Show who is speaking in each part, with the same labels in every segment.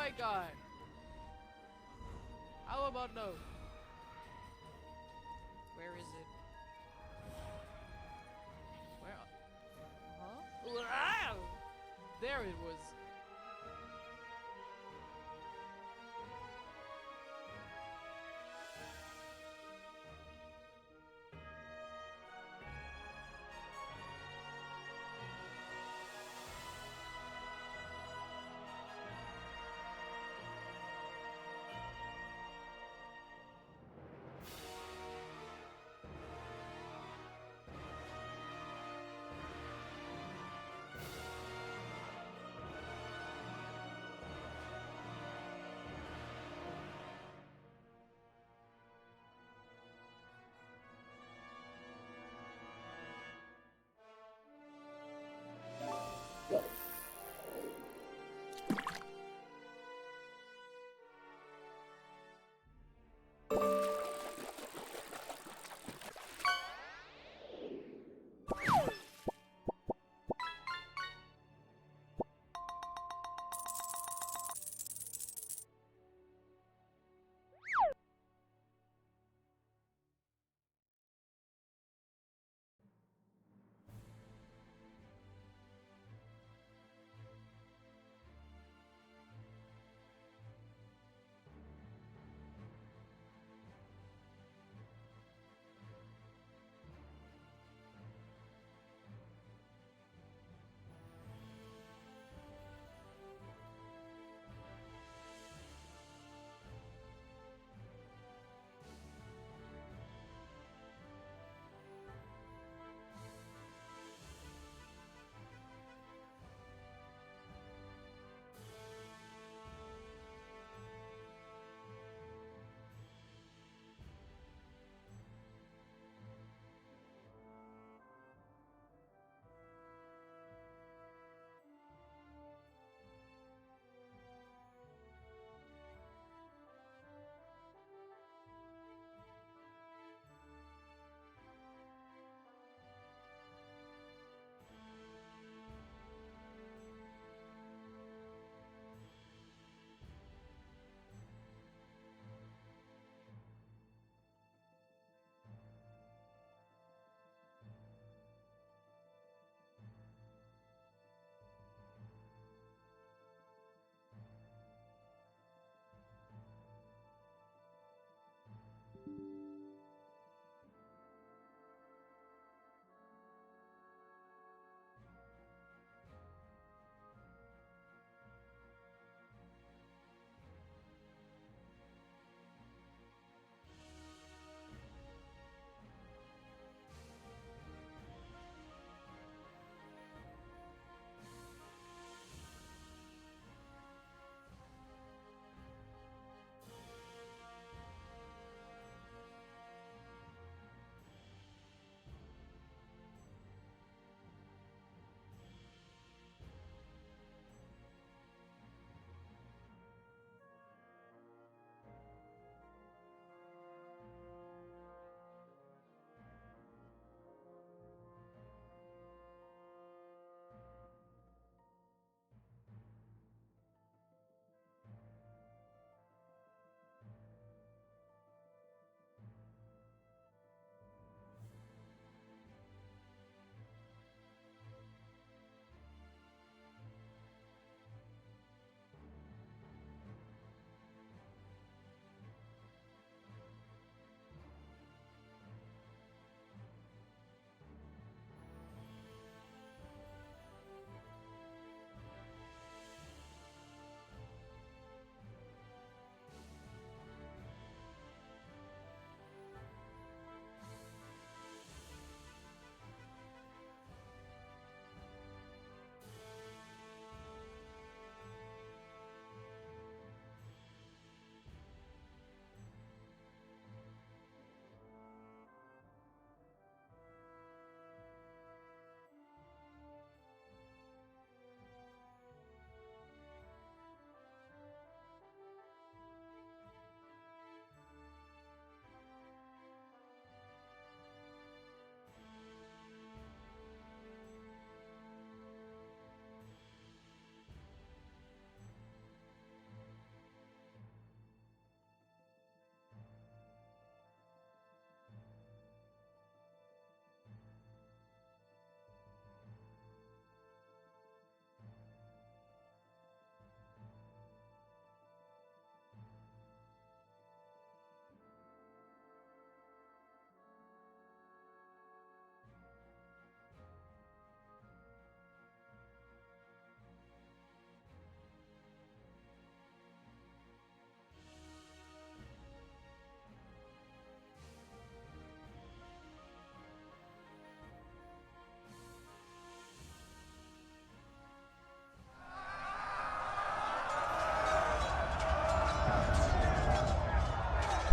Speaker 1: my god. How about no? Where is it? Where? Huh? There it was.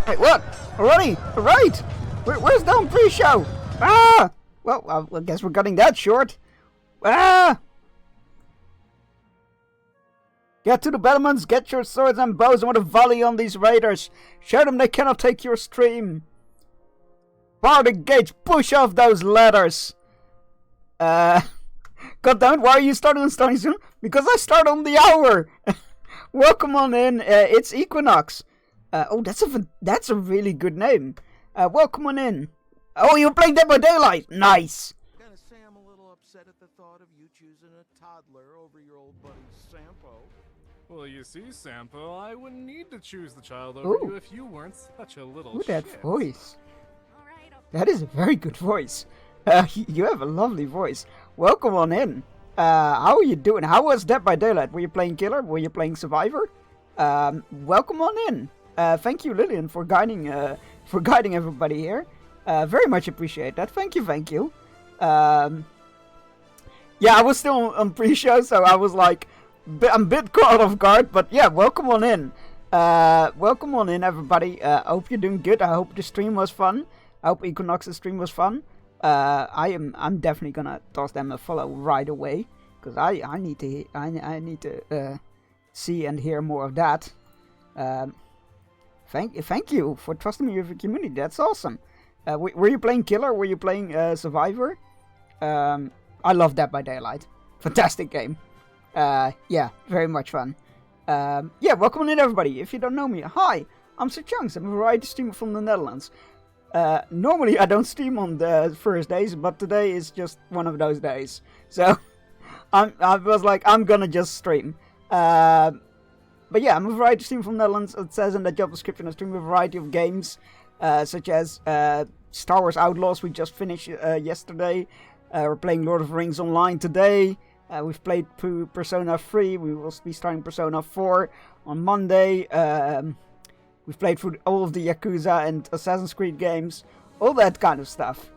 Speaker 2: Wait, what? Already? Right! Where's the pre-show? Ah! Well, I guess we're cutting that short. Ah! Get to the battlements, get your swords and bows, and want to volley on these raiders. Show them they cannot take your stream. Bar the gates, push off those ladders. Goddammit, why are you starting on starting soon? Because I start on the hour. Welcome on in, it's Equinox. Oh, that's a really good name. Welcome on in. Oh, you're playing Dead by Daylight. Nice.
Speaker 3: Gonna say I'm a little upset at the thought of you choosing a toddler over your old buddy Sampo.
Speaker 4: Well, you see, Sampo, I wouldn't need to choose the child over
Speaker 2: Ooh.
Speaker 4: you if you weren't such a little
Speaker 2: Ooh,
Speaker 4: shit.
Speaker 2: that voice. That is a very good voice. You have a lovely voice. Welcome on in. How are you doing? How was Dead by Daylight? Were you playing Killer? Were you playing Survivor? Welcome on in. Thank you, Lillian, for guiding everybody here. Very much appreciate that. Thank you. Yeah, I was still on pre-show, so I was like, I'm a bit caught off guard, but yeah, welcome on in. Welcome on in, everybody. Hope you're doing good. I hope the stream was fun. I hope Equinox's stream was fun. I'm definitely gonna toss them a follow right away, because I need to see and hear more of that. Thank you for trusting me with your community. That's awesome. Were you playing Killer? Were you playing Survivor? I love Dead by Daylight. Fantastic game. Yeah, very much fun. Yeah, welcome in everybody. If you don't know me, hi, I'm Sir Chunks. I'm a variety streamer from the Netherlands. Normally I don't stream on the first days, but today is just one of those days. So I was like, I'm gonna just stream. But yeah, I'm a variety streamer from the Netherlands. It says in the job description I stream a variety of games, such as Star Wars Outlaws, we just finished yesterday. We're playing Lord of the Rings Online today. We've played Persona 3. We will be starting Persona 4 on Monday. We've played through all of the Yakuza and Assassin's Creed games. All that kind of stuff.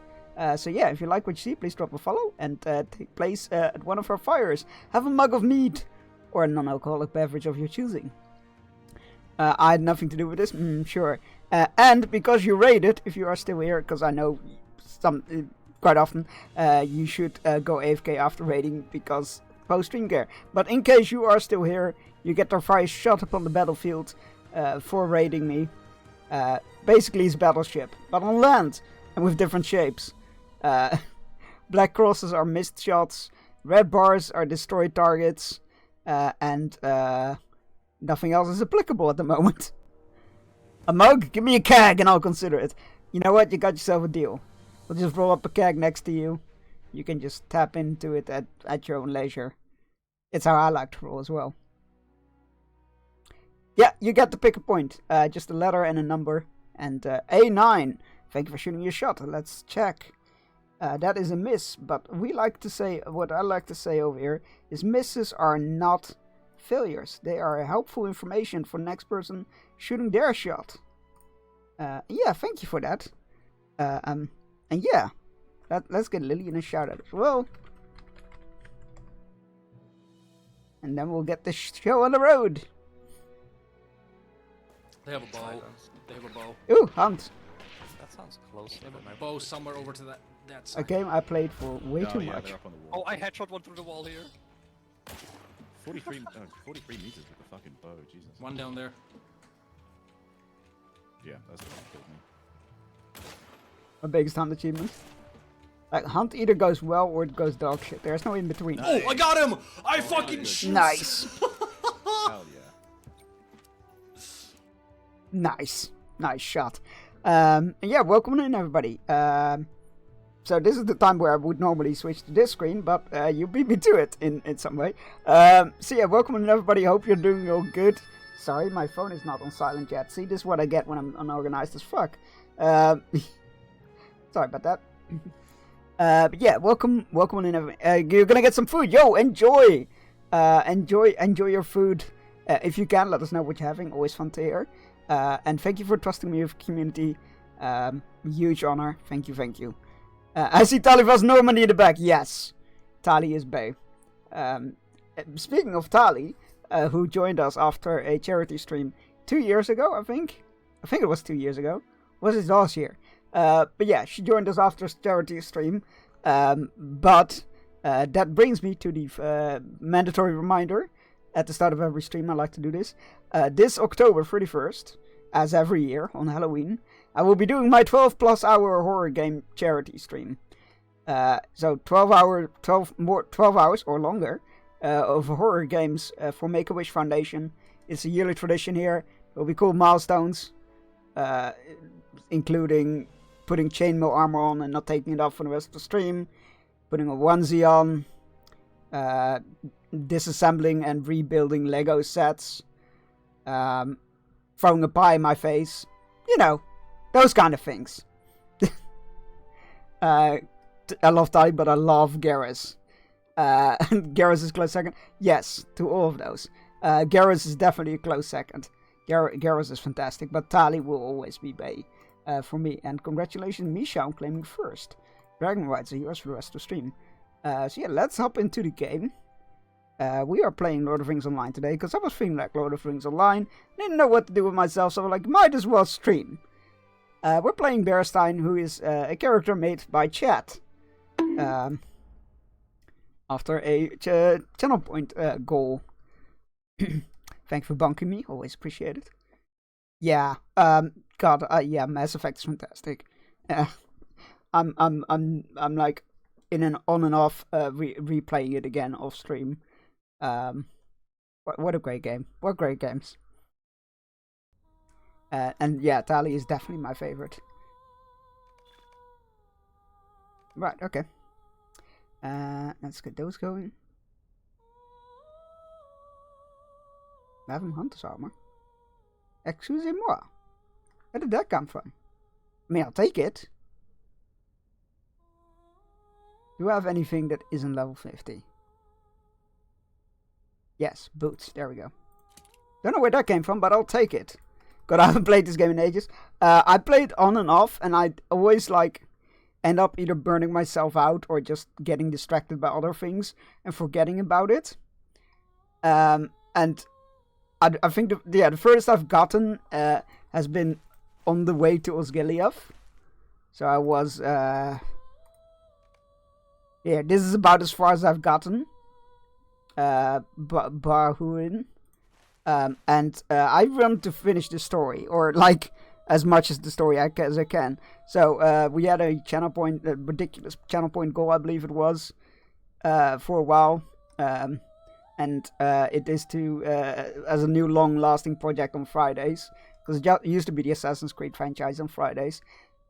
Speaker 2: So yeah, if you like what you see, please drop a follow and take place at one of our fires. Have a mug of mead or a non-alcoholic beverage of your choosing. I had nothing to do with this, sure. And because you raided, if you are still here, because I know quite often, you should go AFK after raiding because post-stream care. But in case you are still here, you get our fire shot upon the battlefield for raiding me. Basically it's battleship, but on land and with different shapes. Black crosses are missed shots, red bars are destroyed targets, and nothing else is applicable at the moment. A mug? Give me a keg and I'll consider it. You know what? You got yourself a deal. We'll just roll up a keg next to you. You can just tap into it at your own leisure. It's how I like to roll as well. Yeah, you get to pick a point. Just a letter and a number. And A9. Thank you for shooting your shot. Let's check. That is a miss. But we like to say, what I like to say over here, is misses are not failures. They are helpful information for the next person shooting their shot. Yeah, thank you for that. And yeah, let's get Lillian a shout out as well. And then we'll get the show on the road.
Speaker 5: They have a bow. They have a bow.
Speaker 2: Ooh, hunt.
Speaker 6: That sounds close.
Speaker 5: They have a bow somewhere over to that side.
Speaker 2: A game I played for way too much.
Speaker 6: They're up on the wall.
Speaker 5: Oh, I headshot one through the wall here.
Speaker 6: 43 meters with a fucking bow, Jesus.
Speaker 5: One down there.
Speaker 6: Yeah, that's the one that killed me.
Speaker 2: My biggest hunt achievement. Like, hunt either goes well or it goes dog shit. There's no in between.
Speaker 5: Oh, I got him! I fucking shoot!
Speaker 2: Nice.
Speaker 6: Hell yeah.
Speaker 2: Nice. Nice shot. And yeah, welcome in everybody. So this is the time where I would normally switch to this screen, but you beat me to it in some way. So yeah, welcome in everybody. Hope you're doing all good. Sorry, my phone is not on silent yet. See, this is what I get when I'm unorganized as fuck. Sorry about that. But yeah, welcome in everybody. You're gonna get some food. Yo, enjoy! Enjoy your food. If you can, let us know what you're having. Always fun to hear. And thank you for trusting me with community. Huge honor. Thank you. I see Tali was Normandy in the back. Yes, Tali is bae. Speaking of Tali, who joined us after a charity stream 2 years ago, I think. I think it was 2 years ago. Was it last year? But yeah, she joined us after charity stream. But that brings me to the mandatory reminder. At the start of every stream, I like to do this. This October 31st, as every year on Halloween, I will be doing my 12+ hour horror game charity stream. So 12 hours or longer of horror games for Make-A-Wish Foundation. It's a yearly tradition here. It will be cool milestones, including putting chainmail armor on and not taking it off for the rest of the stream, putting a onesie on, disassembling and rebuilding Lego sets, throwing a pie in my face, you know, those kind of things. I love Tali, but I love Garrus. Garrus is close second. Yes, to all of those. Garrus is definitely a close second. Garrus is fantastic, but Tali will always be Bay for me. And congratulations, Misha, on claiming first. Dragon rights are yours for the rest of the stream. So yeah, let's hop into the game. We are playing Lord of the Rings Online today, because I was feeling like Lord of the Rings Online. Didn't know what to do with myself, so I was like, might as well stream. We're playing Bearstein, who is a character made by Chat. After a channel point goal. Thank you for bunking me, always appreciate it. Yeah, God, yeah, Mass Effect is fantastic. I'm like in an on and off replaying it again off stream. What a great game! What great games! And yeah, Tali is definitely my favorite. Right, okay. Let's get those going. Maven Hunter's armor. Excusez-moi. Where did that come from? I mean, I'll take it. Do I have anything that isn't level 50? Yes, boots. There we go. Don't know where that came from, but I'll take it. God, I haven't played this game in ages. I played on and off, and I always like end up either burning myself out or just getting distracted by other things and forgetting about it. And I think the furthest I've gotten has been on the way to Osgiliath. So I was yeah, this is about as far as I've gotten. Barhurin. And I want to finish the story, or like as much as the story as I can. So we had a channel point, a ridiculous channel point goal, I believe it was, for a while. And it is to as a new long-lasting project on Fridays, because it used to be the Assassin's Creed franchise on Fridays,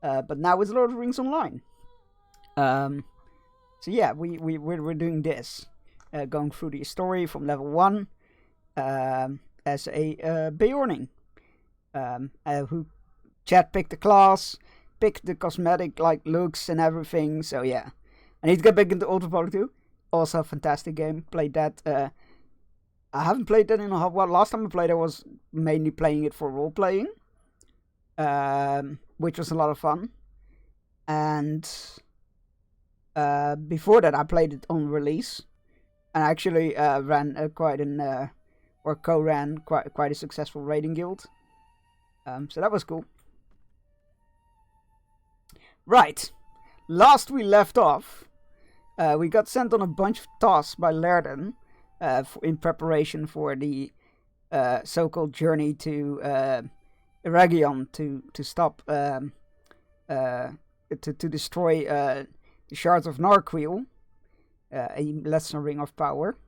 Speaker 2: but now it's Lord of the Rings Online. So yeah, we're doing this, going through the story from level 1 as a Beorning, who Chad picked the class, picked the cosmetic like looks and everything. So yeah, I need to get back into Old Republic 2. Also a fantastic game. Played that. I haven't played that in a while. Last time I played, I was mainly playing it for role playing, which was a lot of fun. And before that, I played it on release, and I actually ran co-ran quite a successful raiding guild. So that was cool. Right, last we left off, we got sent on a bunch of tasks by Lerden in preparation for the so-called journey to Eragion to stop to destroy the shards of Narquil, a lesser ring of power.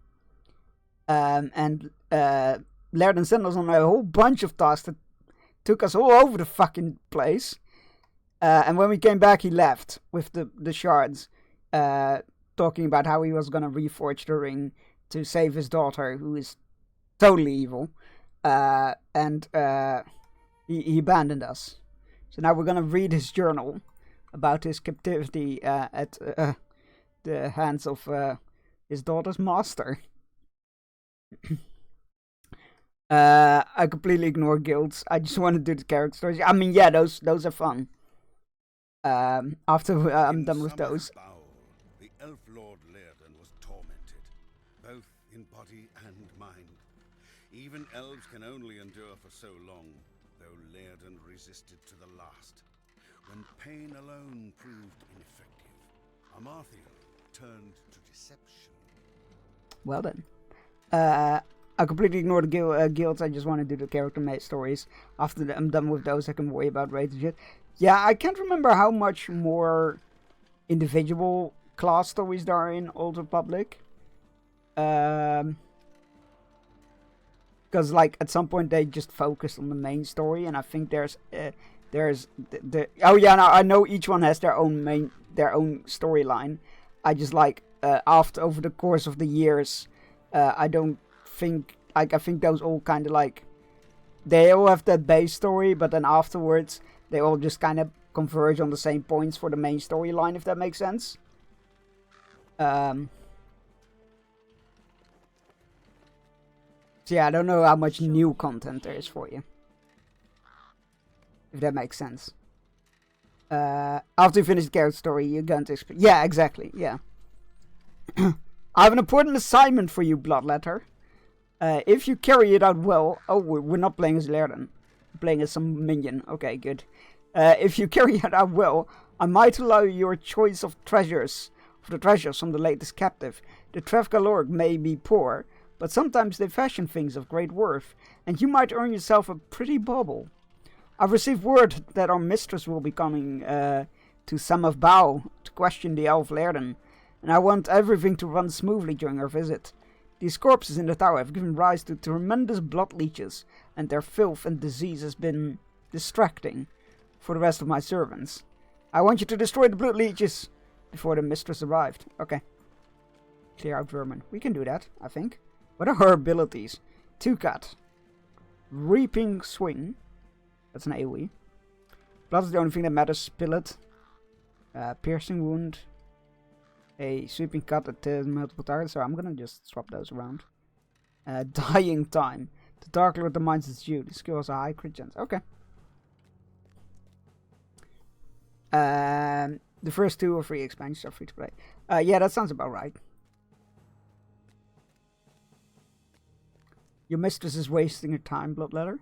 Speaker 2: And Lerden sent us on a whole bunch of tasks that took us all over the fucking place. And when we came back, he left with the shards, talking about how he was gonna reforge the ring to save his daughter, who is totally evil. And he abandoned us. So now we're gonna read his journal about his captivity at the hands of his daughter's master. I completely ignore guilds. I just want to do the character stories. I mean, yeah, those are fun. After I'm done with those.
Speaker 7: The elf lord Lerden was tormented, both in body and mind. Even elves can only endure for so long. though Lairden resisted to the last. When pain alone proved ineffective, Amarthiel turned to deception.
Speaker 2: Well then. I completely ignore the guilds. I just want to do the character made stories. After I'm done with those, I can worry about raids and shit. Yeah, I can't remember how much more individual class stories there are in Old Republic. Because like at some point they just focused on the main story, and I think there's oh yeah, now I know each one has their own storyline. I just like over the course of the years, I don't think I think those all kind of like they all have that base story, but then afterwards they all just kind of converge on the same points for the main storyline, if that makes sense. So yeah, I don't know how much new content there is for you, if that makes sense. After you finish the character story, you're going to yeah, exactly, yeah. I have an important assignment for you, Bloodletter. If you carry it out well... Oh, we're not playing as Lairden. We're playing as some minion. Okay, good. If you carry it out well, I might allow your choice of treasures. For the treasures from the latest captive. The Trevgalorg may be poor, but sometimes they fashion things of great worth, and you might earn yourself a pretty bauble. I've received word that our mistress will be coming to Samav Bao to question the elf Lairden, and I want everything to run smoothly during her visit. These corpses in the tower have given rise to tremendous blood leeches, and their filth and disease has been distracting for the rest of my servants. I want you to destroy the blood leeches before the mistress arrived. Okay. Clear out vermin. We can do that, I think. What are her abilities? Tukat. Reaping Swing. That's an AoE. Blood is the only thing that matters. Spillet. Piercing Wound. A sweeping cut at multiple targets, so I'm gonna just swap those around. Dying Time. The Dark Lord demands its due. The skill has a high crit chance. Okay. The first 2 or 3 expansions are free to play. Yeah, that sounds about right. Your mistress is wasting her time, Bloodletter.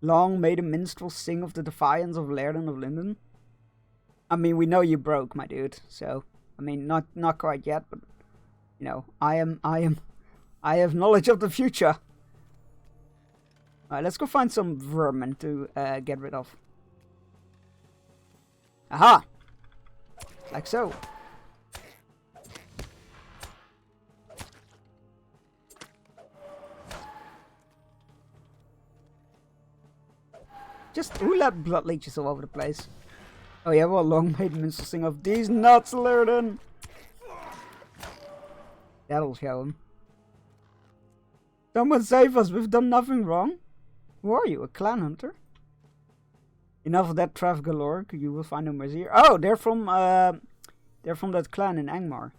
Speaker 2: Long may the minstrel sing of the defiance of Lairden of Linden. I mean, we know you broke, my dude. So, I mean, not quite yet, but you know, I have knowledge of the future. Alright, let's go find some vermin to get rid of. Aha! Like so. Just who let blood leeches all over the place? Oh yeah, well, long may the minstrel sing of these nuts, Lairden. That'll show him. Someone save us, we've done nothing wrong. Who are you, a clan hunter? Enough of that Trevgalorg, you will find no mercy here. Oh, they're from that clan in Angmar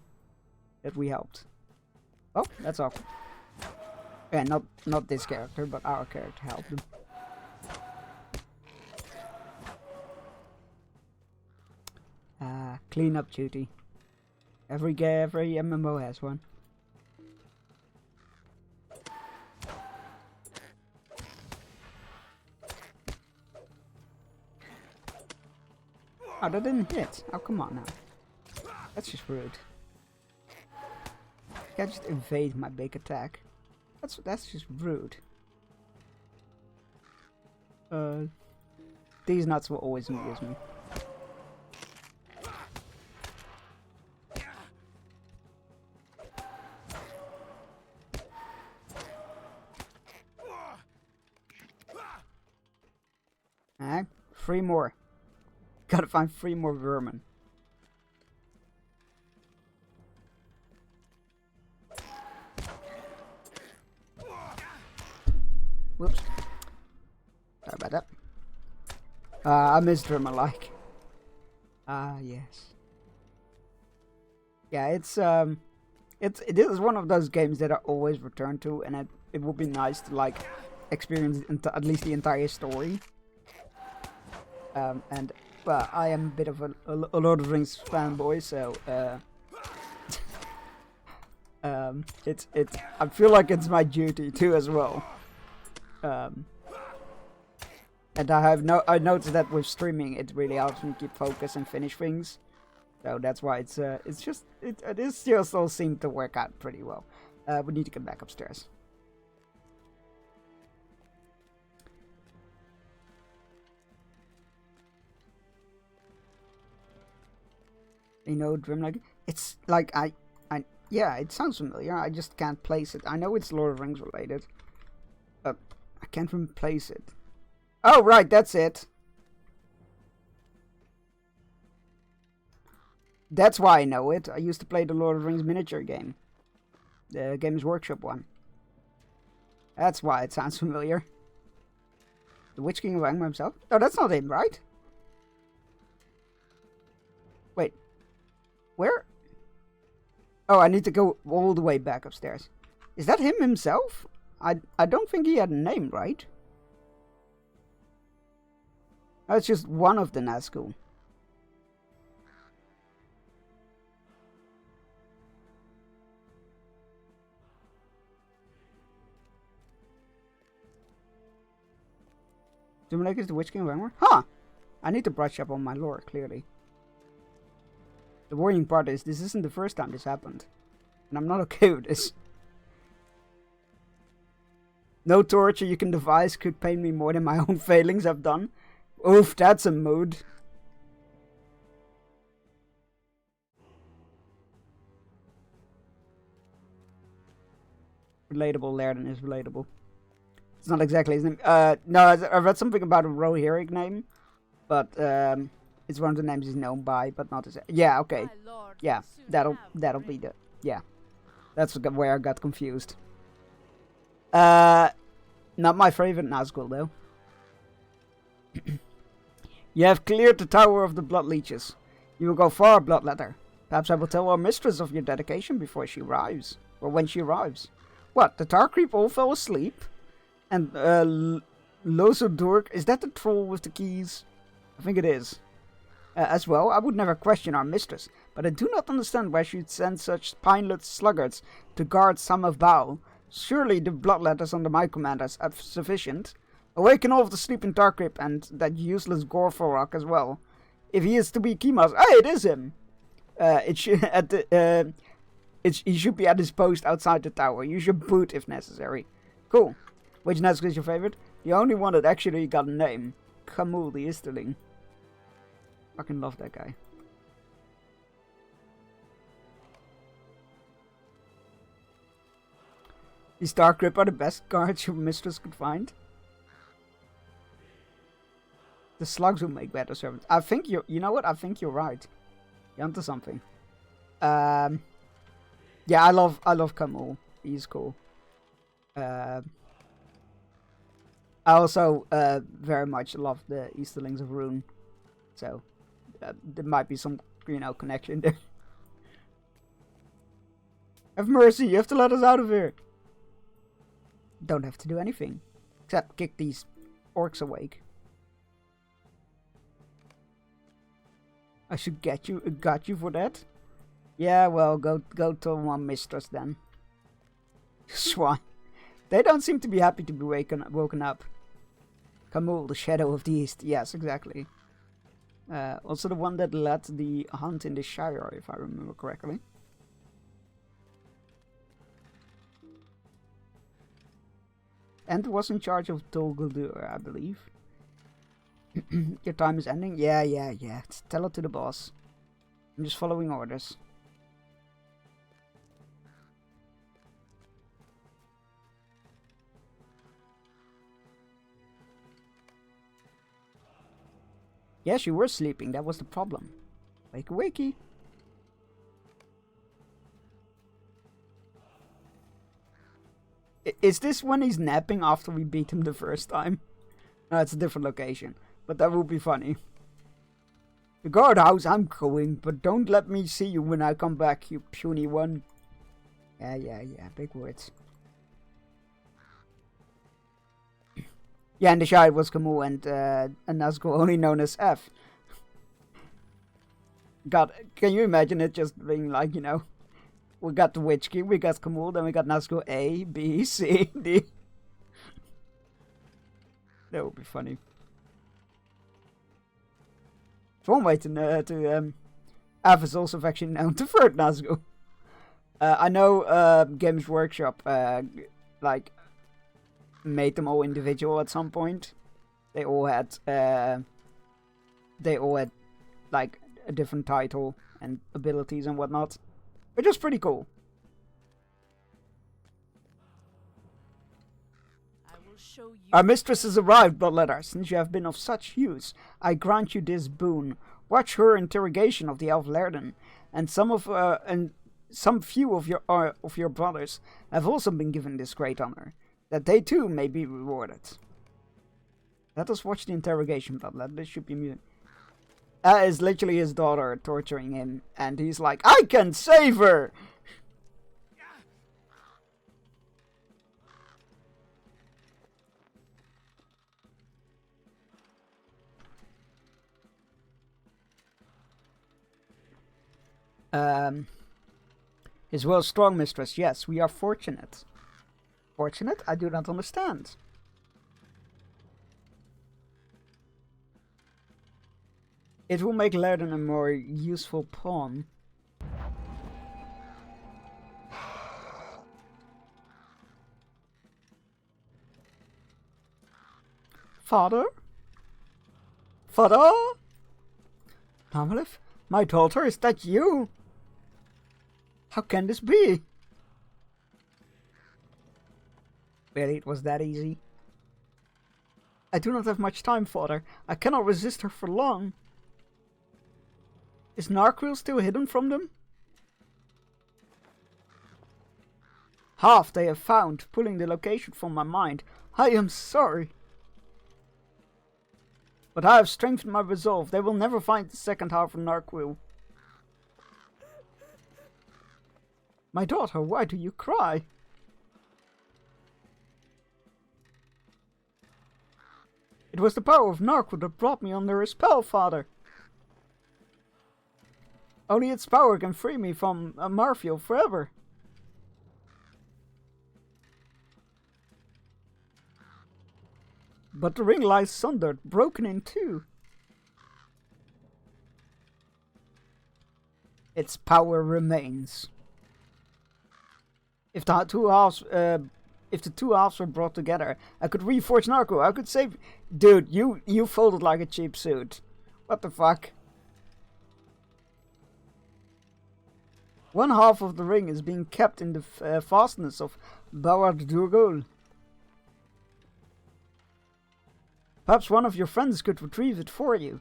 Speaker 2: that we helped. Oh, that's awful. Yeah, not this character, but our character helped them. Cleanup duty. Every MMO has one. Oh, that didn't hit. Oh, come on now. That's just rude. You can't just evade my big attack. That's just rude. These nuts will always amuse me. Alright, 3 more. Gotta find 3 more vermin. Whoops. Sorry about that. I missed vermin-like. Yes. Yeah, it is one of those games that I always return to, and it would be nice to like experience at least the entire story. And well, I am a bit of a Lord of the Rings fanboy, so I feel like it's my duty too as well. And I noticed that with streaming, it really helps me keep focus and finish things. So that's why it still seemed to work out pretty well. We need to get back upstairs. You know, Dreamlike. It's like yeah, it sounds familiar. I just can't place it. I know it's Lord of the Rings related, but I can't place it. Oh, right, that's it. That's why I know it. I used to play the Lord of the Rings miniature game. The Games Workshop one. That's why it sounds familiar. The Witch King of Angmar himself? Oh, that's not him, right? Wait. Where? Oh, I need to go all the way back upstairs. Is that him himself? I don't think he had a name, right? That's just one of the Nazgul. Doomlake is the Witch King of Angmar? Huh! I need to brush up on my lore, clearly. The worrying part is, this isn't the first time this happened. And I'm not okay with this. No torture you can devise could pain me more than my own failings I've done. Oof, that's a mood. Relatable, Lairden is relatable. It's not exactly his name. No, I read something about a Rohirric name. But, it's one of the names he's known by, but not his... Yeah, okay. Yeah, that'll be the... Yeah. That's where I got confused. Not my favorite Nazgul, though. You have cleared the Tower of the Blood Leeches. You will go far, Bloodletter. Perhaps I will tell our mistress of your dedication before she arrives. Or when she arrives. What, the Tarcreep all fell asleep? And, Losodurk, is that the troll with the keys? I think it is. As well, I would never question our mistress, but I do not understand why she'd send such spineless sluggards to guard some of Baal. Surely the bloodletters under my commanders are sufficient. Awaken all of the sleeping Tarcreep and that useless Gorforok as well. If he is to be Kimas, it is him. He should be at his post outside the tower. You should boot if necessary. Cool. Which Nazgul is your favorite? The only one that actually got a name. Khamul the Easterling. Fucking love that guy. These Tarcreep are the best guards your mistress could find. The slugs will make better servants. I think you know what? I think you're right. You're onto something. Yeah, I love Khamul. He's cool. I also very much love the Easterlings of Rune. So there might be some, connection there. Have mercy, you have to let us out of here. Don't have to do anything. Except kick these orcs awake. I should got you for that? Yeah, well, go to my mistress then. Swine. They don't seem to be happy to be woken up. Khamul, the Shadow of the East. Yes, exactly. Also the one that led the hunt in the Shire, if I remember correctly. And was in charge of Dol Guldur, I believe. Your time is ending? Yeah. Tell it to the boss. I'm just following orders. Yes, you were sleeping. That was the problem. Wakey wakey. Is this when he's napping after we beat him the first time? No, it's a different location. But that would be funny. The guardhouse, I'm going, but don't let me see you when I come back, you puny one. Yeah, big words. Yeah, and the Shire was Khamul and Nazgul, only known as F. God, can you imagine it just being like, we got the Witch King, we got Khamul, then we got Nazgul A, B, C, D. That would be funny. It's one way to Av is also actually known to third Nazgul. I know Games Workshop like made them all individual at some point. They all had like a different title and abilities and whatnot, which was pretty cool.
Speaker 1: I will show you.
Speaker 2: Our mistress has arrived, Bloodletter. Since you have been of such use, I grant you this boon. Watch her interrogation of the elf Lerden, and some few of your brothers have also been given this great honor, that they too may be rewarded. Let us watch the interrogation, Bloodletter. This should be music. That is literally his daughter torturing him, and he's like, I can save her! His well strong mistress, yes, we are fortunate. Fortunate? I do not understand. It will make Lerden a more useful pawn. Father? Father? Amalith? My daughter, is that you? How can this be? Really, it was that easy? I do not have much time, Father. I cannot resist her for long. Is Narquil still hidden from them? Half they have found, pulling the location from my mind. I am sorry. But I have strengthened my resolve. They will never find the second half of Narquil. My daughter, why do you cry? It was the power of Narquil that brought me under his spell, Father. Only its power can free me from Marfiel forever. But the ring lies sundered, broken in two. Its power remains. If the two halves were brought together, I could reforge Narco. I could save. Dude, you folded like a cheap suit. What the fuck? One half of the ring is being kept in the fastness of Baward Durgol. Perhaps one of your friends could retrieve it for you.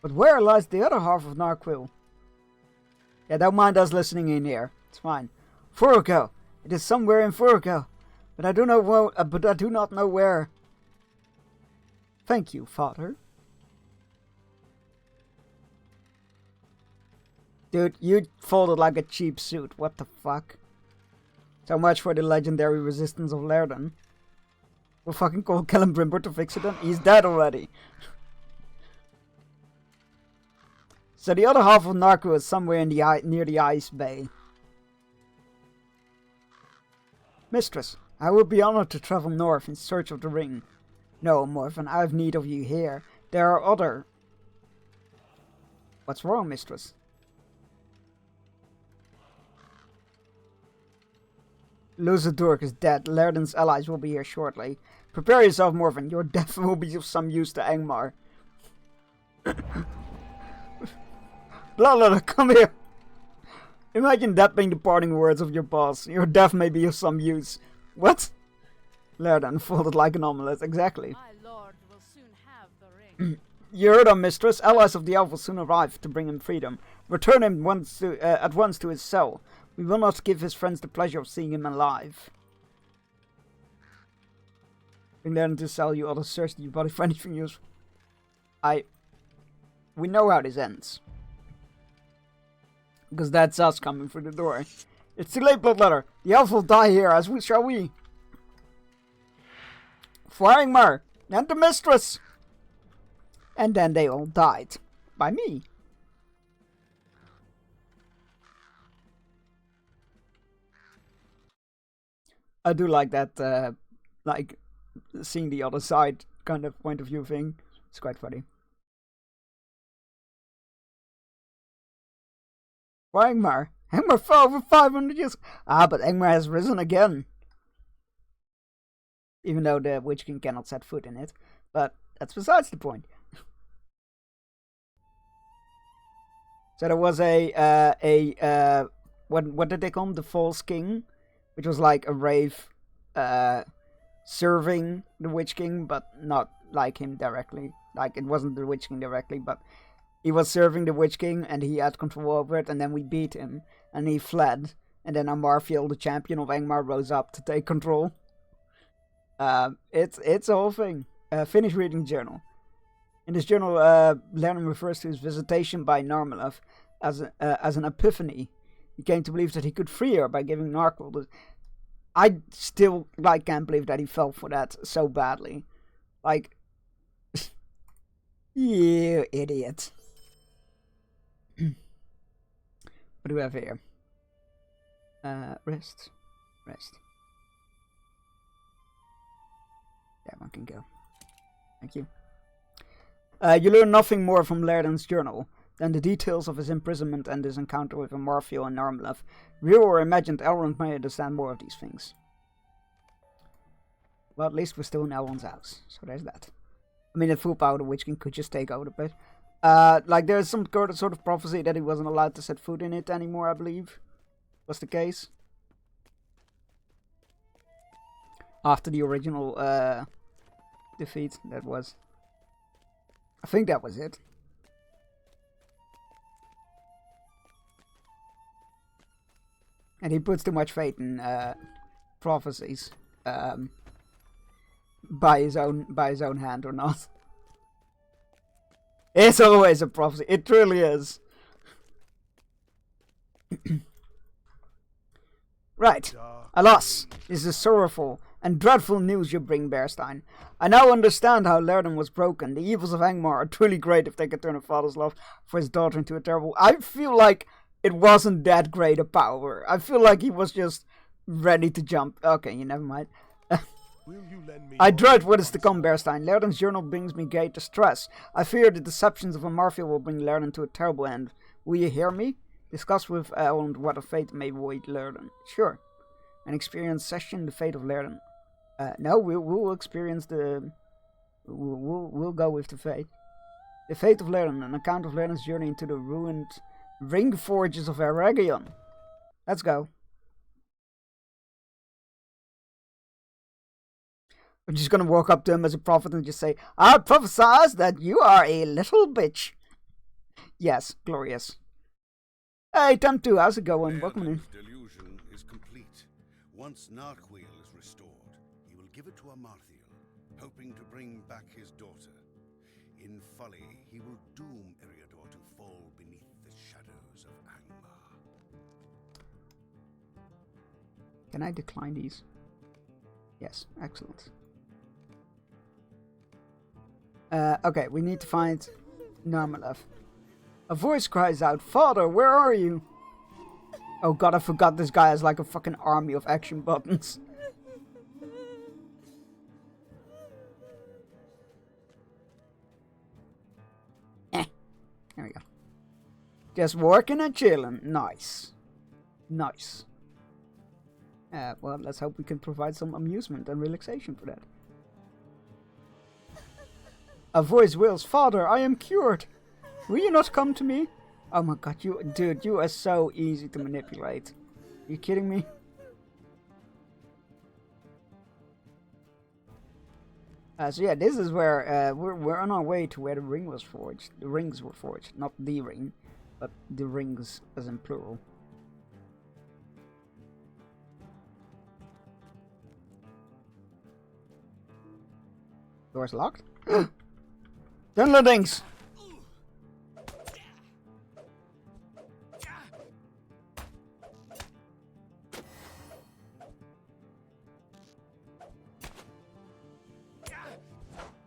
Speaker 2: But where lies the other half of Narquil? Yeah, don't mind us listening in here. It's fine. Furuko. It is somewhere in Furuko, but I do not know where. Thank you, Father. Dude, you folded like a cheap suit. What the fuck? So much for the legendary resistance of Lerden. We'll fucking call Celebrimbor to fix it then. He's dead already. So the other half of Narco is somewhere in the near the Ice Bay. Mistress, I would be honored to travel north in search of the ring. No, Morven, I have need of you here. There are other... What's wrong, mistress? Luzadurk is dead. Lerden's allies will be here shortly. Prepare yourself, Morven. Your death will be of some use to Angmar. Bloodletter, come here. Imagine that being the parting words of your boss. Your death may be of some use. What? Lerden folded like an omelette. Exactly.
Speaker 1: My lord will soon have the ring.
Speaker 2: You heard him, mistress. Allies of the elf will soon arrive to bring him freedom. Return him at once to his cell. We will not give his friends the pleasure of seeing him alive. Bring Lerden to sell you others search your body for anything useful. We know how this ends. Because that's us coming through the door. It's too late, Bloodletter. The elf will die here, as shall we. For Angmar and the mistress. And then they all died. By me. I do like that, like, seeing the other side kind of point of view thing. It's quite funny. Why Angmar? Angmar fell over 500 years. Ah, but Angmar has risen again. Even though the Witch King cannot set foot in it. But that's besides the point. So there was what did they call him? The False King, which was like a wraith serving the Witch King, but not like him directly. Like it wasn't the Witch King directly, but he was serving the Witch King and he had control over it, and then we beat him and he fled, and then Amarthiel, the champion of Angmar, rose up to take control. It's a whole thing. Finish reading journal. In this journal, Lernen refers to his visitation by Narmalath as an epiphany. He came to believe that he could free her by giving Narkle the... I still can't believe that he fell for that so badly. Like, you idiot. What do we have here? Rest. That one can go. Thank you. You learn nothing more from Lerden's journal than the details of his imprisonment and his encounter with Amarthiel and Narmalath. Real or imagined, Elrond may understand more of these things. Well, at least we're still in Elrond's house, so there's that. I mean, at full power, the Witch King could just take over the place. Like, there's some sort of prophecy that he wasn't allowed to set foot in it anymore, I believe. Was the case. After the original defeat, that was. I think that was it. And he puts too much faith in prophecies by his own hand or not. It's always a prophecy. It truly is. Right. Alas, this is sorrowful and dreadful news you bring, Bearstein. I now understand how Lerden was broken. The evils of Angmar are truly great if they could turn a father's love for his daughter into a terrible... I feel like it wasn't that great a power. I feel like he was just ready to jump. Okay, you never mind. I dread what is to come, Bearstein. Lerden's journal brings me great distress. I fear the deceptions of Amarthiel will bring Lerden to a terrible end. Will you hear me? Discuss with Elrond what a fate may await Lerden. Sure. An experience session, the fate of Lerden. No, we'll experience the... We'll go with the fate. The fate of Lerden, an account of Lerden's journey into the ruined ring forges of Eregion. Let's go. I'm just gonna walk up to him as a prophet and just say, I prophesize that you are a little bitch. Yes, glorious. Hey, Temtu, how's it going? Welcome in.
Speaker 7: Delusion is complete. Once Narquil is restored, he will give it to Amarthiel, hoping to bring back his daughter. In folly, he will doom Eriador to fall beneath the shadows of Angmar.
Speaker 2: Can I decline these? Yes, excellent. Okay, we need to find Narmalath. A voice cries out, Father, where are you? Oh god, I forgot this guy has like a fucking army of action buttons. There we go. Just working and chilling. Nice. Nice. Well, let's hope we can provide some amusement and relaxation for that. A voice wails, Father, I am cured. Will you not come to me? Oh my god, dude, you are so easy to manipulate. Are you kidding me? So yeah, this is where we're on our way to where the ring was forged. The rings were forged, not the ring, but the rings as in plural. Door's locked. Dunlendings!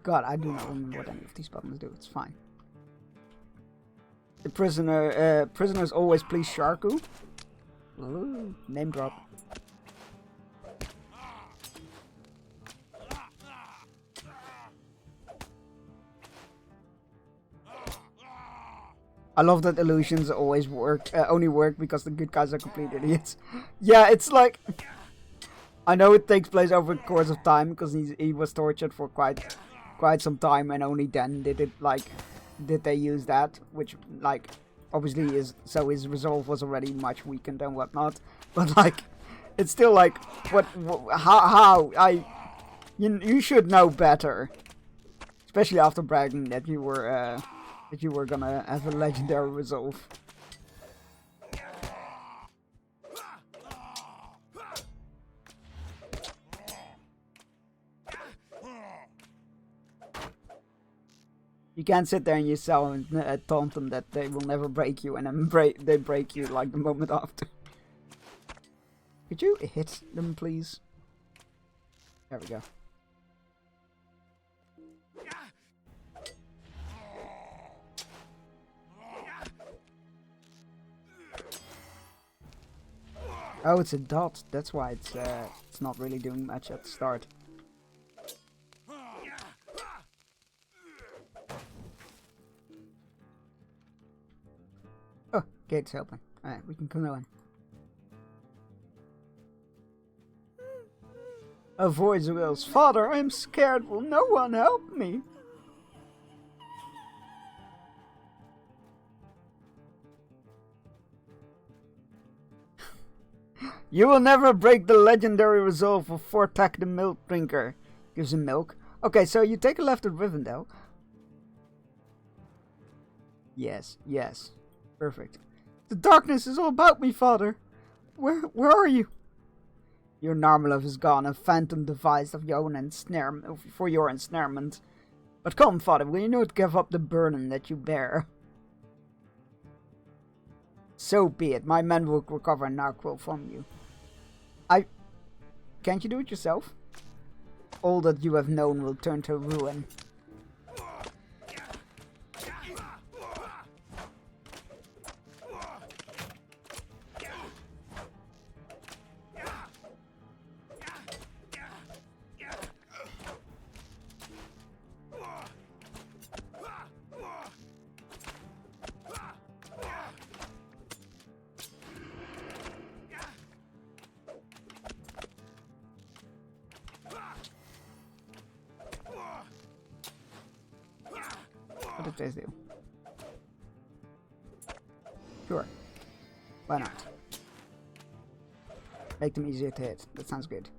Speaker 2: God, I do not remember what any of these buttons do. It's fine. The prisoners always please Sharku. Ooh, name drop. I love that illusions always work, only work because the good guys are complete idiots. Yeah, it's like, I know it takes place over the course of time because he was tortured for quite some time, and only then did they use that, which like obviously his resolve was already much weakened and whatnot. But like, it's still like, how you should know better, especially after bragging that you were gonna have a legendary resolve. You can't sit there and yourself and taunt them that they will never break you, and then they break you like the moment after. Could you hit them, please? There we go. Oh, it's a dot. That's why it's not really doing much at the start. Oh, gate's open. Alright, we can come in. A voice wails, "Father, I am scared. Will no one help me?" You will never break the legendary resolve of Fortak the Milk Drinker. Gives him milk. Okay, so you take a left at Rivendell. Yes, yes. Perfect. The darkness is all about me, Father. Where are you? Your Narmalov is gone, a phantom devised of your own for your ensnarement. But come, Father, will you not give up the burden that you bear? So be it. My men will recover Narquil from you. Can't you do it yourself? All that you have known will turn to ruin. What did this do? Sure. Why not? Make them easier to hit. That sounds good.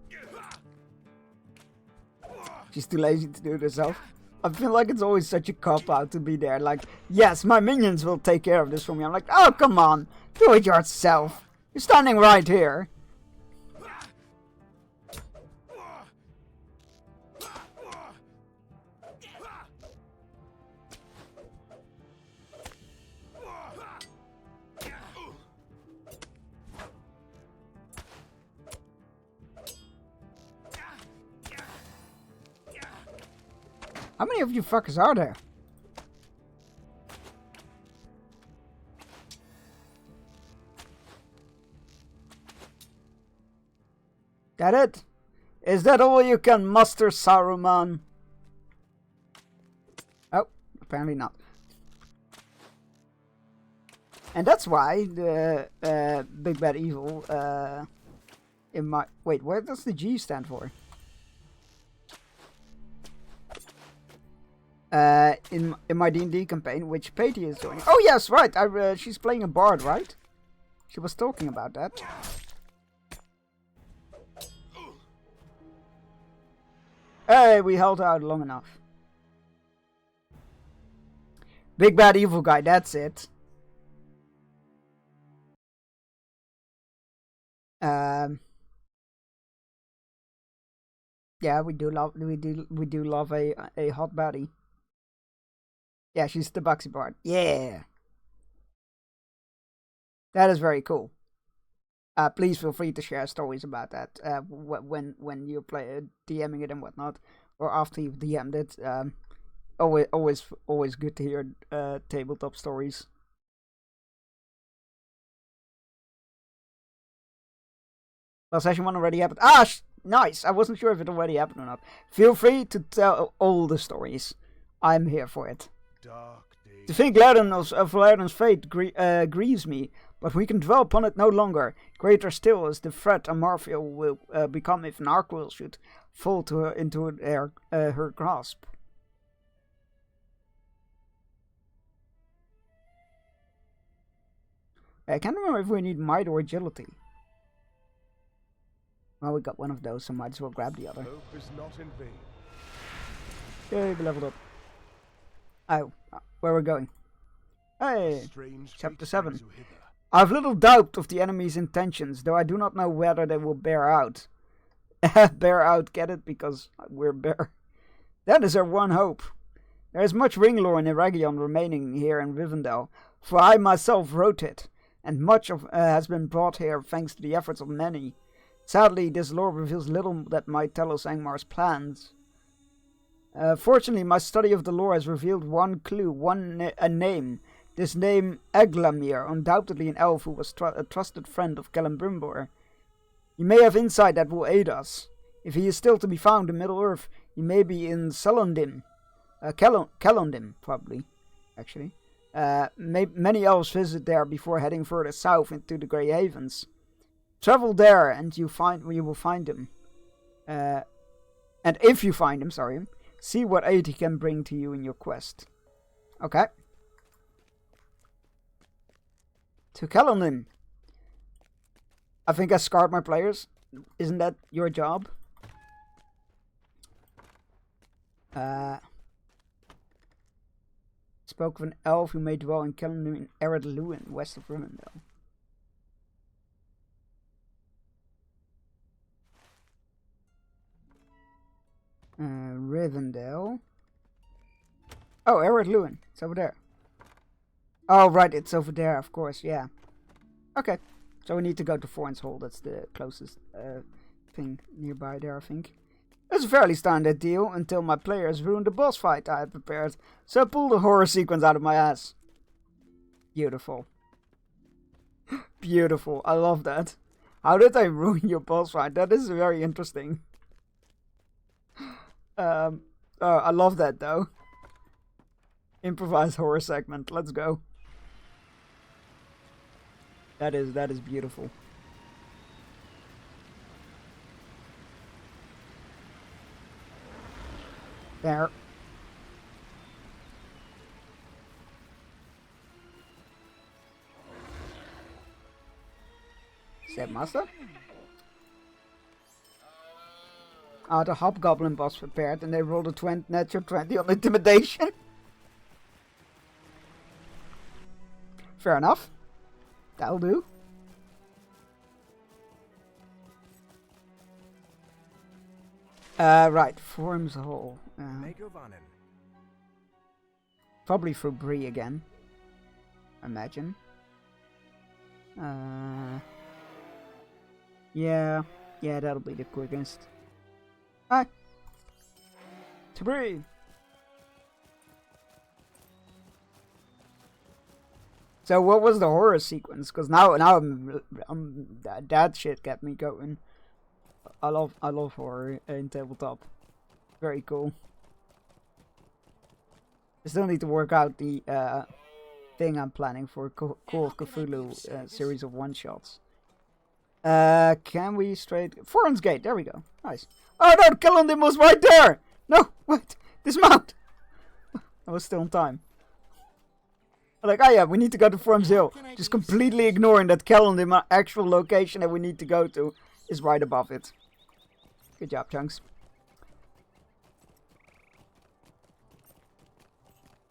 Speaker 2: She's too lazy to do it herself. I feel like it's always such a cop-out to be there. Like, yes, my minions will take care of this for me. I'm like, oh, come on. Do it yourself. You're standing right here. How many of you fuckers are there? That it? Is that all you can muster, Saruman? Oh, apparently not. And that's why the Big Bad Evil in my... Wait, what does the G stand for? In my D&D campaign, which Patty is doing. Oh yes, right. She's playing a bard, right? She was talking about that. Hey, we held out long enough. Big Bad Evil Guy. That's it. Yeah, we do love a hot baddie. Yeah, she's the Buxy Bard. Yeah. That is very cool. Please feel free to share stories about that when you play DMing it and whatnot, or after you've DM'd it. Always good to hear tabletop stories. Well, session 1 already happened. Ah, nice. I wasn't sure if it already happened or not. Feel free to tell all the stories. I'm here for it.
Speaker 3: Dark days
Speaker 2: To think of Laerdon's fate grieves me, but we can dwell upon it no longer. Greater still is the threat Amarthea will become if Narquil should fall into her grasp. I can't remember if we need might or agility. Well, we got one of those, so might as well grab the other.
Speaker 8: Hope is not in vain.
Speaker 2: Yay, we leveled up. Oh, where we're going. Hey,
Speaker 8: Strange
Speaker 2: chapter
Speaker 8: fate
Speaker 2: 7.
Speaker 8: brings you hither.
Speaker 2: I have little doubt of the enemy's intentions, though I do not know whether they will bear out. Bear out, get it? Because we're bear. That is our one hope. There is much ringlore in Eragion remaining here in Rivendell, for I myself wrote it, and much of has been brought here thanks to the efforts of many. Sadly, this lore reveals little that might tell us Angmar's plans. Fortunately, my study of the lore has revealed one clue, a name. This name, Eglamir, undoubtedly an elf who was a trusted friend of Celebrimbor. He may have insight that will aid us. If he is still to be found in Middle-earth, he may be in Celondim. Celondim, probably, actually. Many elves visit there before heading further south into the Grey Havens. Travel there, and you will find him. And if you find him, see what aid he can bring to you in your quest. Okay. To Celondim. I think I scarred my players. Isn't that your job? Spoke of an elf who may dwell in Celondim in Ered Luin, west of Rivendell. Rivendell. Oh, Ered Luin. It's over there. Oh, right, it's over there, of course, yeah. Okay, so we need to go to Thorn's Hole. That's the closest thing nearby there, I think. It's a fairly standard deal until my players ruined the boss fight I had prepared, so I pulled a horror sequence out of my ass. Beautiful. Beautiful, I love that. How did I ruin your boss fight? That is very interesting. I love that though. Improvised horror segment, let's go. That is beautiful. There. Step Master? The Hobgoblin boss prepared and they rolled a natural 20 on intimidation. Fair enough. That'll do. Right, Thorn's Hole. Probably through Bree again. Imagine. Yeah, that'll be the quickest. Hi. To Bree. So what was the horror sequence? Because now I'm that shit kept me going. I love horror in tabletop. Very cool. I still need to work out the thing I'm planning for Call of Cthulhu series of one shots. Can we straight Thorn's Gate? There we go. Nice. Oh no, Celondim was right there. No, wait, dismount. I was still in time. Like, oh yeah, we need to go to Thorn's Hill. Just completely ignoring that Celondim actual location that we need to go to is right above it. Good job, Chunks.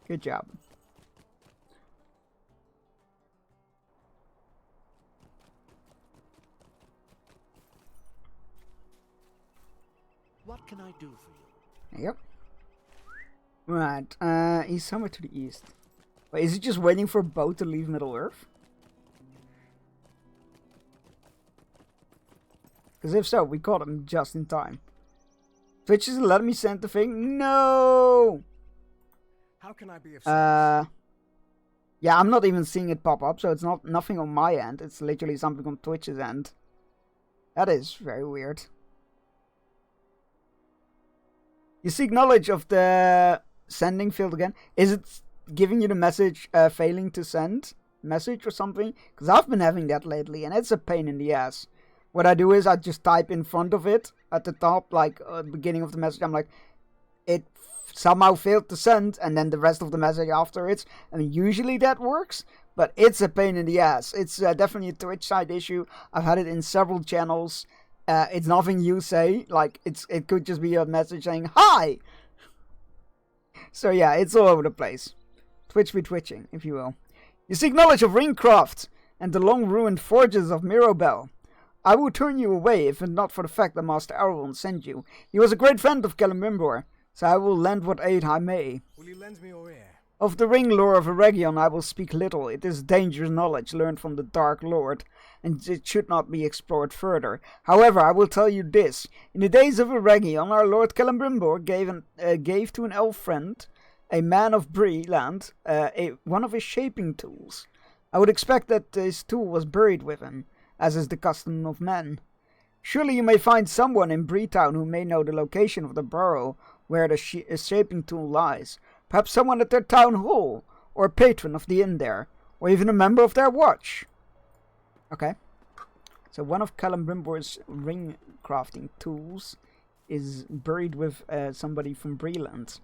Speaker 2: Good job.
Speaker 3: What can I do for you?
Speaker 2: Yep. Right, he's somewhere to the east. Wait, is he just waiting for a boat to leave Middle-earth? Because if so, we caught him just in time. Twitch isn't letting me send the thing? No!
Speaker 8: How can I be of service?
Speaker 2: Yeah, I'm not even seeing it pop up, so it's nothing on my end. It's literally something on Twitch's end. That is very weird. You seek knowledge of the sending field again. Is it giving you the message failing to send message or something, because I've been having that lately and it's a pain in the ass. What I do is I just type in front of it at the top, like beginning of the message. I'm like, it somehow failed to send, and then the rest of the message after it. I mean, usually that works, but it's a pain in the ass. It's definitely a Twitch side issue. I've had it in several channels. It's nothing you say. Like, it could just be a message saying hi. So yeah, it's all over the place. Twitch be twitching, if you will. You seek knowledge of Ringcraft and the long-ruined forges of Mirobel. I would turn you away if not for the fact that Master Elrond sent you. He was a great friend of Celebrimbor, so I will lend what aid I may.
Speaker 8: Will you lend me your ear?
Speaker 2: Of the ring lore of Eregion I will speak little. It is dangerous knowledge learned from the Dark Lord, and it should not be explored further. However, I will tell you this. In the days of Eregion, our Lord Celebrimbor gave to an elf friend, a man of Bree land, one of his shaping tools. I would expect that his tool was buried with him, as is the custom of men. Surely you may find someone in Breetown who may know the location of the burrow where the shaping tool lies. Perhaps someone at their town hall, or a patron of the inn there, or even a member of their watch. Okay. So one of Celebrimbor's ring crafting tools is buried with somebody from Breeland.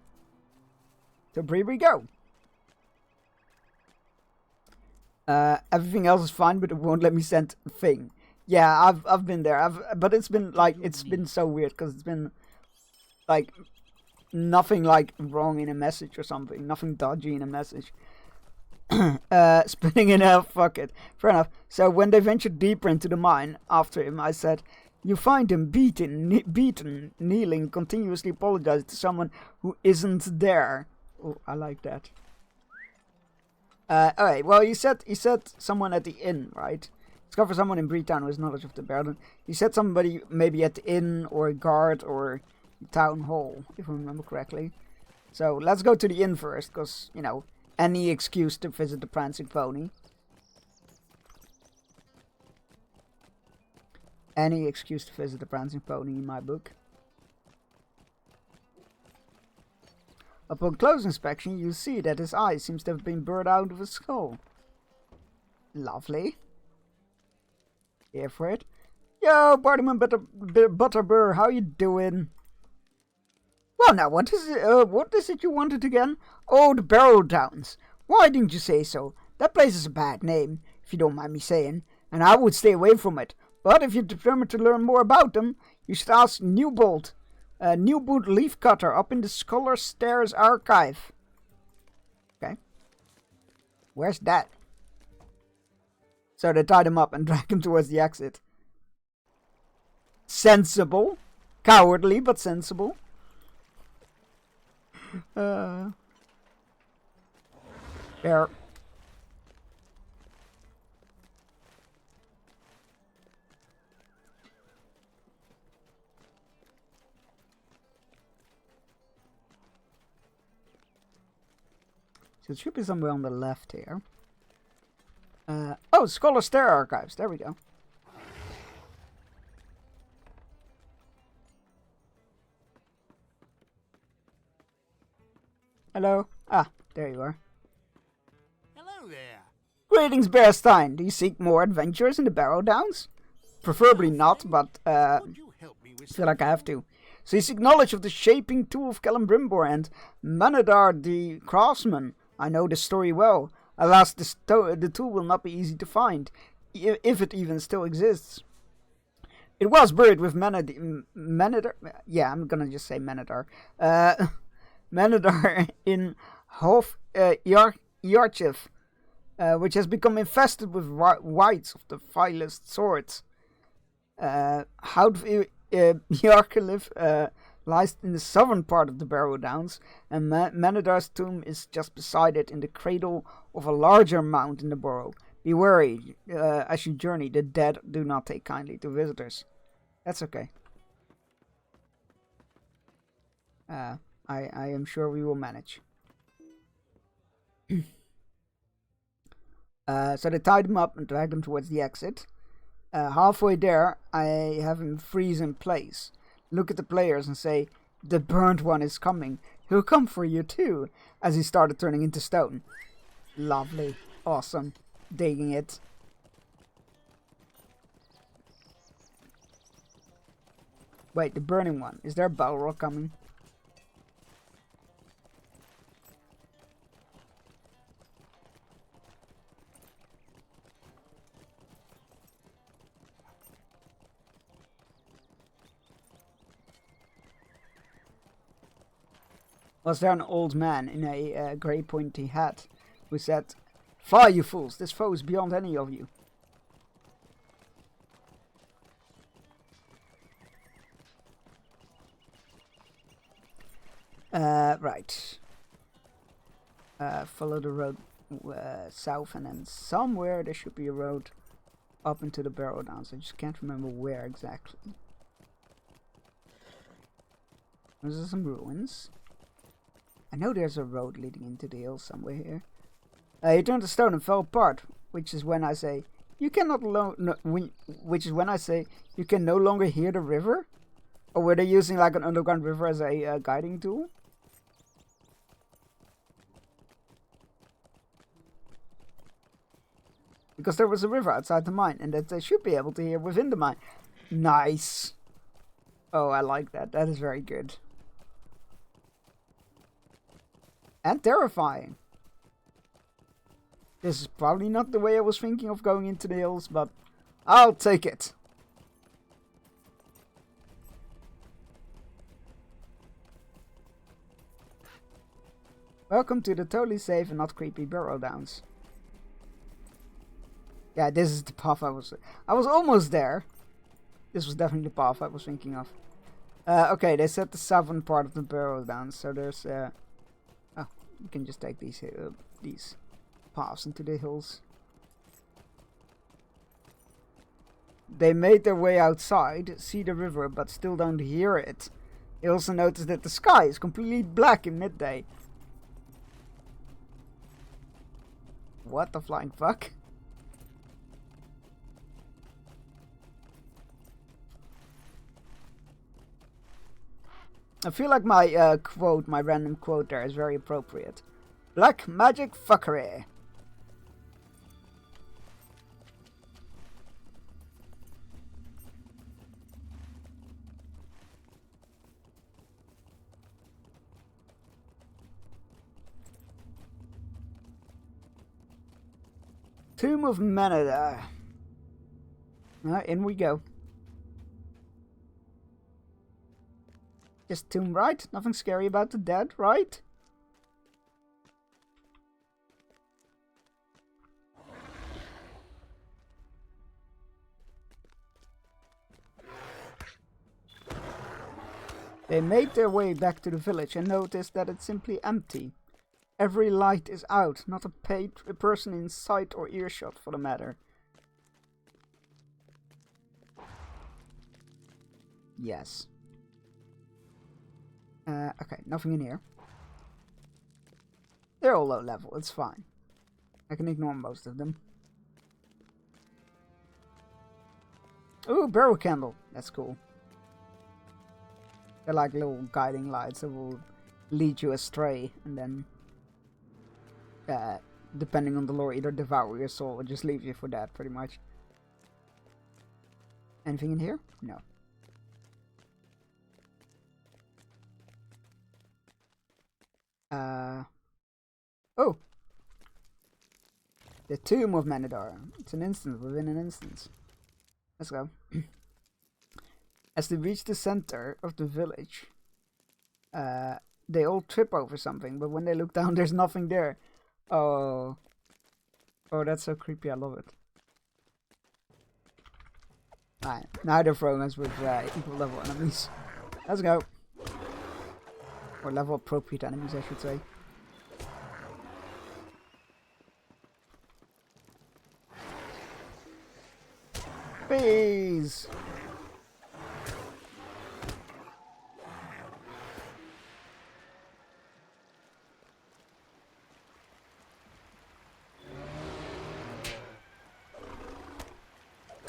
Speaker 2: So Bree we go. Everything else is fine, but it won't let me send a thing. Yeah, I've been there. But it's been like, it's been so weird because it's been like nothing like wrong in a message or something, nothing dodgy in a message. Spinning in hell, fuck it. Fair enough. So when they ventured deeper into the mine after him, I said, "You find him beaten, kneeling, continuously apologizing to someone who isn't there." Oh, I like that. Alright, well, he said someone at the inn, right? Discover someone in Breetown who has knowledge of the Baron. He said somebody maybe at the inn, or a guard, or town hall, if I remember correctly. So, let's go to the inn first, because, you know, any excuse to visit the Prancing Pony. Any excuse to visit the Prancing Pony in my book. Upon close inspection, you see that his eye seems to have been burrowed out of his skull. Lovely. Here for it. Yo, Bartyman Butterbur, how you doing? Well, now, what is it you wanted again? Oh, the Barrow Downs. Why didn't you say so? That place is a bad name, if you don't mind me saying, and I would stay away from it. But if you're determined to learn more about them, you should ask Newbold. Newbold Leafcutter up in the Scholar's Stairs archive. Okay. Where's that? So they tied him up and dragged him towards the exit. Sensible. Cowardly, but sensible. There. So it should be somewhere on the left here. Oh, Scholar Stair Archives. There we go. Hello. Ah, there you are.
Speaker 3: Hello there.
Speaker 2: Greetings, Bearstein. Do you seek more adventures in the Barrow Downs? Preferably not, but
Speaker 3: Could you help me with
Speaker 2: I feel like I have to. So you seek knowledge of the shaping tool of Celebrimbor and Manadar the Craftsman. I know the story well. Alas, the tool will not be easy to find, if it even still exists. It was buried with Manadar. Yeah, I'm gonna just say Manadar. Manadar in Hof Yarchiv, which has become infested with wights of the vilest sorts. Yarkiliv lies in the southern part of the Barrow Downs, and Manadar's tomb is just beside it in the cradle of a larger mound in the borough. Be wary as you journey. The dead do not take kindly to visitors. That's okay. I am sure we will manage. So they tied him up and dragged him towards the exit. Halfway there, I have him freeze in place. Look at the players and say, "The burnt one is coming." He'll come for you too, as he started turning into stone. Lovely. Awesome. Digging it. Wait, the burning one. Is there a Balrog coming? Was there an old man in a grey pointy hat who said, "Fly, you fools! This foe is beyond any of you." Right. Follow the road south, and then somewhere there should be a road up into the Barrow Downs. I just can't remember where exactly. There's some ruins. I know there's a road leading into the hills somewhere here. He turned to stone and fell apart, which is when I say you cannot which is when I say you can no longer hear the river. Or were they using like an underground river as a guiding tool? Because there was a river outside the mine, and that they should be able to hear within the mine. Nice. Oh, I like that. That is very good. And terrifying. This is probably not the way I was thinking of going into the hills, but I'll take it. Welcome to the totally safe and not creepy Barrow Downs. Yeah, this is the path I was almost there. This was definitely the path I was thinking of. Okay, they said the southern part of the Barrow Downs, so there's oh, you can just take these paths into the hills. They made their way outside, see the river, but still don't hear it. They also noticed that the sky is completely black in midday. What the flying fuck? I feel like my my random quote there is very appropriate. Black magic fuckery. Tomb of Menador. In we go. Just tomb, right? Nothing scary about the dead, right? They made their way back to the village and noticed that it's simply empty. Every light is out, not a person in sight or earshot for the matter. Yes. Okay, nothing in here. They're all low level, it's fine. I can ignore most of them. Ooh, barrel candle. That's cool. They're like little guiding lights that will lead you astray, and then depending on the lore, either devour your soul or just leave you for that, pretty much. Anything in here? No. Oh! The Tomb of Menador. It's an instant within an instance. Let's go. As they reach the center of the village, they all trip over something, but when they look down, there's nothing there. Oh. Oh, that's so creepy, I love it. Alright, now they're throwing us with equal level enemies. Let's go. Or level appropriate enemies, I should say. Bees!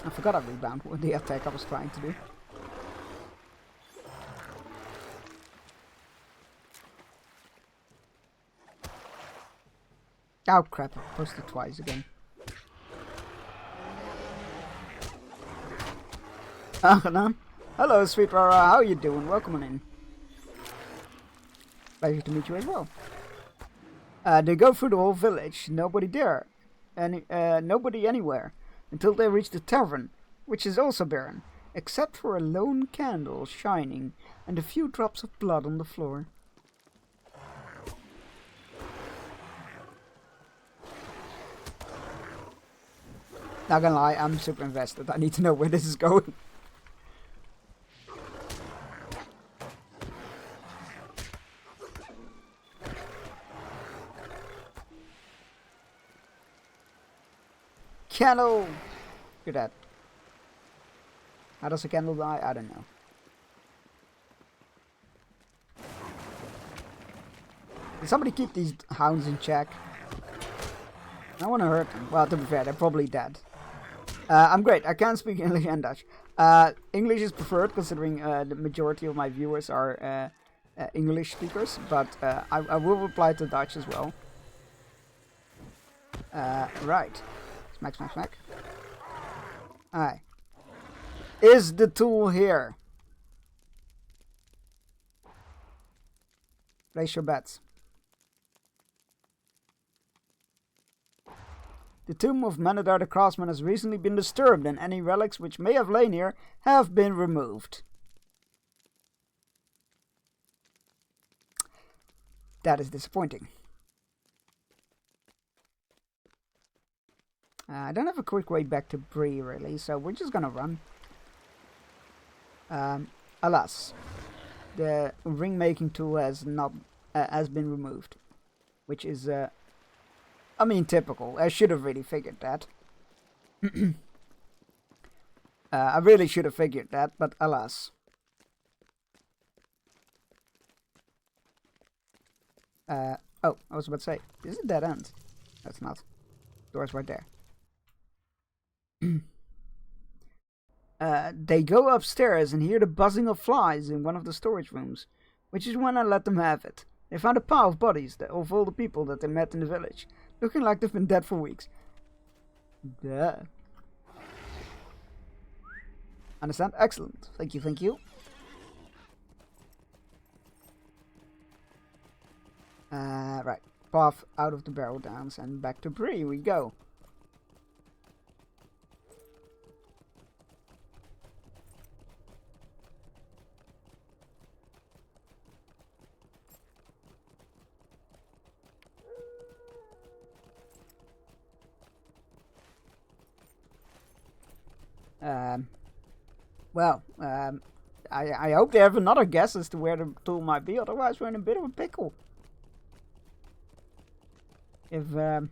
Speaker 2: I forgot I rebound with the attack I was trying to do. Oh crap, I posted twice again. Aangenaam. Hello, sweet Rara, how you doing? Welcome on in. Pleasure to meet you as well. They go through the whole village, nobody there. Nobody anywhere. Until they reach the tavern, which is also barren. Except for a lone candle shining and a few drops of blood on the floor. Not gonna lie, I'm super invested. I need to know where this is going. Candle! You're dead. How does a candle die? I don't know. Did somebody keep these hounds in check? I want to hurt them. Well, to be fair, they're probably dead. I'm great. I can speak English and Dutch. English is preferred, considering the majority of my viewers are English speakers. But I will reply to Dutch as well. Right. Smack, smack, smack. Alright. Is the tool here? Place your bets. The tomb of Menadar the Craftsman has recently been disturbed, and any relics which may have lain here have been removed. That is disappointing. I don't have a quick way back to Bree, really, so we're just gonna run. Alas, the ring making tool has been removed, which is I mean, typical. I should have really figured that. I really should have figured that, but alas. Oh, I was about to say, this is a dead end. That's not. Door's right there. They go upstairs and hear the buzzing of flies in one of the storage rooms, which is when I let them have it. They found a pile of bodies of all the people that they met in the village, looking like they've been dead for weeks. Duh. Understand? Excellent. Thank you, thank you. Right. Path out of the barrel dance and back to Bree we go. I hope they have another guess as to where the tool might be, otherwise we're in a bit of a pickle. If the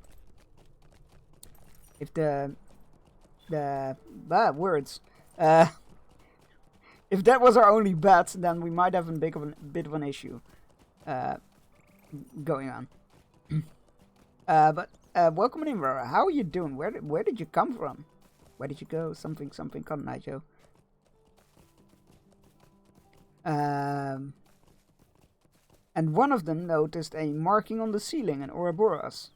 Speaker 2: words if that was our only bet, then we might have a bit of an issue going on. But welcome in, Rara. How are you doing? Where did you come from? Where did you go? Something, Cotton Eye Joe. And one of them noticed a marking on the ceiling in Ouroboros.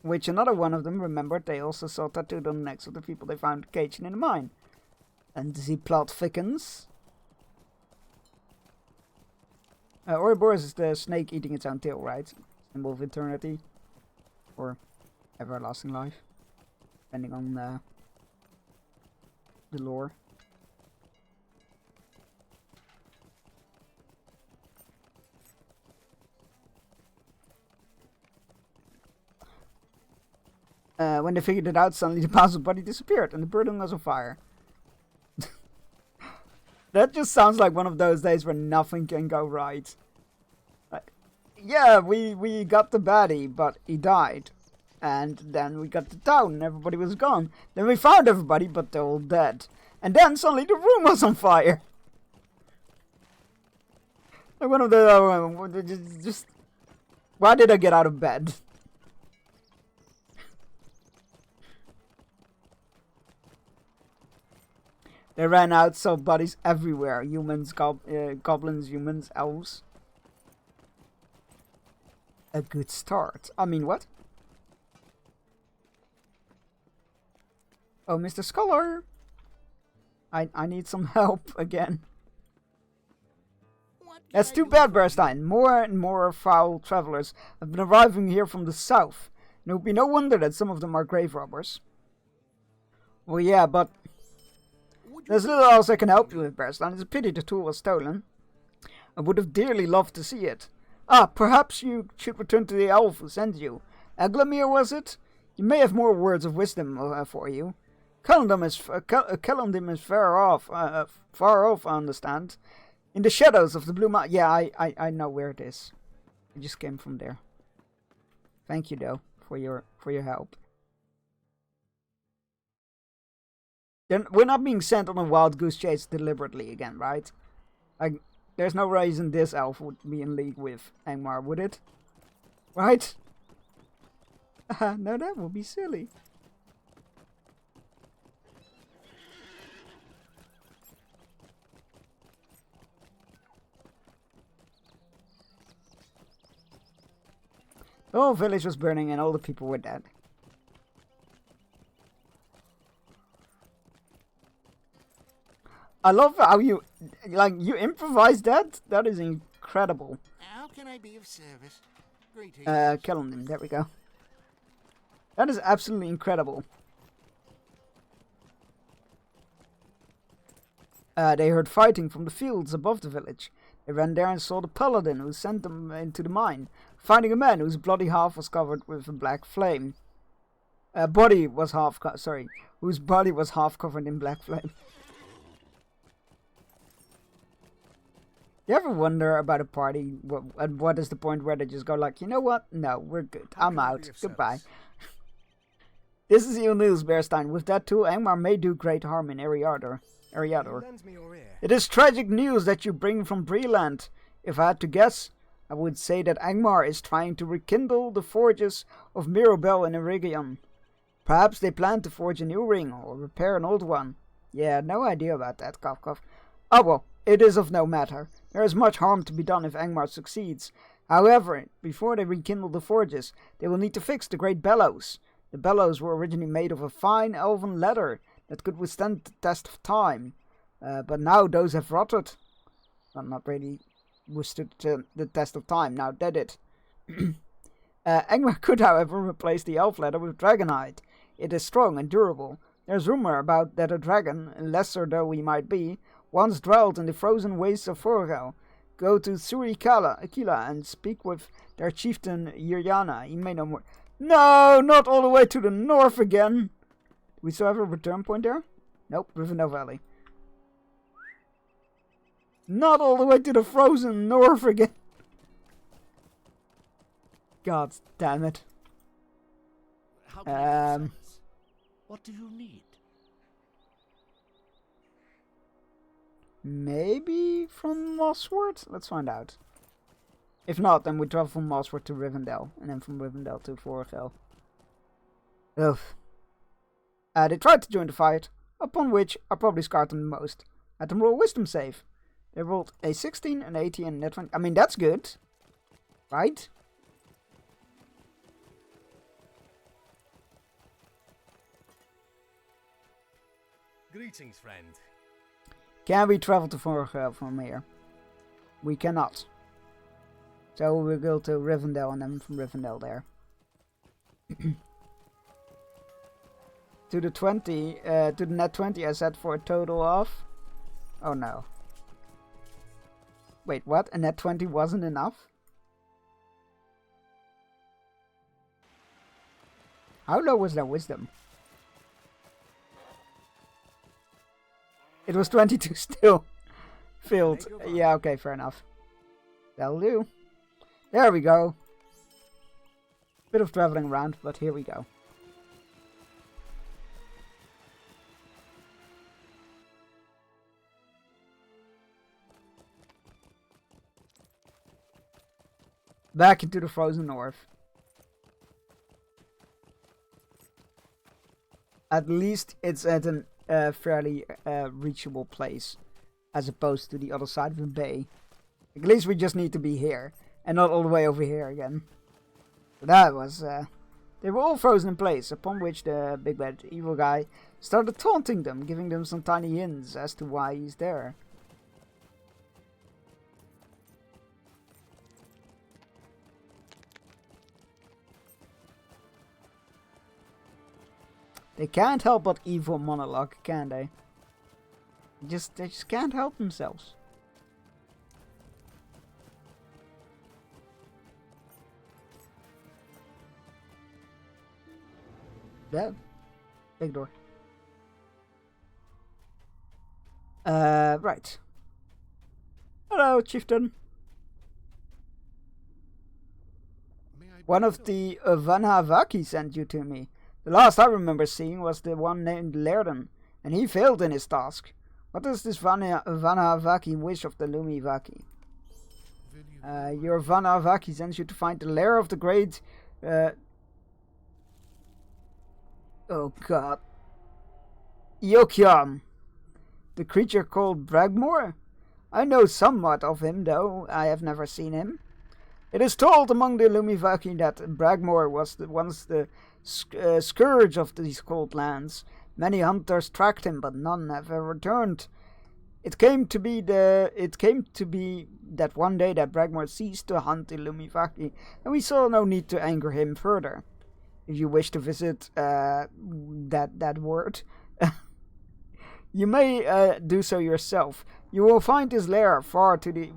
Speaker 2: Which another one of them remembered they also saw tattooed on the necks of the people they found caged in the mine. And the plot thickens. Ouroboros is the snake eating its own tail, right? Symbol of eternity. Or everlasting life. Depending on the lore. When they figured it out, suddenly the puzzle body disappeared and the building was on fire. That just sounds like one of those days where nothing can go right. Yeah, we got the baddie, but he died. And then we got the town and everybody was gone. Then we found everybody, but they're all dead. And then suddenly the room was on fire. Like one of the... just... Why did I get out of bed? They ran out, saw bodies everywhere. Humans, goblins, humans, elves. a good start. I mean, what? Oh, Mr. Scholar! I need some help again. That's too bad, Berstein. More and more foul travelers have been arriving here from the south. And it would be no wonder that some of them are grave robbers. Well, yeah, but there's little else I can help you with, Berstein. It's a pity the tool was stolen. I would have dearly loved to see it. Ah, perhaps you should return to the elf who sent you. Eglamir, was it? He may have more words of wisdom for you. Kellandum is far off, I understand. In the shadows of the Blue Mountain. Yeah, I know where it is. I just came from there. Thank you, though, for your help. Then we're not being sent on a wild goose chase deliberately again, right? There's no reason this elf would be in league with Angmar, would it? Right? No, that would be silly. The whole village was burning and all the people were dead. I love how you improvised that. That is incredible.
Speaker 3: How can I be of service? Greetings.
Speaker 2: Kellandum, there we go. That is absolutely incredible. They heard fighting from the fields above the village. They ran there and saw the paladin who sent them into the mine, finding a man whose bloody half was covered with a black flame. Whose body was half covered in black flame. You ever wonder about a party? What is the point where they just go like, you know what? No, we're good. I'm out. Goodbye. This is ill news, Berstein. With that tool, Angmar may do great harm in Eriador. It is tragic news that you bring from Breland. If I had to guess, I would say that Angmar is trying to rekindle the forges of Mirabel and Erigion. Perhaps they plan to forge a new ring or repair an old one. Yeah, no idea about that, cough cough. Oh well, it is of no matter. There is much harm to be done if Angmar succeeds. However, before they rekindle the forges, they will need to fix the great bellows. The bellows were originally made of a fine elven leather that could withstand the test of time. But now those have rotted. Well, not really withstood the test of time, now they did. Angmar could, however, replace the elf leather with dragonhide. It is strong and durable. There's rumor about that a dragon, lesser though he might be, once dwelled in the frozen wastes of Forgel. Go to Aquila and speak with their chieftain Yiriana. He may know more. No, not all the way to the north again. Do we still have a return point there? Nope, Rivendell Valley. Not all the way to the frozen north again. God damn it.
Speaker 3: How can I be of service? What do you need?
Speaker 2: Maybe from Mosswort? Let's find out. If not, then we travel from Mosswort to Rivendell, and then from Rivendell to Forgel. Ugh. They tried to join the fight, upon which I probably scarred them the most. Had them roll a wisdom save. They rolled a 16, an 18, and a 20. I mean, that's good. Right?
Speaker 8: Greetings, friend.
Speaker 2: Can we travel to Forgel from here? We cannot. So we'll go to Rivendell and then from Rivendell there. To the 20, to the net 20 I set for a total of... Oh no. Wait, what? A net 20 wasn't enough? How low was their wisdom? It was 22 still. Filled. Yeah, okay, fair enough. That'll do. There we go. Bit of traveling around, but here we go. Back into the frozen north. At least it's at a fairly reachable place, as opposed to the other side of the bay. At least we just need to be here, and not all the way over here again. So that was, they were all frozen in place, upon which the big bad evil guy started taunting them, giving them some tiny hints as to why he's there. They can't help but evil monologue, can they? They just can't help themselves. Yeah, big door. Right. Hello, chieftain. One of the Vanhavaki sent you to me. The last I remember seeing was the one named Lerden, and he failed in his task. What does this Vanhavaki wish of the Lumivaki? Your Vanhavaki sends you to find the lair of the great... oh god. Yokyam. The creature called Bragmore? I know somewhat of him, though I have never seen him. It is told among the Lumivaki that Bragmore was once the scourge of these cold lands. Many hunters tracked him, but none have ever returned. It came to be that one day that Bragmore ceased to hunt the Lumivaki, and we saw no need to anger him further. If you wish to visit that word, you may do so yourself. You will find his lair far to the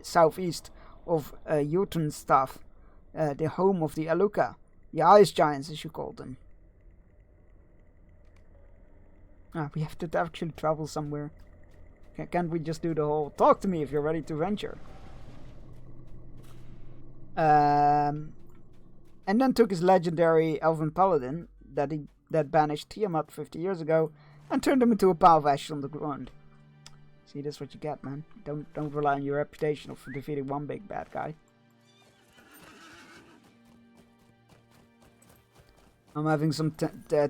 Speaker 2: southeast of Jotunstaf, the home of the Aluka, the ice giants as you call them. We have to actually travel somewhere. Can't we just do the whole talk to me if you're ready to venture? And then took his legendary elven paladin that banished Tiamat 50 years ago and turned him into a pile of ash on the ground. See, that's what you get, man. Don't rely on your reputation of defeating one big bad guy. I'm having some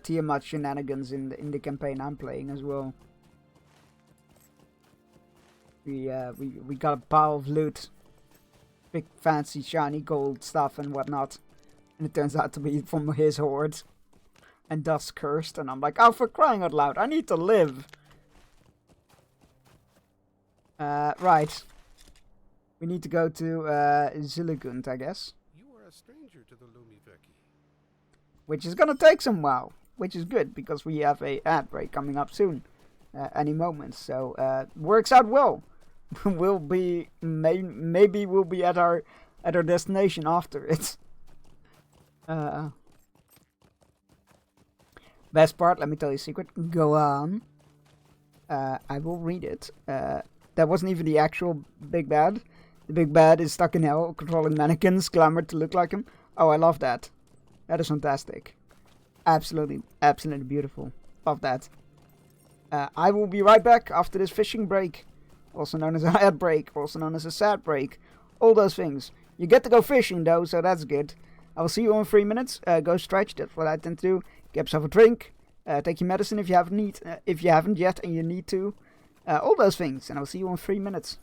Speaker 2: Tiamat shenanigans in the campaign I'm playing as well. We got a pile of loot, big fancy shiny gold stuff and whatnot, and it turns out to be from his horde, and thus cursed. And I'm like, oh, for crying out loud, I need to live. Right. We need to go to Zilligund, I guess.
Speaker 3: You are a stranger to the Lumiveki.
Speaker 2: Which is gonna take some while, which is good because we have a ad break coming up soon, any moment. So works out well. We'll be maybe we'll be at our destination after it. Best part, let me tell you a secret. Go on. I will read it. That wasn't even the actual big bad. The big bad is stuck in hell, controlling mannequins, glamored to look like him. Oh, I love that. That is fantastic. Absolutely, absolutely beautiful. Love that. I will be right back after this fishing break. Also known as a ad break, also known as a sad break. All those things. You get to go fishing though, so that's good. I will see you in 3 minutes. Go stretch, that's what I tend to do. Get yourself a drink. Take your medicine if you haven't yet and you need to. All those things, and I'll see you in 3 minutes.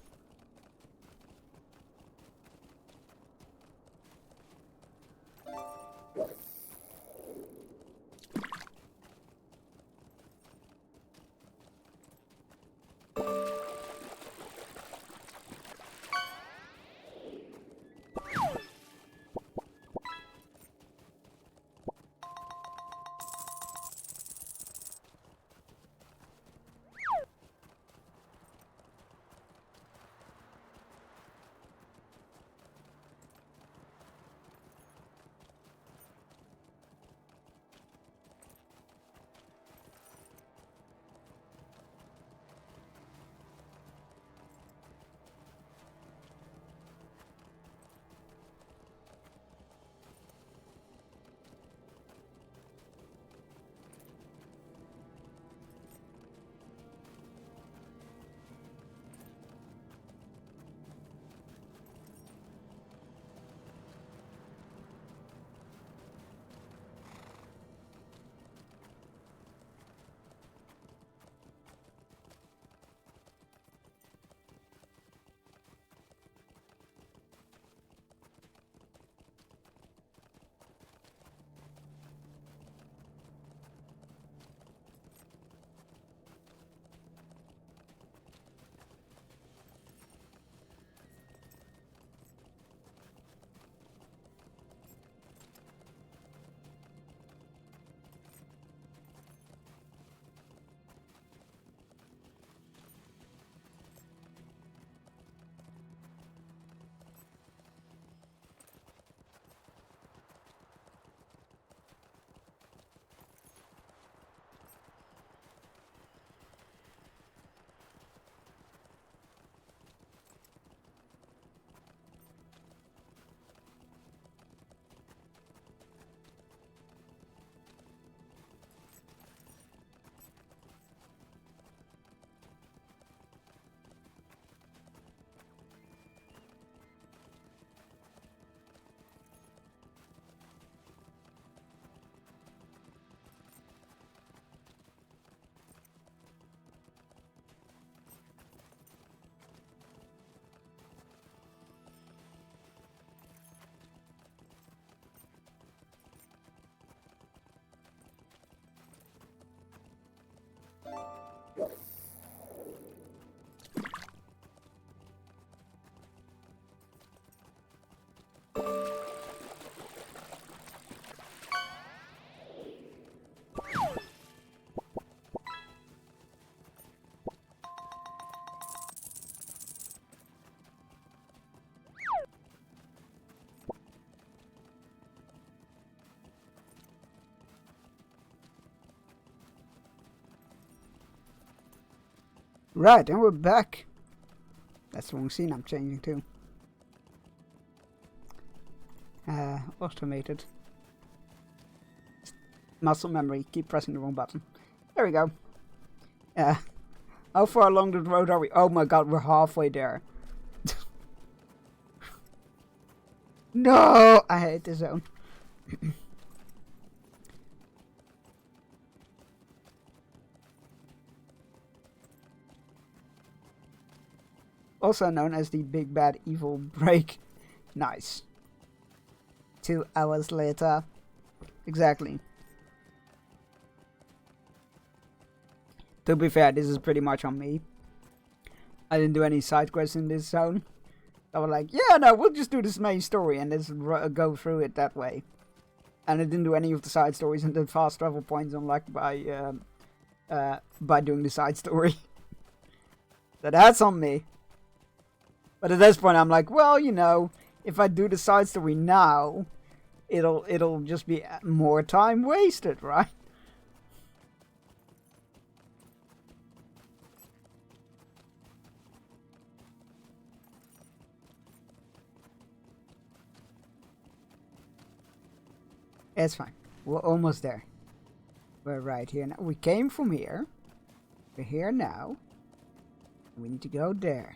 Speaker 2: Right, and we're back. That's the wrong scene I'm changing to. Automated. Muscle memory, keep pressing the wrong button. There we go. How far along the road are we? Oh my god, we're halfway there. No! I hate this zone. Also known as the Big Bad Evil Break. Nice. 2 hours later. Exactly. To be fair, this is pretty much on me. I didn't do any side quests in this zone. I was like, yeah, no, we'll just do this main story and just go through it that way. And I didn't do any of the side stories and the fast travel points unlocked by doing the side story. So that's on me. But at this point, I'm like, well, you know, if I do the side story now, it'll just be more time wasted, right? It's fine. We're almost there. We're right here now. We came from here. We're here now. We need to go there.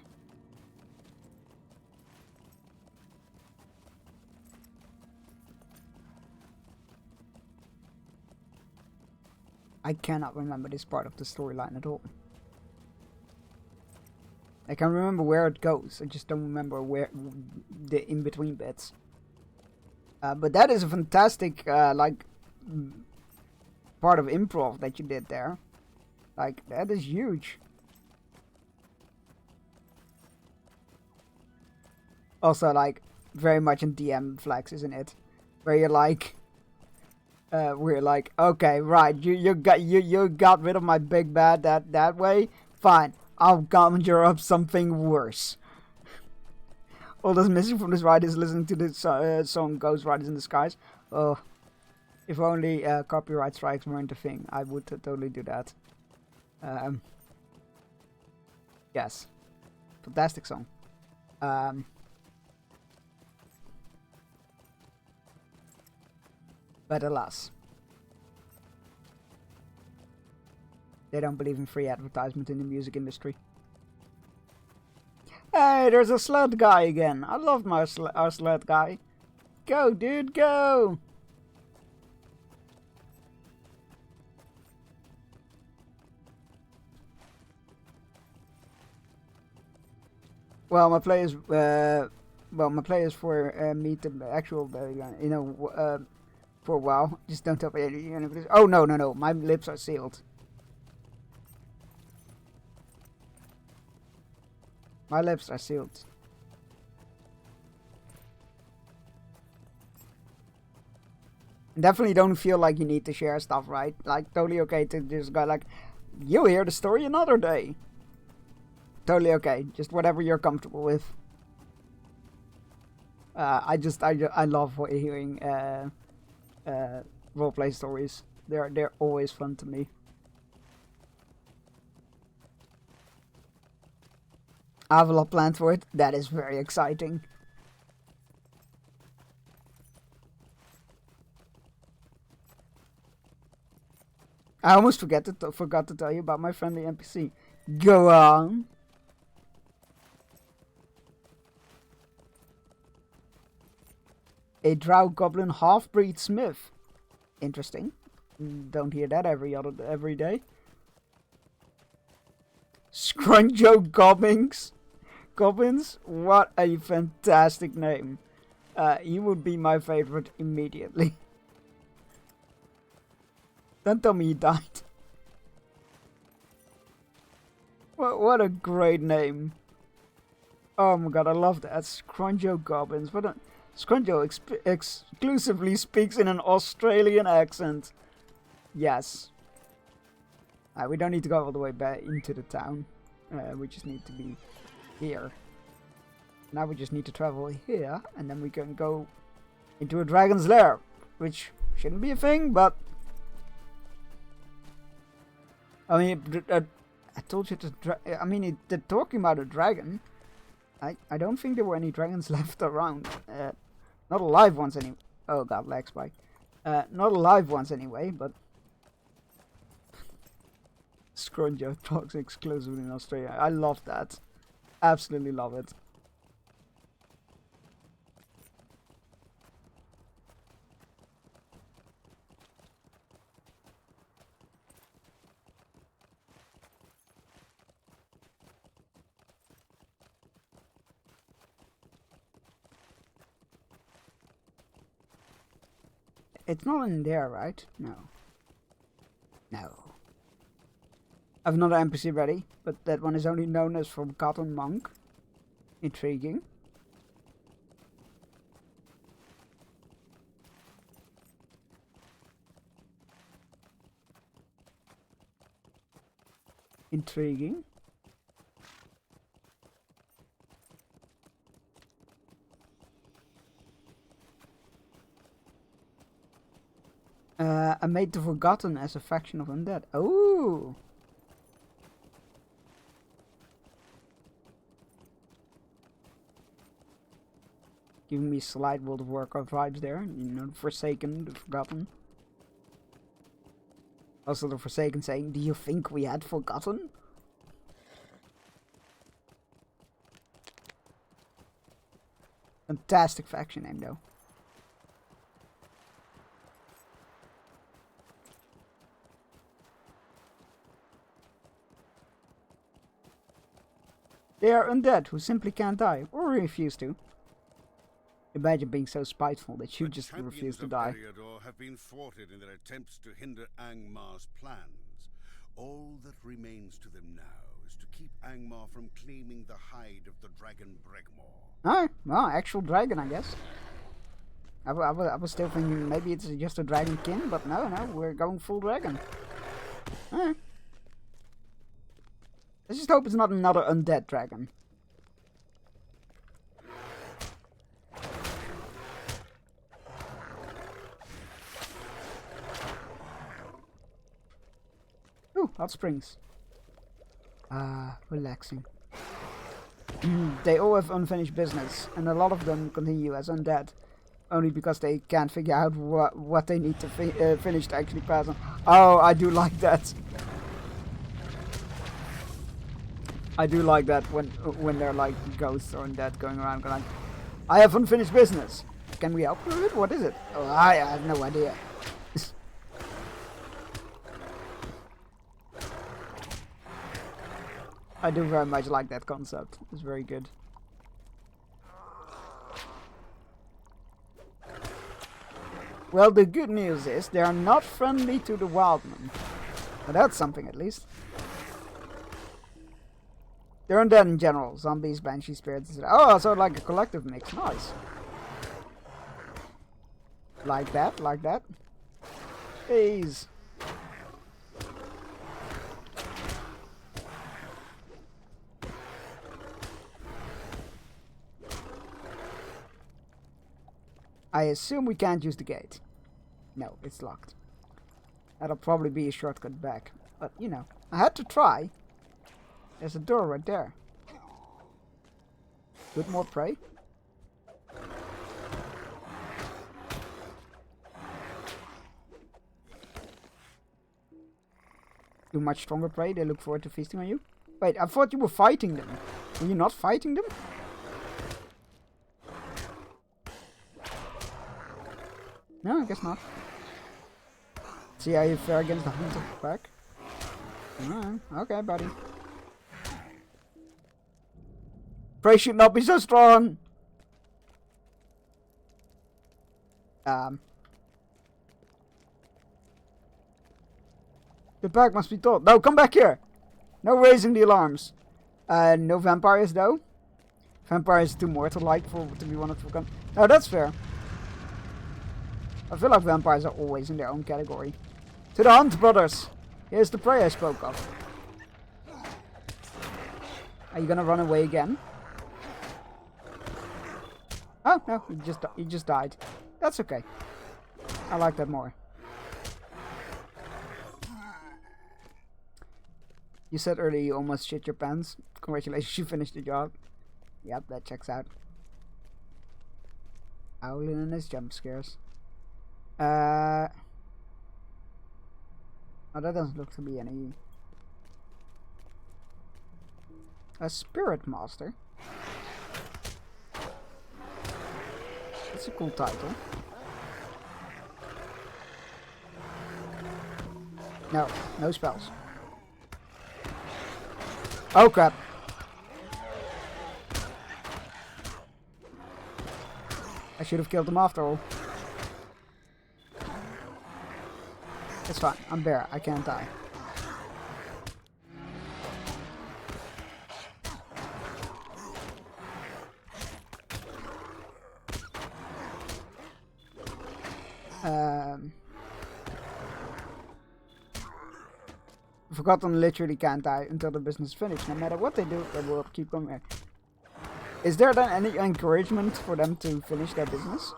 Speaker 2: I cannot remember this part of the storyline at all. I can remember where it goes. I just don't remember where the in-between bits. But that is a fantastic, part of improv that you did there. Like, that is huge. Also, like, very much in DM flex, isn't it? Where you're like, we're like, okay, right, you got rid of my big bad that way. Fine, I'll conjure up something worse. All that's missing from this ride is listening to the song Ghost Riders in the Skies. Oh, if only copyright strikes weren't a thing, I would totally do that. Yes. Fantastic song. But alas. They don't believe in free advertisement in the music industry. Hey, there's a sled guy again. I love our sled guy. Go, dude, go! Well, my play is for me to actual, for a while. Just don't tell me. Oh no! My lips are sealed. My lips are sealed. Definitely don't feel like you need to share stuff, right? Like, totally okay to just go like, you'll hear the story another day. Totally okay. Just whatever you're comfortable with. I love hearing roleplay stories. They're always fun to me. I have a lot planned for it. That is very exciting. I almost forgot to tell you about my friendly NPC. Go on. A drow goblin half-breed smith. Interesting. Don't hear that every day. Scrunjo Goblins? What a fantastic name. He would be my favorite immediately. Don't tell me he died. What a great name. Oh my god, I love that. Scrunjo Goblins. Scrunjo exclusively speaks in an Australian accent. Yes. We don't need to go all the way back into the town. We just need to be here. Now we just need to travel here, and then we can go into a dragon's lair, which shouldn't be a thing, but I mean, I told you to. I mean, they're talking about a dragon. I don't think there were any dragons left around. Not alive ones anyway. Oh god, lag spike. Not alive ones anyway, but. Scrunjo talks exclusively in Australia. I love that. Absolutely love it. It's not in there, right? No. No. I have another NPC ready, but that one is only known as Forgotten Monk. Intriguing. Intriguing. I made the Forgotten as a faction of undead. Oh! Giving me slight World of Warcraft vibes there. You know, the Forsaken, the Forgotten. Also the Forsaken saying, do you think we had forgotten? Fantastic faction name though. They are undead who simply can't die or refuse to. Imagine being so spiteful that you just refuse to die.
Speaker 7: The Eriador have been thwarted in their attempts to hinder Angmar's plans. All that remains to them now is to keep Angmar from claiming the hide of the dragon Bregmore.
Speaker 2: Oh, well, actual dragon, I guess. I was still thinking maybe it's just a dragon kin, but no, we're going full dragon. Alright. I just hope it's not another undead dragon. Ooh, hot springs. Relaxing. They all have unfinished business, and a lot of them continue as undead. Only because they can't figure out what they need to finish to actually pass on. Oh, I do like that. I do like that when they're like ghosts or undead going around going like, I have unfinished business. Can we help you with it? What is it? Oh, I have no idea. I do very much like that concept. It's very good. Well, the good news is they are not friendly to the Wildmen. But that's something at least. They're undead in general. Zombies, banshee spirits. Oh, so like a collective mix. Nice. Like that, like that. Please. I assume we can't use the gate. No, it's locked. That'll probably be a shortcut back. But, you know, I had to try. There's a door right there. Good, more prey. Do much stronger prey. They look forward to feasting on you. Wait, I thought you were fighting them. Were you not fighting them? No, I guess not. See how you fare against the hunt of the pack? Alright, okay, buddy. Prey should not be so strong! The pack must be taught. No, come back here! No raising the alarms. No vampires though. Vampires too mortal-like to be one of the... No, that's fair. I feel like vampires are always in their own category. To the hunt, brothers! Here's the prey I spoke of. Are you gonna run away again? Oh, no, he just died. That's okay. I like that more. You said earlier you almost shit your pants. Congratulations, you finished the job. Yep, that checks out. Owlin and his jump scares. Oh, that doesn't look to be any... A Spirit Master. That's a cool title. No, no spells. Oh crap. I should have killed him after all. It's fine, I'm Bear, I can't die. Forgotten literally can't die until the business is finished. No matter what they do, they will keep coming. Is there then any encouragement for them to finish their business?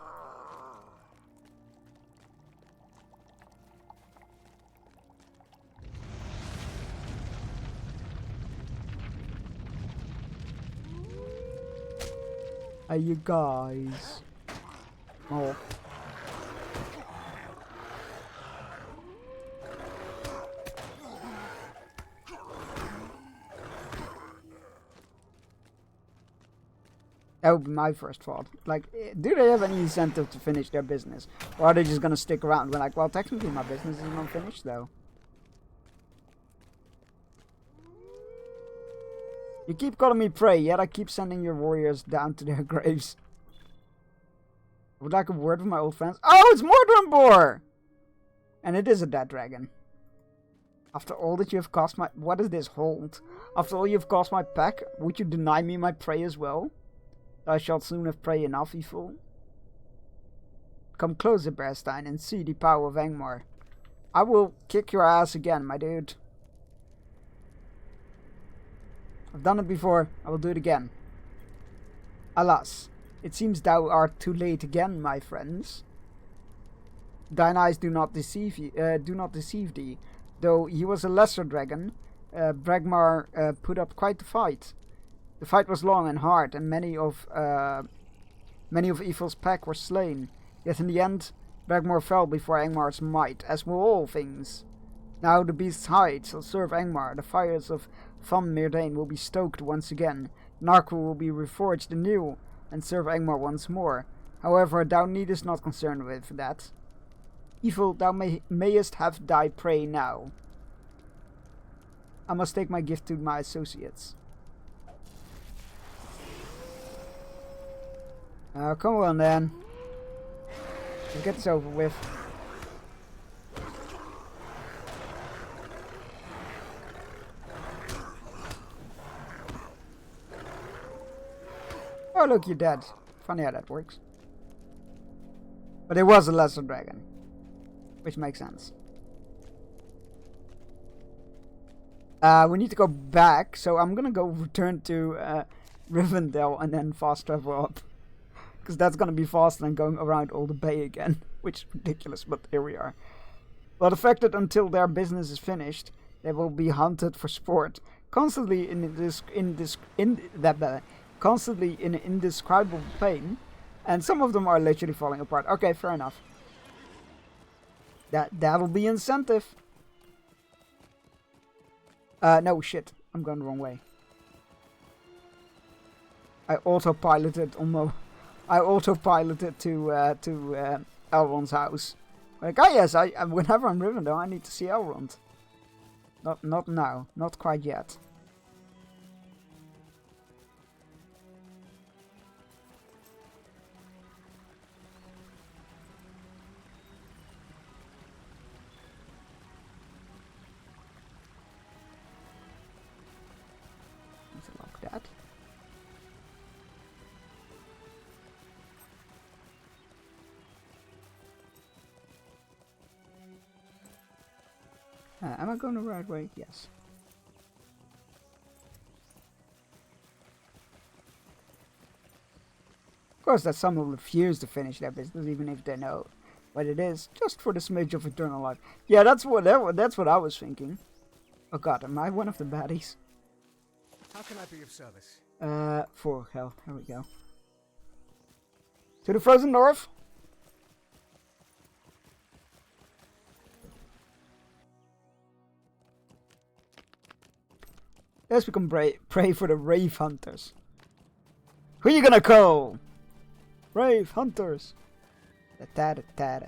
Speaker 2: Are you guys? Oh. That would be my first thought. Like, do they have any incentive to finish their business? Or are they just gonna stick around? We're like, well, technically my business is not finished, though. You keep calling me prey, yet I keep sending your warriors down to their graves. I would like a word with my old friends. Oh, it's Mordrenbor! And it is a dead dragon. After all that you have cost my... What is this hold? After all you have cost my pack, would you deny me my prey as well? I shall soon have prey enough, evil. Come closer, Bearstein, and see the power of Angmar. I will kick your ass again, my dude. I've done it before, I will do it again. Alas, it seems thou art too late again, my friends. Thine eyes do not deceive thee. Though he was a lesser dragon, Bragmar put up quite the fight. The fight was long and hard, and many of Evil's pack were slain. Yet in the end, Bragmar fell before Angmar's might, as will all things. Now the beast's hide shall serve Angmar. The fires of Van Meerdain will be stoked once again. Narkul will be reforged anew, and serve Angmar once more. However, thou needest not concern with that. Evil, thou mayest have thy prey now. I must take my gift to my associates. Come on then. Let's get this over with. Oh look, you're dead. Funny how that works. But it was a lesser dragon. Which makes sense. We need to go back, so I'm gonna go return to Rivendell and then fast travel up. Because that's gonna be faster than going around all the bay again. Which is ridiculous, but here we are. Well, the fact that until their business is finished, they will be hunted for sport. Constantly in indescribable pain. And some of them are literally falling apart. Okay, fair enough. That'll be incentive. No, shit. I'm going the wrong way. I autopiloted to Elrond's house. Like, oh yes, whenever I'm Rivendell, I need to see Elrond. Not now. Not quite yet. Let's lock that. Am I going the right way? Yes. Of course, that some will refuse to finish their business, even if they know what it is, just for the smidge of eternal life. Yeah, that's what I was thinking. Oh god, am I one of the baddies?
Speaker 8: How can I be of service?
Speaker 2: 4 health. Here we go. To the frozen north. Let's become pray for the Rave Hunters. Who you gonna call? Rave Hunters. Da da da da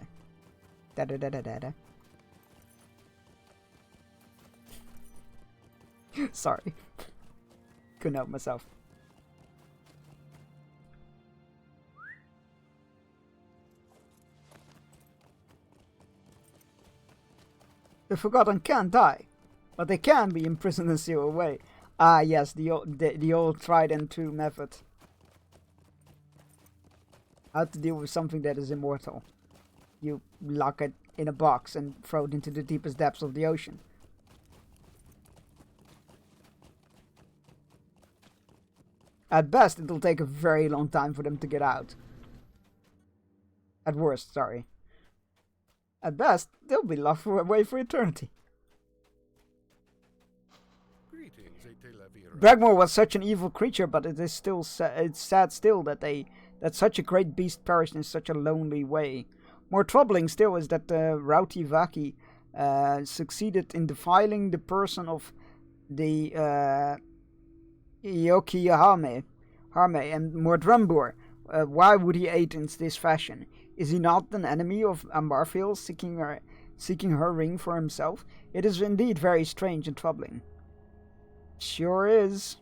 Speaker 2: da da da da da da. Sorry. Couldn't help myself. The Forgotten can't die, but they can be imprisoned and sealed away. Ah, yes, the old tried and true method. How to deal with something that is immortal. You lock it in a box and throw it into the deepest depths of the ocean. At best, it'll take a very long time for them to get out. At worst, sorry. At best, they'll be locked away for eternity.
Speaker 3: Greetings, Etelavira.
Speaker 2: Bragmore was such an evil creature, but it is still it's sad still that such a great beast perished in such a lonely way. More troubling still is that Rauti Vaki succeeded in defiling the person of the Yokihame and Mordrembur. Why would he aid in this fashion? Is he not an enemy of Amarfil, seeking her ring for himself? It is indeed very strange and troubling. Sure is.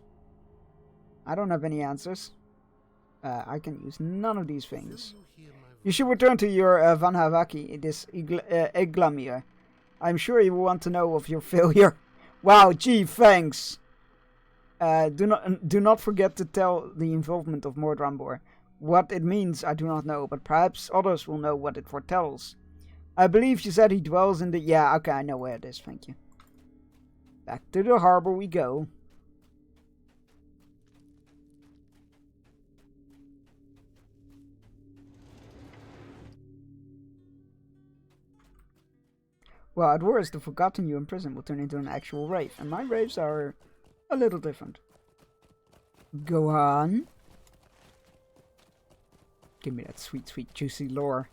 Speaker 2: I don't have any answers. I can use none of these things. You should return to your Vanhavaki, this Eglamir. I'm sure you will want to know of your failure. Wow, gee, thanks. Do not forget to tell the involvement of Mordrambor. What it means I do not know, but perhaps others will know what it foretells. I believe she said he dwells in the... Yeah, okay, I know where it is, thank you. Back to the harbor we go. Well, at worst, the Forgotten you in prison will turn into an actual rave, and my raves are a little different. Go on. Give me that sweet, sweet, juicy lore.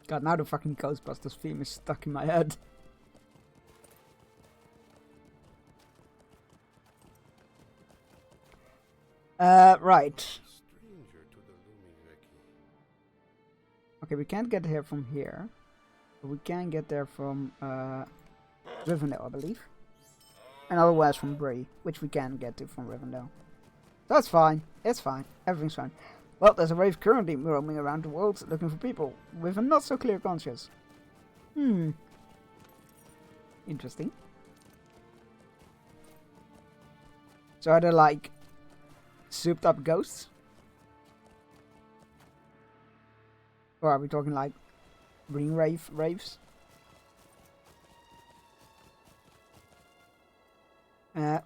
Speaker 2: God, now the fucking Ghostbusters theme is stuck in my head. Right.
Speaker 3: Stranger to the looming Veki.
Speaker 2: Okay, we can't get here from here. But we can get there from Rivendell, I believe. And otherwise from Bray, which we can get to from Rivendell. That's fine. It's fine. Everything's fine. Well, there's a rave currently roaming around the world looking for people with a not so clear conscience. Interesting. So are they like souped up ghosts? Or are we talking like ring raves?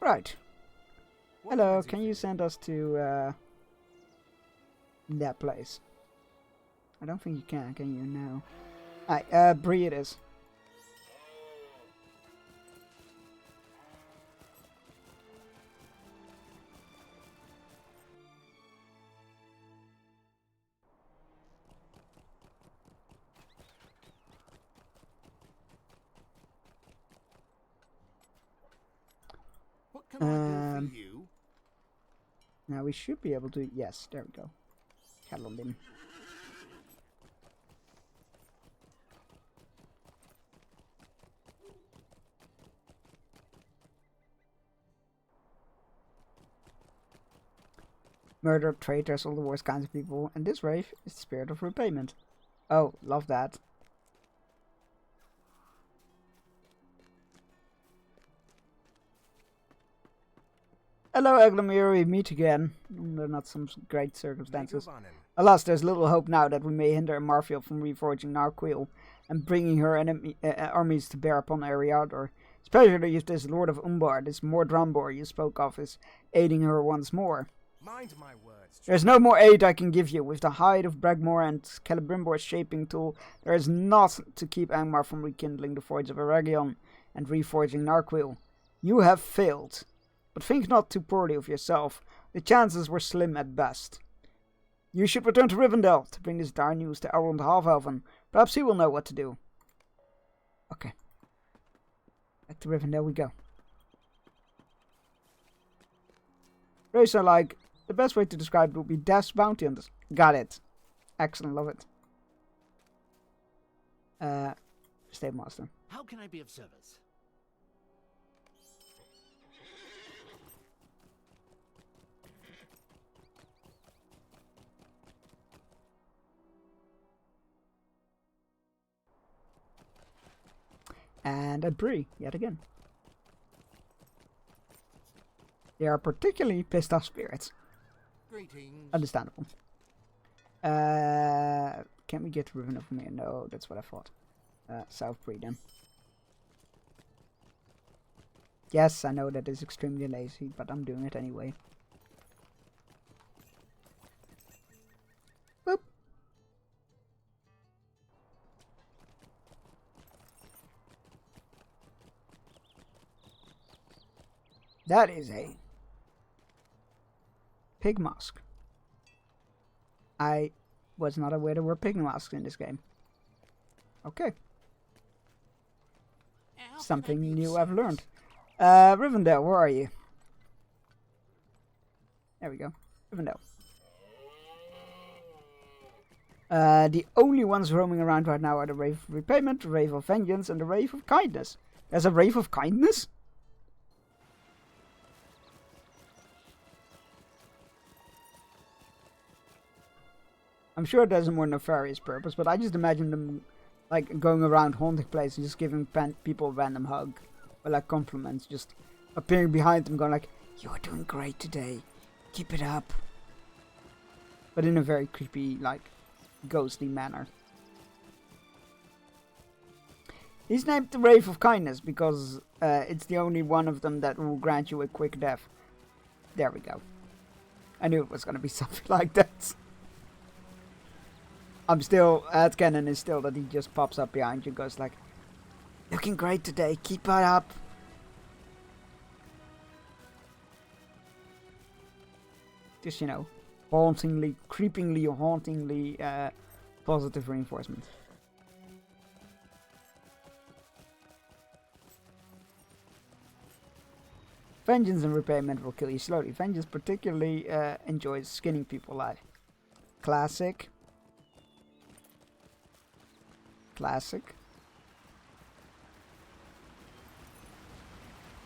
Speaker 2: Right. Hello, can you send us to that place? I don't think you can you? No. Alright, Bree it is.
Speaker 3: What can I do for you?
Speaker 2: Now we should be able to... Yes, there we go. Kaladin. Murder, traitors, all the worst kinds of people. And this rave is the spirit of repayment. Oh, love that. Hello, Eglamir, we meet again, under not some great circumstances. Alas, there's little hope now that we may hinder Marfield from reforging Narquil and bringing her armies to bear upon Eriador. Especially if this Lord of Umbar, this Mordrambor you spoke of, is aiding her once more.
Speaker 8: Mind my words.
Speaker 2: There's no more aid I can give you. With the hide of Bragmore and Celebrimbor's shaping tool, there is naught to keep Angmar from rekindling the forge of Eragion and reforging Narquil. You have failed. But think not too poorly of yourself. The chances were slim at best. You should return to Rivendell to bring this dire news to Elrond Halfhelven. Perhaps he will know what to do. Okay. Back to Rivendell we go. Racer like... The best way to describe it would be Death's Bounty Hunters. Got it. Excellent, love it. State Master.
Speaker 9: How can I be of service?
Speaker 2: And a Bree, yet again. They are particularly pissed off spirits.
Speaker 3: Greetings.
Speaker 2: Understandable. Can we get Rivendell from here? No, that's what I thought. South Bree then. Yes, I know that is extremely lazy, but I'm doing it anyway. Boop. That is a pig mask. I was not aware there were pig masks in this game. Okay. Something new I've learned. Rivendell, where are you? There we go. Rivendell. The only ones roaming around right now are the Wraith of Repayment, the Wraith of Vengeance, and the Wraith of Kindness. There's a Wraith of Kindness? I'm sure there's a more nefarious purpose, but I just imagine them like going around haunting places and just giving people a random hug. Or like compliments, just appearing behind them going like, "You're doing great today. Keep it up." But in a very creepy, like, ghostly manner. He's named the Wraith of Kindness because it's the only one of them that will grant you a quick death. There we go. I knew it was going to be something like that. I'm still, headcanon is still that he just pops up behind you and goes like, "Looking great today, keep it up." Just, you know, hauntingly, creepingly, hauntingly positive reinforcement. Vengeance and Repayment will kill you slowly. Vengeance particularly enjoys skinning people alive. Classic. Classic.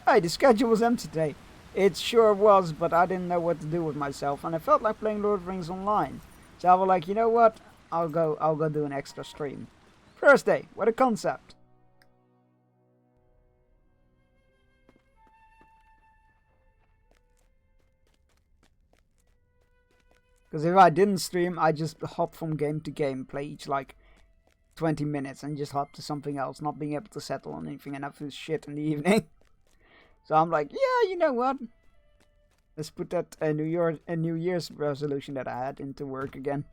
Speaker 2: Hey, the schedule was empty today. It sure was, but I didn't know what to do with myself, and I felt like playing Lord of the Rings Online. So I was like, you know what? I'll go do an extra stream. Thursday, what a concept. Because if I didn't stream, I just hop from game to game, play each like 20 minutes and just hop to something else, not being able to settle on anything, and I feel shit in the evening. So I'm like, yeah, you know what? Let's put that New Year's resolution that I had into work again.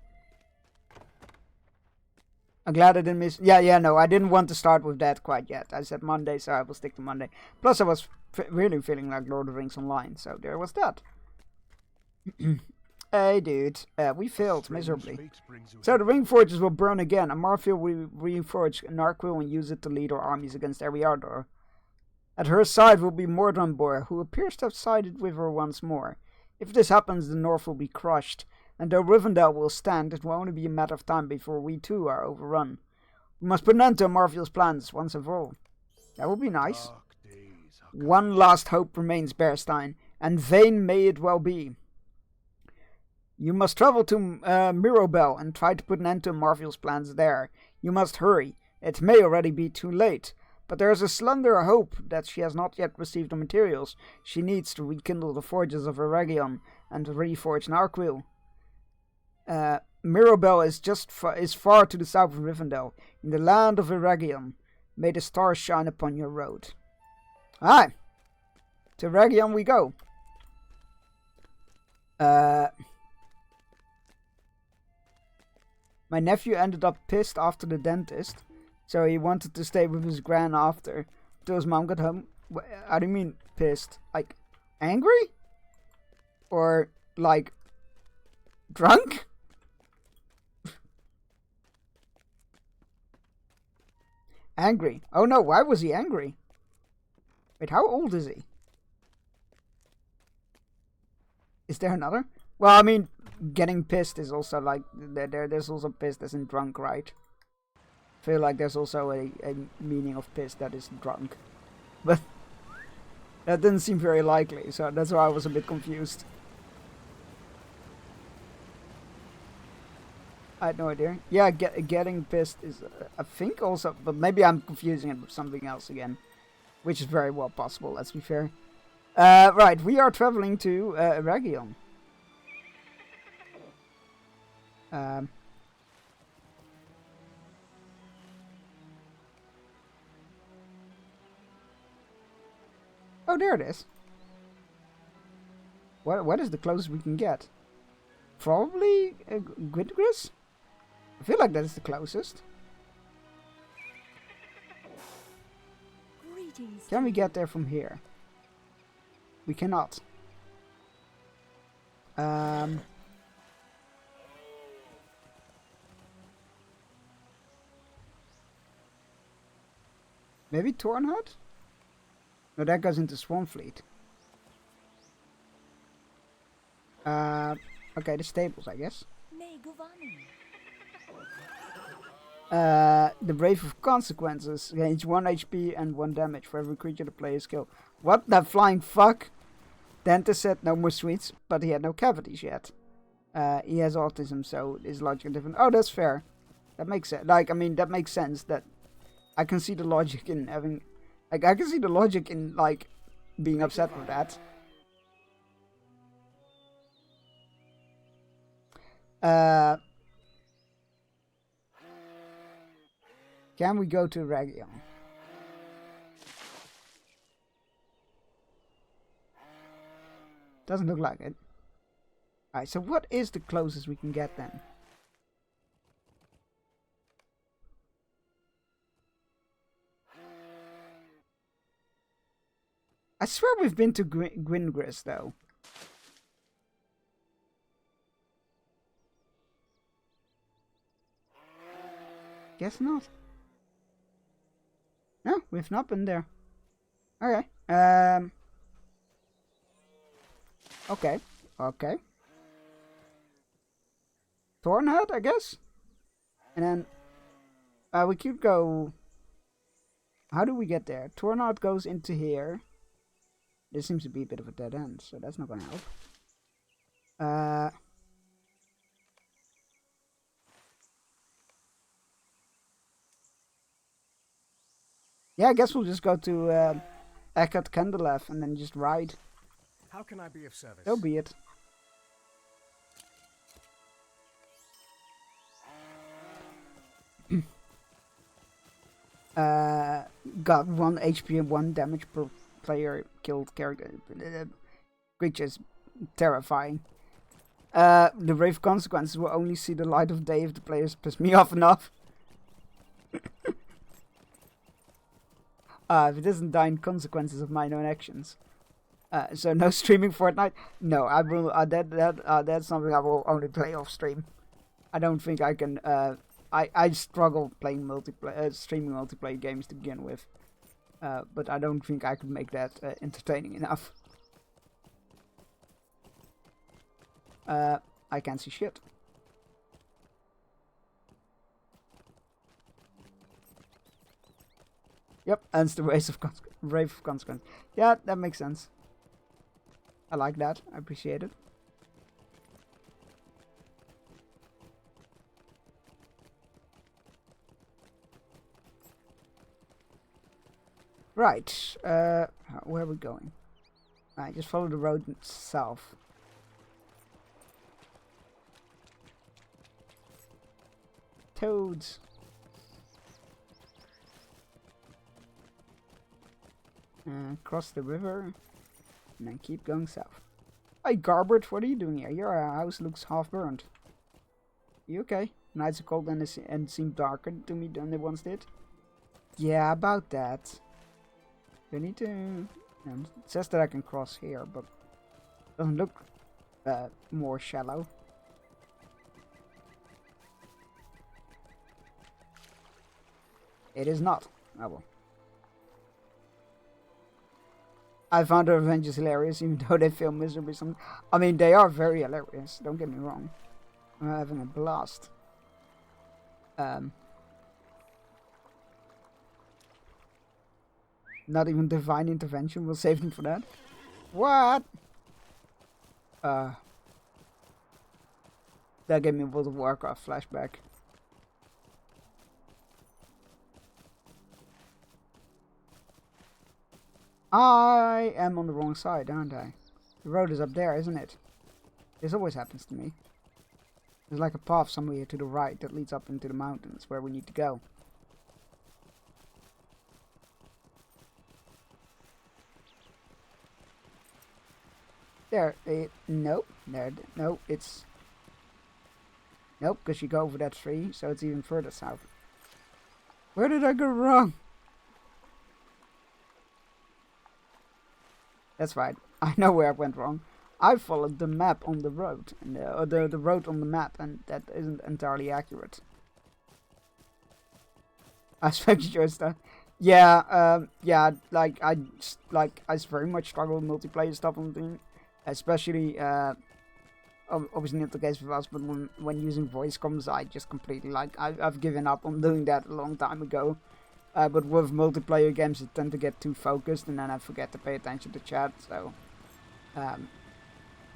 Speaker 2: I'm glad I didn't miss... Yeah, no, I didn't want to start with that quite yet. I said Monday, so I will stick to Monday. Plus, I was really feeling like Lord of the Rings Online, so there was that. Hey, dude, we failed miserably. So the ring forges will burn again, and Marfield will reforge Narquil and use it to lead our armies against Eriador. At her side will be Mordranbor, who appears to have sided with her once more. If this happens, the north will be crushed, and though Rivendell will stand, it will only be a matter of time before we too are overrun. We must put an end to Marfield's plans once and for all. That would be nice. One last hope remains, Bearstein, and vain may it well be. You must travel to Mirobel and try to put an end to Marfield's plans there. You must hurry. It may already be too late. But there is a slender hope that she has not yet received the materials she needs to rekindle the forges of Eragion and reforge Narquil. Mirobel is far to the south of Rivendell, in the land of Eragion. May the stars shine upon your road. Aye, to Eragion we go. My nephew ended up pissed after the dentist, so he wanted to stay with his gran after till his mom got home. How do you mean pissed? Like angry? Or like drunk? Angry. Oh no, why was he angry? Wait, how old is he? Is there another? Well, I mean, getting pissed is also like there's also pissed as in drunk, right? I feel like there's also a meaning of pissed that is drunk, but that didn't seem very likely, so that's why I was a bit confused. I had no idea. Yeah, getting pissed is I think also, but maybe I'm confusing it with something else again, which is very well possible. Let's be fair. Right, we are traveling to Region. Oh, there it is. What is the closest we can get? Probably Gwingris? I feel like that is the closest.
Speaker 1: Greetings.
Speaker 2: Can we get there from here? We cannot. Maybe Tornhut? No, that goes into Swanfleet. Okay, the stables, I guess.
Speaker 1: May Guvani.
Speaker 2: The Brave of Consequences gains 1 HP and 1 damage for every creature the players kill. What the flying fuck? Dentist said no more sweets, but he had no cavities yet. He has autism, so his logic is different. Oh, that's fair. That makes sense. Like, I mean, that makes sense. That I can see the logic in having, like, I can see the logic in like being upset with that. Can we go to Region? Doesn't look like it. Alright, so what is the closest we can get then? I swear we've been to Gwingris though. Guess not. No, we've not been there. Okay. Okay. Okay. Thornhead, I guess? And then we could go. How do we get there? Tornhead goes into here. This seems to be a bit of a dead end, so that's not gonna help. Yeah, I guess we'll just go to Eckert Kendelev and then just ride.
Speaker 8: How can I be of service?
Speaker 2: So be it. Got 1 HP and 1 damage per player killed character. Creatures terrifying. The brave consequences will only see the light of day if the players piss me off enough. If it doesn't die in consequences of my own actions. So no streaming Fortnite. No, I will. That's something I will only play off stream. I don't think I can. I struggle playing multiplayer, streaming multiplayer games to begin with. But I don't think I could make that entertaining enough. I can't see shit. Yep, ends the race of Brave of Consequence. Yeah, that makes sense. I like that. I appreciate it. Right. Where are we going? Alright, just follow the road south. Toads. Cross the river and then keep going south. Hey, Garbert, what are you doing here? Your house looks half burned. You okay? Nights are cold and seem darker to me than they once did. Yeah, about that. You need to... It says that I can cross here, but... Doesn't look more shallow. It is not. Oh well. I found the Avengers hilarious, even though they feel miserably sometimes. I mean, they are very hilarious, don't get me wrong. I'm having a blast. Not even divine intervention will save them for that. What? That gave me a World of Warcraft flashback. I am on the wrong side, aren't I? The road is up there, isn't it? This always happens to me. There's like a path somewhere to the right that leads up into the mountains where we need to go. There, nope, there, no, it's... Nope, because you go over that tree, so it's even further south. Where did I go wrong? That's right, I know where I went wrong. I followed the map on the road, and the road on the map, and that isn't entirely accurate. I expected your stuff. Yeah, yeah, like I very much struggle with multiplayer stuff on the team, especially obviously not the case with us, but when using voice comms, I just completely I've given up on doing that a long time ago. But with multiplayer games, I tend to get too focused, and then I forget to pay attention to chat. So,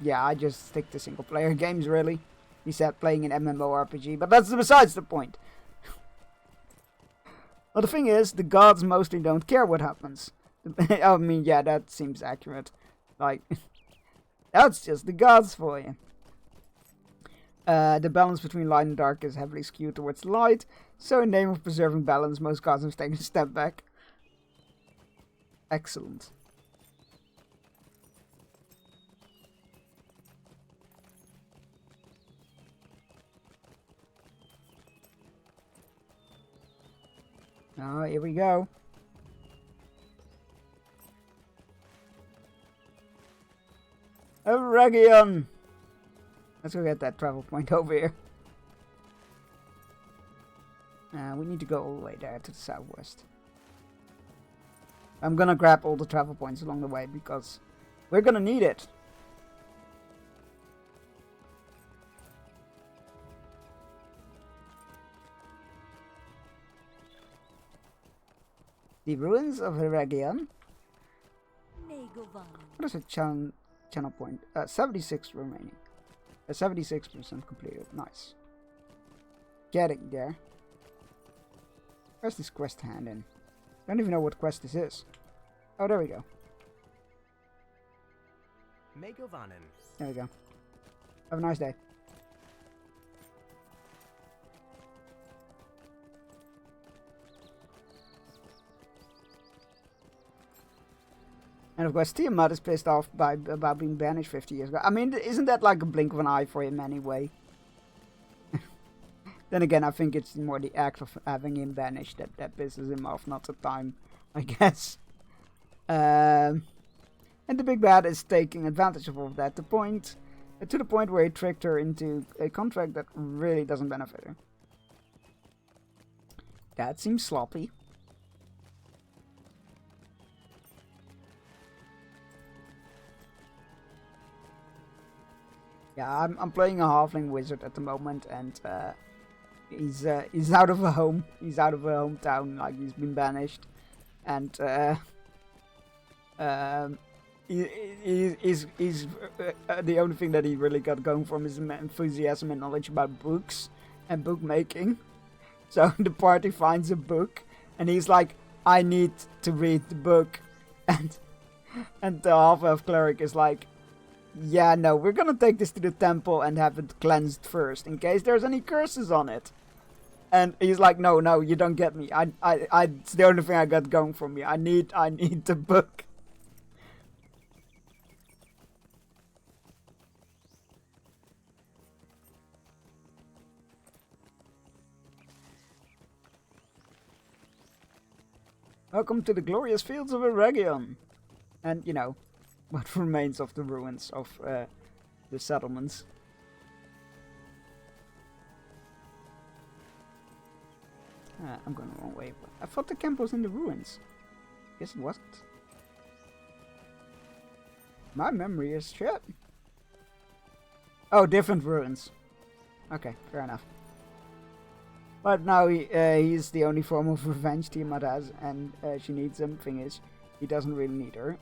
Speaker 2: yeah, I just stick to single player games really. Besides playing an MMORPG, but that's besides the point. Well, the thing is, the gods mostly don't care what happens. I mean, yeah, that seems accurate. Like, that's just the gods for you. The balance between light and dark is heavily skewed towards light, so in the name of preserving balance, most gods have taken a step back. Excellent. Oh, here we go. Eragion! Let's go get that travel point over here. We need to go all the way there to the southwest. I'm gonna grab all the travel points along the way because we're gonna need it. The ruins of Eragion. What is a channel point? 76 remaining. 76% completed. Nice. Getting there. Where's this quest hand in? I don't even know what quest this is. Oh, there we go.
Speaker 8: Megovanen.
Speaker 2: There we go. Have a nice day. And of course, Tiamat is pissed off about being banished 50 years ago. I mean, isn't that like a blink of an eye for him anyway? Then again, I think it's more the act of having him banished that pisses him off, not the time, I guess. And the big bad is taking advantage of all of that, to the point where he tricked her into a contract that really doesn't benefit her. That seems sloppy. Yeah, I'm playing a halfling wizard at the moment, and he's out of a home. He's out of a hometown, like he's been banished, and he's the only thing that he really got going for him is enthusiasm and knowledge about books and bookmaking. So the party finds a book, and he's like, "I need to read the book," and the half-elf cleric is like, "Yeah, no, we're gonna take this to the temple and have it cleansed first, in case there's any curses on it." And he's like, no, you don't get me. It's the only thing I got going for me. I need the book. Welcome to the glorious fields of Eregion. And, you know, what remains of the ruins of the settlements. I'm going the wrong way. I thought the camp was in the ruins. Guess it wasn't. My memory is shit. Oh, different ruins. Okay, fair enough. But now he's the only form of revenge Tiamat has, and she needs him. Thing is, he doesn't really need her.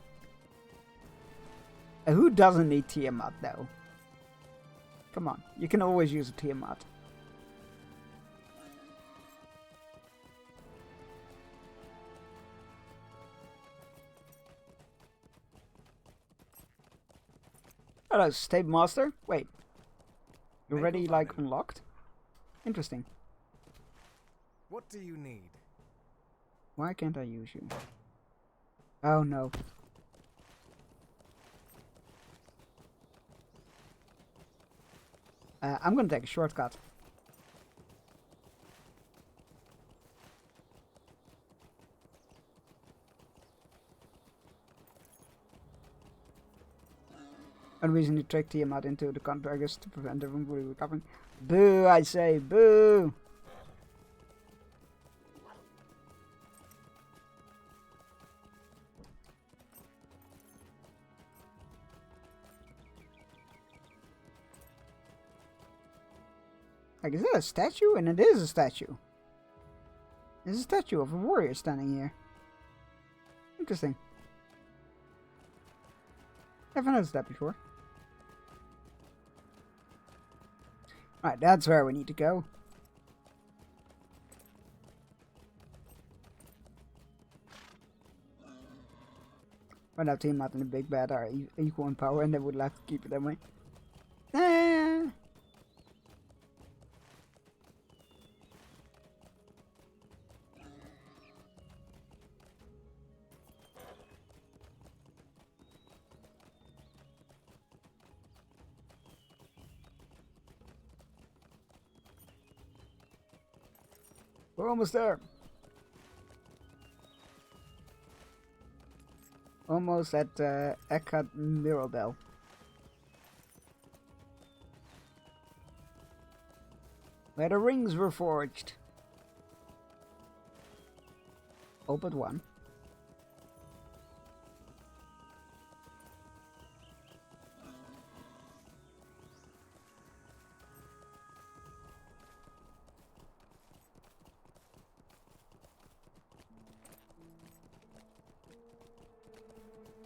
Speaker 2: Who doesn't need Tiamat, though? Come on, you can always use a Tiamat. Hello, State Master. Wait. You're already, like, unlocked? Interesting.
Speaker 8: What do you need?
Speaker 2: Why can't I use you? Oh, no. I'm gonna take a shortcut. A reason to trick Tiamat into the contractors to prevent her from fully recovering. Boo, I say, boo! Like, is that a statue? And it is a statue. There's a statue of a warrior standing here. Interesting. Never noticed that before. Right, that's where we need to go. Right now, Tiamat and the Big Bad are equal in power, and they would like to keep it that way. We're almost there. Almost at Eckhart Mirabel. Where the rings were forged. All but one.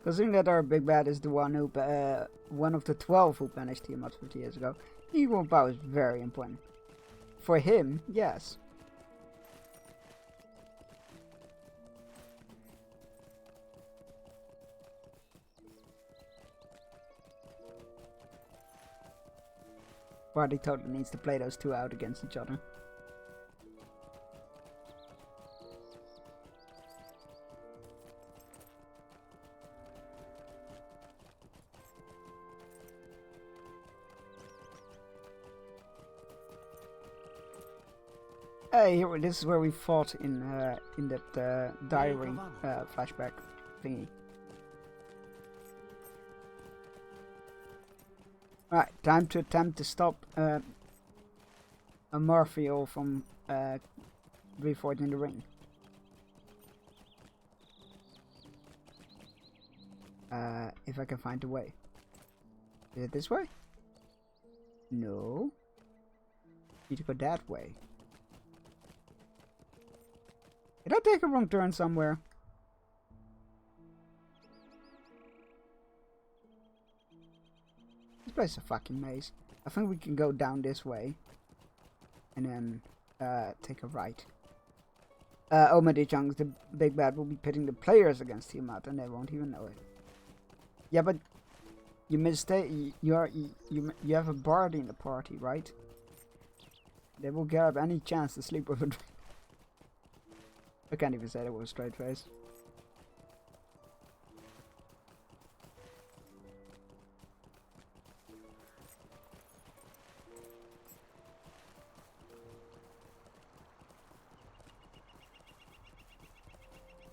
Speaker 2: Considering that our Big Bad is the one who, one of the 12 who banished Tiamat 50 years ago, equal power is very important. For him, yes. Barty totally needs to play those two out against each other. Hey, here, this is where we fought in that diary flashback thingy. Right, time to attempt to stop Amarthiel from reforging the ring. If I can find a way. Is it this way? No. Need to go that way. Did I take a wrong turn somewhere? This place is a fucking maze. I think we can go down this way. And then take a right. Oh my dear chunks, the Big Bad will be pitting the players against Tiamat and they won't even know it. Yeah, but you mistake. You have a Bardy in the party, right? They will grab any chance to sleep with a drink. I can't even say that with a straight face.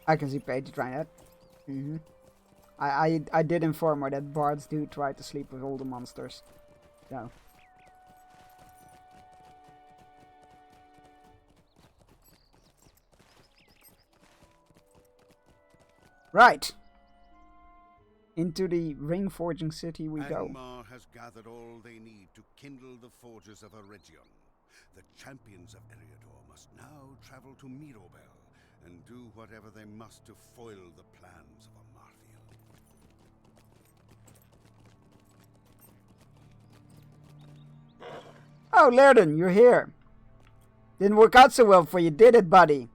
Speaker 2: I can see Paige trying that. I did inform her that bards do try to sleep with all the monsters. So. Right. Into the ring forging city we go.
Speaker 7: Angmar has gathered all they need to kindle the forges of Eregion. The champions of Eriador must now travel to Mirobel and do whatever they must to foil the plans of Amarthiel.
Speaker 2: Oh, Laerden, you're here. Didn't work out so well for you, did it, buddy?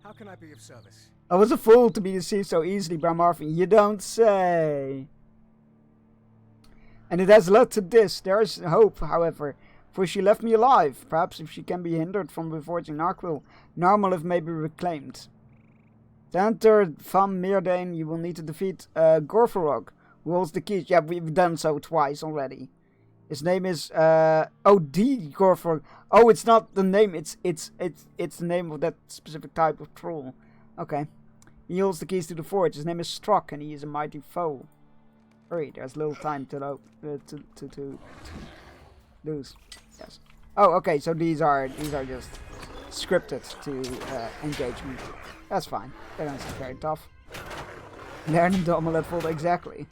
Speaker 8: How can I be of service?
Speaker 2: I was a fool to be deceived so easily by Marvin. You don't say. And it has led to this. There is hope, however, for she left me alive. Perhaps if she can be hindered from reforging Narquil, Narmalith may be reclaimed. To enter Van Meerdane, you will need to defeat Gorforog, who holds the keys. Yeah, we've done so twice already. His name is D. Gorforog. Oh, it's not the name. It's the name of that specific type of troll. Okay. He holds the keys to the forge. His name is Strock, and he is a mighty foe. Hurry, there's little time to lose. Yes. Oh, okay. So these are just scripted to engage me. That's fine. They don't seem very tough. Learning the omelette fold exactly.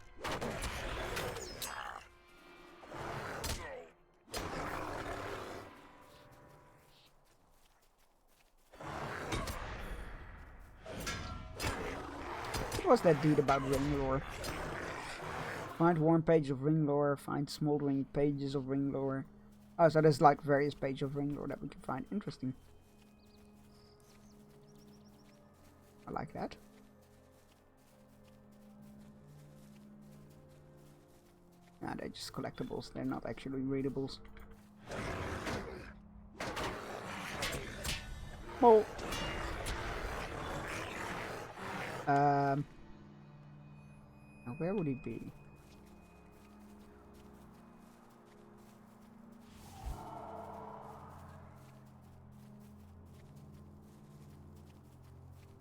Speaker 2: What was that deed about ring lore? Find one page of ring lore, find smoldering pages of ring lore. Oh, so there's like various pages of ring lore that we can find. Interesting. I like that. Nah, they're just collectibles. They're not actually readables. Well. Now where would he be?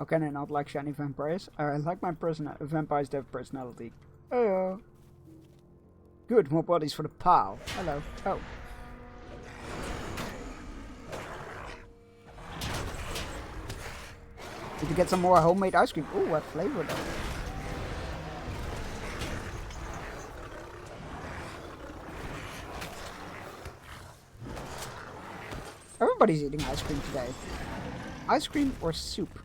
Speaker 2: Okay, I not like shiny vampires. I like my vampires to have personality. Oh. Good, more bodies for the pile. Hello. Oh. Did you get some more homemade ice cream? Ooh, what flavor though? Everybody's eating ice cream today. Ice cream or soup?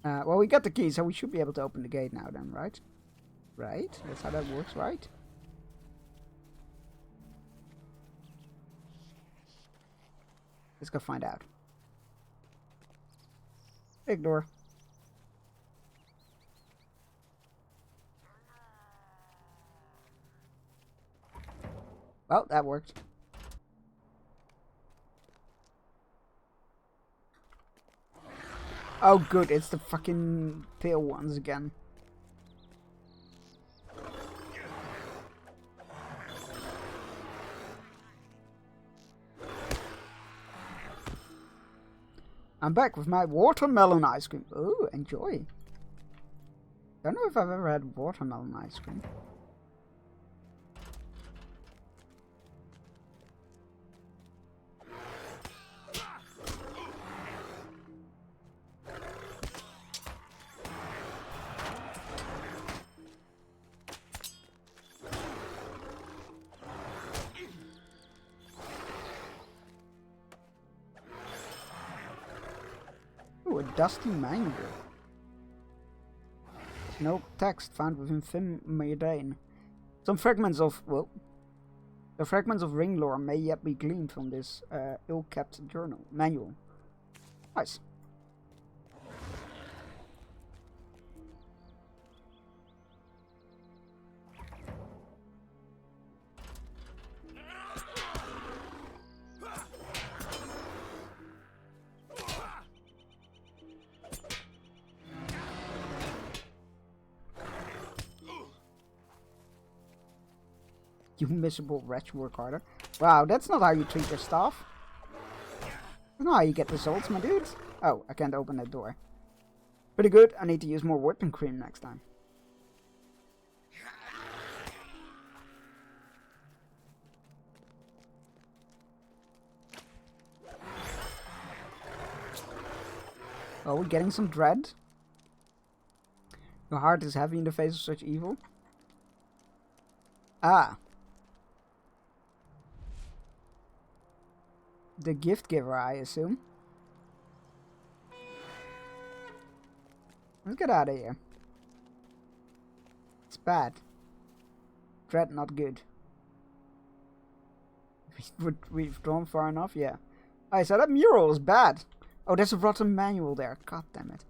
Speaker 2: Well, we got the key, so we should be able to open the gate now then, right? Right? That's how that works, right? Let's go find out. Big door. Well, that worked. Oh good, it's the fucking pale ones again. I'm back with my watermelon ice cream. Ooh, enjoy. Don't know if I've ever had watermelon ice cream. Ooh, a dusty mango. No text found within Van Meerdane. Some fragments of, well, the fragments of ring lore may yet be gleaned from this ill-kept manual. Nice. You miserable wretch, work harder. Wow, that's not how you treat your staff. That's not how you get results, my dudes. Oh, I can't open that door. Pretty good. I need to use more whipping cream next time. Oh, we're getting some dread. Your heart is heavy in the face of such evil. Ah. The gift giver, I assume. Let's get out of here. It's bad. Dread not good. We've drawn far enough, yeah. Alright, so that mural is bad. Oh, there's a rotten manual there. God damn it.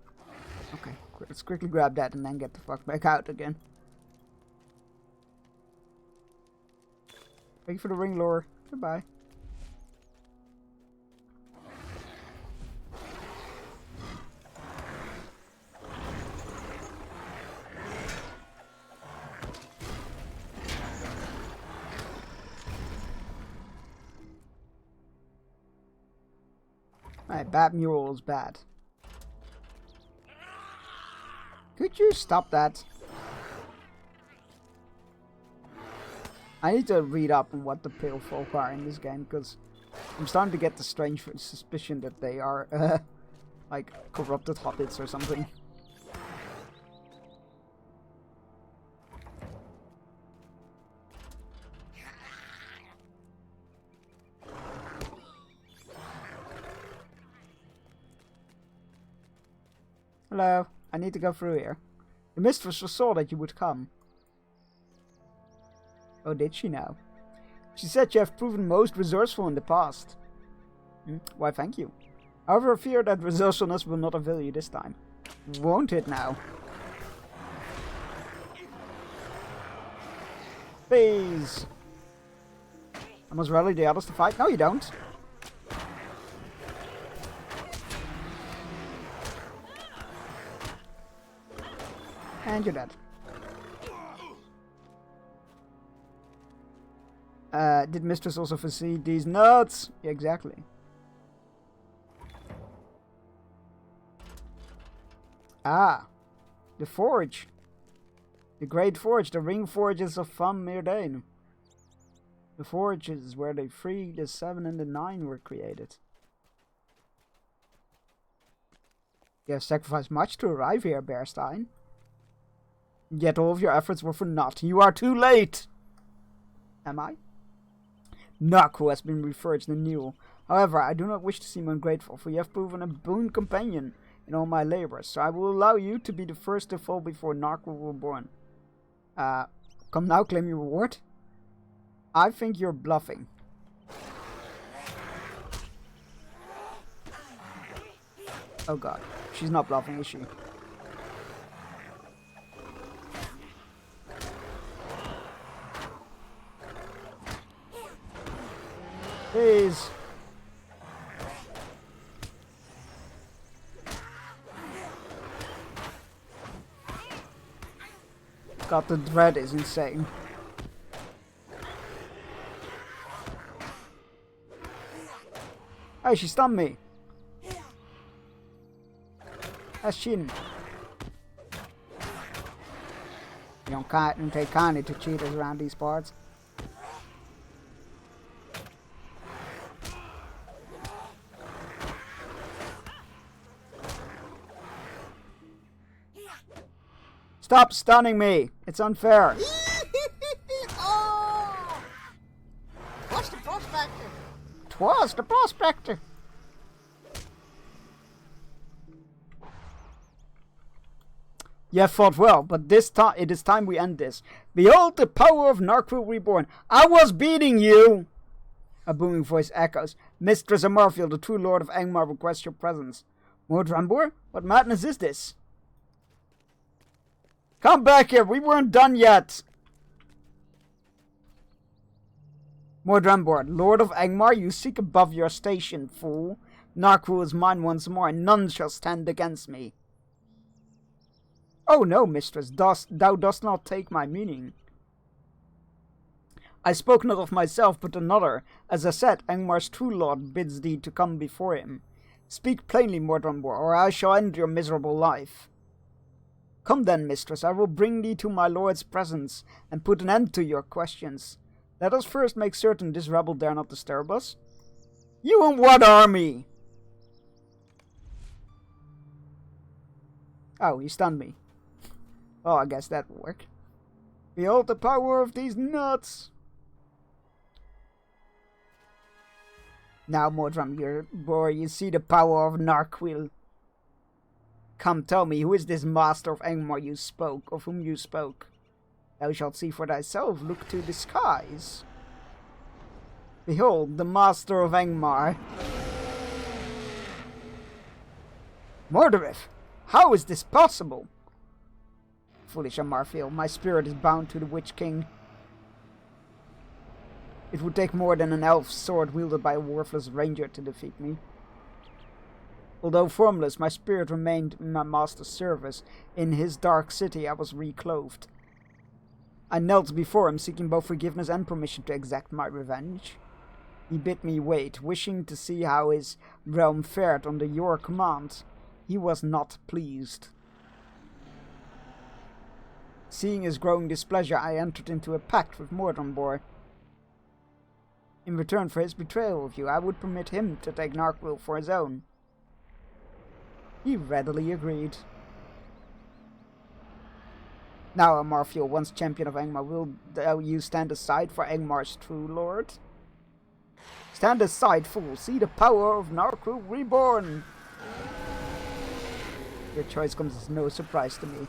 Speaker 2: Okay, let's quickly grab that and then get the fuck back out again. Thank you for the ring lore. Goodbye. Alright, bad mural is bad. Could you stop that? I need to read up on what the pale folk are in this game, because I'm starting to get the strange suspicion that they are, like, corrupted hobbits or something. Hello, I need to go through here. The mistress foresaw that you would come. Oh, did she now? She said you have proven most resourceful in the past. Why, thank you. However, I fear that resourcefulness will not avail you this time. Won't it now? Please. I must rally the others to fight. No, you don't. And you're dead. Did Mistress also foresee these nuts? Yeah, exactly. Ah, the forge. The Great Forge, the ring forges of Van Meerdain. The forges where the 3, the 7, and the 9 were created. You have sacrificed much to arrive here, Bearstein. Yet all of your efforts were for naught. You are too late! Am I? Narku has been reforged anew. However, I do not wish to seem ungrateful, for you have proven a boon companion in all my labors, so I will allow you to be the first to fall before Narku were born. Come now, claim your reward? I think you're bluffing. Oh god, she's not bluffing, is she? Please. God, the dread is insane. Hey, she stunned me. That's cheating. You don't take kindly to cheaters around these parts. Stop stunning me! It's unfair.
Speaker 9: Oh! What's the prospector?
Speaker 2: 'Twas the prospector. You have fought well, but this time it is time we end this. Behold the power of Narku reborn. I was beating you! A booming voice echoes. Mistress Amarfield, the true lord of Angmar, requests your presence. Mordrambor? What madness is this? Come back here, we weren't done yet! Mordrambor, Lord of Angmar, you seek above your station, fool. Narku is mine once more, and none shall stand against me. Oh no, mistress, thou dost not take my meaning. I spoke not of myself, but another. As I said, Angmar's true lord bids thee to come before him. Speak plainly, Mordranbor, or I shall end your miserable life. Come then, mistress, I will bring thee to my lord's presence, and put an end to your questions. Let us first make certain this rebel dare not disturb us. You and what army? Oh, he stunned me. Well, I guess that will work. Behold the power of these nuts! Now, Mordranbor, you see the power of Narquil. Come, tell me, who is this master of Angmar of whom you spoke? Thou shalt see for thyself, look to the skies. Behold, the master of Angmar. Morderith, how is this possible? Foolish Amarfiel, my spirit is bound to the Witch King. It would take more than an elf's sword wielded by a worthless ranger to defeat me. Although formless, my spirit remained in my master's service. In his dark city I was reclothed. I knelt before him, seeking both forgiveness and permission to exact my revenge. He bid me wait, wishing to see how his realm fared under your command. He was not pleased. Seeing his growing displeasure, I entered into a pact with Mordranbor. In return for his betrayal of you, I would permit him to take Narquil for his own. He readily agreed. Now, Amarfiel, once champion of Angmar, will you stand aside for Angmar's true lord? Stand aside, fool. See the power of Narquil reborn. Your choice comes as no surprise to me.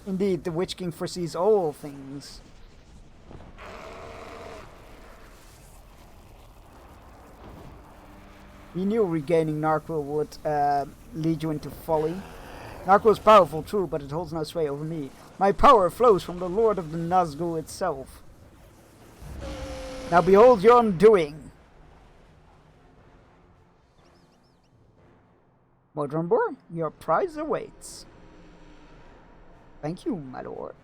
Speaker 2: Indeed, the Witch King foresees all things. He knew regaining Narquil would lead you into folly. Narquil is powerful, true, but it holds no sway over me. My power flows from the Lord of the Nazgul itself. Now behold your undoing. Mordranbor, your prize awaits. Thank you, my lord.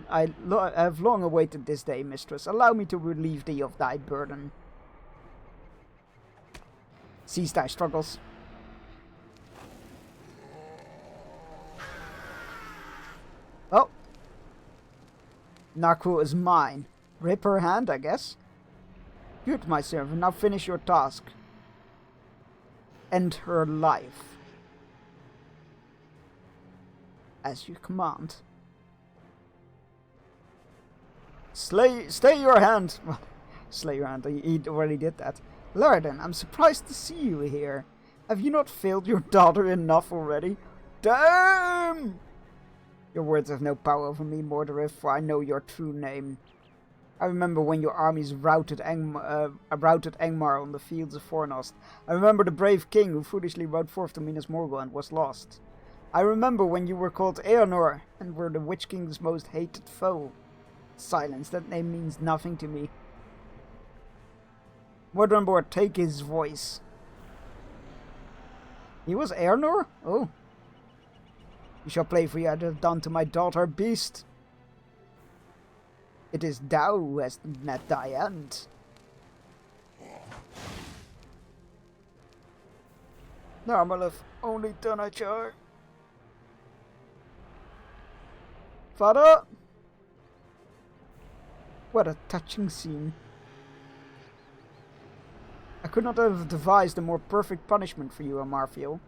Speaker 2: I have long awaited this day, mistress. Allow me to relieve thee of thy burden. Cease thy struggles. Oh. Narquil is mine. Rip her hand, I guess. Good, my servant. Now finish your task. End her life. As you command. Stay your hand. Slay your hand. He already did that. Lurden, I'm surprised to see you here. Have you not failed your daughter enough already? Damn! Your words have no power over me, Morderith, for I know your true name. I remember when your armies routed Angmar on the fields of Fornost. I remember the brave king who foolishly rode forth to Minas Morgul and was lost. I remember when you were called Eonor and were the Witch King's most hated foe. Silence, that name means nothing to me. Mordranbor, take his voice. He was Eonor? Oh. You shall play for you I have done to my daughter, beast. It is thou who hast met thy end. Narmalef, only Donachar. Father? What a touching scene. I could not have devised a more perfect punishment for you, Amarfiel.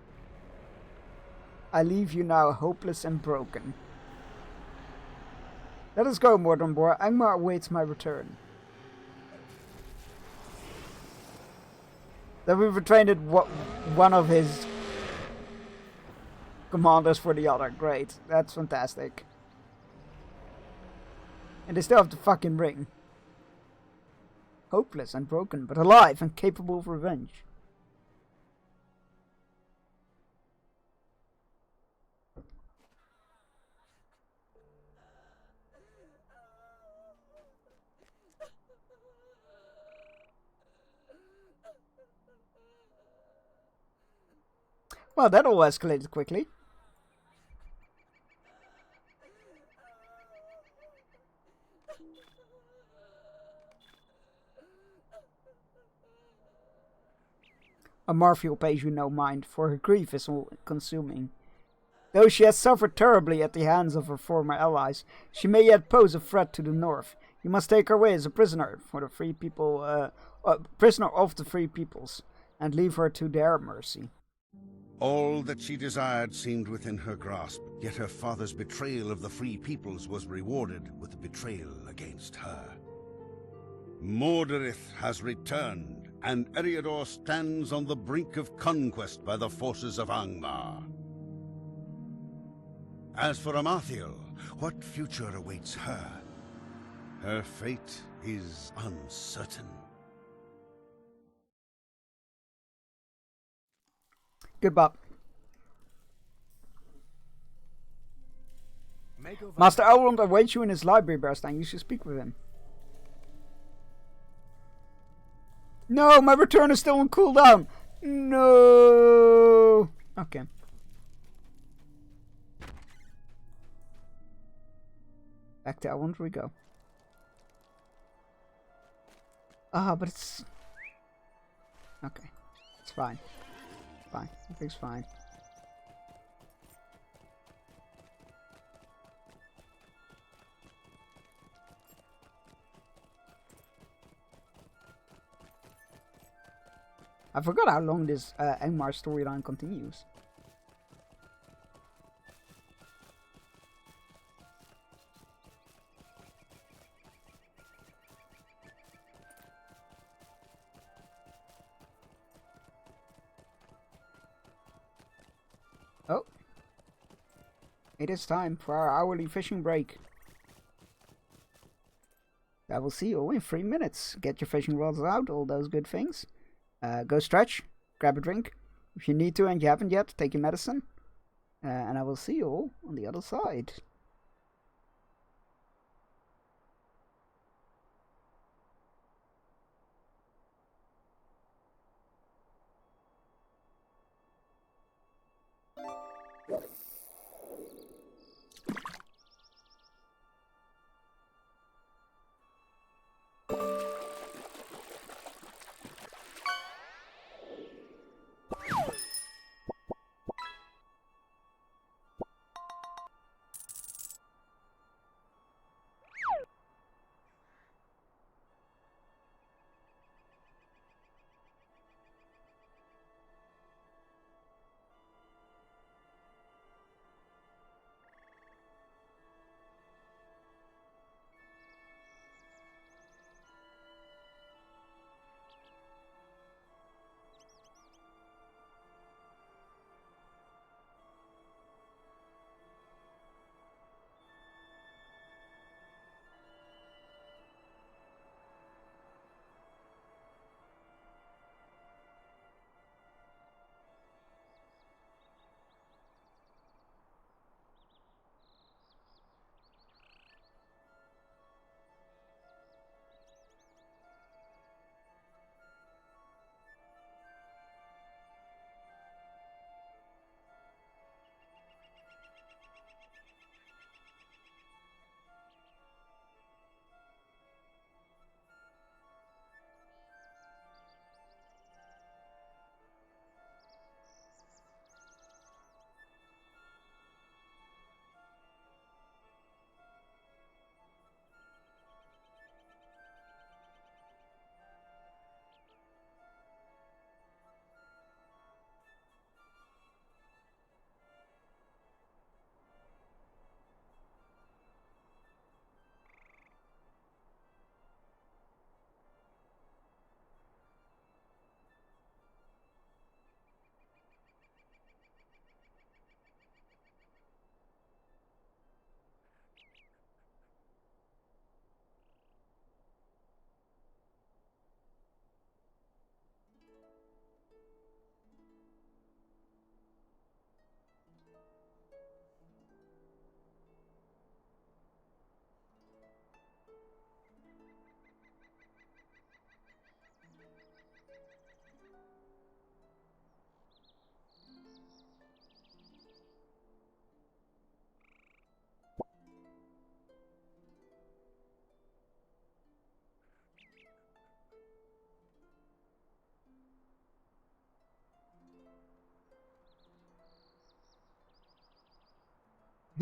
Speaker 2: I leave you now hopeless and broken. Let us go, Mordranbor. Angmar awaits my return. Then we've retrained one of his commanders for the other. Great. That's fantastic. And they still have the fucking ring. Hopeless and broken, but alive and capable of revenge. Well, that all escalated quickly. Amarthiel pays you no mind, for her grief is all-consuming. Though she has suffered terribly at the hands of her former allies, she may yet pose a threat to the north. You must take her away as a prisoner for the free people, prisoner of the free peoples, and leave her to their mercy.
Speaker 7: All that she desired seemed within her grasp, yet her father's betrayal of the free peoples was rewarded with a betrayal against her. Morderith has returned, and Eriador stands on the brink of conquest by the forces of Angmar. As for Amarthiel, what future awaits her? Her fate is uncertain.
Speaker 2: Good Bob.
Speaker 8: Mago
Speaker 2: Master Elrond awaits you in his library, Bearstein. You should speak with him. No, my return is still on cooldown. No. Okay. Back to Elrond we go. But it's... Okay. It's fine. Fine. Everything's fine. I forgot how long this Angmar storyline continues. Oh. It is time for our hourly fishing break. I will see you in 3 minutes. Get your fishing rods out, all those good things. Go stretch, grab a drink. If you need to and you haven't yet, take your medicine. And I will see you all on the other side.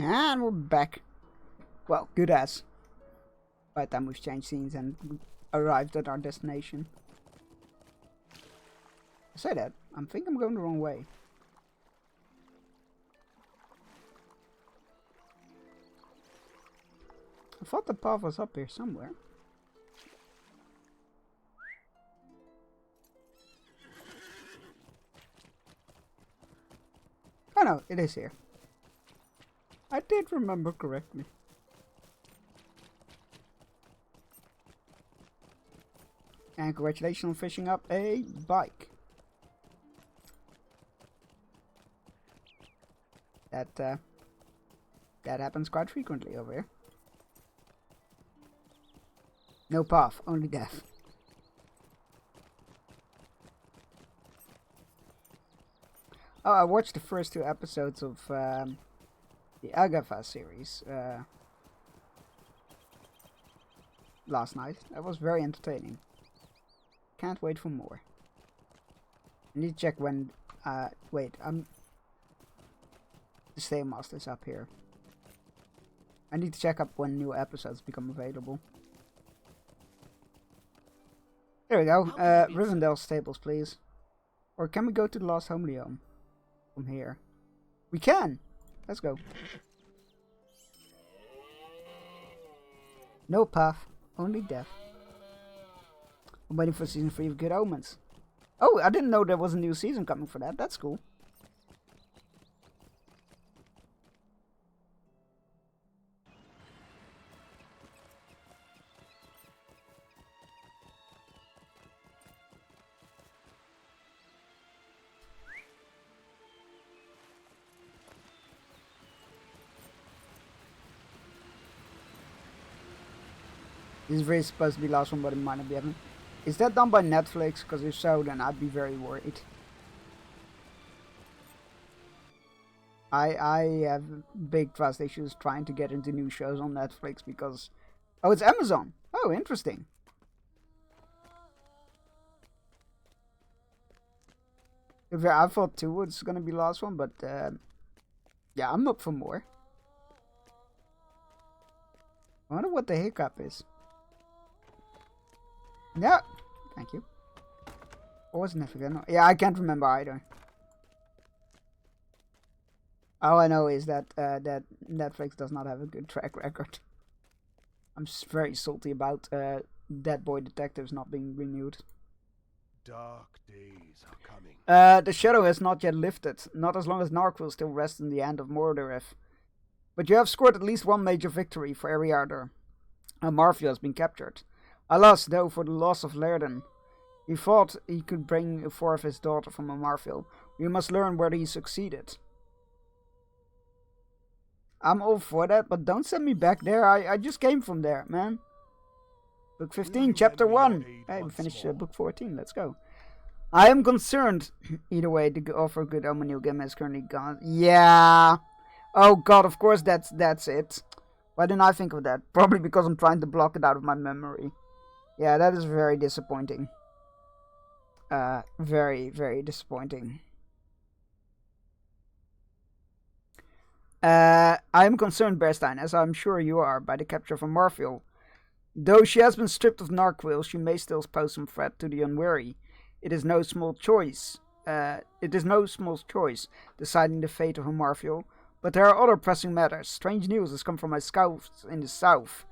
Speaker 2: And we're back. Well, good as. By the time we've changed scenes and arrived at our destination. I say that, I think I'm going the wrong way. I thought the path was up here somewhere. Oh no, it is here. I did remember correctly. And congratulations on fishing up a bike. That happens quite frequently over here. No path, only death. Oh, I watched the first 2 episodes of the Agatha series last night. That was very entertaining. Can't wait for more. I need to check when. Wait, the Staylemaster's up here. I need to check up when new episodes become available. There we go. Rivendell Stables, please. Or can we go to the Last Home Leon from here? We can! Let's go. No path, only death. I'm waiting for season 3 of Good Omens. Oh, I didn't know there was a new season coming for that. That's cool. This is really supposed to be the last one, but it might not be happening. Is that done by Netflix? Because if so, then I'd be very worried. I have big trust issues trying to get into new shows on Netflix because... Oh, it's Amazon! Oh, interesting. I thought 2 was going to be the last one, but... yeah, I'm up for more. I wonder what the hiccup is. Yeah, thank you. What was Netflix? Yeah, I can't remember either. All I know is that that Netflix does not have a good track record. I'm very salty about Dead Boy Detectives not being renewed.
Speaker 3: Dark days are coming.
Speaker 2: The shadow has not yet lifted, not as long as Narquil still rests in the hand of Mordorith. But you have scored at least one major victory for Eriador. Marfio has been captured. Alas, though, for the loss of Lérden. He thought he could bring forth his daughter from Amarfil. We must learn whether he succeeded. I'm all for that, but don't send me back there. I just came from there, man. Book 15, Chapter 1. Hey, we finished Book 14. Let's go. I am concerned. Either way, the offer of Good Omen new game is currently gone. Yeah. Oh god, of course that's it. Why didn't I think of that? Probably because I'm trying to block it out of my memory. Yeah, that is very disappointing. Very, very disappointing. I am concerned, Bearstein, as I'm sure you are, by the capture of Amarfil. Though she has been stripped of Narquil, she may still pose some threat to the unwary. It is no small choice. Deciding the fate of Amarfil. But there are other pressing matters. Strange news has come from my scouts in the south.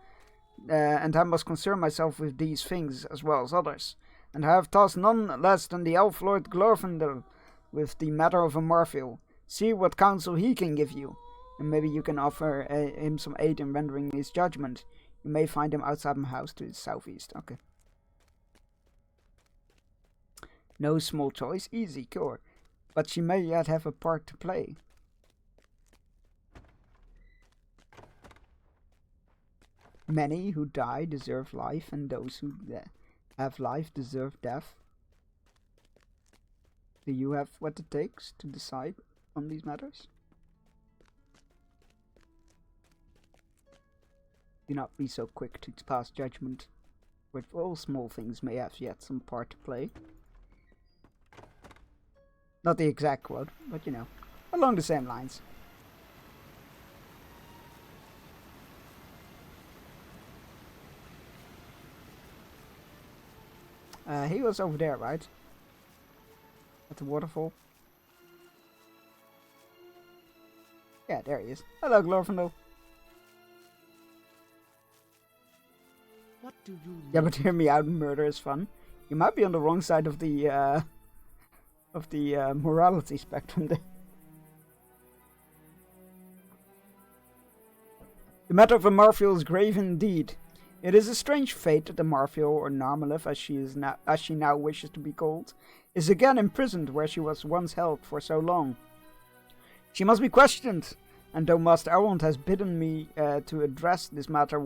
Speaker 2: And I must concern myself with these things as well as others. And I have tasked none less than the Elf Lord Glorfindel with the matter of Amarfil. See what counsel he can give you, and maybe you can offer him some aid in rendering his judgment. You may find him outside my house to the southeast. Okay. No small choice, easy cure. But she may yet have a part to play. Many who die deserve life, and those who have life deserve death. Do you have what it takes to decide on these matters? Do not be so quick to pass judgment, for all small things may have yet some part to play. Not the exact quote, but you know, along the same lines. He was over there, right? At the waterfall. Yeah, there he is. Hello, Glorfindel.
Speaker 3: What do you
Speaker 2: Yeah, but hear me out. Murder is fun. You might be on the wrong side of the morality spectrum there. The matter of Amarthiel is grave indeed. It is a strange fate that Amarthiel, or Narmalith as she now wishes to be called, is again imprisoned where she was once held for so long. She must be questioned, and though Master Elrond has bidden me to address this matter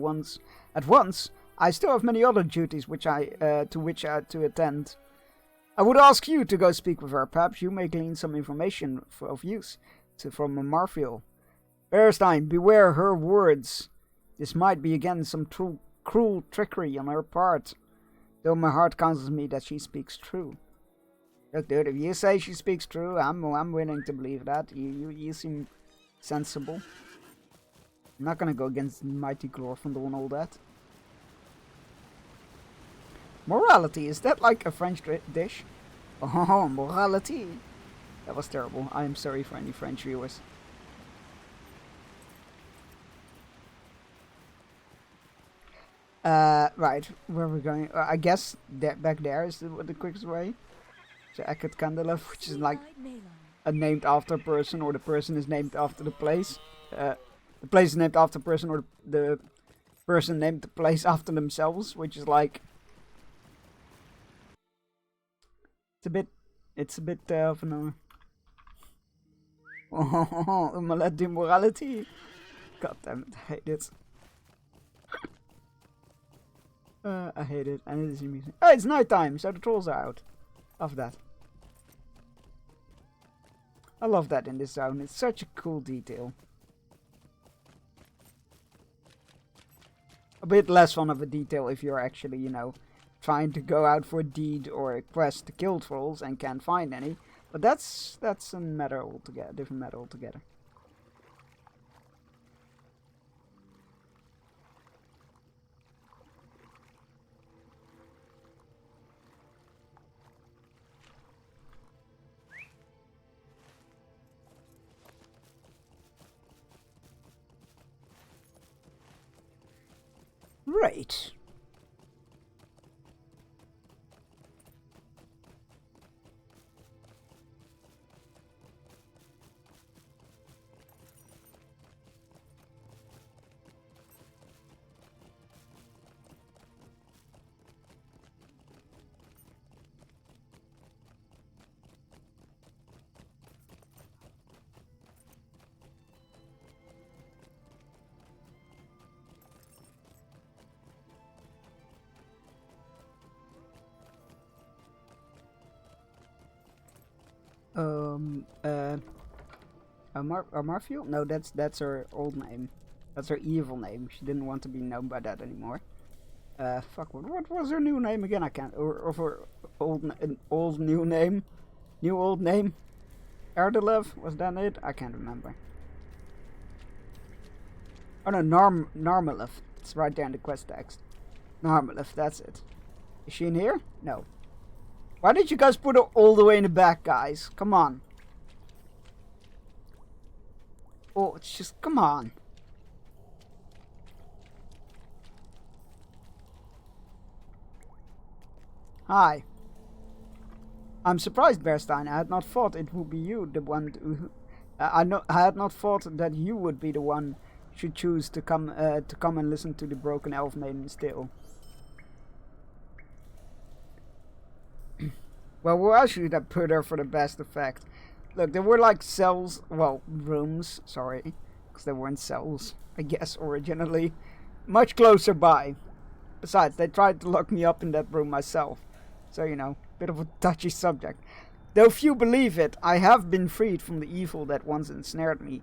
Speaker 2: at once, I still have many other duties to which I to attend. I would ask you to go speak with her. Perhaps you may glean some information of use from Amarthiel. Berestein, beware her words. This might be again some cruel trickery on her part, though my heart counsels me that she speaks true. Look, dude, if you say she speaks true, I'm willing to believe that. You seem sensible. I'm not gonna go against mighty Glorfindel and all that. Morality, is that like a French dish? Oh, morality. That was terrible. I am sorry for any French viewers. Right, where are we going? I guess that back there is the quickest way. To Eket Candela, which is like a named after person, or the person is named after the place. The place is named after the person, or the person named the place after themselves, which is like... It's a bit of an... Oh, omelette de morality. God damn it, I hate it. I hate it, and it is amusing. Oh, it's nighttime, so the trolls are out. Love that. I love that in this zone. It's such a cool detail. A bit less fun of a detail if you're actually, you know, trying to go out for a deed or a quest to kill trolls and can't find any. But that's a matter altogether, different matter altogether. Right. Amarthiel? No, that's her old name. That's her evil name. She didn't want to be known by that anymore. Fuck, what was her new name again? I can't. Or her old new name? New old name? Erdelev? Was that it? I can't remember. Oh no, Narmalith. It's right there in the quest text. Narmalith, that's it. Is she in here? No. Why did you guys put her all the way in the back, guys? Come on. Oh, it's just, come on. Hi. I'm surprised, Berestein. I had not thought it would be you, the one who... I had not thought that you would be the one should choose to come and listen to the broken elf maiden's tale. Well, where should I put her for the best effect? Look, there were like cells, well, rooms, sorry, because they weren't cells, I guess, originally, much closer by. Besides, they tried to lock me up in that room myself, so, you know, bit of a touchy subject. Though few believe it, I have been freed from the evil that once ensnared me.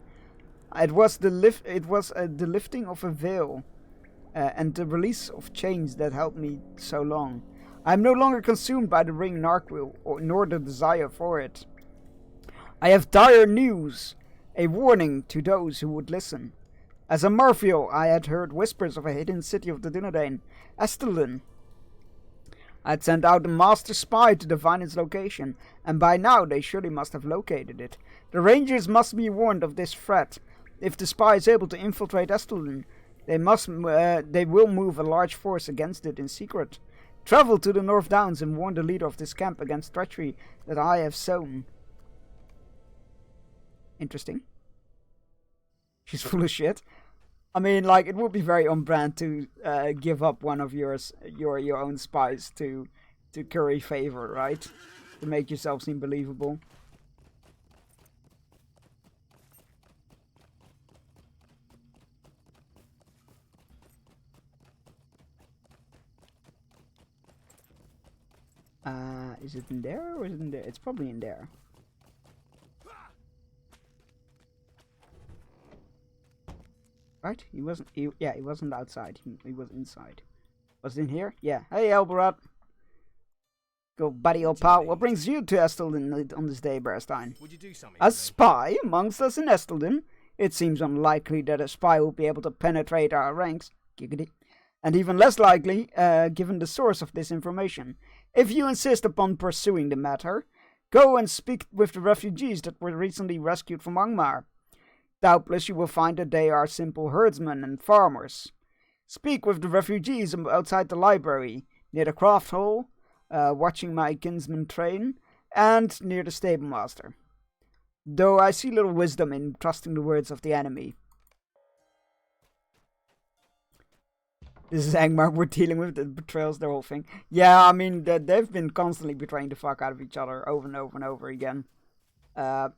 Speaker 2: It was the lifting of a veil, and the release of chains that held me so long. I am no longer consumed by the ring Narquil, nor the desire for it. I have dire news, a warning to those who would listen. As Amarthiel, I had heard whispers of a hidden city of the Dunedain, Estelun. I'd sent out a master spy to divine its location, and by now they surely must have located it. The Rangers must be warned of this threat. If the spy is able to infiltrate Estelden, they will move a large force against it in secret. Travel to the North Downs and warn the leader of this camp against treachery that I have sown. Interesting. She's full of shit. I mean, like, it would be very on brand to give up one of your own spies to curry favor, right? To make yourself seem believable. Is it in there or is it in there? It's probably in there. Right? He wasn't. He wasn't outside. He was inside. Was it in here? Yeah. Hey, Elberot. Go, buddy, old pal. What brings you to Estelden on this day, Berstein?
Speaker 8: Would you do something?
Speaker 2: A spy amongst us in Estelden? It seems unlikely that a spy will be able to penetrate our ranks. Giggity. And even less likely, given the source of this information. If you insist upon pursuing the matter, go and speak with the refugees that were recently rescued from Angmar. Doubtless you will find that they are simple herdsmen and farmers. Speak with the refugees outside the library, near the craft hall, watching my kinsman train, and near the stable master. Though I see little wisdom in trusting the words of the enemy. This is Angmar we're dealing with, that betrayals the whole thing. Yeah, I mean, they've been constantly betraying the fuck out of each other over and over and over again. That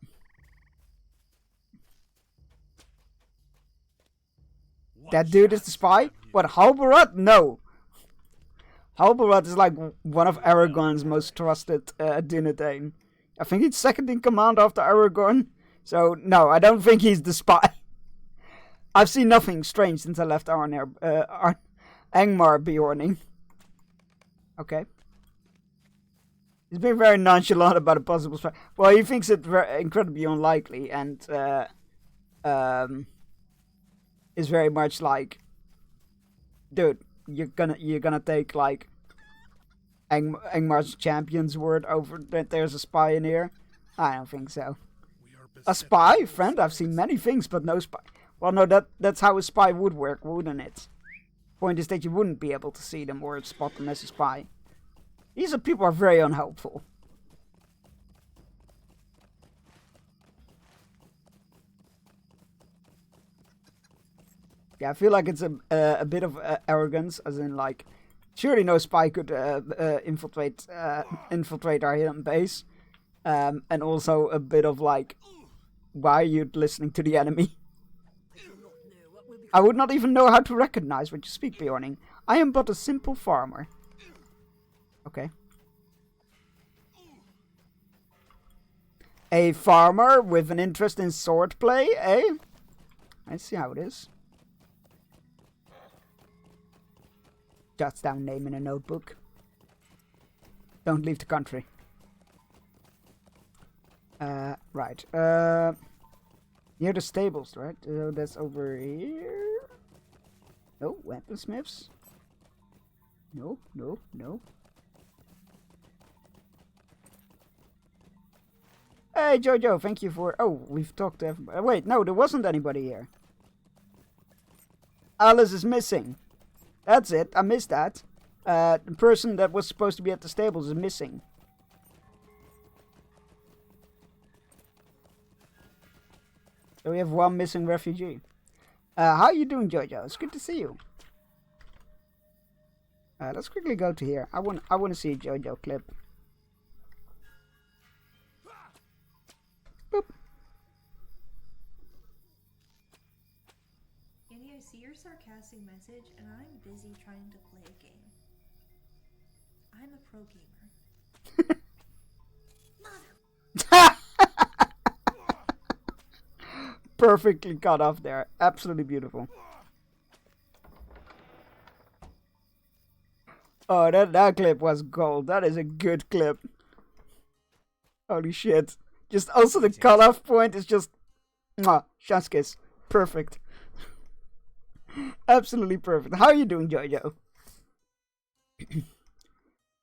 Speaker 2: dude is the spy? What, Halbarad? No. Halbarad is like one of Aragorn's most trusted Dunedain. I think he's second in command after Aragorn. So, no, I don't think he's the spy. I've seen nothing strange since I left Angmar Bjorning. Okay. He's been very nonchalant about a possible spy. Well, he thinks it incredibly unlikely, and is very much like, dude, you're gonna take like Angmar's champion's word over that there's a spy in here? I don't think so. A spy, friend? I've seen many things, but no spy. Well, no, that's how a spy would work, wouldn't it? Point is that you wouldn't be able to see them or spot them as a spy. These people are very unhelpful. Yeah, I feel like it's a bit of arrogance, as in like, surely no spy could infiltrate our hidden base, and also a bit of like, why are you listening to the enemy? I would not even know how to recognize what you speak, Bjorning. I am but a simple farmer. Okay. A farmer with an interest in swordplay, eh? I see how it is. Jots down name in a notebook. Don't leave the country. Right. Near the stables, right? That's over here. No, weaponsmiths. No. Hey, Jojo, thank you for... Oh, we've talked to everybody. Wait, no, there wasn't anybody here. Alice is missing. That's it, I missed that. The person that was supposed to be at the stables is missing. So we have one missing refugee. How are you doing, Jojo? It's good to see you. Let's quickly go to here. I want to see a Jojo clip. Boop.
Speaker 10: Andy, I see your sarcastic message, and I'm busy trying to play a game. I'm a pro gamer.
Speaker 2: Perfectly cut off there. Absolutely beautiful. Oh, that clip was gold. That is a good clip. Holy shit. Just also the cutoff point is just... Mwah, chef's kiss. Perfect. Absolutely perfect. How are you doing, Jojo?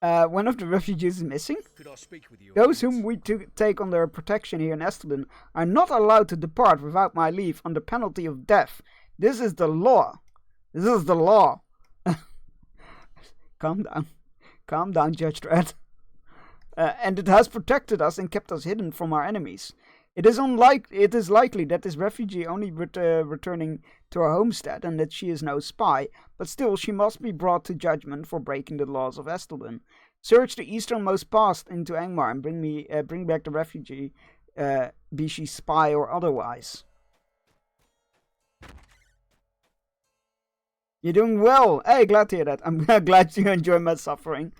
Speaker 2: One of the refugees is missing.
Speaker 8: Could I speak with you?
Speaker 2: Those whom we take under protection here in Estelin are not allowed to depart without my leave under penalty of death. This is the law. This is the law. Calm down. Calm down, Judge Dredd. And it has protected us and kept us hidden from our enemies. It is likely that this refugee only returning to her homestead and that she is no spy, but still she must be brought to judgment for breaking the laws of Estelin. Search the easternmost pass into Angmar and bring back the refugee, be she spy or otherwise. You're doing well. Hey, glad to hear that. I'm glad you enjoy my suffering.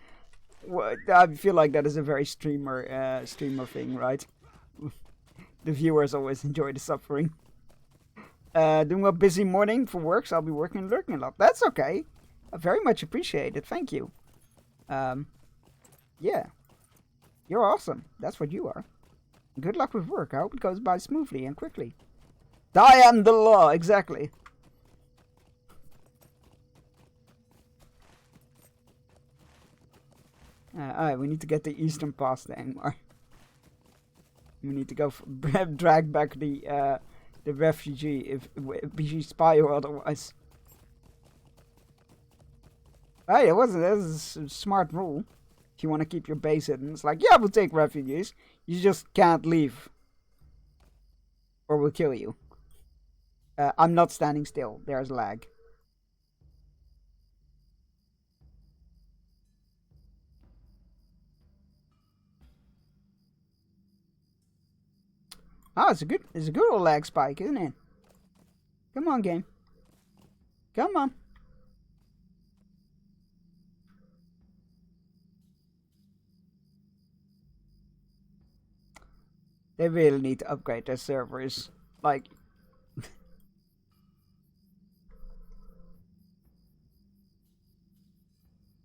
Speaker 2: I feel like that is a very streamer thing, right? The viewers always enjoy the suffering. Doing a busy morning for work, so I'll be working and lurking a lot. That's okay. I very much appreciate it. Thank you. Yeah. You're awesome. That's what you are. Good luck with work. I hope it goes by smoothly and quickly. I am the law. Exactly. Alright, we need to get the eastern pass to Angmar. We need to go drag back the refugee, if be she spy or otherwise. Hey, that is a smart rule. If you want to keep your base hidden, it's like, yeah, we'll take refugees. You just can't leave. Or we'll kill you. I'm not standing still. There's lag. Oh, it's a good old lag spike, isn't it? Come on, game. Come on. They really need to upgrade their servers. Like,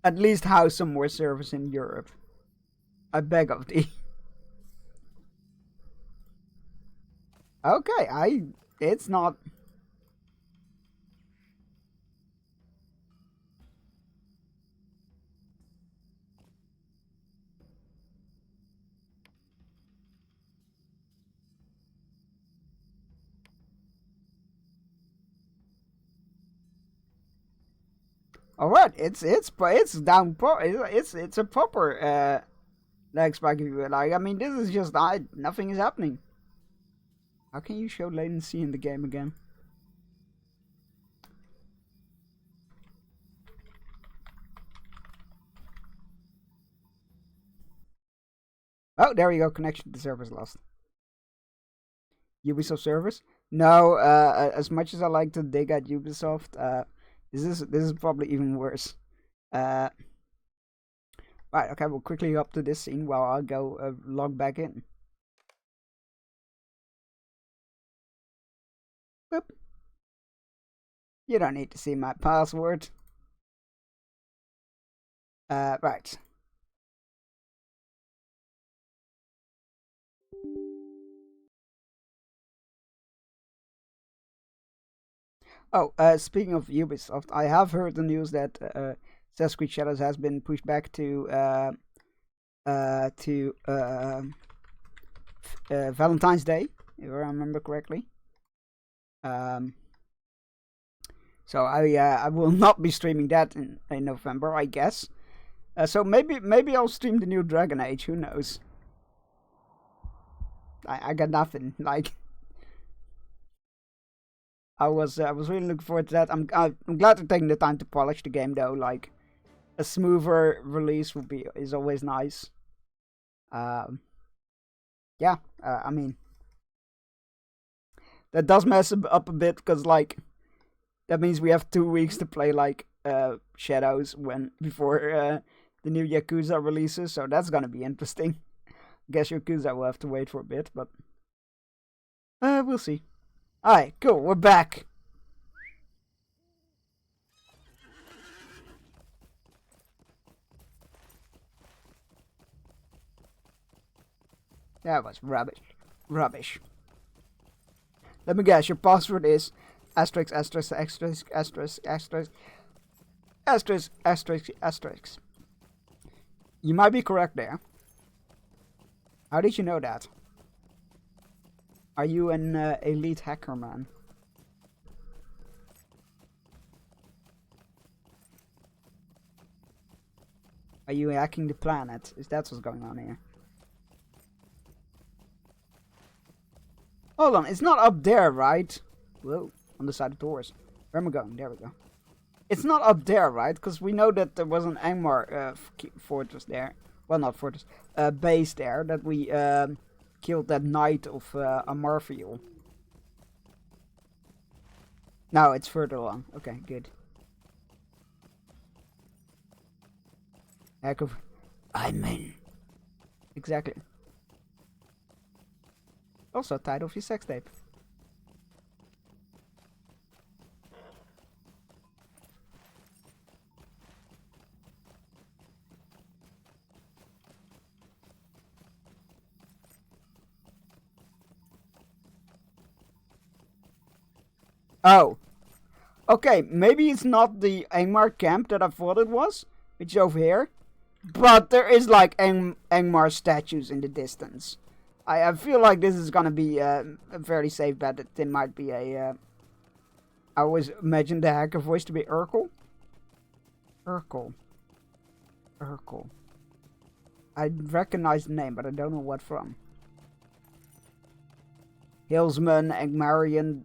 Speaker 2: at least house some more servers in Europe. I beg of thee. Okay, it's not. All right, it's down. It's a proper lag spike if you like. I mean, this is just nothing is happening. How can you show latency in the game again? Oh, there you go. Connection to the server's lost. Ubisoft servers? No. As much as I like to dig at Ubisoft, this is probably even worse. Right. Okay. We'll quickly up to this scene while I'll go log back in. Boop. You don't need to see my password. Right. Oh, speaking of Ubisoft, I have heard the news that Assassin's Creed Shadows has been pushed back to Valentine's Day, if I remember correctly. So I will not be streaming that in November, I guess. So maybe I'll stream the new Dragon Age. Who knows? I got nothing. Like, I was really looking forward to that. I'm glad they're taking the time to polish the game though. Like, a smoother release is always nice. Yeah. I mean, that does mess up a bit because, like, that means we have 2 weeks to play, like, Shadows before the new Yakuza releases, so that's gonna be interesting. Guess Yakuza will have to wait for a bit, but we'll see. Alright, cool, we're back. That was rubbish. Rubbish. Let me guess, your password is asterisk, asterisk, asterisk, asterisk, asterisk, asterisk, asterisk, asterisk. You might be correct there. How did you know that? Are you an elite hacker, man? Are you hacking the planet? Is that what's going on here? Hold on, it's not up there, right? Whoa, on the side of doors. Where am I going? There we go. It's not up there, right? Because we know that there was an Angmar fortress there. Well, not fortress. Base there that we killed that knight of Amarfiel. No, it's further along. Okay, good. Heck of... I'm in. Exactly. Also, title of your sex tape. Oh. Okay, maybe it's not the Angmar camp that I thought it was, which is over here. But there is like Angmar statues in the distance. I feel like this is gonna be a fairly safe bet that there might be a... I always imagine the hacker voice to be Urkel. Urkel. I recognize the name, but I don't know what from. Hillsman, Angmarian,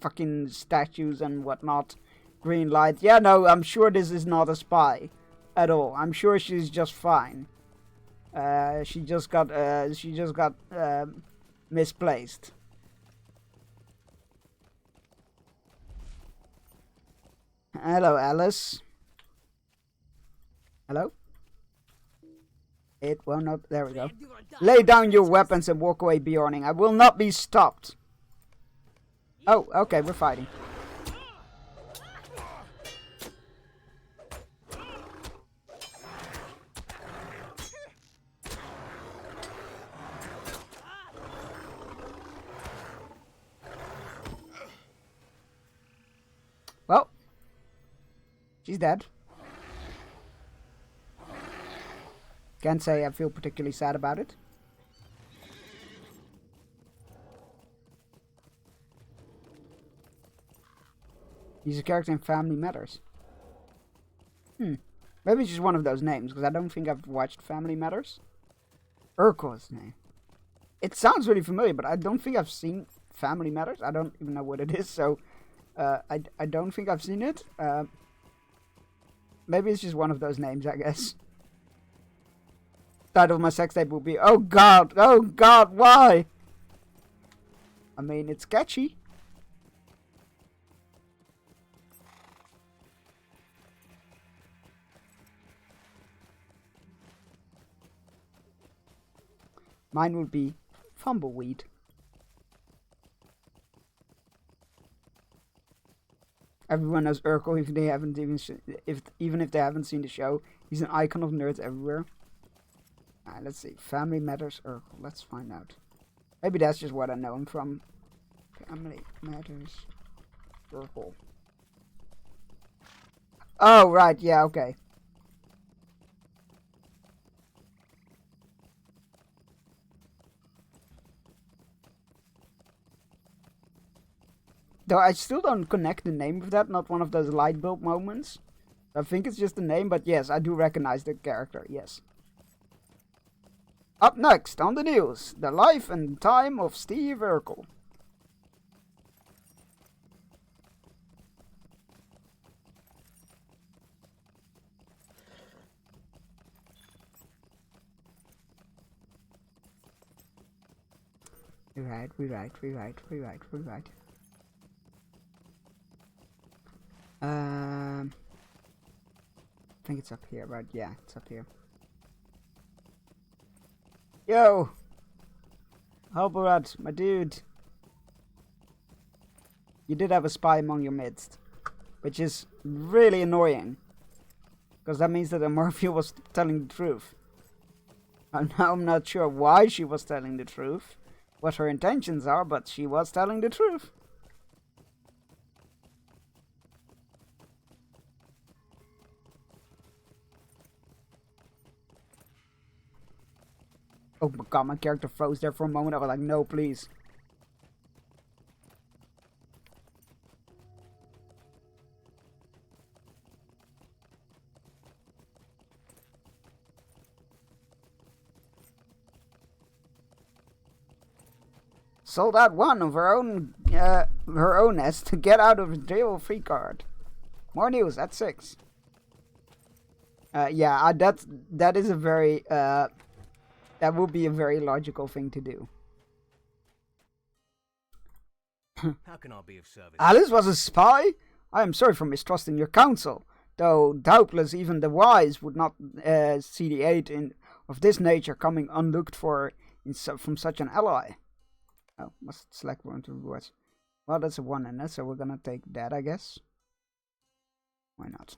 Speaker 2: fucking statues and whatnot. Green light. Yeah, no, I'm sure this is not a spy at all. I'm sure she's just fine. She just got misplaced. Hello, Alice. Hello? It will not... There we go. Lay down your weapons and walk away, Bjorning. I will not be stopped. Oh, okay, we're fighting. Well, she's dead. Can't say I feel particularly sad about it. He's a character in Family Matters. Maybe it's just one of those names, because I don't think I've watched Family Matters. Urkel's name. It sounds really familiar, but I don't think I've seen Family Matters. I don't even know what it is, so... I don't think I've seen it. Maybe it's just one of those names, I guess. Title of my sex tape will be, oh god, why? I mean, it's catchy. Mine would be Fumbleweed. Everyone knows Urkel, if they haven't even if they haven't seen the show. He's an icon of nerds everywhere. Alright, let's see. Family Matters Urkel. Let's find out. Maybe that's just what I know him from. Family Matters Urkel. Oh, right. Yeah, okay. Though I still don't connect the name with that, not one of those light bulb moments. I think it's just the name, but yes, I do recognize the character, yes. Up next on the news, the life and time of Steve Urkel. Rewrite. I think it's up here, right? Yeah, it's up here. Yo! Halberad, my dude. You did have a spy among your midst. Which is really annoying. Because that means that Amarfiel was telling the truth. I'm not sure why she was telling the truth. What her intentions are, but she was telling the truth. Oh my god, my character froze there for a moment. I was like, no, please. Sold out one of her own nest to get out of jail free card. More news at 6. Yeah, that is a very that would be a very logical thing to do.
Speaker 8: How can I be of service?
Speaker 2: Alice was a spy? I am sorry for mistrusting your counsel, though doubtless even the wise would not see the aid of this nature coming unlooked for from such an ally. Oh, must select one to rewards. Well, that's a 1 in it, so we're gonna take that, I guess. Why not?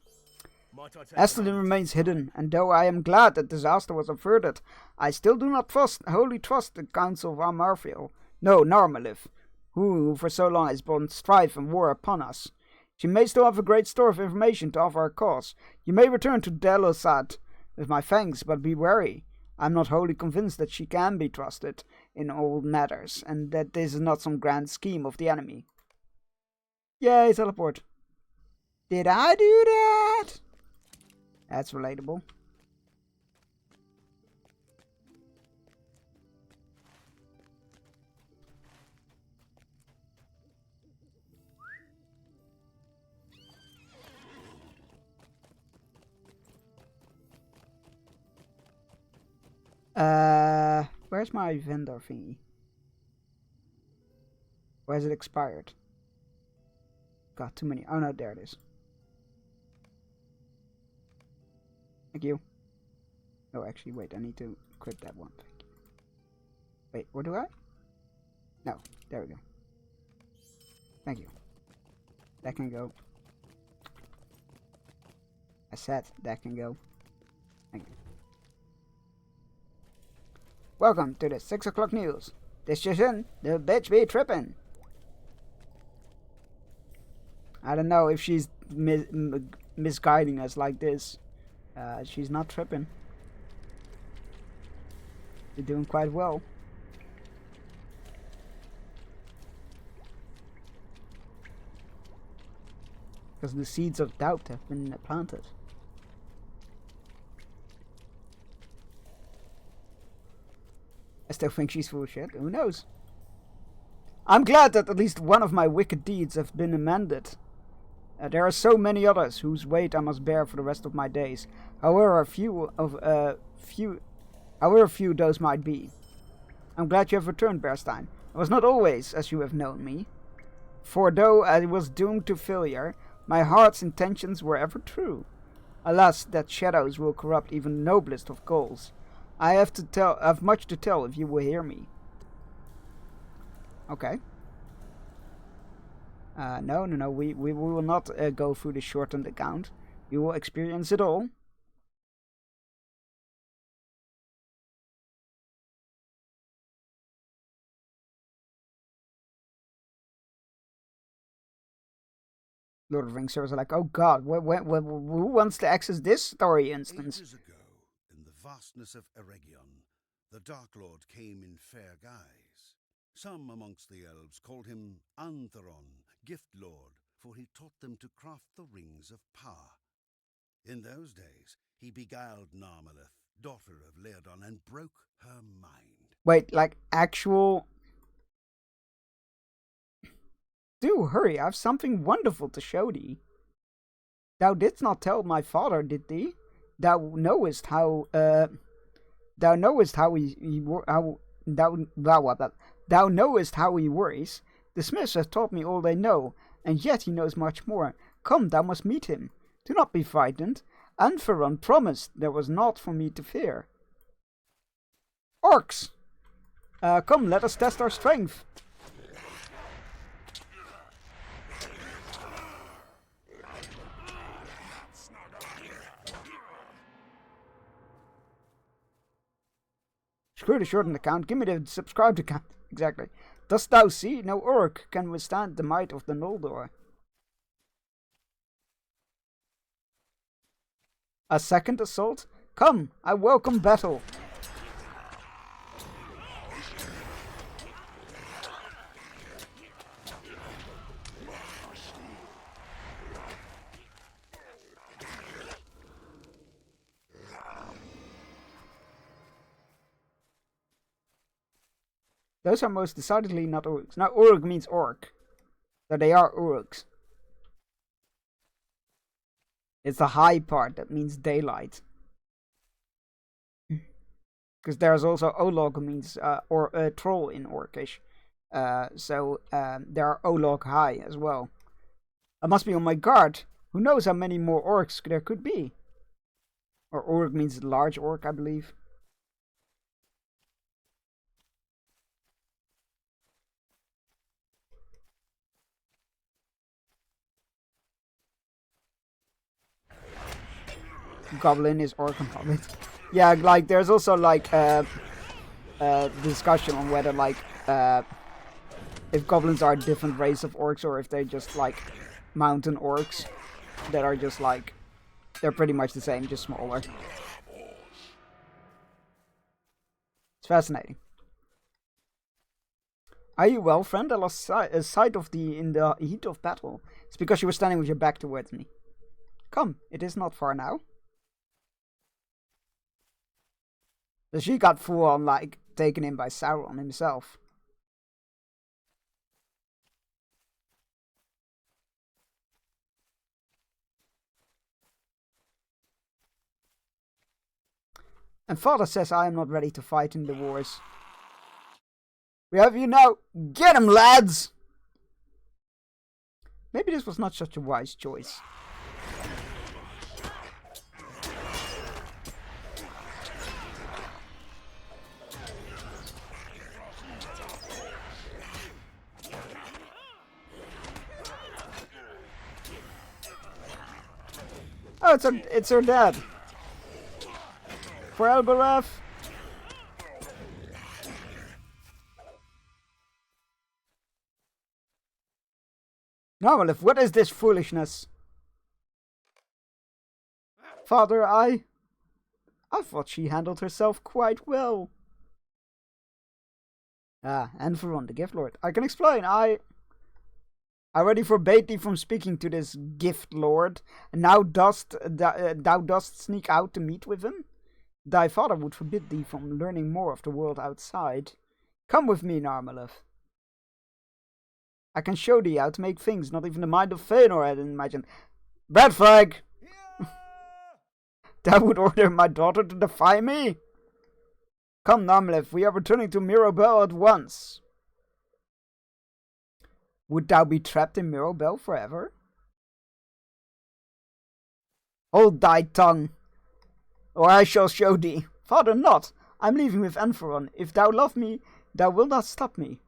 Speaker 2: Estelin remains hidden, and though I am glad that disaster was averted, I still do not wholly trust the counsel of Amarfiel. No, Narmalith, who for so long has brought strife and war upon us. She may still have a great store of information to offer our cause. You may return to Delosad with my thanks, but be wary. I am not wholly convinced that she can be trusted in all matters, and that this is not some grand scheme of the enemy. Yay, teleport. Did I do that? That's relatable. Where's my vendor thingy? Or has it expired? Got too many. Oh no, there it is. Thank you. Oh, actually, wait, I need to quit that one. Wait, what do I? No, there we go. Thank you. That can go. I said that can go. Thank you. Welcome to the 6 o'clock news. This just in, the bitch be trippin'. I don't know if she's misguiding us like this. She's not tripping. You're doing quite well. Because the seeds of doubt have been planted. I still think she's full of shit. Who knows? I'm glad that at least one of my wicked deeds have been amended. There are so many others whose weight I must bear for the rest of my days. However few those might be. I'm glad you have returned, Bearstein. I was not always as you have known me. For though I was doomed to failure, my heart's intentions were ever true. Alas, that shadows will corrupt even the noblest of goals. I have much to tell if you will hear me. Okay. No, we will not go through the shortened account. You will experience it all. Lord of the Rings servers are like, oh god, who wants to access this story instance?
Speaker 7: Ages ago, in the vastness of Eregion, the Dark Lord came in fair guise. Some amongst the elves called him Antheron, Gift Lord, for he taught them to craft the rings of power. In those days, he beguiled Narmalith, daughter of Leodon, and broke her mind.
Speaker 2: Wait, like actual... Do hurry, I have something wonderful to show thee. Thou didst not tell my father, did thee? Thou knowest how he worries. The smiths have taught me all they know, and yet he knows much more. Come, thou must meet him. Do not be frightened. Antheron promised there was naught for me to fear. Orcs! Come, let us test our strength. Screw the shortened account, give me the subscribed account. Exactly. Dost thou see? No orc can withstand the might of the Noldor. A second assault? Come, I welcome battle. Those are most decidedly not Uruks. Now, Uruk means orc. So they are Uruks. It's the high part that means daylight. Because there's also Olog means troll in Orcish. So there are Olog high as well. I must be on my guard. Who knows how many more orcs there could be? Or Uruk means large orc, I believe. Goblin is orc and hobbit. Yeah, like there's also like discussion on whether like if goblins are a different race of orcs or if they're just like mountain orcs that are just like they're pretty much the same, just smaller. It's fascinating. Are you well, friend? I lost sight of thee in the heat of battle. It's because you were standing with your back towards me. Come, it is not far now. So she got full on, like, taken in by Sauron himself. And father says I am not ready to fight in the wars. We have you now. Get him, lads! Maybe this was not such a wise choice. Oh, it's her dad. For Elbereth. Narmalith, what is this foolishness? Father, I thought she handled herself quite well. Ah, Enferon, the Gift Lord. I can explain. I already forbade thee from speaking to this Gift Lord, and now thou dost sneak out to meet with him? Thy father would forbid thee from learning more of the world outside. Come with me, Narmalith. I can show thee how to make things not even the mind of Fëanor had imagined. Red flag! Thou would order my daughter to defy me? Come, Narmalith, we are returning to Mirobel at once. Would thou be trapped in Mirobel forever? Hold thy tongue, or I shall show thee. Father, not. I'm leaving with Enferon. If thou love me, thou wilt not stop me.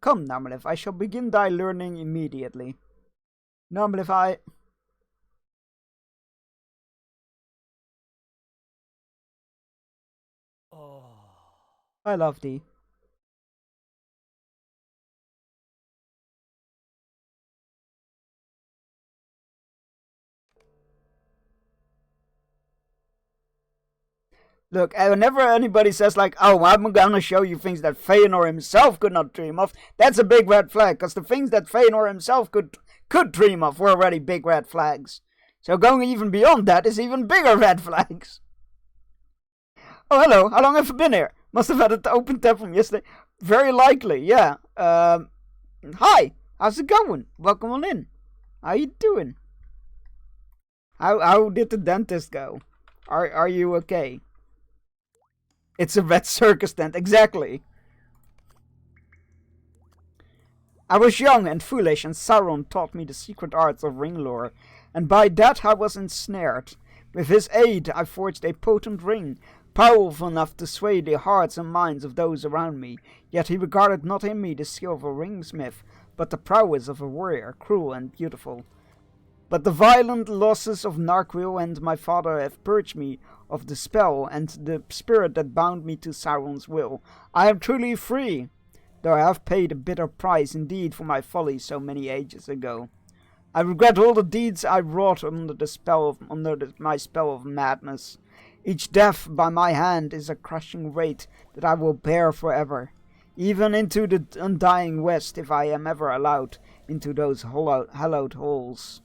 Speaker 2: Come, Narmalith, I shall begin thy learning immediately. Narmalith, I love thee. Look, whenever anybody says like, oh, I'm gonna show you things that Fëanor himself could not dream of, that's a big red flag, because the things that Fëanor himself could dream of were already big red flags. So going even beyond that is even bigger red flags. Oh, hello, how long have you been here? Must have had an open tab from yesterday. Very likely, yeah. Hi, how's it going? Welcome on in. How you doing? How did the dentist go? Are you okay? It's a red circus tent, exactly. I was young and foolish, and Sauron taught me the secret arts of ring lore, and by that I was ensnared. With his aid I forged a potent ring, powerful enough to sway the hearts and minds of those around me, yet he regarded not in me the skill of a ringsmith, but the prowess of a warrior, cruel and beautiful. But the violent losses of Narquil and my father have purged me of the spell and the spirit that bound me to Sauron's will. I am truly free, though I have paid a bitter price indeed for my folly so many ages ago. I regret all the deeds I wrought under my spell of madness. Each death by my hand is a crushing weight that I will bear forever, even into the undying west if I am ever allowed into those hallowed halls.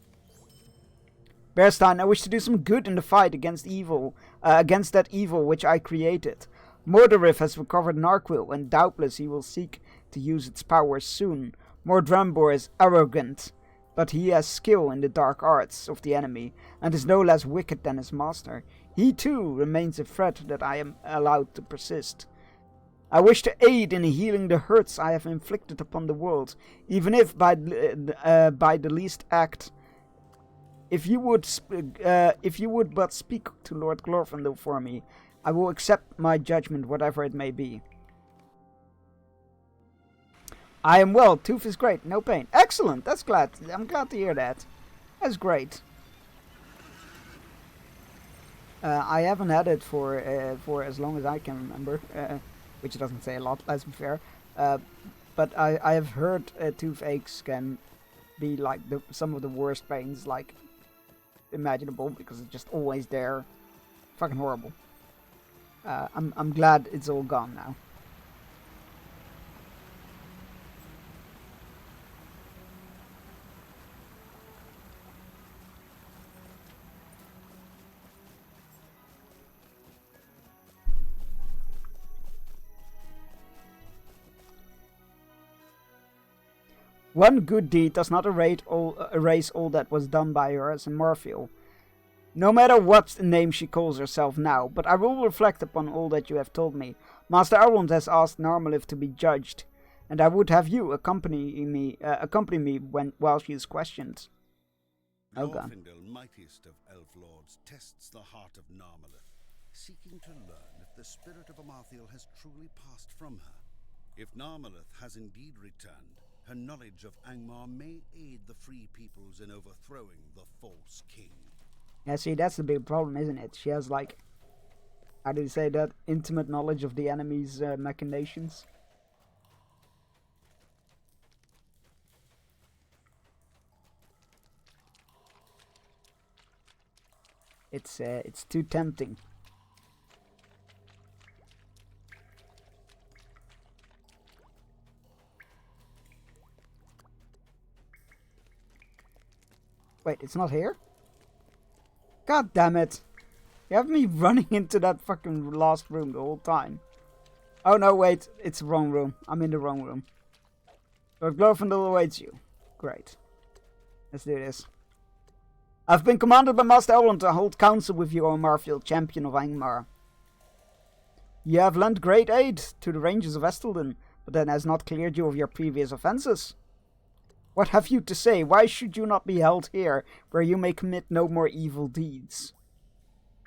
Speaker 2: Bearstein, I wish to do some good in the fight against that evil which I created. Mordorith has recovered Narquil, and doubtless he will seek to use its powers soon. Mordrembor is arrogant, but he has skill in the dark arts of the enemy, and is no less wicked than his master. He too remains a threat that I am allowed to persist. I wish to aid in healing the hurts I have inflicted upon the world, even if by the least act. If you would but speak to Lord Glorfindel for me, I will accept my judgment, whatever it may be. I am well. Tooth is great. No pain. Excellent. That's glad. I'm glad to hear that. That's great. I haven't had it for as long as I can remember, which doesn't say a lot. Let's be fair. But I have heard toothaches can be like some of the worst pains like imaginable because it's just always there. Fucking horrible. I'm glad it's all gone now. One good deed does not erase all that was done by her as a Marfiel. No matter what name she calls herself now, but I will reflect upon all that you have told me. Master Elrond has asked Narmalith to be judged, and I would have you accompany me while she is questioned. Oh God.
Speaker 7: Glorfindel, mightiest of elf lords, tests the heart of Narmalith, seeking to learn if the spirit of Amarthiel has truly passed from her. If Narmalith has indeed returned, her knowledge of Angmar may aid the free peoples in overthrowing the false king.
Speaker 2: Yeah, see, that's the big problem, isn't it? She has, like, how do you say that? Intimate knowledge of the enemy's machinations. It's too tempting. Wait, it's not here? God damn it. You have me running into that fucking last room the whole time. Oh no, wait. It's the wrong room. I'm in the wrong room. Lord Glorfindel awaits you. Great. Let's do this. I've been commanded by Master Elrond to hold council with you, O Marfield, champion of Angmar. You have lent great aid to the Rangers of Estelden, but that has not cleared you of your previous offences. What have you to say? Why should you not be held here, where you may commit no more evil deeds?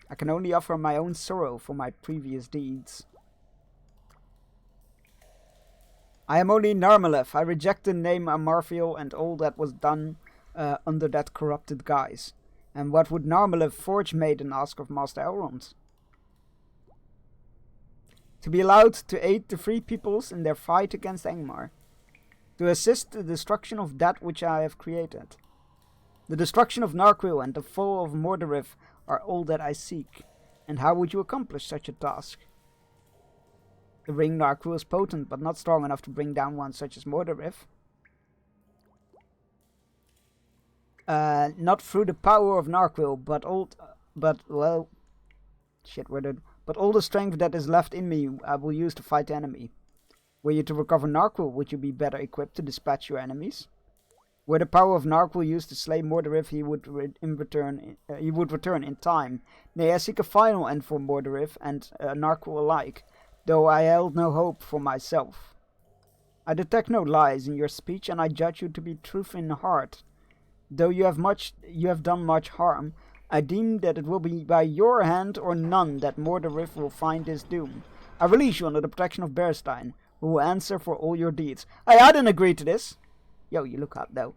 Speaker 2: I can only offer my own sorrow for my previous deeds. I am only Narmaleth. I reject the name Amarfiel and all that was done under that corrupted guise. And what would Narmaleth Forge Maiden ask of Master Elrond? To be allowed to aid the free peoples in their fight against Angmar. To assist the destruction of that which I have created. The destruction of Narquil and the fall of Mordorith are all that I seek. And how would you accomplish such a task? The ring Narquil is potent, but not strong enough to bring down one such as Mordorith. Not through the power of Narquil, but all the strength that is left in me I will use to fight the enemy. Were you to recover Narquil, would you be better equipped to dispatch your enemies? Were the power of Narquil used to slay Mordorith, he would return in time. Nay, I seek a final end for Mordorith and Narquil alike, though I held no hope for myself. I detect no lies in your speech, and I judge you to be truth in heart. Though you have done much harm, I deem that it will be by your hand or none that Mordorith will find his doom. I release you under the protection of Bearstein, who will answer for all your deeds. I didn't agree to this. Yo, you look hot though.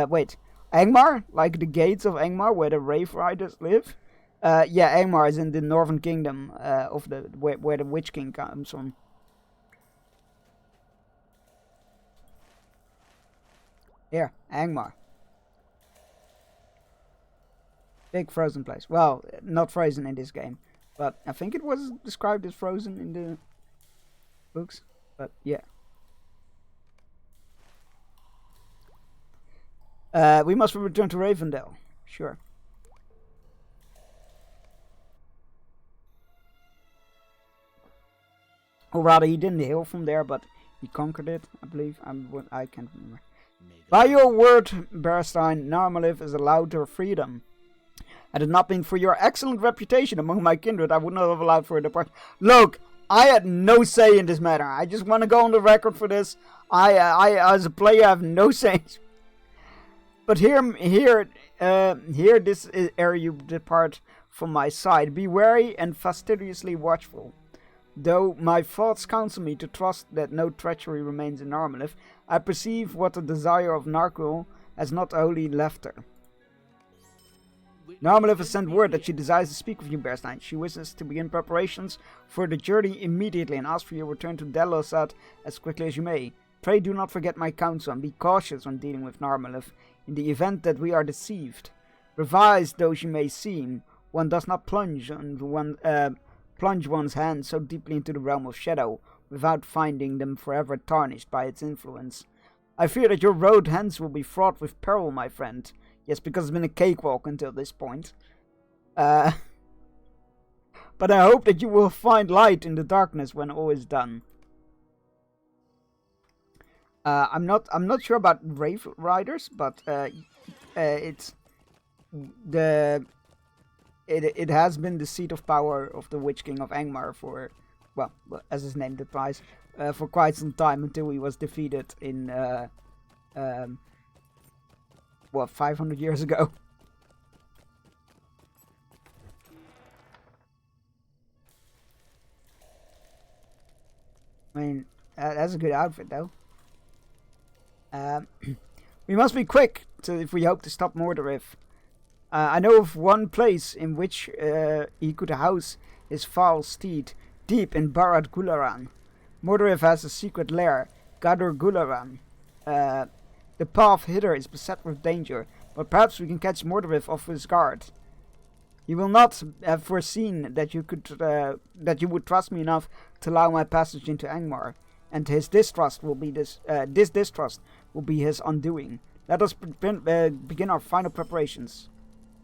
Speaker 2: Wait. Angmar? Like the gates of Angmar where the Wraith Riders live? Yeah, Angmar is in the northern kingdom where the Witch King comes from. Here, Angmar. Big frozen place. Well, not frozen in this game, but I think it was described as frozen in the books. But yeah. We must return to Ravendell. Sure. Or rather, he didn't hail from there, but He conquered it, I believe. I can't remember. By your word, Bearstein, Narmalith is allowed her freedom. Had it not been for your excellent reputation among my kindred, I would not have allowed for a departure. Look, I had no say in this matter. I just want to go on the record for this. I as a player, have no say. But here, this is ere you depart from my side. Be wary and fastidiously watchful. Though my thoughts counsel me to trust that no treachery remains in Narmalith, I perceive what the desire of Narquil has not wholly left her. Narmalith has sent word that she desires to speak with you, Bearstein. She wishes to begin preparations for the journey immediately and asks for your return to Delosat as quickly as you may. Pray do not forget my counsel and be cautious when dealing with Narmalith. In the event that we are deceived, revised though she may seem, one does not plunge one's hands so deeply into the realm of shadow without finding them forever tarnished by its influence. I fear that your road hence will be fraught with peril, my friend. Yes, because it's been a cakewalk until this point. But I hope that you will find light in the darkness when all is done. I'm not sure about Rave Riders, but it has been the seat of power of the Witch King of Angmar for, well, as his name implies, for quite some time until he was defeated in 500 years ago. I mean, that's a good outfit though. We must be quick if we hope to stop Mordorith. I know of one place in which he could house his foul steed, deep in Barad Gularan. Mordorith has a secret lair, Gadur Gularan. The path hither is beset with danger, but perhaps we can catch Mordorith off his guard. You will not have foreseen that you would trust me enough to allow my passage into Angmar, and his distrust will be this distrust will be his undoing. Let us begin our final preparations.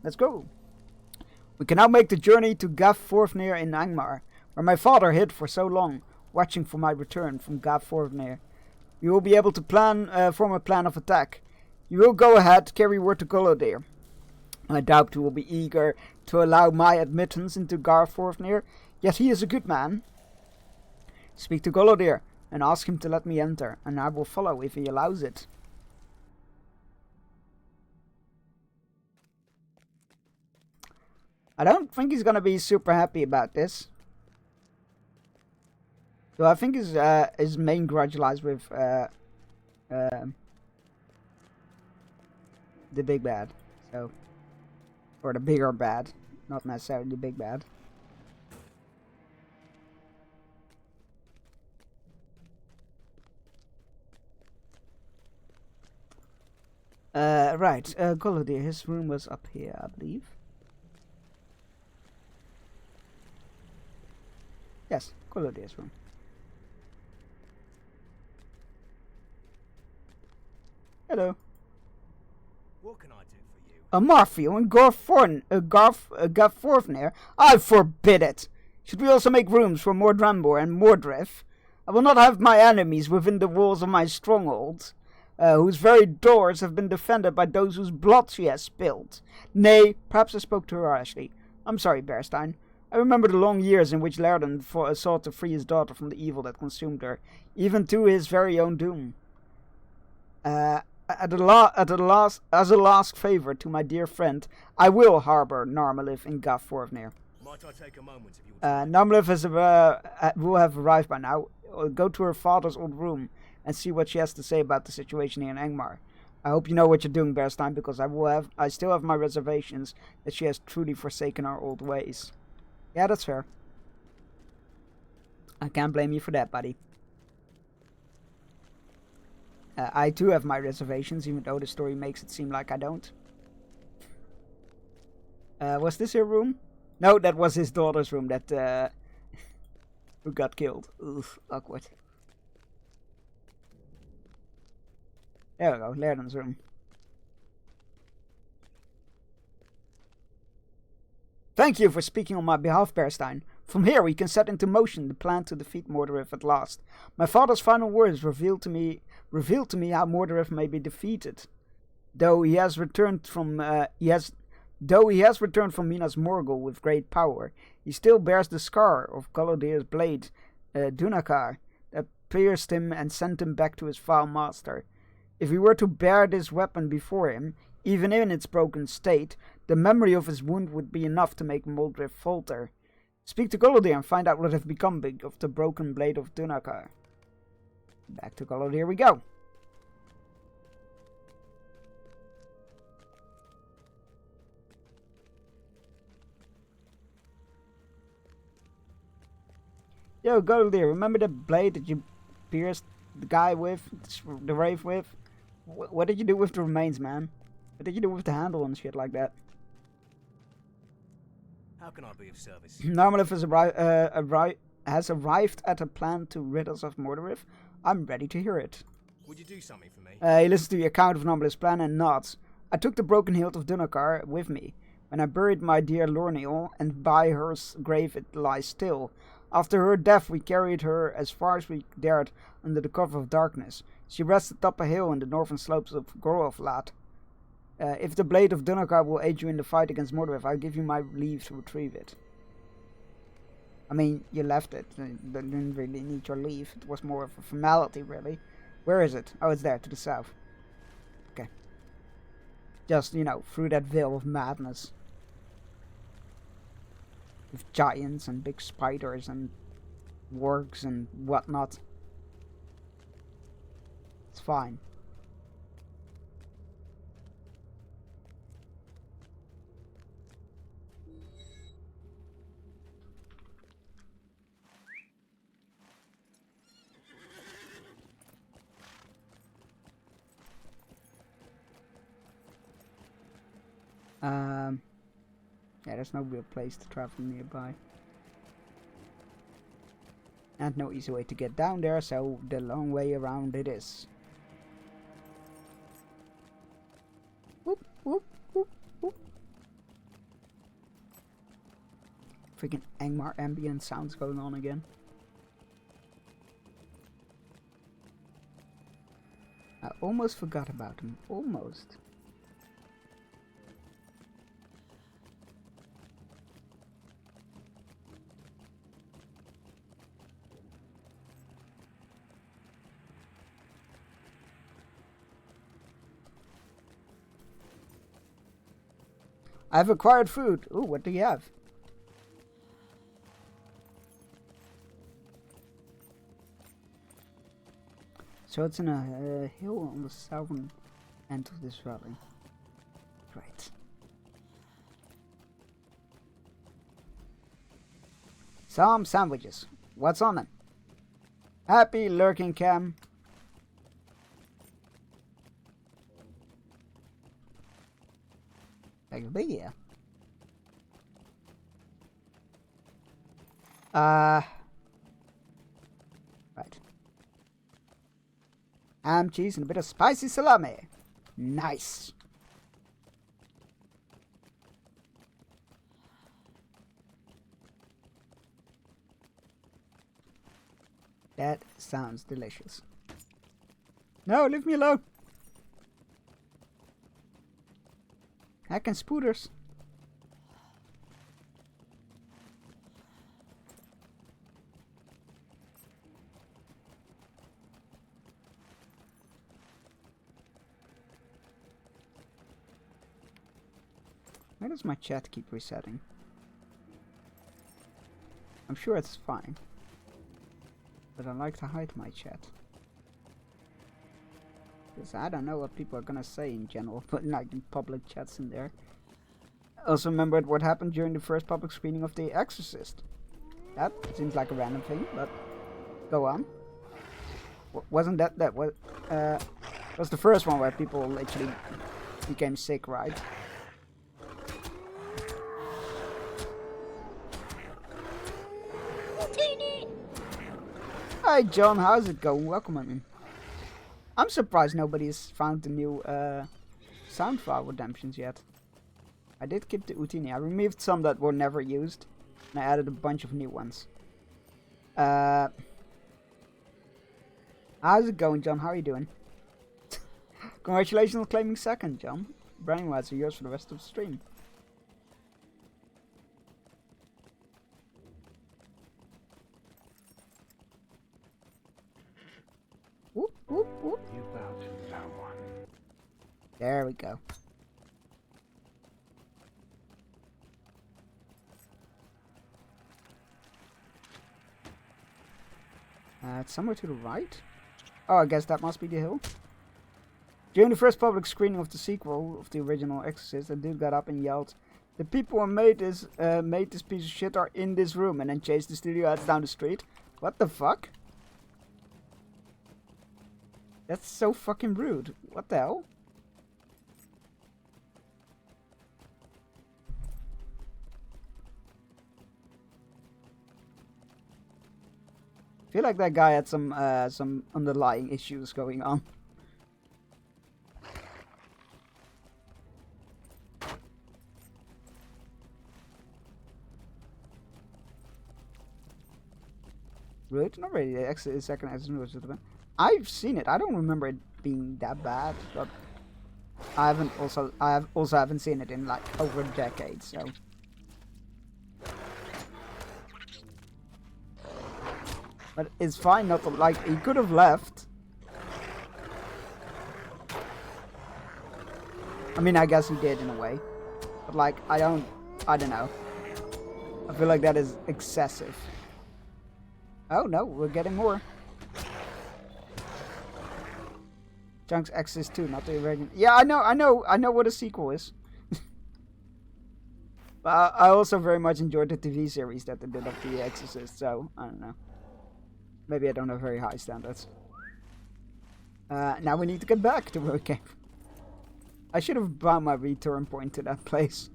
Speaker 2: Let's go. We can now make the journey to Gav Forfnir in Angmar, where my father hid for so long, watching for my return from Gav Forfnir. You will be able to form a plan of attack. You will go ahead, carry word to Golodir. I doubt you will be eager to allow my admittance into Gar Forfnir, yet he is a good man. Speak to Golodir and ask him to let me enter, and I will follow if he allows it. I don't think he's gonna be super happy about this. So I think his main grudge lies with the big bad. So, or the bigger bad, not necessarily the big bad. Right, Golodir, his room was up here, I believe. Yes, Golodir's room. Hello.
Speaker 8: What can I do for you?
Speaker 2: Amarfio and Garforfnir? I forbid it! Should we also make rooms for Mordrambor and Mordrith? I will not have my enemies within the walls of my stronghold, whose very doors have been defended by those whose blood she has spilled. Nay, perhaps I spoke too harshly. I'm sorry, Bearstein. I remember the long years in which Lærdan sought to free his daughter from the evil that consumed her, even to his very own doom. As a last favor to my dear friend, I will harbor Narmalith in Gav Forfnir.
Speaker 8: Might I take a moment if you
Speaker 2: Narmalith will have arrived by now. Go to her father's old room and see what she has to say about the situation here in Angmar. I hope you know what you're doing, Bearstein, because I still have my reservations that she has truly forsaken our old ways. Yeah, that's fair. I can't blame you for that, buddy. I too have my reservations, even though the story makes it seem like I don't. Was this your room? No, that was his daughter's room that who got killed. Oof, awkward. There we go, Lærdan's room. Thank you for speaking on my behalf, Bearstein. From here we can set into motion the plan to defeat Mordorith at last. My father's final words revealed to me how Mordorith may be defeated. Though he has returned from Minas Morgul with great power, he still bears the scar of Golodrir's blade, Dunakar, that pierced him and sent him back to his foul master. If he were to bear this weapon before him, even in its broken state, the memory of his wound would be enough to make Mordorith falter. Speak to Golodrir and find out what has become of the broken blade of Dunakar. Back to Golodrir we go. Yo, Golodrir, remember the blade that you pierced the guy with, the Wraith with? What did you do with the remains, man? What did you do with the handle and shit like that?
Speaker 8: How can I be of service?
Speaker 2: Narmalith has arrived at a plan to rid us of Mordorith. I'm ready to hear it.
Speaker 8: Would you do something for me?
Speaker 2: He listens to the account of Narmalith's plan and nods. I took the broken hilt of Dunakar with me. When I buried my dear Lorniel, and by her grave it lies still. After her death we carried her as far as we dared under the cover of darkness. She rests atop a hill in the northern slopes of Goroflad. If the blade of Dunakar will aid you in the fight against Mordorith, I'll give you my leave to retrieve it. I mean, you left it. You didn't really need your leave. It was more of a formality, really. Where is it? Oh, it's there, to the south. Okay. Just, you know, through that veil of madness. With giants and big spiders and wargs and whatnot. It's fine. Yeah, there's no real place to travel nearby. And no easy way to get down there, so the long way around it is. Whoop, whoop, whoop, whoop. Freaking Angmar ambient sounds going on again. I almost forgot about him. Almost. I've acquired food. Ooh, what do you have? So it's in a hill on the southern end of this valley. Right. Some sandwiches. What's on them? Happy lurking cam. Like big, yeah. Right. Ham, cheese, and a bit of spicy salami. Nice. That sounds delicious. No, leave me alone. Heck and spooters. Why does my chat keep resetting? I'm sure it's fine. But I like to hide my chat. Because I don't know what people are gonna say in general, but like in public chats in there. I also remembered what happened during the first public screening of The Exorcist. That seems like a random thing, but go on. Wasn't that was the first one where people actually became sick, right? Hi John, how's it going? Welcome in. I'm surprised nobody's found the new sound file redemptions yet. I did keep the Utini. I removed some that were never used. And I added a bunch of new ones. How's it going, John? How are you doing? Congratulations on claiming second, John. Brain rights are yours for the rest of the stream. Whoop, whoop, whoop.
Speaker 11: You bow to no one.
Speaker 2: There we go. It's somewhere to the right. Oh, I guess that must be the hill. During the first public screening of the sequel of the original Exorcist, a dude got up and yelled, "The people who made this piece of shit are in this room," and then chased the studio ads down the street. What the fuck? That's so fucking rude. What the hell? I feel like that guy had some underlying issues going on. Rude? Not really. The second Exorcist was just a bit. I've seen it. I don't remember it being that bad, but I haven't seen it in like over a decade, so. But it's fine not to, like, he could have left. I mean, I guess he did in a way. But like, I don't know. I feel like that is excessive. Oh no, we're getting more. Junk's Exorcist 2, not the original. Yeah, I know what a sequel is. But I also very much enjoyed the TV series that they did of The Exorcist, so I don't know. Maybe I don't have very high standards. Now we need to get back to where we came from. I should have bound my return point to that place.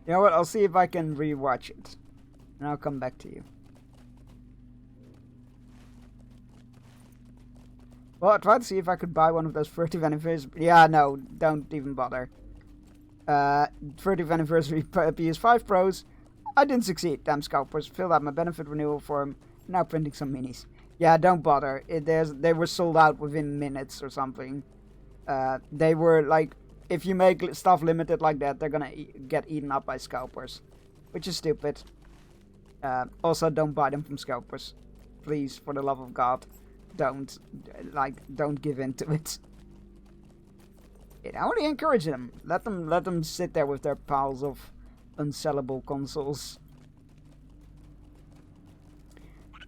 Speaker 2: You know what, I'll see if I can rewatch it. And I'll come back to you. Well, I tried to see if I could buy one of those 30th anniversary... Yeah, no, don't even bother. 30th anniversary PS5 Pros. I didn't succeed. Damn scalpers. Filled out my benefit renewal form. Now printing some minis. Yeah, don't bother. They were sold out within minutes or something. They were like... If you make stuff limited like that, they're gonna get eaten up by scalpers. Which is stupid. Also, don't buy them from scalpers. Please, for the love of God. Don't give in to it. I only encourage them. Let them sit there with their piles of unsellable consoles.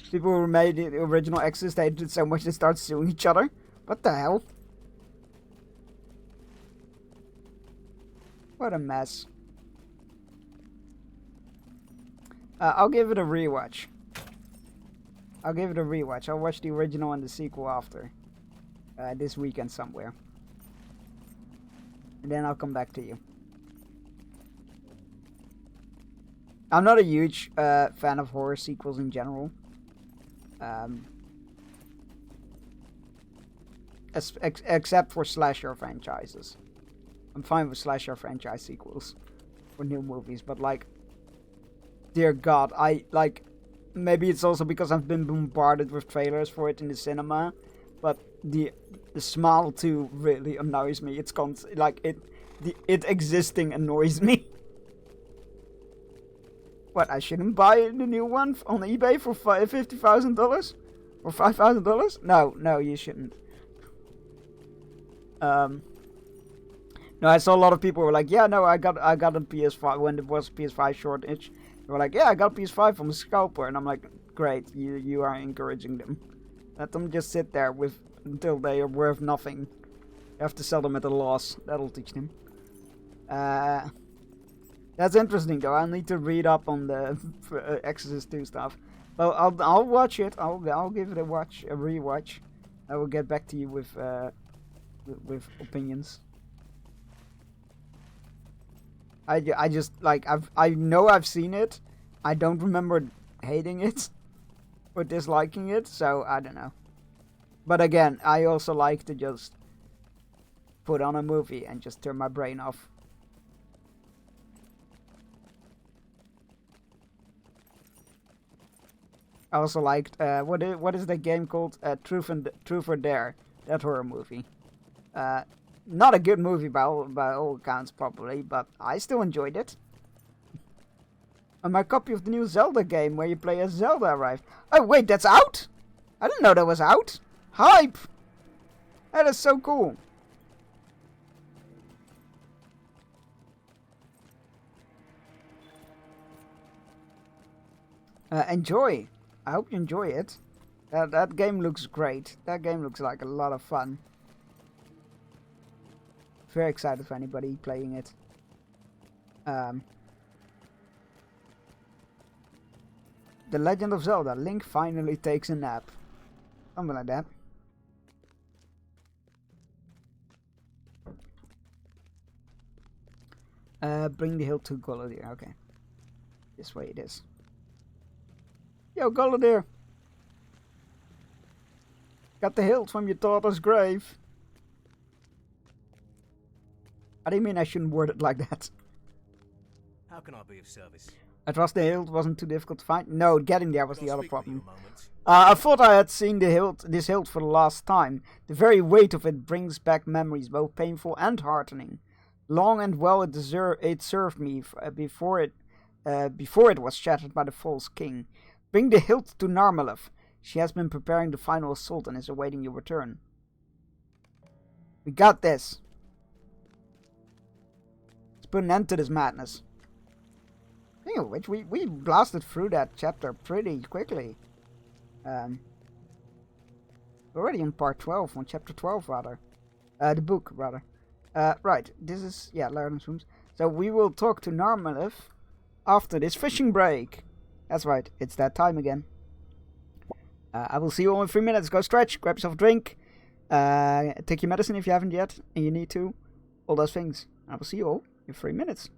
Speaker 2: People who made the original Exorcist hated it so much they start suing each other. What the hell? What a mess. I'll give it a rewatch. I'll watch the original and the sequel after. This weekend somewhere. And then I'll come back to you. I'm not a huge fan of horror sequels in general. Except for slasher franchises. I'm fine with slasher franchise sequels. For new movies, but like... Dear God, maybe it's also because I've been bombarded with trailers for it in the cinema, but the Smile 2 really annoys me. It's it existing annoys me. What, I shouldn't buy the new one on eBay for $50,000? Or $5,000? No, you shouldn't. No, I saw a lot of people who were like, yeah, no, I got a PS5 when it was PS5 shortage. They were like, yeah, I got a PS5 from a scalper, and I'm like, great, you are encouraging them. Let them just sit there until they are worth nothing. You have to sell them at a loss. That'll teach them. That's interesting though. I'll need to read up on the Exorcist 2 stuff. Well, I'll watch it. I'll give it a rewatch. I will get back to you with opinions. I just like I know I've seen it. I don't remember hating it or disliking it, so I don't know. But again, I also like to just put on a movie and just turn my brain off. I also liked what is the game called? Truth or Dare, that horror movie. Not a good movie by all accounts probably, but I still enjoyed it. And my copy of the new Zelda game where you play as Zelda arrived. Oh wait, that's out? I didn't know that was out. Hype! That is so cool. Enjoy. I hope you enjoy it. That game looks great. That game looks like a lot of fun. Very excited for anybody playing it. The Legend of Zelda. Link finally takes a nap. Something like that. Bring the hill to Golodir. Okay. This way it is. Yo, Golodir! Got the hilt from your daughter's grave. I didn't mean I shouldn't word it like that.
Speaker 8: How can I be of service?
Speaker 2: I trust the hilt wasn't too difficult to find. No, getting there was the other
Speaker 8: Speak with you
Speaker 2: problem.
Speaker 8: a moment.
Speaker 2: I thought I had seen this hilt for the last time. The very weight of it brings back memories, both painful and heartening. Long and well it served me before it was shattered by the false king. Bring the hilt to Narmalef. She has been preparing the final assault and is awaiting your return. We got this. Let's put an end to this madness. Speaking of which, we blasted through that chapter pretty quickly. We're already on part 12, on chapter 12 rather. The book rather. Right, this is, Laerden's rooms. So we will talk to Narmalef after this fishing break. That's right, it's that time again. I will see you all in 3 minutes. Go stretch, grab yourself a drink, take your medicine if you haven't yet, and you need to. All those things. I will see you all in 3 minutes.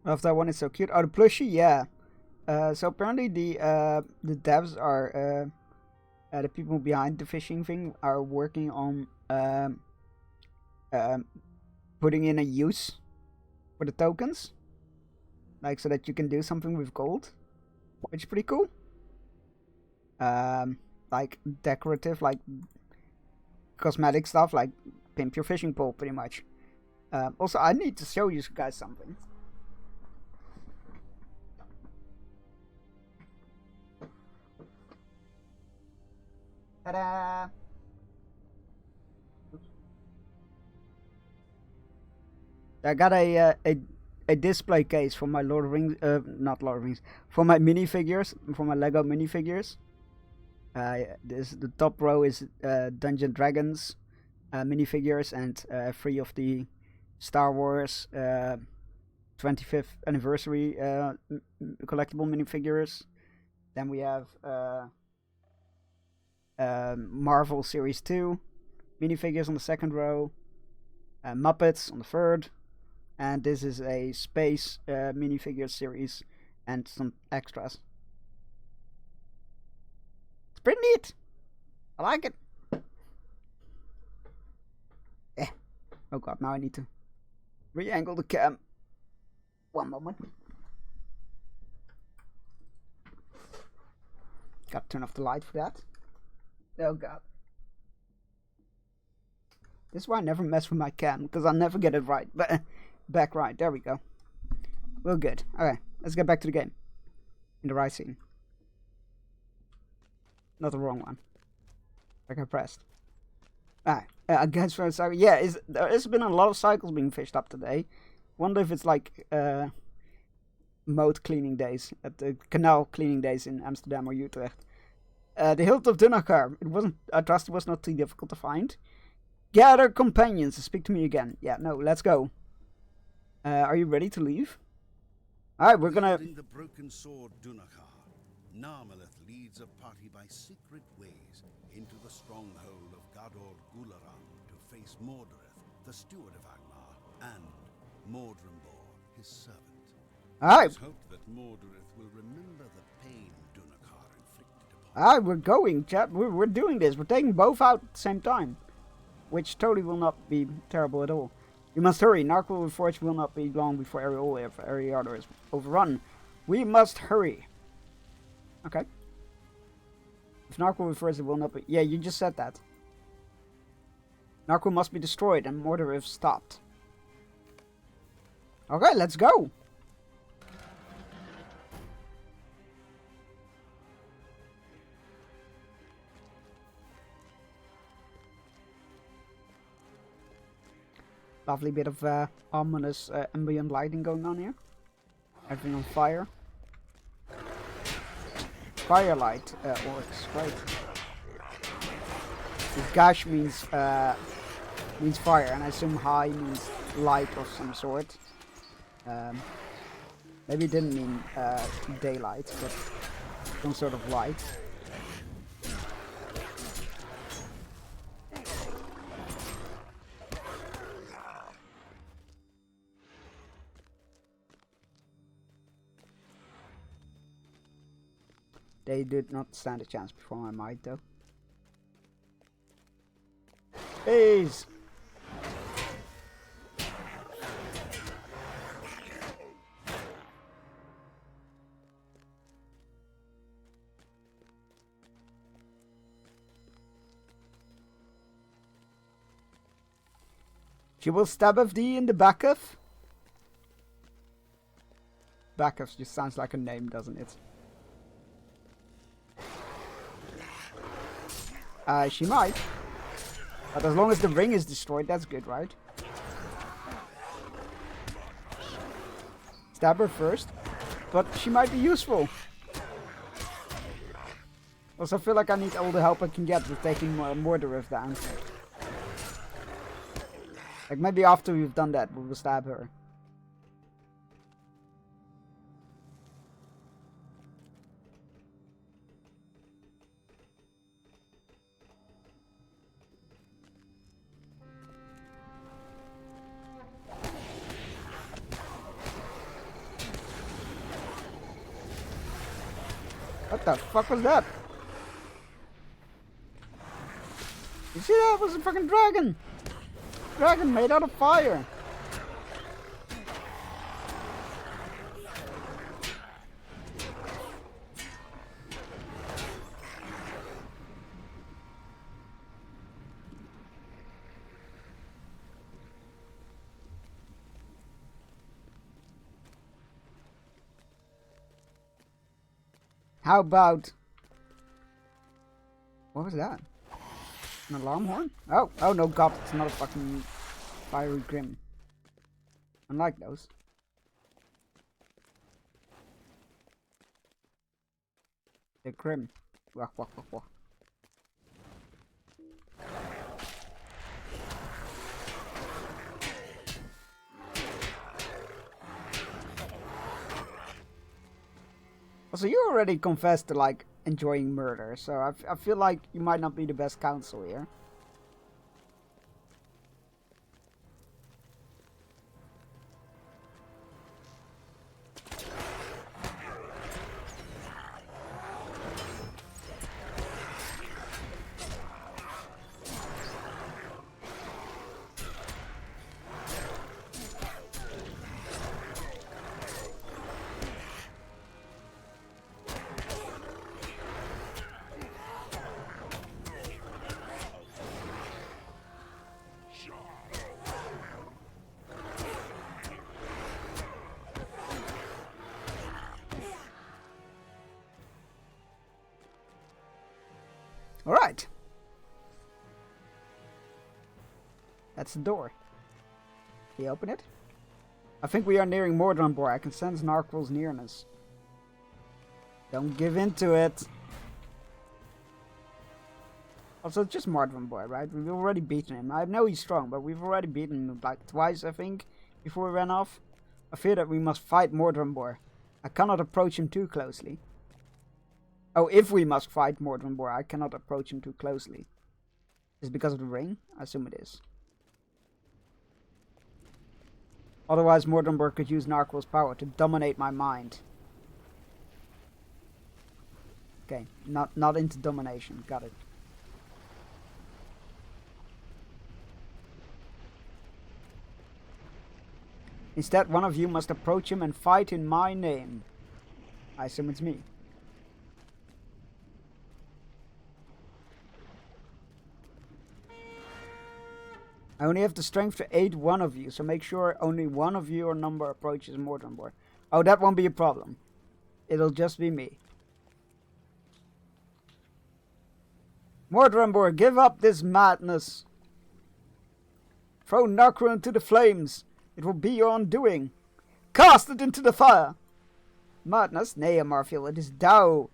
Speaker 2: Love that one, it's so cute. Oh, the plushie, yeah. So apparently the devs are the people behind the fishing thing are working on putting in a use for the tokens, like so that you can do something with gold, which is pretty cool. Like decorative, like cosmetic stuff, like pimp your fishing pole, pretty much. Also, I need to show you guys something. Ta-da! I got a display case for my Lord of Rings, not Lord of Rings, for my minifigures, for my Lego minifigures. The top row is Dungeon Dragons minifigures and 3 of the Star Wars 25th anniversary collectible minifigures. Then we have Marvel Series 2 minifigures on the second row, Muppets on the third, and this is a space minifigure series and some extras. It's pretty neat. I like it. Oh god, now I need to re-angle the cam. One moment. Gotta turn off the light for that. Oh god. This is why I never mess with my cam, because I'll never get it right. But back right, there we go. We're good. Okay, let's get back to the game. In the right scene. Not the wrong one. Like I pressed. Alright, against for a cycle. Yeah, there's been a lot of cycles being fished up today. Wonder if it's like moat cleaning days at the canal cleaning days in Amsterdam or Utrecht. The Hilt of Dunacar. I trust it was not too difficult to find. Gather companions. Speak to me again. Yeah, no, let's go. Are you ready to leave? Alright, we're gonna...
Speaker 7: Wielding the broken sword Dunacar, Narmaleth leads a party by secret ways into the stronghold of Gador Gularan to face Mordorith, the steward of Angmar, and Mordrimbor, his servant.
Speaker 2: Alright.
Speaker 7: Let's hope that Mordorith will remember the pain Dunacar inflicted upon him.
Speaker 2: Alright, we're going, chat. We're doing this. We're taking both out at the same time. Which totally will not be terrible at all. We must hurry. Narquil Forge will not be long before Eriador is overrun. We must hurry. Okay. If Narquil refers, it will not be... Yeah, you just said that. Narquil must be destroyed and Mordorith stopped. Okay, let's go. Lovely bit of ominous ambient lighting going on here. Everything on fire. Firelight orcs, right? This gash means fire, and I assume high means light of some sort. Maybe it didn't mean daylight, but some sort of light. They did not stand a chance before my might, though. Please! She will stab of thee in the back of? Back of just sounds like a name, doesn't it? She might. But as long as the ring is destroyed, that's good, right? Stab her first. But she might be useful. Also, I feel like I need all the help I can get with taking Mordorith down. Like, maybe after we've done that, we will stab her. What the fuck was that? You see that? It was a fucking dragon! Dragon made out of fire! How about... What was that? An alarm horn? Oh no, God, it's not a fucking fiery grim. Unlike those. They're grim. Wah, wah, wah, wah. Also, you already confessed to, like, enjoying murder, so I feel like you might not be the best counsel here. Alright. That's the door. Can you open it? I think we are nearing Mordranbor. I can sense Narquil's nearness. Don't give in to it. Also, it's just Mordranbor, right? We've already beaten him. I know he's strong, but we've already beaten him like twice, I think, before we ran off. I fear that we must fight Mordranbor. I cannot approach him too closely. Oh, if we must fight Mordranbor, I cannot approach him too closely. Is it because of the ring? I assume it is. Otherwise, Mordranbor could use Narquil's power to dominate my mind. Okay, not into domination. Got it. Instead, one of you must approach him and fight in my name. I assume it's me. I only have the strength to aid one of you, so make sure only one of your number approaches Mordranbor. Oh, that won't be a problem. It'll just be me. Mordranbor, give up this madness. Throw Narquil into the flames. It will be your undoing. Cast it into the fire. Madness? Nay, Amarfield, it is thou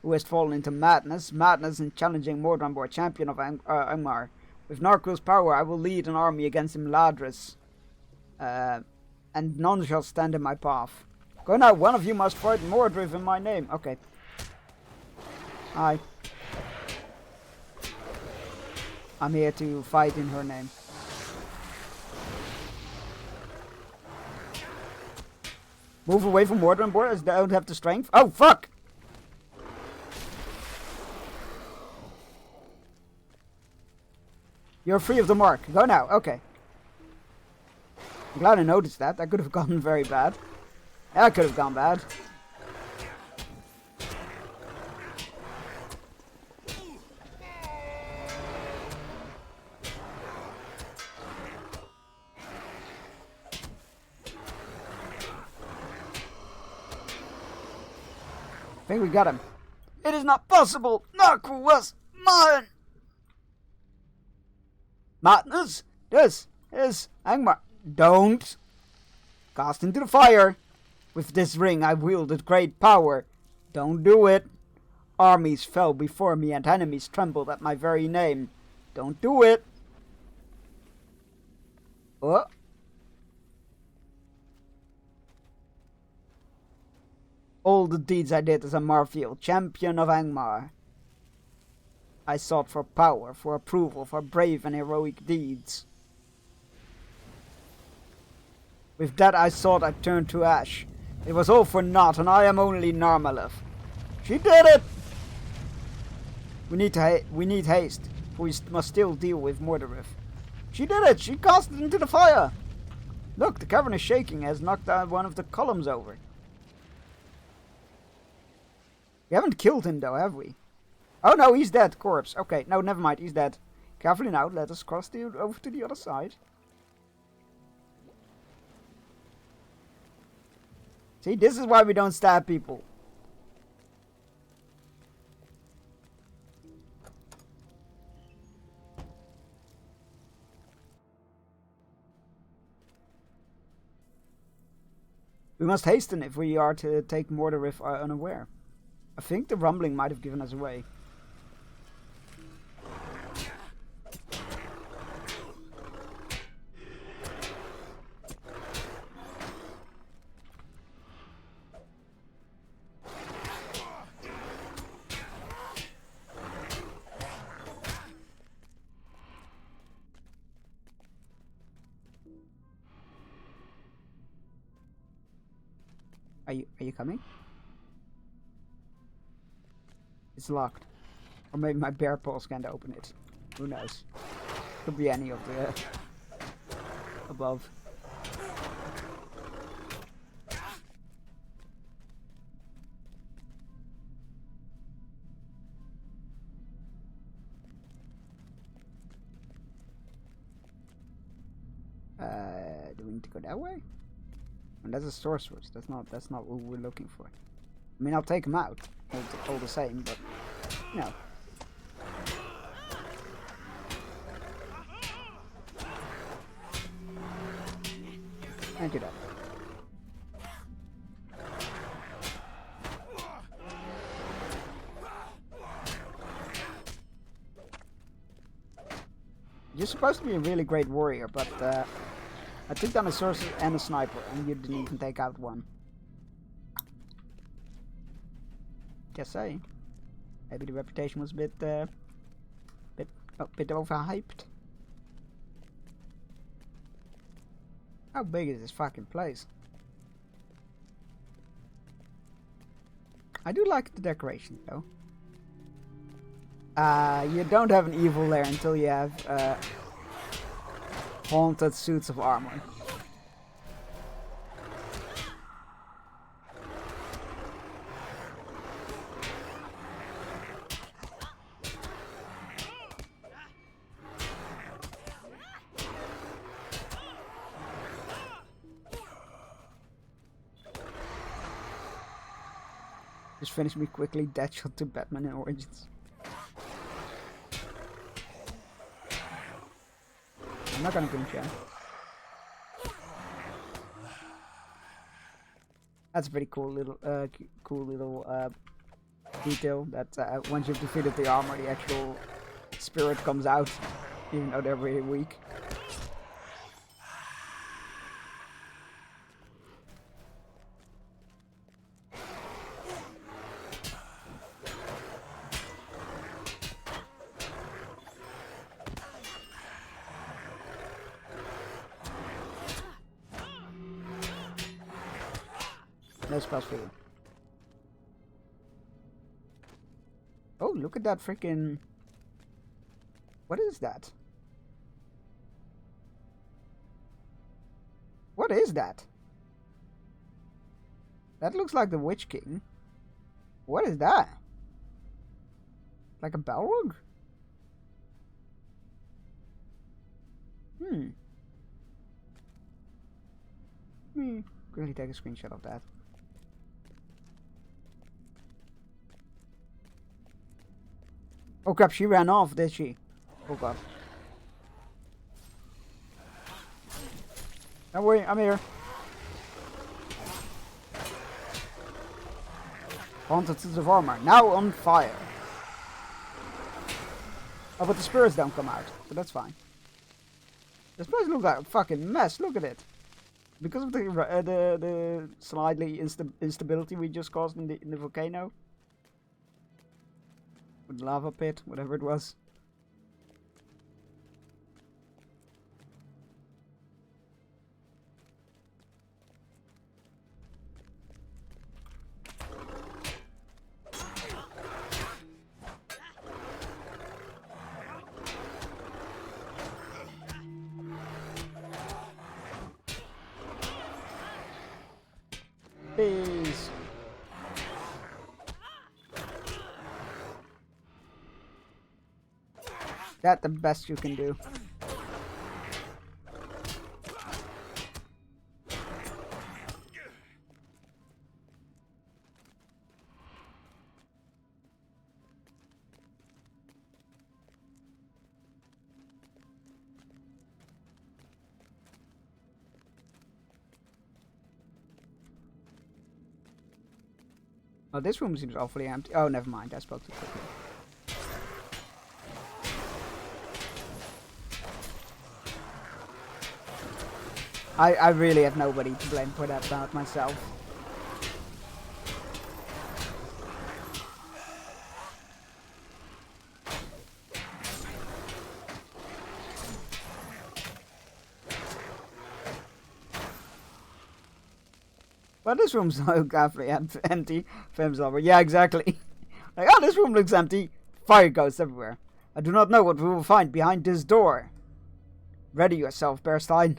Speaker 2: who hast fallen into madness. Madness in challenging Mordranbor, champion of Angmar. With Narquil's power, I will lead an army against Imladris, and none shall stand in my path. Go now, one of you must fight Mordriv in my name. Okay. Hi. I'm here to fight in her name. Move away from Mordranbor as they don't have the strength. Oh, fuck! You're free of the mark. Go now. Okay. I'm glad I noticed that. That could have gone very bad. That could have gone bad. I think we got him. It is not possible. Narquil was mine. Madness. This is Angmar. Don't. Cast into the fire. With this ring I wielded great power. Don't do it. Armies fell before me and enemies trembled at my very name. Don't do it. Oh. All the deeds I did as a Marfield, champion of Angmar. I sought for power, for approval, for brave and heroic deeds. With that I thought I turned to ash. It was all for naught, and I am only Narmalef. She did it! We need haste. We must still deal with Morderith. She did it! She cast it into the fire! Look, the cavern is shaking, has knocked down one of the columns over. We haven't killed him though, have we? Oh no, he's dead, corpse. Okay, no, never mind, he's dead. Carefully now, let us cross over to the other side. See, this is why we don't stab people. We must hasten if we are to take Morderith unaware. I think the rumbling might have given us away. Are you coming? It's locked. Or maybe my bear paws can't open it. Who knows? Could be any of the above. Do we need to go that way? And that's a sorceress. That's not what we're looking for. I mean, I'll take him out, all the same, but no. Thank you, Dad. You're supposed to be a really great warrior, but I took down a sorcerer and a sniper, and you didn't even take out one. Just saying. Maybe the reputation was a bit overhyped. How big is this fucking place? I do like the decoration though. You don't have an evil lair until you have haunted suits of armor. Just finish me quickly, Deadshot to Batman in Origins. I'm not gonna pinch you. That's a pretty cool little, detail. That once you've defeated the armor, the actual spirit comes out, even though they're really weak. No spells for you. Oh, look at that freaking... What is that? What is that? That looks like the Witch King. What is that? Like a Balrog? Quickly take a screenshot of that. Oh crap, she ran off, did she? Oh god. Don't worry, I'm here. Haunted Suits of Armor, now on fire. Oh, but the spirits don't come out, so that's fine. This place looks like a fucking mess, look at it. Because of the slightly instability we just caused in the volcano. With the lava pit, whatever it was. Please. That's the best you can do. Oh, this room seems awfully empty. Oh, never mind. I spoke too quickly. I really have nobody to blame for that but myself. But this room's so awfully empty. Film's over. Yeah, exactly. Like, oh, this room looks empty. Fire ghosts everywhere. I do not know what we will find behind this door. Ready yourself, Bearstein.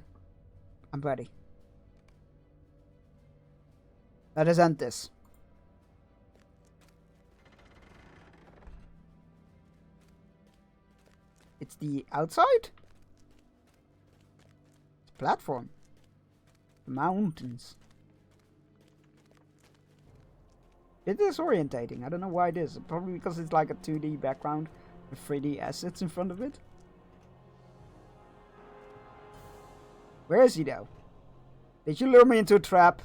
Speaker 2: I'm ready. Let us end this. It's the outside? It's a platform. The mountains. It is orientating. I don't know why it is. Probably because it's like a 2D background with 3D assets in front of it. Where is he though? Did you lure me into a trap?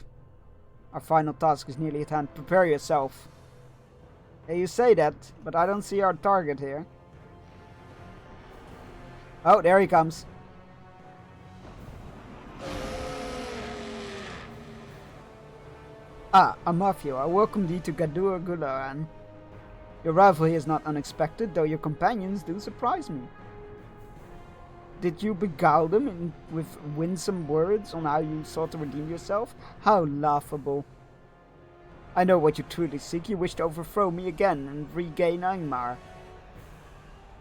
Speaker 2: Our final task is nearly at hand. Prepare yourself. Yeah, you say that, but I don't see our target here. Oh, there he comes. Ah, Amalfio, I welcome thee to Gadur Gularan. Your arrival here is not unexpected, though your companions do surprise me. Did you beguile them with winsome words on how you sought to redeem yourself? How laughable. I know what you truly seek. You wish to overthrow me again and regain Angmar.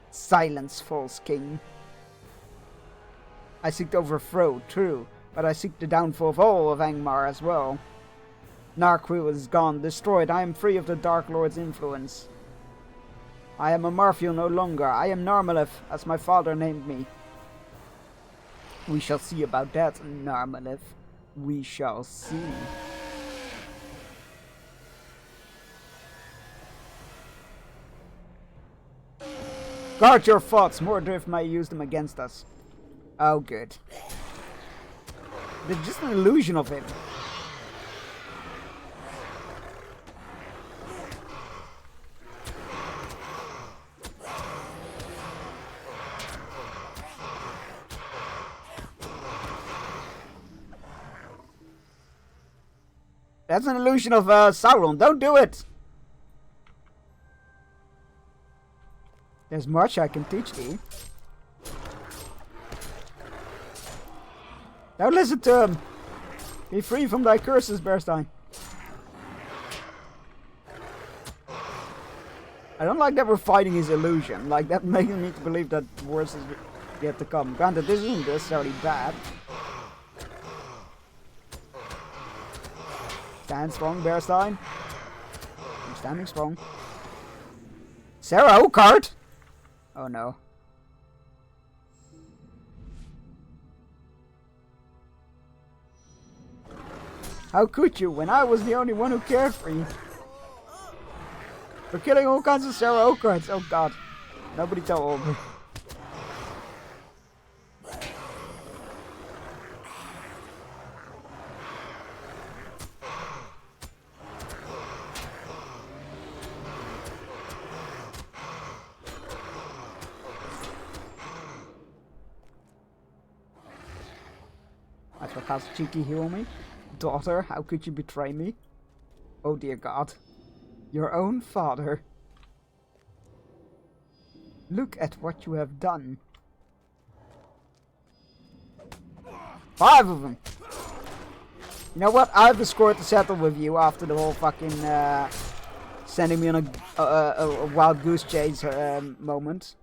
Speaker 2: Silence, false king. I seek to overthrow, true, but I seek the downfall of all of Angmar as well. Narquil is gone, destroyed. I am free of the Dark Lord's influence. I am Amalfio no longer. I am Narmalef, as my father named me. We shall see about that, Narmalef. We shall see. Guard your thoughts. Mordrift may use them against us. Oh, good. They're just an illusion of him. That's an illusion of Sauron. Don't do it! There's much I can teach thee. Don't listen to him! Be free from thy curses, Bearstein. I don't like that we're fighting his illusion. Like, that making me to believe that worse is yet to come. Granted, this isn't necessarily bad. Stand strong, Bearstein. I'm standing strong. Sarah Oakart! Oh no. How could you, when I was the only one who cared for you? For killing all kinds of Sarah Oakarts. Oh god. Nobody tell Aubrey. That's what caused cheeky heal me. Daughter, how could you betray me? Oh dear God. Your own father. Look at what you have done. 5 of them. You know what? I have a score to settle with you after the whole fucking sending me on a wild goose chase moment.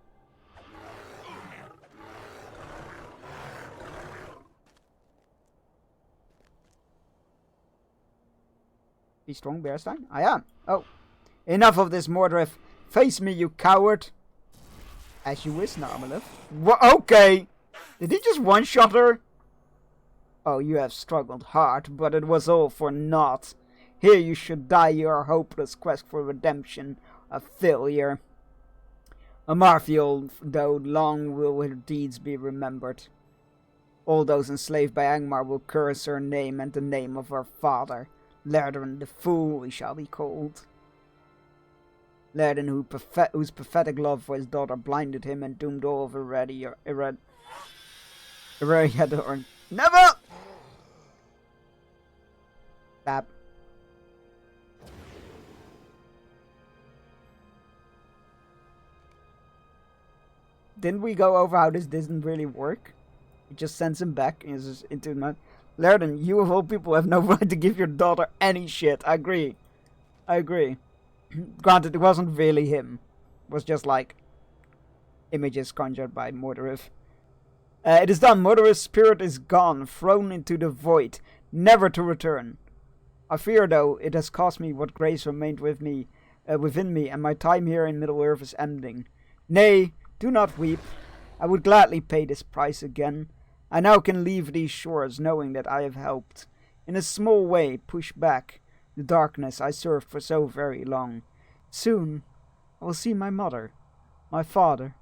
Speaker 2: Be strong, Bearstein. I am. Oh. Enough of this, Mordred. Face me, you coward. As you wish, Narmalith. Okay. Did he just one-shot her? Oh, you have struggled hard, but it was all for naught. Here you should die your hopeless quest for redemption, a failure. Amarthiel, though, long will her deeds be remembered. All those enslaved by Angmar will curse her name and the name of her father. Lerdran the fool he shall be called. Lerdran, whose pathetic love for his daughter blinded him and doomed all of Eriador. Never! Bap. Didn't we go over how this didn't really work? It just sends him back into the mud. Lerdran, you of all people have no right to give your daughter any shit. I agree. Granted, it wasn't really him. It was just like images conjured by Mordred. It is done. Mordred's spirit is gone, thrown into the void, never to return. I fear, though, it has cost me what grace remained within me, and my time here in Middle-earth is ending. Nay, do not weep. I would gladly pay this price again. I now can leave these shores, knowing that I have helped, in a small way, push back the darkness I served for so very long. Soon, I will see my mother, my father.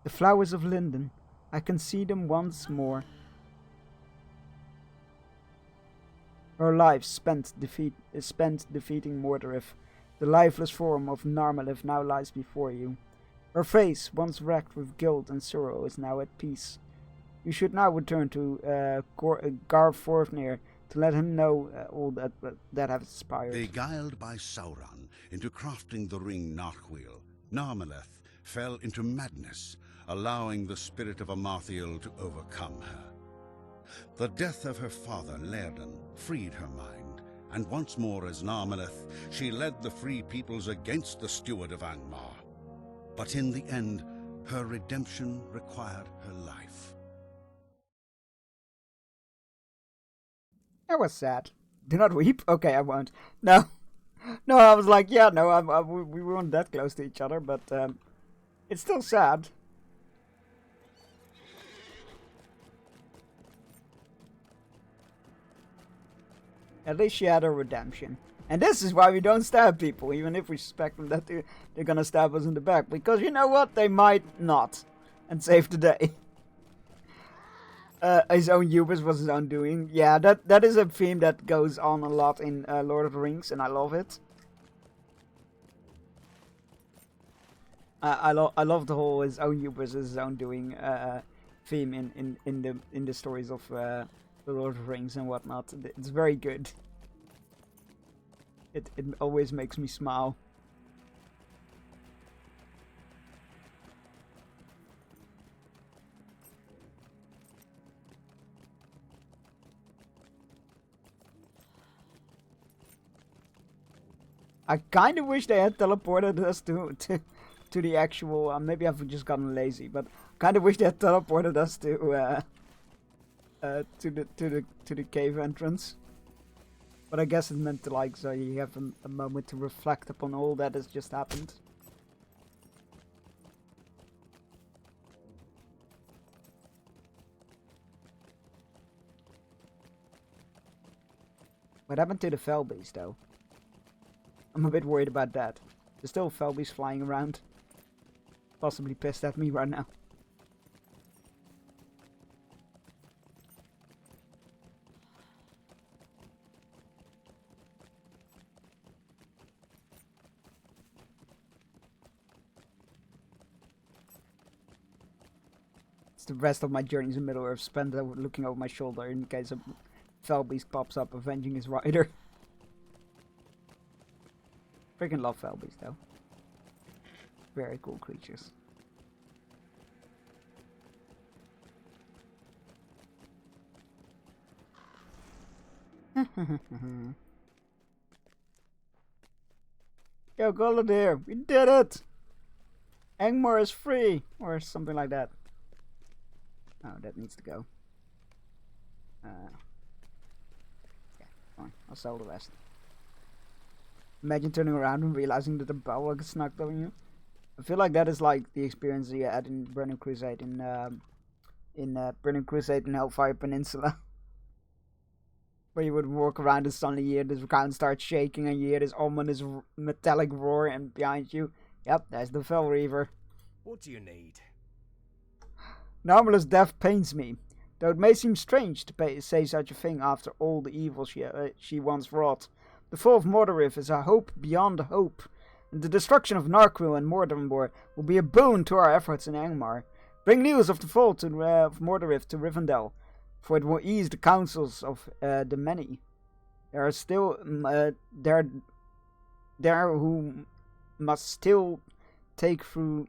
Speaker 2: The flowers of Linden, I can see them once more. Her life spent defeating Mordred. The lifeless form of Narmalith now lies before you. Her face, once wracked with guilt and sorrow, is now at peace. You should now return to Garfornir to let him know all that has inspired.
Speaker 7: Beguiled by Sauron into crafting the ring Narquil, Narmaleth fell into madness, allowing the spirit of Amarthiel to overcome her. The death of her father, Lerdran, freed her mind, and once more as Narmaleth, she led the free peoples against the steward of Angmar. But in the end, her redemption required her life.
Speaker 2: That was sad. Do not weep? Okay, I won't. No, I was like, yeah, no, we weren't that close to each other, but it's still sad. At least she had her redemption. And this is why we don't stab people, even if we suspect them that they're gonna stab us in the back. Because you know what? They might not. And save the day. His own hubris was his own doing. Yeah, that is a theme that goes on a lot in Lord of the Rings, and I love it. I love the whole his own hubris, his own doing theme in the stories of the Lord of the Rings and whatnot. It's very good. It always makes me smile. I kind of wish they had teleported us to the actual. Maybe I've just gotten lazy, but kind of wish they had teleported us to the cave entrance. But I guess it meant to, like, so you have a moment to reflect upon all that has just happened. What happened to the Felbeast, though? I'm a bit worried about that. There's still Felbeast flying around. Possibly pissed at me right now. It's the rest of my journeys in Middle-earth spent looking over my shoulder in case a Felbeast pops up avenging his rider. Freaking love Felbeast though. Very cool creatures. Yo, Golodir, we did it! Angmar is free! Or something like that. Oh, that needs to go. Fine, I'll sell the rest. Imagine turning around and realizing that the bow was snuck on you. I feel like that is like the experience you had in Burning Crusade in Burning Crusade in Hellfire Peninsula. Where you would walk around and suddenly you hear this ground start shaking and you hear this ominous metallic roar and behind you. Yep, there's the Fel Reaver.
Speaker 8: What do you need?
Speaker 2: Narmala's death pains me, though it may seem strange to say such a thing after all the evil she once wrought. The fall of Mordorith is a hope beyond hope, and the destruction of Narquil and Mordor will be a boon to our efforts in Angmar. Bring news of the fall of Mordorith to Rivendell, for it will ease the counsels of the many. There are still there who must still take still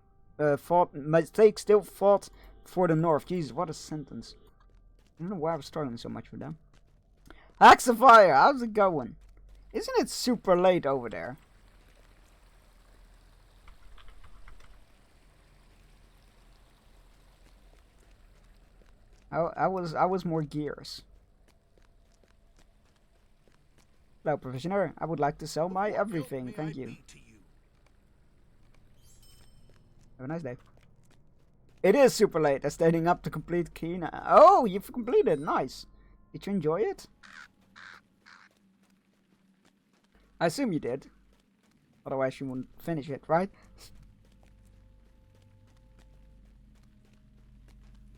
Speaker 2: fought for the north. Jesus, what a sentence. I don't know why I was struggling so much with them. Axe of Fire, how's it going? Isn't it super late over there? I was more gears. Hello, Provisioner. I would like to sell my everything. Thank you. Have a nice day. It is super late. I'm standing up to complete key now. Oh, you've completed. Nice. Did you enjoy it? I assume you did. Otherwise you wouldn't finish it, right?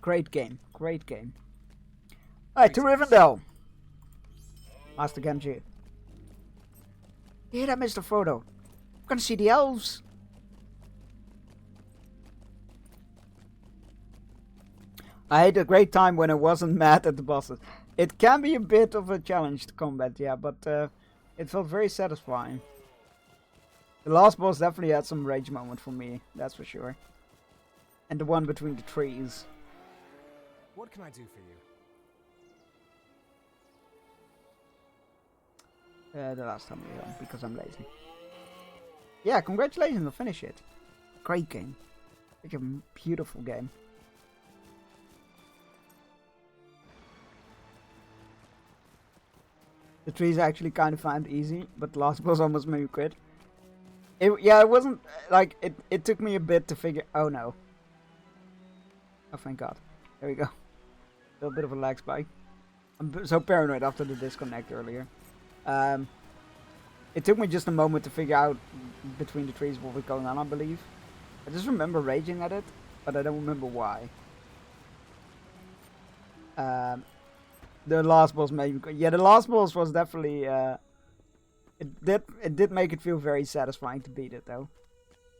Speaker 2: Great game. Great game. Alright, to Rivendell. Master Genji. Yeah, that Mr. Frodo. I'm gonna see the elves. I had a great time when I wasn't mad at the bosses. It can be a bit of a challenge to combat, yeah, but it felt very satisfying. The last boss definitely had some rage moment for me, that's for sure. And the one between the trees.
Speaker 8: What can I do for you?
Speaker 2: The last time we done, because I'm lazy. Yeah, congratulations on finish it. Great game. Such a beautiful game. The trees I actually kind of found easy, but the last boss almost made me quit. Yeah, it wasn't, like, it took me a bit to figure, oh no. Oh, thank God. There we go. A little bit of a lag spike. I'm so paranoid after the disconnect earlier. It took me just a moment to figure out between the trees what was going on, I believe. I just remember raging at it, but I don't remember why. The last boss made me... Yeah, the last boss was definitely... It did make it feel very satisfying to beat it, though.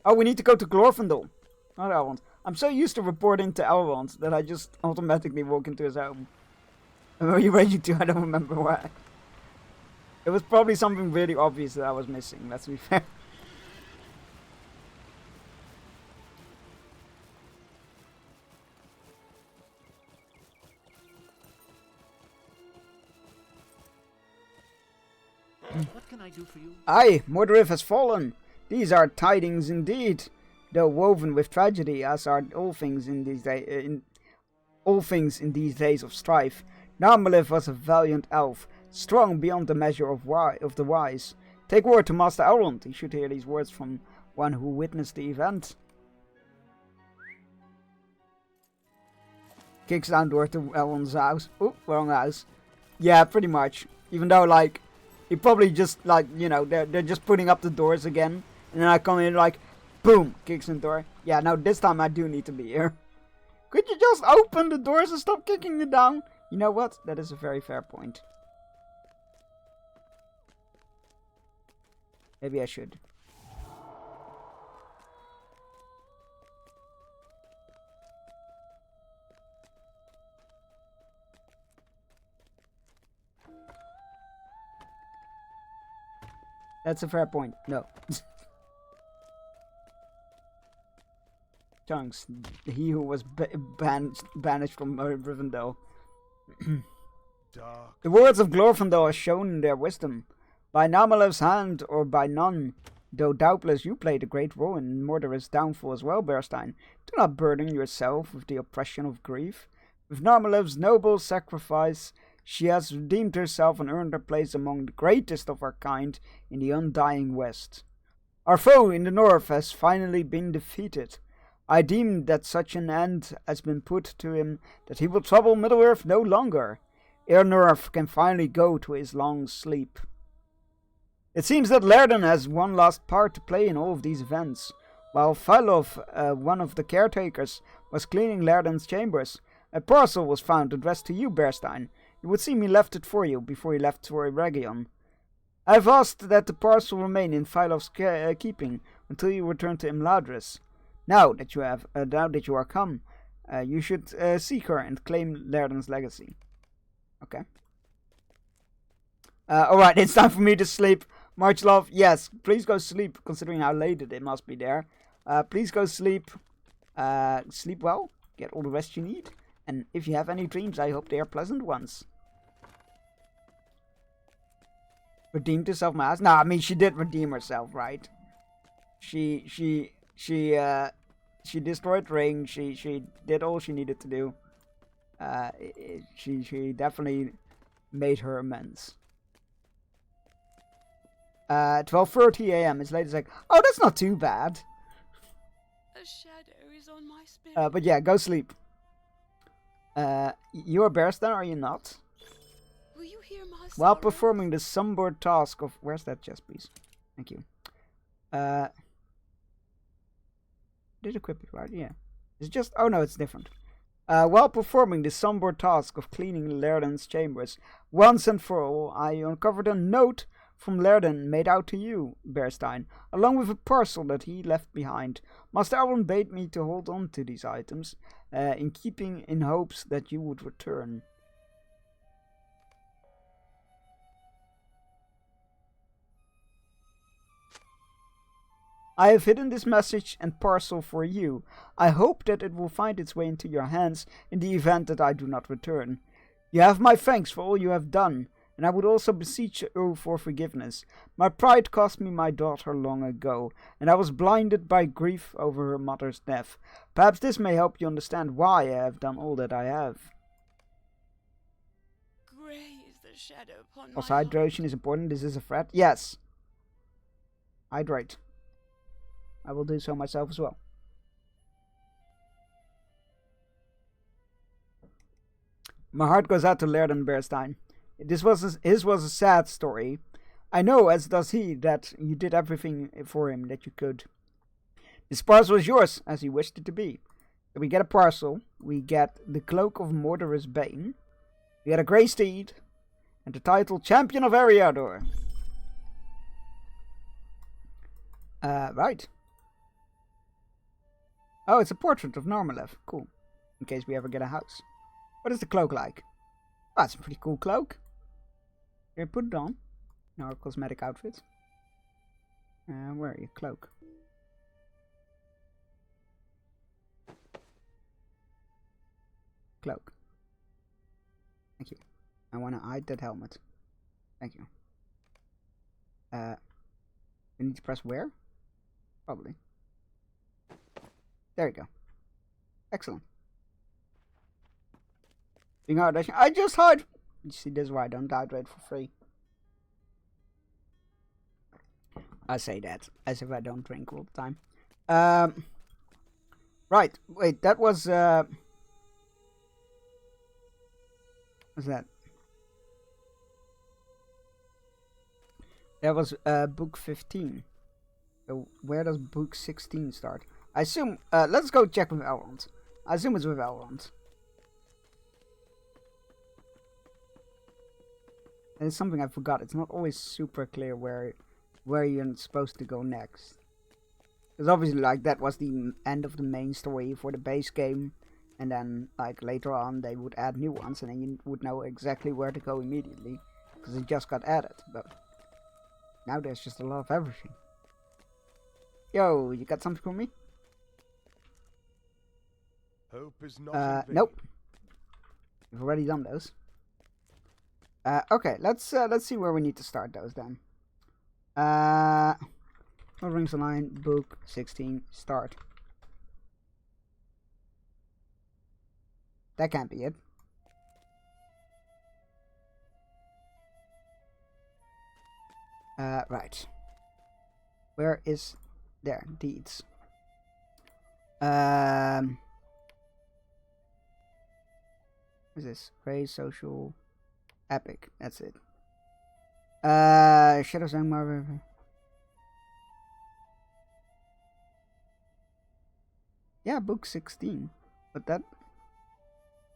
Speaker 2: Oh, we need to go to Glorfindel. Not Elrond. I'm so used to reporting to Elrond that I just automatically walk into his home. And when you raging too, I don't remember why. It was probably something really obvious that I was missing, let's be fair.
Speaker 3: What can I do for you?
Speaker 2: Aye, Mordorith has fallen. These are tidings indeed, though woven with tragedy, as are all things in these days of strife. Narmalith was a valiant elf, strong beyond the measure of the wise. Take word to Master Elrond. He should hear these words from one who witnessed the event. Kicks down door to Elrond's house. Oh, wrong house. Yeah, pretty much. Even though, like, he probably just, like, you know, they're just putting up the doors again. And then I come in, like, boom, kicks in the door. Yeah, no, this time I do need to be here. Could you just open the doors and stop kicking it down? You know what? That is a very fair point. Maybe I should. That's a fair point. No. Chunks, he who was banished from Rivendell. The words of Glorfindel are shown in their wisdom. By Narmalev's hand or by none, though doubtless you played a great role in Mordorith's downfall as well, Berstein, do not burden yourself with the oppression of grief. With Narmalev's noble sacrifice She has redeemed herself and earned her place among the greatest of her kind in the undying West. Our foe in the north has finally been defeated. I deem that such an end has been put to him that he will trouble Middle-earth no longer. Earnorth can finally go to his long sleep. It seems that Lerden has one last part to play in all of these events. While Philov, one of the caretakers, was cleaning Lerden's chambers, a parcel was found addressed to you, Bearstein. It would seem he left it for you before he left for Eregion. I have asked that the parcel remain in Philov's keeping until you return to Imladris. Now that you are come, you should seek her and claim Lerden's legacy. Okay. Alright, it's time for me to sleep. Marchlove, yes, please go sleep, considering how late it must be there. Please go sleep. Sleep well, get all the rest you need. And if you have any dreams, I hope they are pleasant ones. Redeemed herself, my ass. Nah, I mean, she did redeem herself, right? She destroyed Ring. She did all she needed to do. She definitely made her amends. 12:30 a.m. It's late as like, oh, that's not too bad.
Speaker 1: A shadow is on my spirit.
Speaker 2: But yeah, go sleep. You're a Bearstan, are you not?
Speaker 1: Will you hear my
Speaker 2: While
Speaker 1: sorrows?
Speaker 2: performing the somber task of... Where's that chest, please? Thank you. Did equip it, right? Yeah. It's just... Oh, no, it's different. While performing the somber task of cleaning Lerden's chambers, once and for all, I uncovered a note from Lerden made out to you, Bearstein, along with a parcel that he left behind. Master Elrond bade me to hold on to these items, in keeping in hopes that you would return. I have hidden this message and parcel for you. I hope that it will find its way into your hands in the event that I do not return. You have my thanks for all you have done, and I would also beseech you for forgiveness. My pride cost me my daughter long ago, and I was blinded by grief over her mother's death. Perhaps this may help you understand why I have done all that I have.
Speaker 1: Grey is the shadow upon
Speaker 2: Also,
Speaker 1: my
Speaker 2: hydration is important. This is a threat. Yes. Hydrate. I will do so myself as well. My heart goes out to Lerden Bearstein. His was a sad story. I know, as does he, that you did everything for him that you could. This parcel is yours, as you wished it to be. We get a parcel, we get the Cloak of Mordorous Bane, we get a grey steed, and the title Champion of Eriador. Right. Oh, it's a portrait of Normalev. Cool. In case we ever get a house. What is the cloak like? Oh, it's a pretty cool cloak. Here, put it on. In our cosmetic outfits. Where are you? Cloak. Cloak. Thank you. I want to hide that helmet. Thank you. We need to press where? Probably. There you go. Excellent. Being hydration. I just hide. You see, this is why I don't hydrate for free. I say that as if I don't drink all the time. Right. Wait, that was what's that? That was book 15. So where does book 16 start? I assume, let's go check with Elrond. I assume it's with Elrond. And it's something I forgot. It's not always super clear where you're supposed to go next. Because obviously, like, that was the end of the main story for the base game. And then, like, later on, they would add new ones. And then you would know exactly where to go immediately. Because it just got added. But now there's just a lot of everything. Yo, you got something for me?
Speaker 3: Hope is not
Speaker 2: nope. We've already done those. Okay, let's see where we need to start those then. Lord Rings Online, book 16, start. That can't be it. Right. Where is... There, deeds. What is this? Raise, social, epic. That's it. Shadows and Marvel. Yeah, book 16. But that...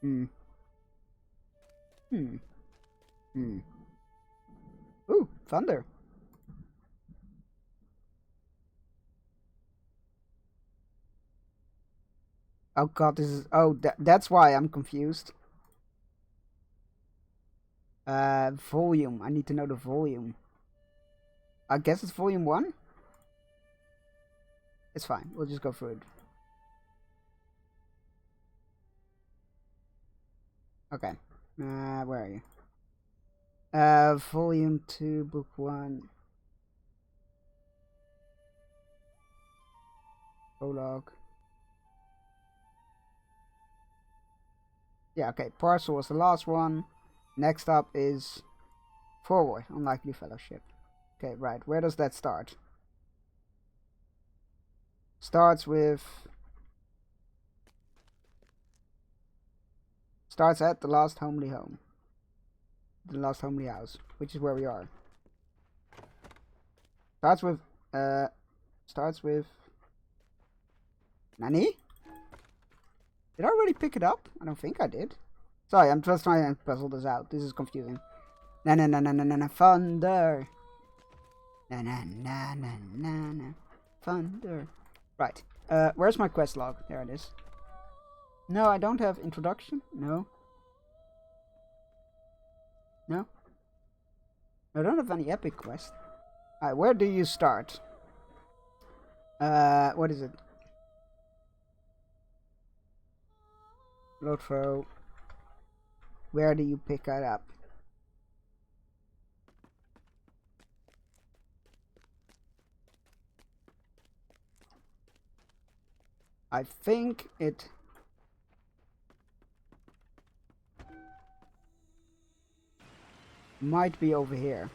Speaker 2: Ooh, thunder. Oh god, this is... Oh, that's why I'm confused. Volume. I need to know the volume. I guess it's volume 1? It's fine. We'll just go through it. Okay. Where are you? Volume 2, book 1. Prologue. Yeah, okay. Parcel was the last one. Next up is Forward, Unlikely Fellowship. Okay, right. Where does that start? Starts at the last homely home. The last homely house, which is where we are. Starts with Nani? Did I already pick it up? I don't think I did. Sorry, I'm just trying to puzzle this out. This is confusing. Na na na na na na na thunder. Na na na na na na thunder. Right. Where's my quest log? There it is. No, I don't have introduction. No. No. I don't have any epic quest. Alright, where do you start? What is it? Load throw. Where do you pick that up? I think it... might be over here.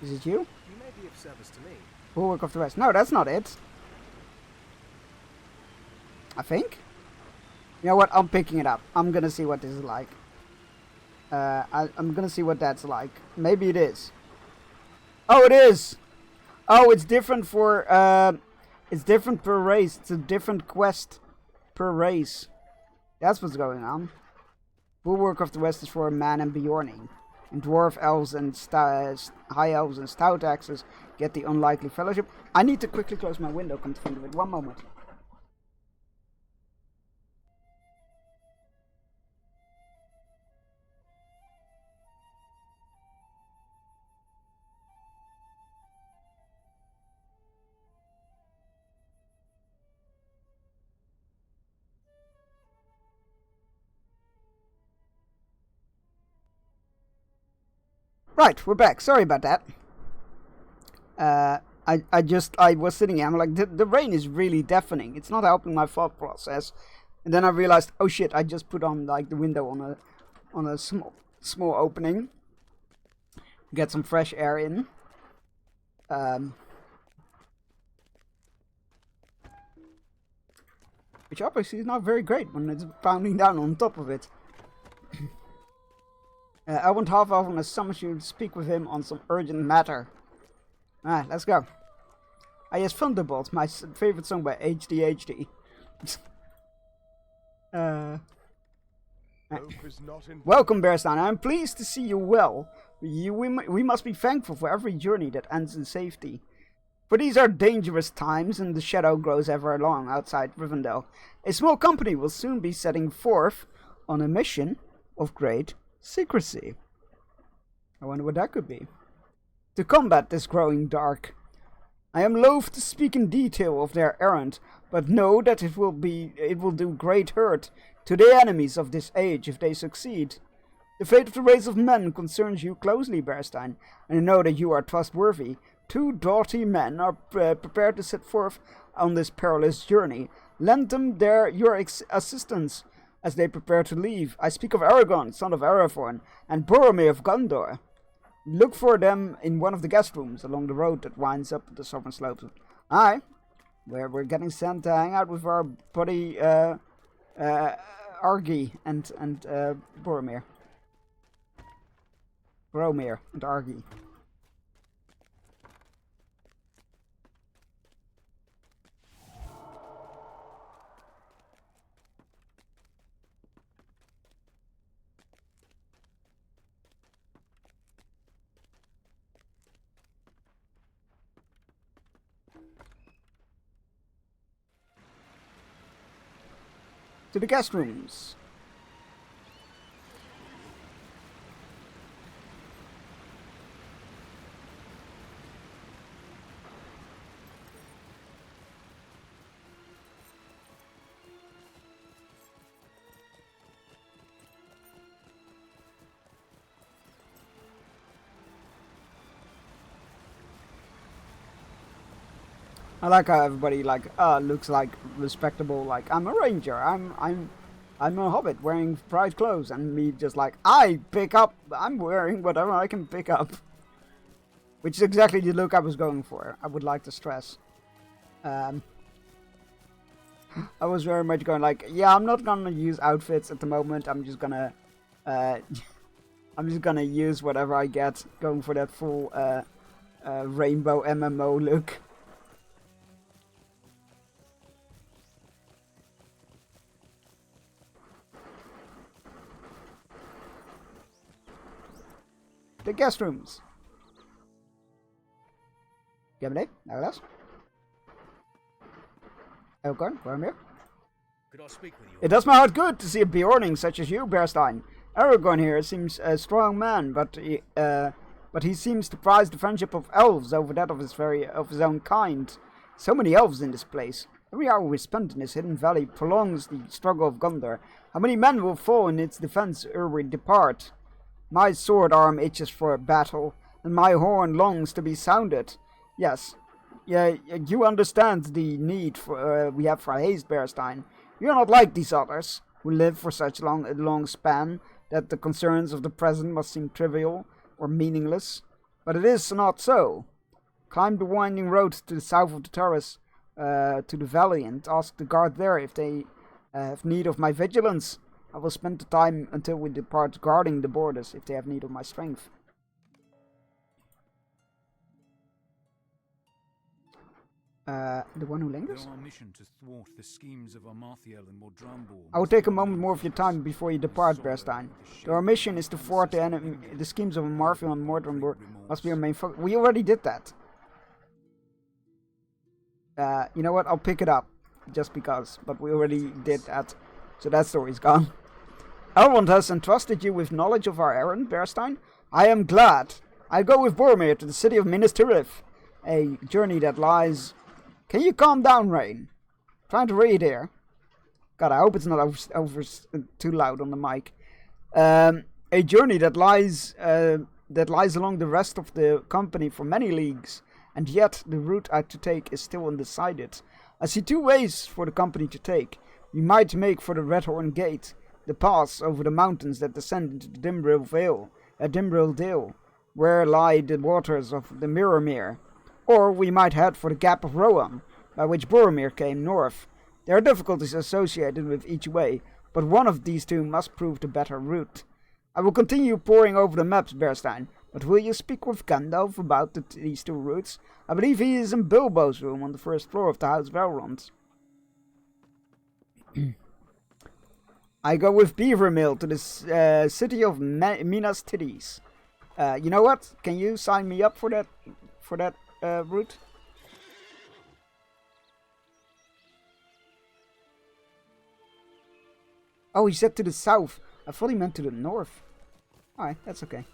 Speaker 2: Is it you?
Speaker 8: You may be of service to me.
Speaker 2: Bulwark of the West. No, that's not it. I think. You know what? I'm picking it up. I'm gonna see what this is like. I'm gonna see what that's like. Maybe it is. Oh, it is! Oh, it's different for... it's different per race. It's a different quest per race. That's what's going on. Bulwark of the West is for man and Bjorning. And dwarf elves and high elves and stout axes get the Unlikely Fellowship. I need to quickly close my window, come to think of it. One moment. Right, we're back. Sorry about that. I was sitting here, I'm like, the rain is really deafening. It's not helping my thought process. And then I realized, oh shit, I just put on like the window on a small opening. Get some fresh air in. Which obviously is not very great when it's pounding down on top of it. Elwyn Half-Elven has summoned you to speak with him on some urgent matter. Alright, let's go. Yes, Thunderbolt, my favorite song by HDHD. Welcome, Bearstein. I'm pleased to see you well. We must be thankful for every journey that ends in safety. For these are dangerous times, and the shadow grows ever long outside Rivendell. A small company will soon be setting forth on a mission of great secrecy. I wonder what that could be. To combat this growing dark. I am loath to speak in detail of their errand, but know that it will do great hurt to the enemies of this age if they succeed. The fate of the race of men concerns you closely, Bearstein, and I know that you are trustworthy. 2 doughty men are prepared to set forth on this perilous journey. Lend them your assistance as they prepare to leave. I speak of Aragorn, son of Aragorn, and Boromir of Gondor. Look for them in one of the guest rooms along the road that winds up the southern slopes. Alright. Where we're getting sent to hang out with our buddy Argy and Boromir. Boromir and Argy. To the guest rooms. I like how everybody looks like respectable. Like, I'm a ranger. I'm a hobbit wearing bright clothes, and me just like, I'm wearing whatever I can pick up. Which is exactly the look I was going for. I would like to stress. I was very much going like, yeah, I'm not gonna use outfits at the moment. I'm just gonna use whatever I get, going for that full rainbow MMO look. The guest rooms. Gemini, Naglas. Elkorn, Boromir.
Speaker 8: Could I speak with you?
Speaker 2: It does my heart good to see a Bjorning such as you, Bearstein. Aragorn here seems a strong man, but he seems to prize the friendship of elves over that of his own kind. So many elves in this place. Every hour we spend in this hidden valley prolongs the struggle of Gondor. How many men will fall in its defense ere we depart? My sword arm itches for a battle, and my horn longs to be sounded. Yes, yeah, you understand the need we have for haste, Bearstein. You are not like these others, who live for such a long span that the concerns of the present must seem trivial or meaningless. But it is not so. Climb the winding road to the south of the terrace, to the valley, and ask the guard there if they have need of my vigilance. I will spend the time until we depart guarding the borders if they have need of my strength. The one who lingers?
Speaker 3: Our mission to thwart the schemes of Amarthael and Mordrambo.
Speaker 2: I will take a moment more of your time before you depart, Bearstein. Our mission is to thwart the schemes of Amarthael and Mordrambo. Must be our main focus. We already did that. You know what? I'll pick it up. Just because. But we already did that. So that story's gone. Elrond has entrusted you with knowledge of our errand, Bearstein. I am glad. I go with Boromir to the city of Minas Tirith, a journey that lies... Can you calm down, Rain? Trying to read here. God, I hope it's not over too loud on the mic. A journey that lies along the rest of the company for many leagues, and yet the route I to take is still undecided. I see two ways for the company to take. We might make for the Redhorn Gate, the pass over the mountains that descend into the Dimbril Dale, where lie the waters of the Mirrormere. Or we might head for the Gap of Rohan, by which Boromir came north. There are difficulties associated with each way, but one of these two must prove the better route. I will continue poring over the maps, Bearstein, but will you speak with Gandalf about these two routes? I believe he is in Bilbo's room on the first floor of the House of Elrond. I go with Beavermill to the city of Minas Tirith. You know what? Can you sign me up for that route? Oh, he said to the south. I thought he meant to the north. Alright, that's okay.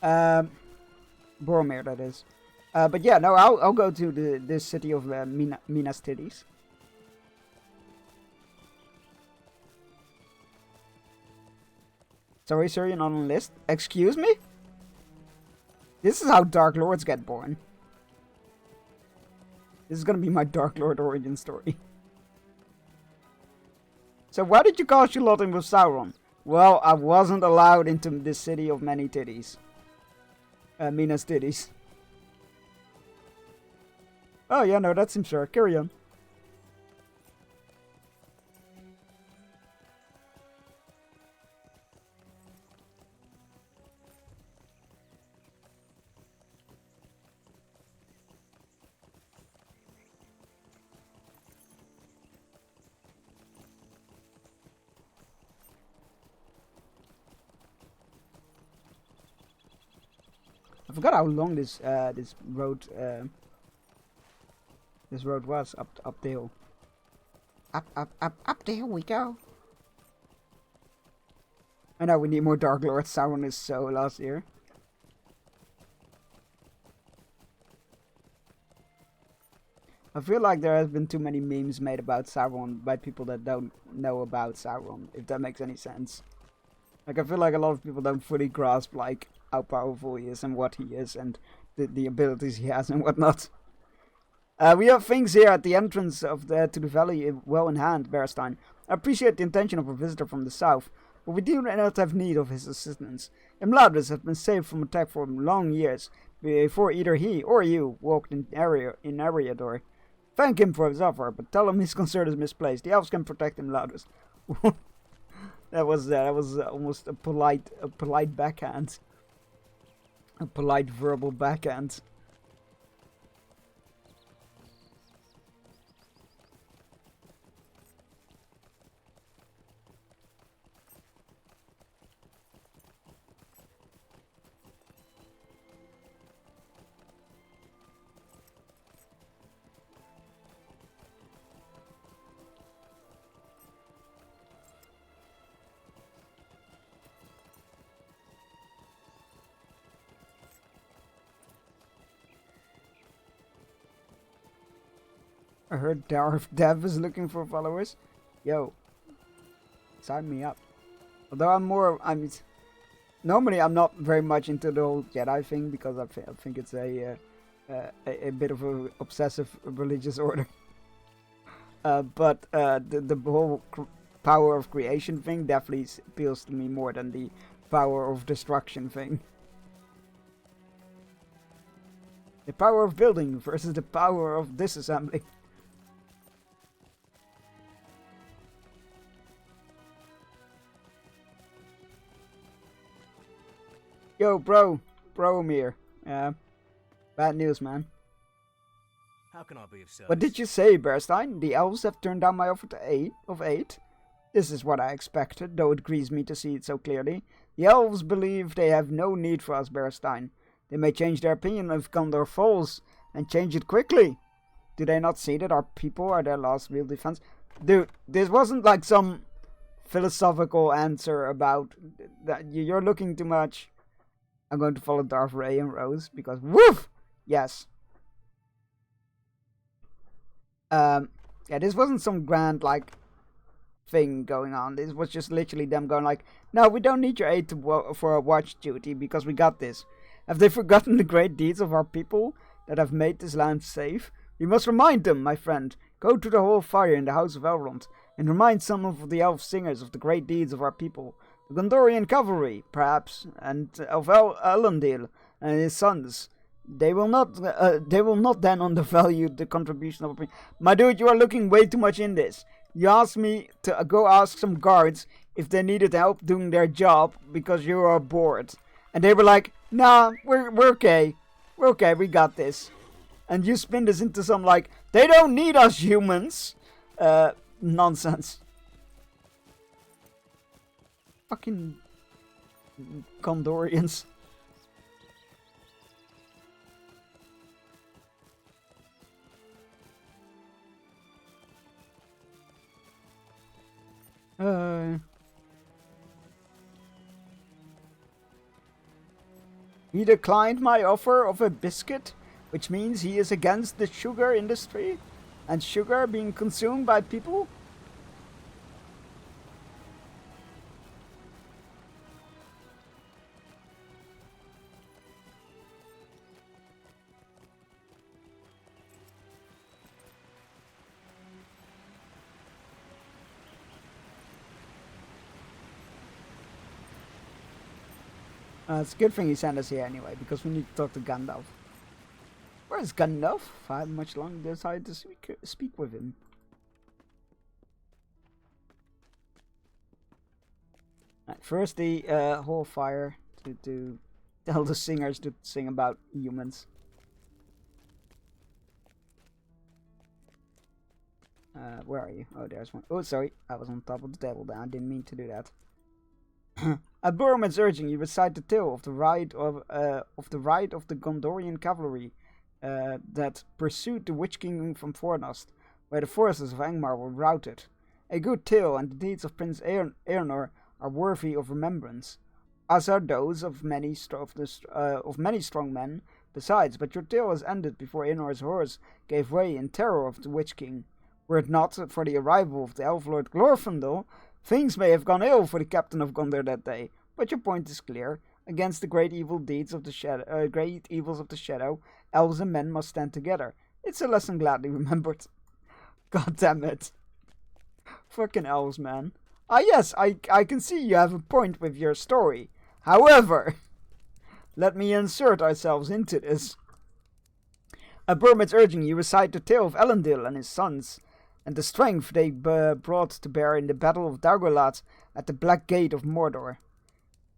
Speaker 2: Boromir, that is. But yeah, no, I'll go to this city of Minas Tirith. Sorry, sir, you're not on the list. Excuse me? This is how Dark Lords get born. This is gonna be my Dark Lord origin story. So why did you cast your lot in with Sauron? Well, I wasn't allowed into this city of many titties. Mina's titties. Oh yeah, no, that seems fair. Carry on. I forgot how long this road was up the hill. Up the hill we go. I know we need more Dark Lords. Sauron is so last year. I feel like there has been too many memes made about Sauron by people that don't know about Sauron, if that makes any sense. Like, I feel like a lot of people don't fully grasp, like, how powerful he is and what he is and the abilities he has and whatnot. We have things here at the entrance of to the valley well in hand, Bearstein. I appreciate the intention of a visitor from the south, but we do not have need of his assistance. Imladris has been saved from attack for long years, before either he or you walked in Eriador. Thank him for his offer, but tell him his concern is misplaced. The elves can protect Imladris. That was almost a polite backhand. A polite verbal backhand. I heard Darth Dev is looking for followers. Yo, sign me up. Although normally I'm not very much into the whole Jedi thing because I think it's a bit of a obsessive religious order. But the whole power of creation thing definitely appeals to me more than the power of destruction thing. The power of building versus the power of disassembly. Yo, bro Amir. Bad news, man.
Speaker 8: How can I be of service?
Speaker 2: What did you say, Bearstein? The elves have turned down my offer of aid? This is what I expected, though it grieves me to see it so clearly. The elves believe they have no need for us, Bearstein. They may change their opinion if Gondor falls, and change it quickly. Do they not see that our people are their last real defense? Dude, this wasn't like some philosophical answer about that. You're looking too much. I'm going to follow Darth Ray and Rose because woof! Yes. Yeah, this wasn't some grand like thing going on. This was just literally them going like, no, we don't need your aid for a watch duty because we got this. Have they forgotten the great deeds of our people that have made this land safe? We must remind them, my friend. Go to the Hall of Fire in the House of Elrond and remind some of the elf singers of the great deeds of our people. The Gondorian cavalry, perhaps, and of Elendil and his sons. They will not then undervalue the contribution of my dude. You are looking way too much in this. You asked me to go ask some guards if they needed help doing their job because you are bored, and they were like, "Nah, we're okay, we got this." And you spin this into some like, "They don't need us humans," nonsense. Fucking Gondorians. He declined my offer of a biscuit, which means he is against the sugar industry and sugar being consumed by people. It's a good thing he sent us here anyway, because we need to talk to Gandalf. Where is Gandalf? I haven't much longer decided to speak with him. Right, first the Hall of Fire to tell the singers to sing about humans. Where are you? Oh, there's one. Oh, sorry. I was on top of the table there. I didn't mean to do that. At Boromid's urging, you recite the tale of the ride of the Gondorian cavalry that pursued the Witch King from Fornost, where the forces of Angmar were routed. A good tale, and the deeds of Prince Eärnur are worthy of remembrance, as are those of many strong men besides. But your tale has ended before Eärnur's horse gave way in terror of the Witch King. Were it not for the arrival of the Elf Lord Glorfindel, things may have gone ill for the captain of Gondor that day. But your point is clear. Against the great evils of the shadow, elves and men must stand together. It's a lesson gladly remembered. God damn it. Fucking elves, man. Ah, yes, I can see you have a point with your story. However, let me insert ourselves into this. At Boromid's urging, you recite the tale of Elendil and his sons, and the strength they brought to bear in the Battle of Dagorlad at the Black Gate of Mordor.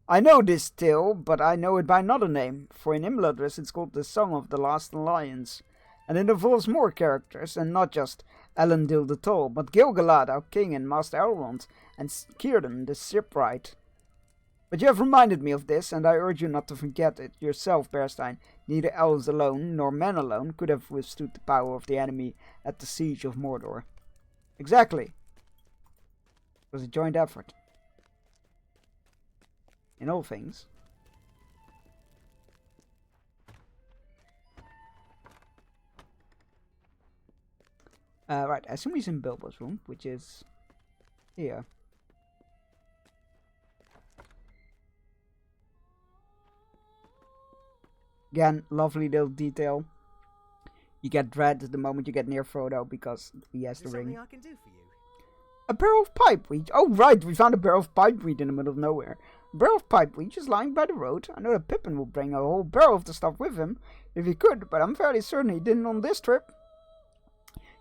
Speaker 2: I know this tale, but I know it by another name, for in Imladris it's called the Song of the Last Alliance, and it involves more characters, and not just Elendil the Tall, but Gil-galad, our king, and Master Elrond, and Círdan the shipwright. But you have reminded me of this, and I urge you not to forget it yourself, Berstein. Neither elves alone, nor men alone, could have withstood the power of the enemy at the siege of Mordor. Exactly. It was a joint effort. In all things. Right, I assume he's in Bilbo's room, which is here. Again, lovely little detail. You get dread the moment you get near Frodo because he has the ring.
Speaker 8: I can do for you?
Speaker 2: A barrel of pipeweed. Oh, right, we found a barrel of pipeweed in the middle of nowhere. A barrel of pipeweed just lying by the road. I know that Pippin will bring a whole barrel of the stuff with him if he could, but I'm fairly certain he didn't on this trip.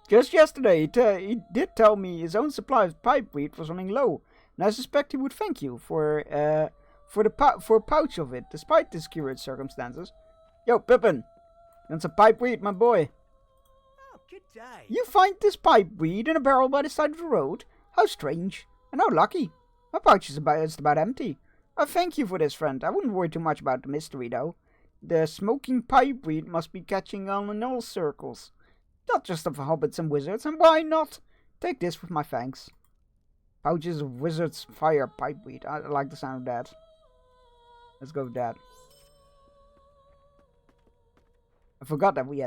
Speaker 2: Just yesterday, he did tell me his own supply of pipeweed was running low, and I suspect he would thank you for a pouch of it, despite this current circumstances. Yo, Pippin, want some pipeweed, my boy?
Speaker 8: Oh, good day.
Speaker 2: You find this pipeweed in a barrel by the side of the road? How strange, and how lucky. My pouch is about empty. I thank you for this, friend. I wouldn't worry too much about the mystery, though. The smoking pipeweed must be catching on in all circles. Not just of hobbits and wizards, and why not? Take this with my thanks. Pouches of wizard's fire pipeweed. I like the sound of that. Let's go with that. I forgot that we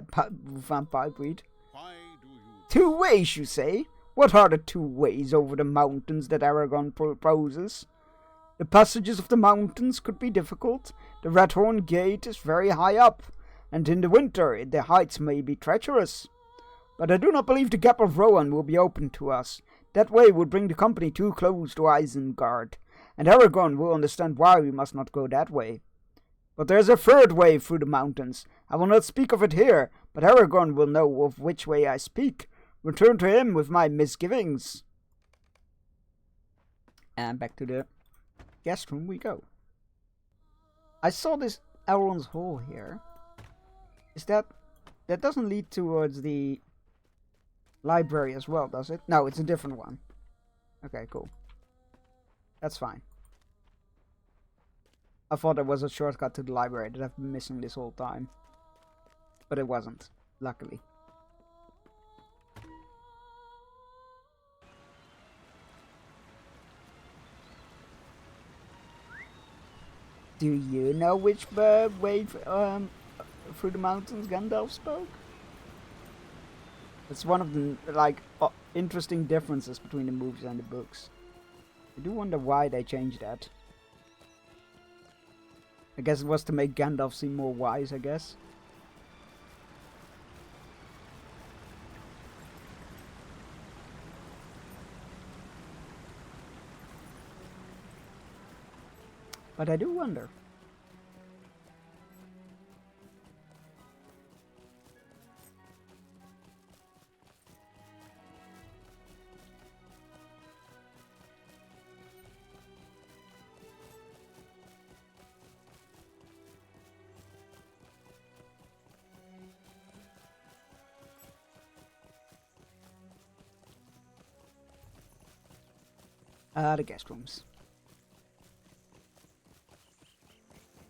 Speaker 2: found pipeweed.
Speaker 7: Why do you...
Speaker 2: 2 ways, you say? What are the 2 ways over the mountains that Aragorn proposes? The passages of the mountains could be difficult. The Redhorn Gate is very high up, and in the winter the heights may be treacherous. But I do not believe the Gap of Rohan will be open to us. That way would bring the company too close to Isengard, and Aragorn will understand why we must not go that way. But there is a 3rd way through the mountains. I will not speak of it here, but Aragorn will know of which way I speak. Return to him with my misgivings. And back to the guest room we go. I saw this Elrond's Hall here. Is that doesn't lead towards the library as well, does it? No, it's a different one. Okay, cool. That's fine. I thought there was a shortcut to the library that I've been missing this whole time. But it wasn't, luckily. Do you know which way through the mountains Gandalf spoke? It's one of the interesting differences between the movies and the books. I do wonder why they changed that. I guess it was to make Gandalf seem more wise, I guess. But I do wonder. The guest rooms.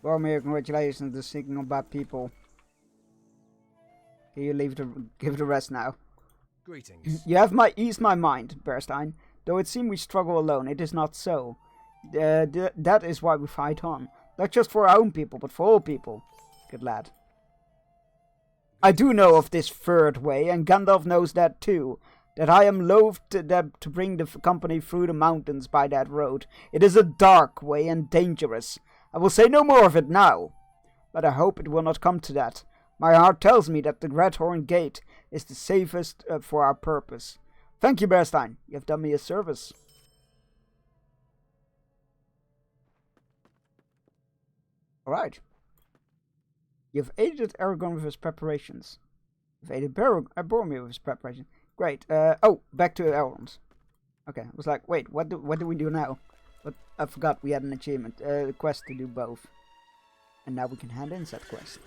Speaker 2: Boromir, congratulations, the signal bad people. Can you give the rest now?
Speaker 8: Greetings.
Speaker 2: You have eased my mind, Berstein. Though it seems we struggle alone, it is not so. That is why we fight on. Not just for our own people, but for all people. Good lad. I do know of this third way, and Gandalf knows that too. That I am loath to bring the company through the mountains by that road. It is a dark way and dangerous. I will say no more of it now. But I hope it will not come to that. My heart tells me that the Redhorn Gate is the safest for our purpose. Thank you, Berstein. You have done me a service. Alright. You've aided Aragorn with his preparations. You've aided Boromir with his preparation. Great. Back to Elrond. Okay, I was like, wait, what do we do now? But I forgot we had an achievement, quest to do both. And now we can hand in said quest.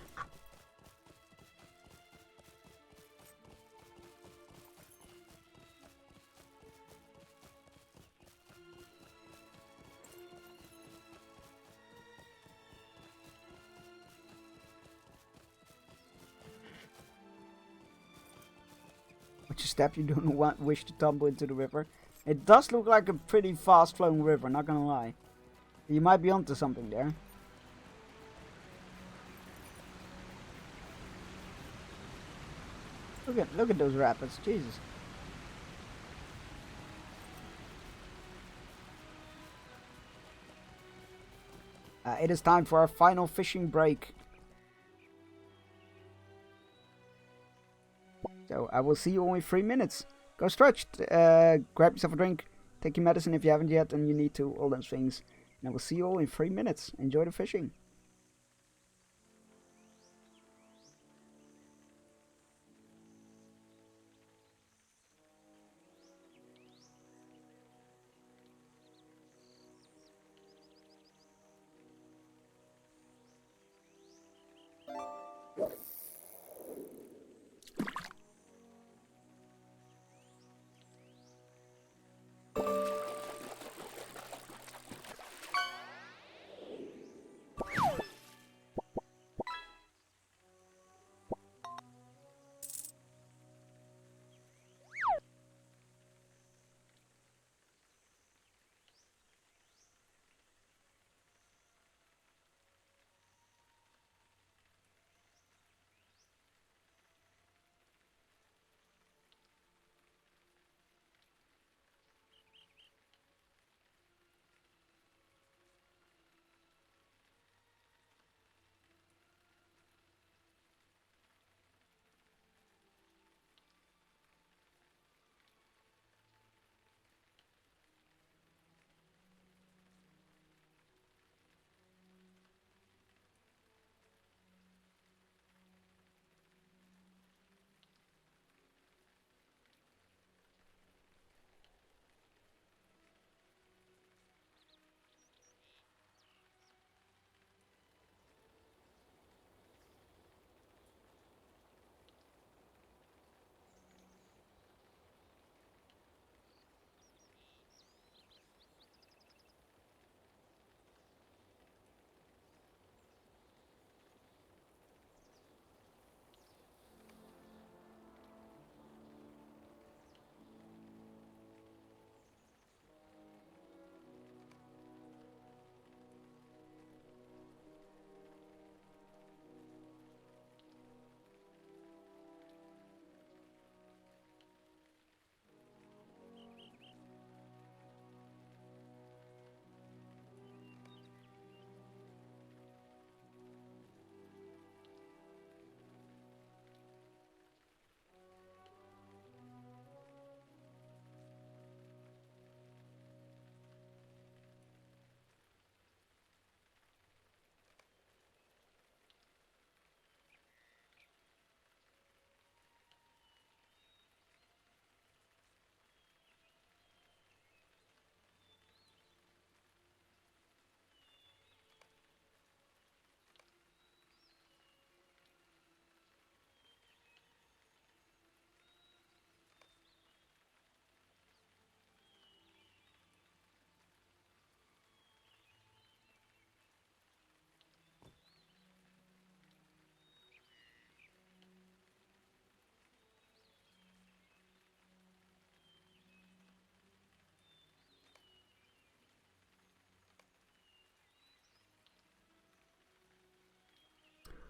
Speaker 2: Watch your step, you don't wish to tumble into the river. It does look like a pretty fast flowing river, not gonna lie. You might be onto something there. Look at those rapids, Jesus. It is time for our final fishing break. So I will see you all in 3 minutes. Go stretch, grab yourself a drink, take your medicine if you haven't yet and you need to, all those things. And I will see you all in 3 minutes. Enjoy the fishing.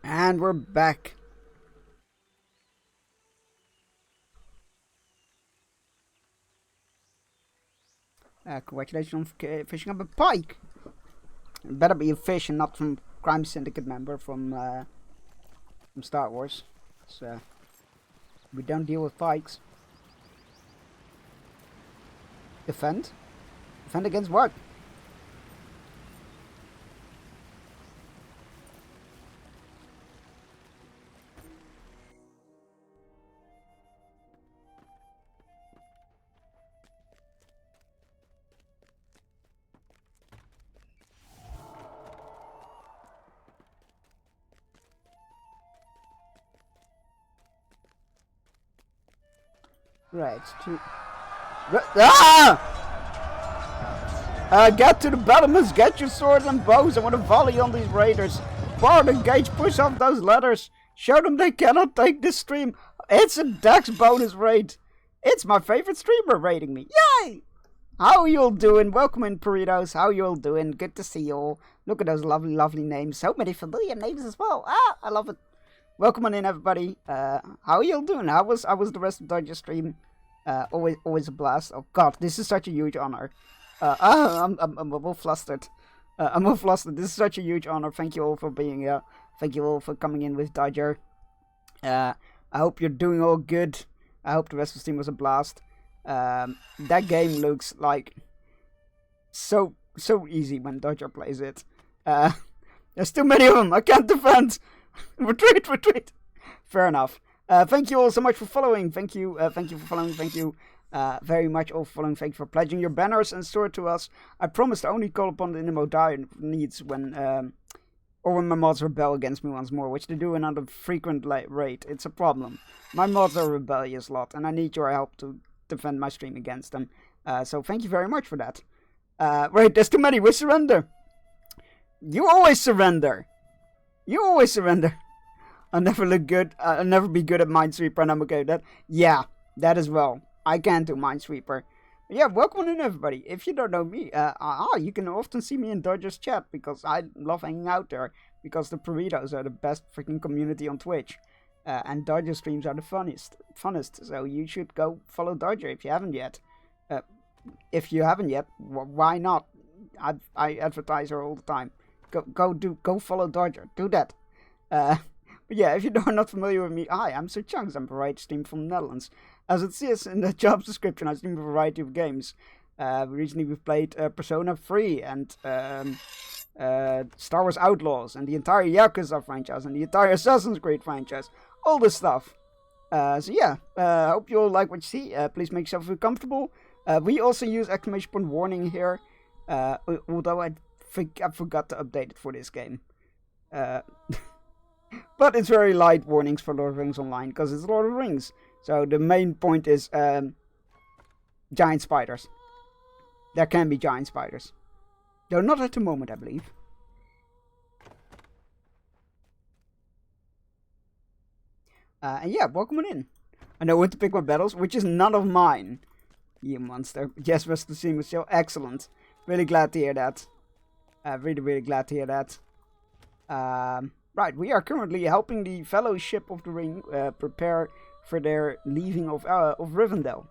Speaker 2: And we're back. Congratulations on fishing up a pike. It better be a fish and not from Crime Syndicate member from Star Wars. So we don't deal with pikes. Defend? Defend against what? Right, get to the battlements, get your swords and bows. I want to volley on these raiders. Bard and Gage, push off those ladders. Show them they cannot take this stream. It's a Dex bonus raid. It's my favorite streamer raiding me. Yay! How you all doing? Welcome in, Burritos. How you all doing? Good to see you all. Look at those lovely, lovely names. So many familiar names as well. I love it. Welcome on in, everybody. How you all doing? How was the rest of Dodger stream? Always a blast. Oh God, this is such a huge honor. I'm a little flustered. I'm a little flustered. This is such a huge honor. Thank you all for being here. Thank you all for coming in with Dodger. I hope you're doing all good. I hope the rest of the stream was a blast. That game looks like so easy when Dodger plays it. There's too many of them. I can't defend. Retreat. Fair enough. Thank you all so much for following. Thank you for following. Thank you very much all for following. Thank you for pledging your banners and sword to us. I promise to only call upon the Inimo dire needs when my mods rebel against me once more, which they do in a frequent rate. It's a problem. My mods are a rebellious lot, and I need your help to defend my stream against them. So thank you very much for that. Right, there's too many. We surrender. You always surrender. I'll never look good. I'll never be good at Minesweeper, and I'm okay with that. Yeah, that as well. I can't do Minesweeper. But yeah, welcome in, everybody. If you don't know me, you can often see me in Dodger's chat because I love hanging out there. Because the Burritos are the best freaking community on Twitch, and Dodger streams are the funnest. So you should go follow Dodger if you haven't yet. If you haven't yet, why not? I advertise her all the time. Go follow Dodger. Do that. But yeah, if you're not familiar with me, hi, I'm Sir Chunks. I'm a variety stream from the Netherlands. As it says in the job description, I stream a variety of games. Recently we've played Persona 3 and Star Wars Outlaws and the entire Yakuza franchise and the entire Assassin's Creed franchise. All this stuff. So yeah, hope you all like what you see. Please make yourself feel comfortable. We also use exclamation point warning here. Although I forgot to update it for this game. But it's very light warnings for Lord of the Rings Online, because it's Lord of the Rings. So the main point is giant spiders. There can be giant spiders. Though not at the moment, I believe. And yeah, welcome on in. I know when to pick my battles, which is none of mine. You monster. Yes, rest of the stream was so excellent. Really glad to hear that. Really glad to hear that. Right, we are currently helping the Fellowship of the Ring prepare for their leaving of Rivendell.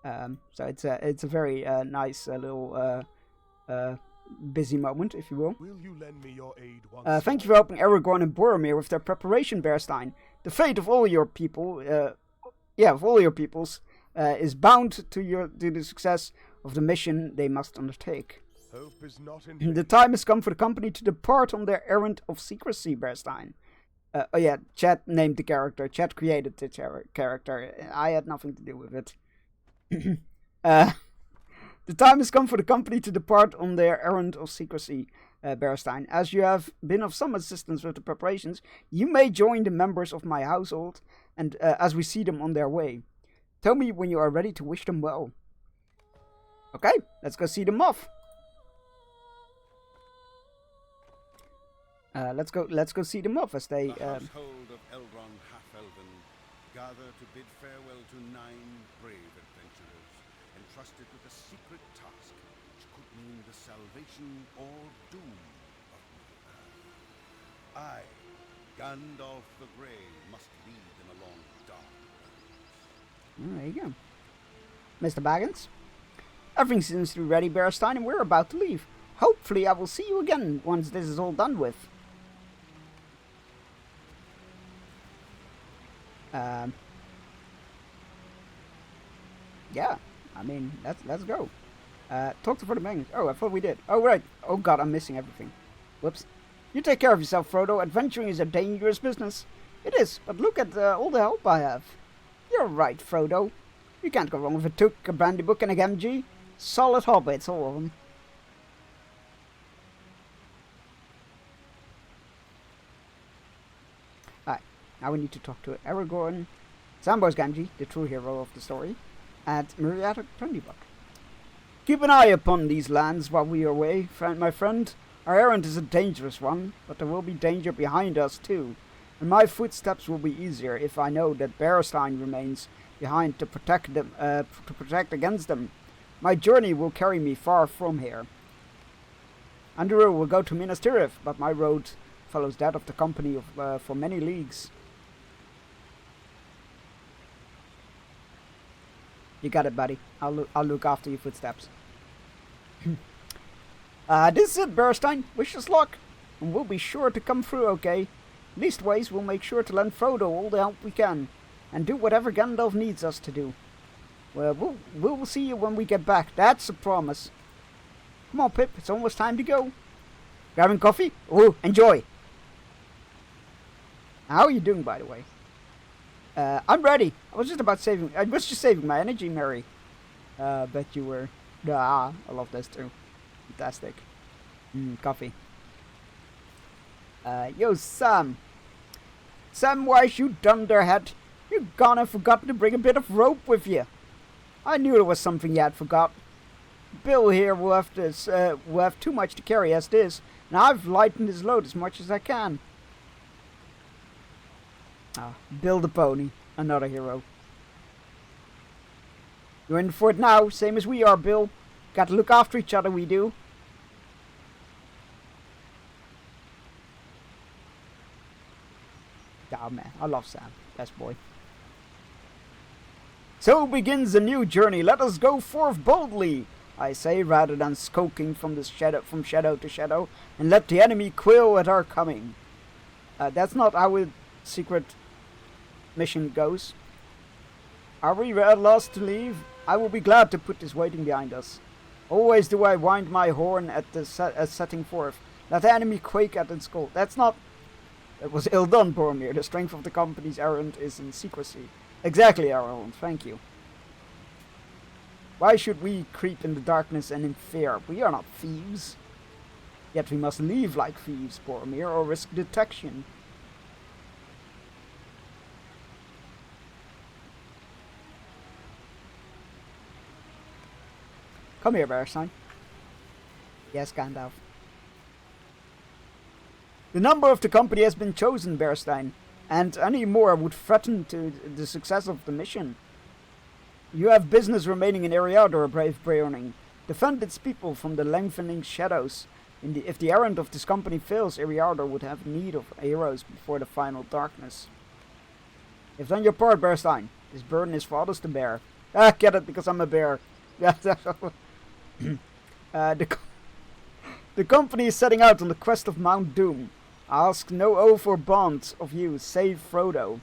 Speaker 2: So it's a very nice little busy moment, if you will.
Speaker 11: Will you lend me your aid once
Speaker 2: thank you for helping Aragorn and Boromir with their preparation, Bearstein. The fate of all your people, of all your peoples, is bound to the success of the mission they must undertake.
Speaker 11: Hope is not in
Speaker 2: The time has come for the company to depart on their errand of secrecy, Bearstein. Oh yeah, Chat named the character. Chat created the character. I had nothing to do with it. The time has come for the company to depart on their errand of secrecy, Bearstein. As you have been of some assistance with the preparations, you may join the members of my household, and as we see them on their way. Tell me when you are ready to wish them well. Okay, let's go see them off. Let's go see them off as they.
Speaker 7: The household of Elrond Half-Elven gather to bid farewell to 9 brave adventurers entrusted with a secret task which could mean the salvation or doom of Middle-earth. I, Gandalf the Grey must lead them along dark roads.
Speaker 2: There you go. Mr. Baggins? Everything seems to be ready, Bearstein, and we're about to leave. Hopefully I will see you again once this is all done with. Yeah, I mean, let's go. Talk to Frodo Baggins. Oh, I thought we did. Oh, right. Oh, God, I'm missing everything. Whoops. You take care of yourself, Frodo. Adventuring is a dangerous business. It is, but look at all the help I have. You're right, Frodo. You can't go wrong with a Took, a Brandy Book, and a Gamgee. Solid hobbits, all of them. Alright, now we need to talk to Aragorn, Samwise Gamgee, the true hero of the story, and Meriadoc Brandybuck. Keep an eye upon these lands while we are away, my friend. Our errand is a dangerous one, but there will be danger behind us too, and my footsteps will be easier if I know that Bearstein remains behind to protect them, to protect against them. My journey will carry me far from here. Andrew will go to Minas Tirith, but my road follows that of the company for many leagues. You got it, buddy. I'll look after your footsteps. This is it, Bearstein. Wish us luck, and we'll be sure to come through okay. Leastways, we'll make sure to lend Frodo all the help we can, and do whatever Gandalf needs us to do. Well, we'll see you when we get back. That's a promise. Come on, Pip. It's almost time to go. Grabbing coffee? Oh, enjoy. How are you doing, by the way? I'm ready. I was just saving my energy, Mary. Bet you were. Ah, I love this too. Fantastic. Coffee. Yo, Sam. Samwise, you dunderhead. You gone and forgotten to bring a bit of rope with you. I knew there was something you had forgot. Bill here will have too much to carry as it is, and I've lightened his load as much as I can. Ah, Bill the Pony, another hero. You're in for it now, same as we are, Bill. Gotta look after each other, we do. Oh man, I love Sam. Best boy. So begins a new journey. Let us go forth boldly, I say, rather than skulking from shadow to shadow, and let the enemy quail at our coming. That's not how a secret mission goes. Are we at last to leave? I will be glad to put this waiting behind us. Always do I wind my horn at the setting forth. Let the enemy quake at its call. That was ill done, Boromir. The strength of the company's errand is in secrecy. Exactly, Aragorn. Thank you. Why should we creep in the darkness and in fear? We are not thieves. Yet we must leave like thieves, Boromir, or risk detection. Come here, Bearstein. Yes, Gandalf. The number of the company has been chosen, Bearstein, and any more would threaten to the success of the mission. You have business remaining in Eriador, brave Breoning. Defend its people from the lengthening shadows. If the errand of this company fails, Eriador would have need of heroes before the final darkness. You've done your part, Bearstein. This burden is for others to bear. Ah, get it, because I'm a bear. The company is setting out on the quest of Mount Doom. Ask no oath or bond of you, save Frodo.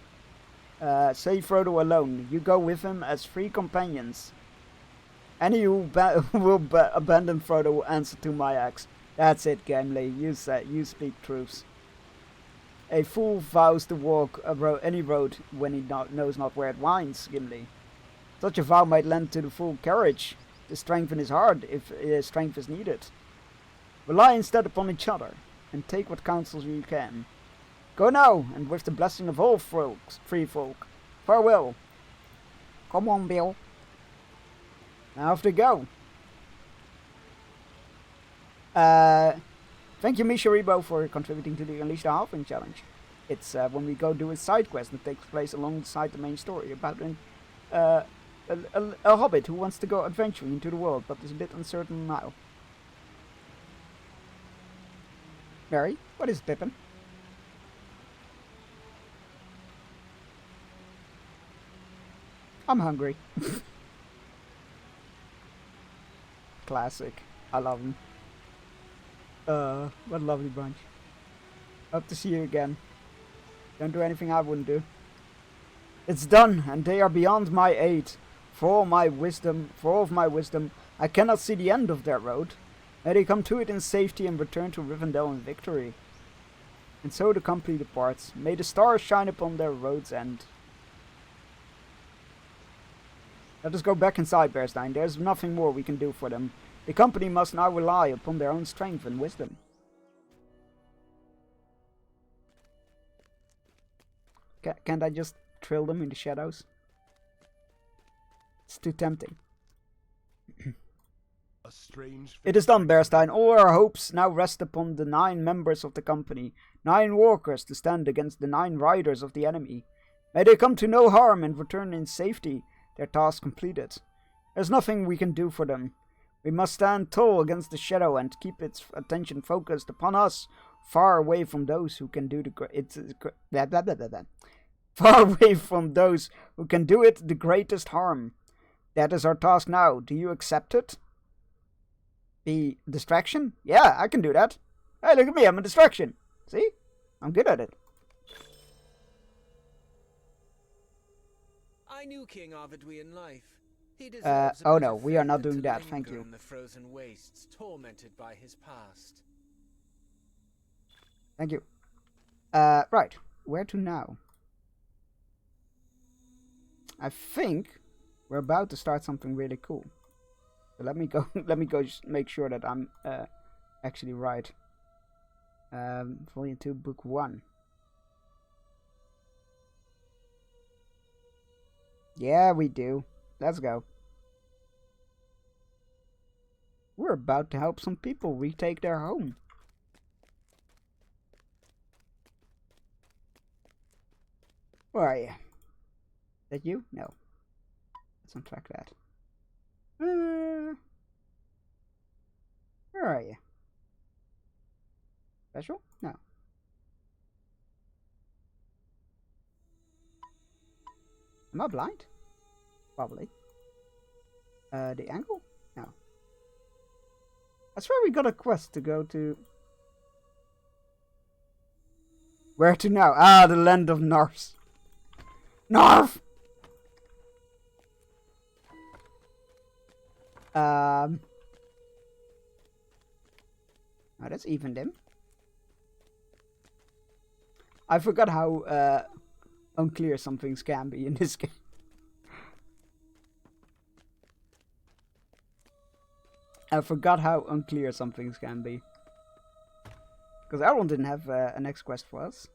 Speaker 2: Save Frodo alone. You go with him as free companions. Any who will abandon Frodo will answer to my axe. That's it, Gimli. You speak truths. A fool vows to walk any road when he knows not where it winds, Gimli. Such a vow might lend to the fool courage to strengthen his heart if strength is needed. Rely instead upon each other, and take what counsels you can. Go now, and with the blessing of all free folk. Farewell. Come on, Bill. Now off to go. Thank you, Misha Rebo, for contributing to the Unleash the Halfling challenge. It's when we go do a side quest that takes place alongside the main story about a hobbit who wants to go adventuring into the world, but is a bit uncertain now. Mary, what is Pippin? I'm hungry. Classic. I love them. What a lovely bunch. Hope to see you again. Don't do anything I wouldn't do. It's done, and they are beyond my aid. For all of my wisdom, I cannot see the end of their road. May they come to it in safety and return to Rivendell in victory. And so the company departs. May the stars shine upon their road's end. Let us go back inside, Bearstein. There's nothing more we can do for them. The company must now rely upon their own strength and wisdom. Can't I just trail them in the shadows? It's too tempting.
Speaker 11: A strange
Speaker 2: It is done, Bearstein. All our hopes now rest upon the 9 members of the company. 9 walkers to stand against the 9 riders of the enemy. May they come to no harm and return in safety, their task completed. There's nothing we can do for them. We must stand tall against the shadow and keep its attention focused upon us, far away from those who can do far away from those who can do it the greatest harm. That is our task now. Do you accept it? The distraction? Yeah, I can do that. Hey, look at me, I'm a distraction. See? I'm good at it.
Speaker 8: I knew King Arvidwy in life. He deserves
Speaker 2: oh no, we are not doing that, thank you.
Speaker 8: in the frozen wastes, tormented by his past.
Speaker 2: Thank you. Right. Where to now? I think we're about to start something really cool. So let me go just make sure that I'm actually right. Volume 2, Book 1. Yeah, we do. Let's go. We're about to help some people retake their home. Where are you? Is that you? No. Let's untrack that. Where are you? Special? No. Am I blind? Probably. The angle? No. I swear we got a quest to go to. Where to now? Ah, the land of Narf. Narf! Oh, that's even dim. I forgot how unclear some things can be in this game. I forgot how unclear some things can be. Because Elrond didn't have a next quest for us.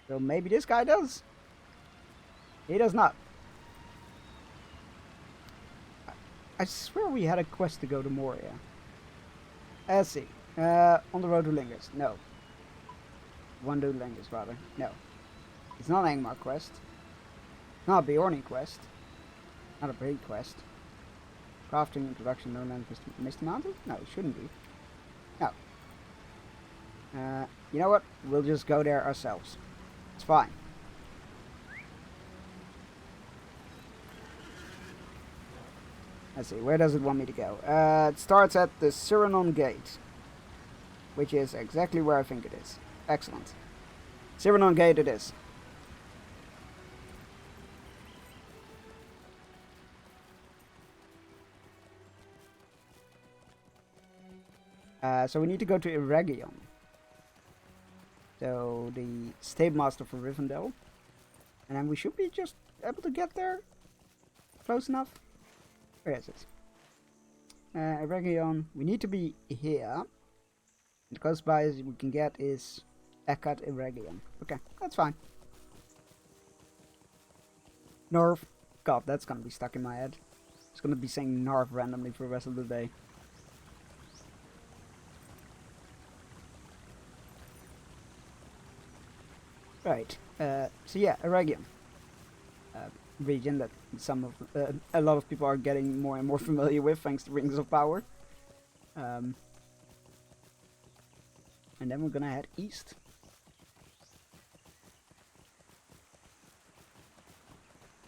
Speaker 2: So maybe this guy does. He does not. I swear we had a quest to go to Moria. Let's see. On the road to Lingers. No. One to Lingers, rather. No. It's not an Angmar quest. Not a Bjorni quest. Not a Braid quest. Crafting introduction, no land Misty Mountain? No, it shouldn't be. No. You know what? We'll just go there ourselves. It's fine. Let's see, where does it want me to go? It starts at the Cyrano Gate. Which is exactly where I think it is. Excellent. Cyrano Gate it is. So we need to go to Eregion. So the Stable Master for Rivendell. And then we should be just able to get there. Close enough. Where is it? Eregion. We need to be here. The close by as we can get is Ekkat Eregion. Okay, that's fine. Narf. God, that's gonna be stuck in my head. It's gonna be saying Narf randomly for the rest of the day. Right. So yeah, Eregion. Region that a lot of people are getting more and more familiar with thanks to Rings of Power. And then we're gonna head east.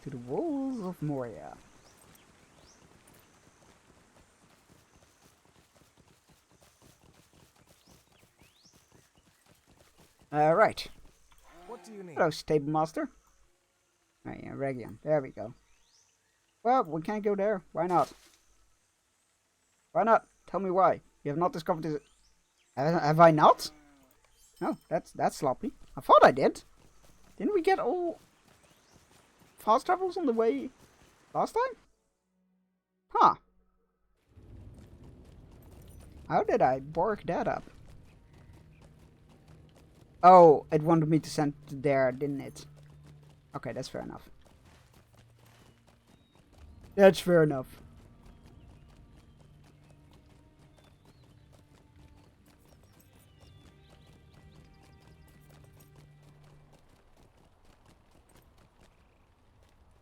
Speaker 2: To the walls of Moria. Right.
Speaker 8: What do you need?
Speaker 2: Hello, Stable Master. Right, yeah, Region. There we go. Well, we can't go there. Why not? Why not? Tell me why. You have not discovered this. Have I not? No, that's sloppy. I thought I did. Didn't we get all fast travels on the way last time? Huh. How did I bork that up? Oh, it wanted me to send to there, didn't it? Okay, that's fair enough. That's fair enough.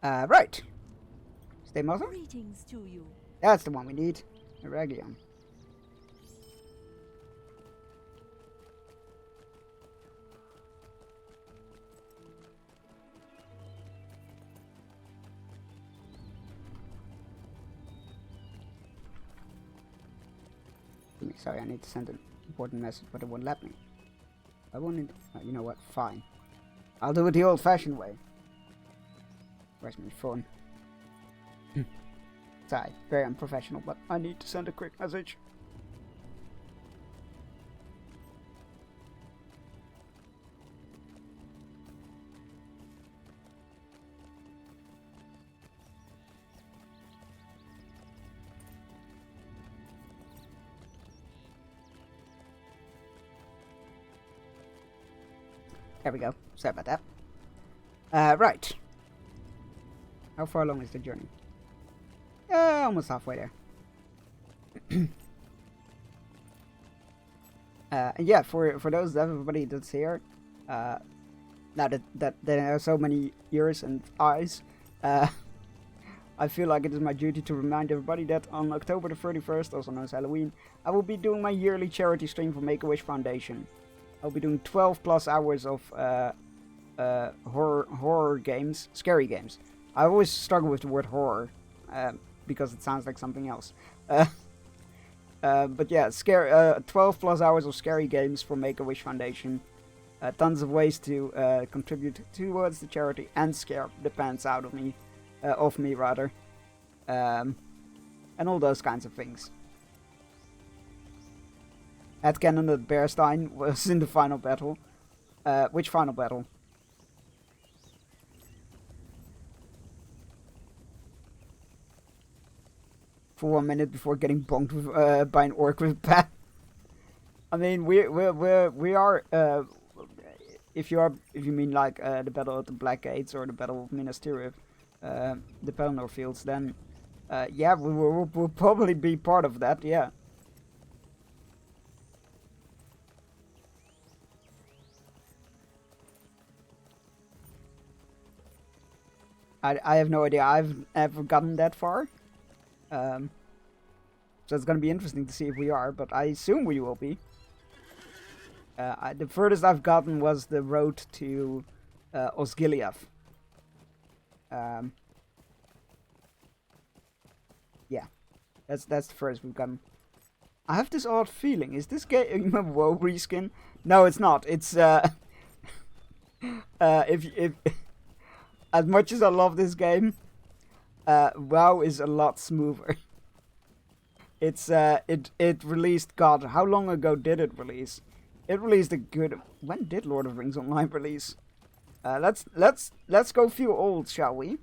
Speaker 2: Right. Stay Mother?
Speaker 1: Greetings to you.
Speaker 2: That's the one we need. Region. Sorry, I need to send an important message, but it won't let me. I wanted... you know what? Fine. I'll do it the old-fashioned way. Where's my phone? Sorry, very unprofessional, but I need to send a quick message. There we go. Sorry about that. Right. How far along is the journey? Almost halfway there. And yeah, for those everybody that's here, now that there are so many ears and eyes, I feel like it is my duty to remind everybody that on October the 31st, also known as Halloween, I will be doing my yearly charity stream for Make-A-Wish Foundation. I'll be doing 12 plus hours of horror games, scary games. I always struggle with the word horror because it sounds like something else. But yeah, 12 plus hours of scary games for Make-A-Wish Foundation. Tons of ways to contribute towards the charity and scare the pants out of me, and all those kinds of things. Headcanon at Bearstein was in the final battle. Which final battle? For 1 minute before getting bonked with, by an orc with a bat. I mean, we are. If you mean like the battle at the Black Gates or the battle of Minas Tirith, the Pelennor Fields, then yeah, we'll probably be part of that. Yeah. I have no idea. I've never gotten that far. So it's gonna be interesting to see if we are, but I assume we will be. The furthest I've gotten was the road to Osgiliath. Yeah, that's the furthest we've gotten. I have this odd feeling. Is this game a WoW reskin? No, it's not. It's if as much as I love this game, WoW is a lot smoother. It's it released, God, how long ago did it release? It released a good... When did Lord of the Rings Online release? Let's go feel old, shall we?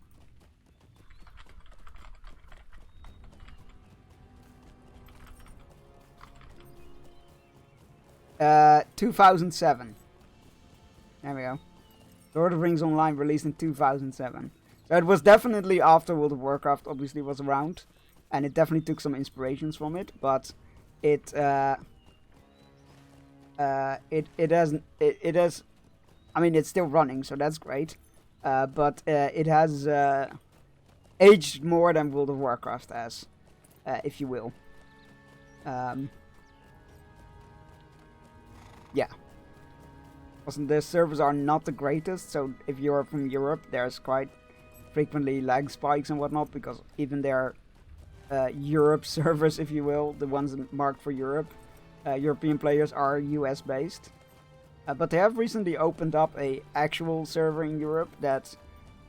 Speaker 2: 2007. There we go. Lord of the Rings Online released in 2007. So it was definitely after World of Warcraft obviously was around. And it definitely took some inspirations from it. But it has... I mean, it's still running, so that's great. But it has aged more than World of Warcraft has, if you will. Yeah. The servers are not the greatest, so if you're from Europe, there's quite frequently lag spikes and whatnot, because even their Europe servers, if you will, the ones marked for Europe, European players are US based. But they have recently opened up a actual server in Europe that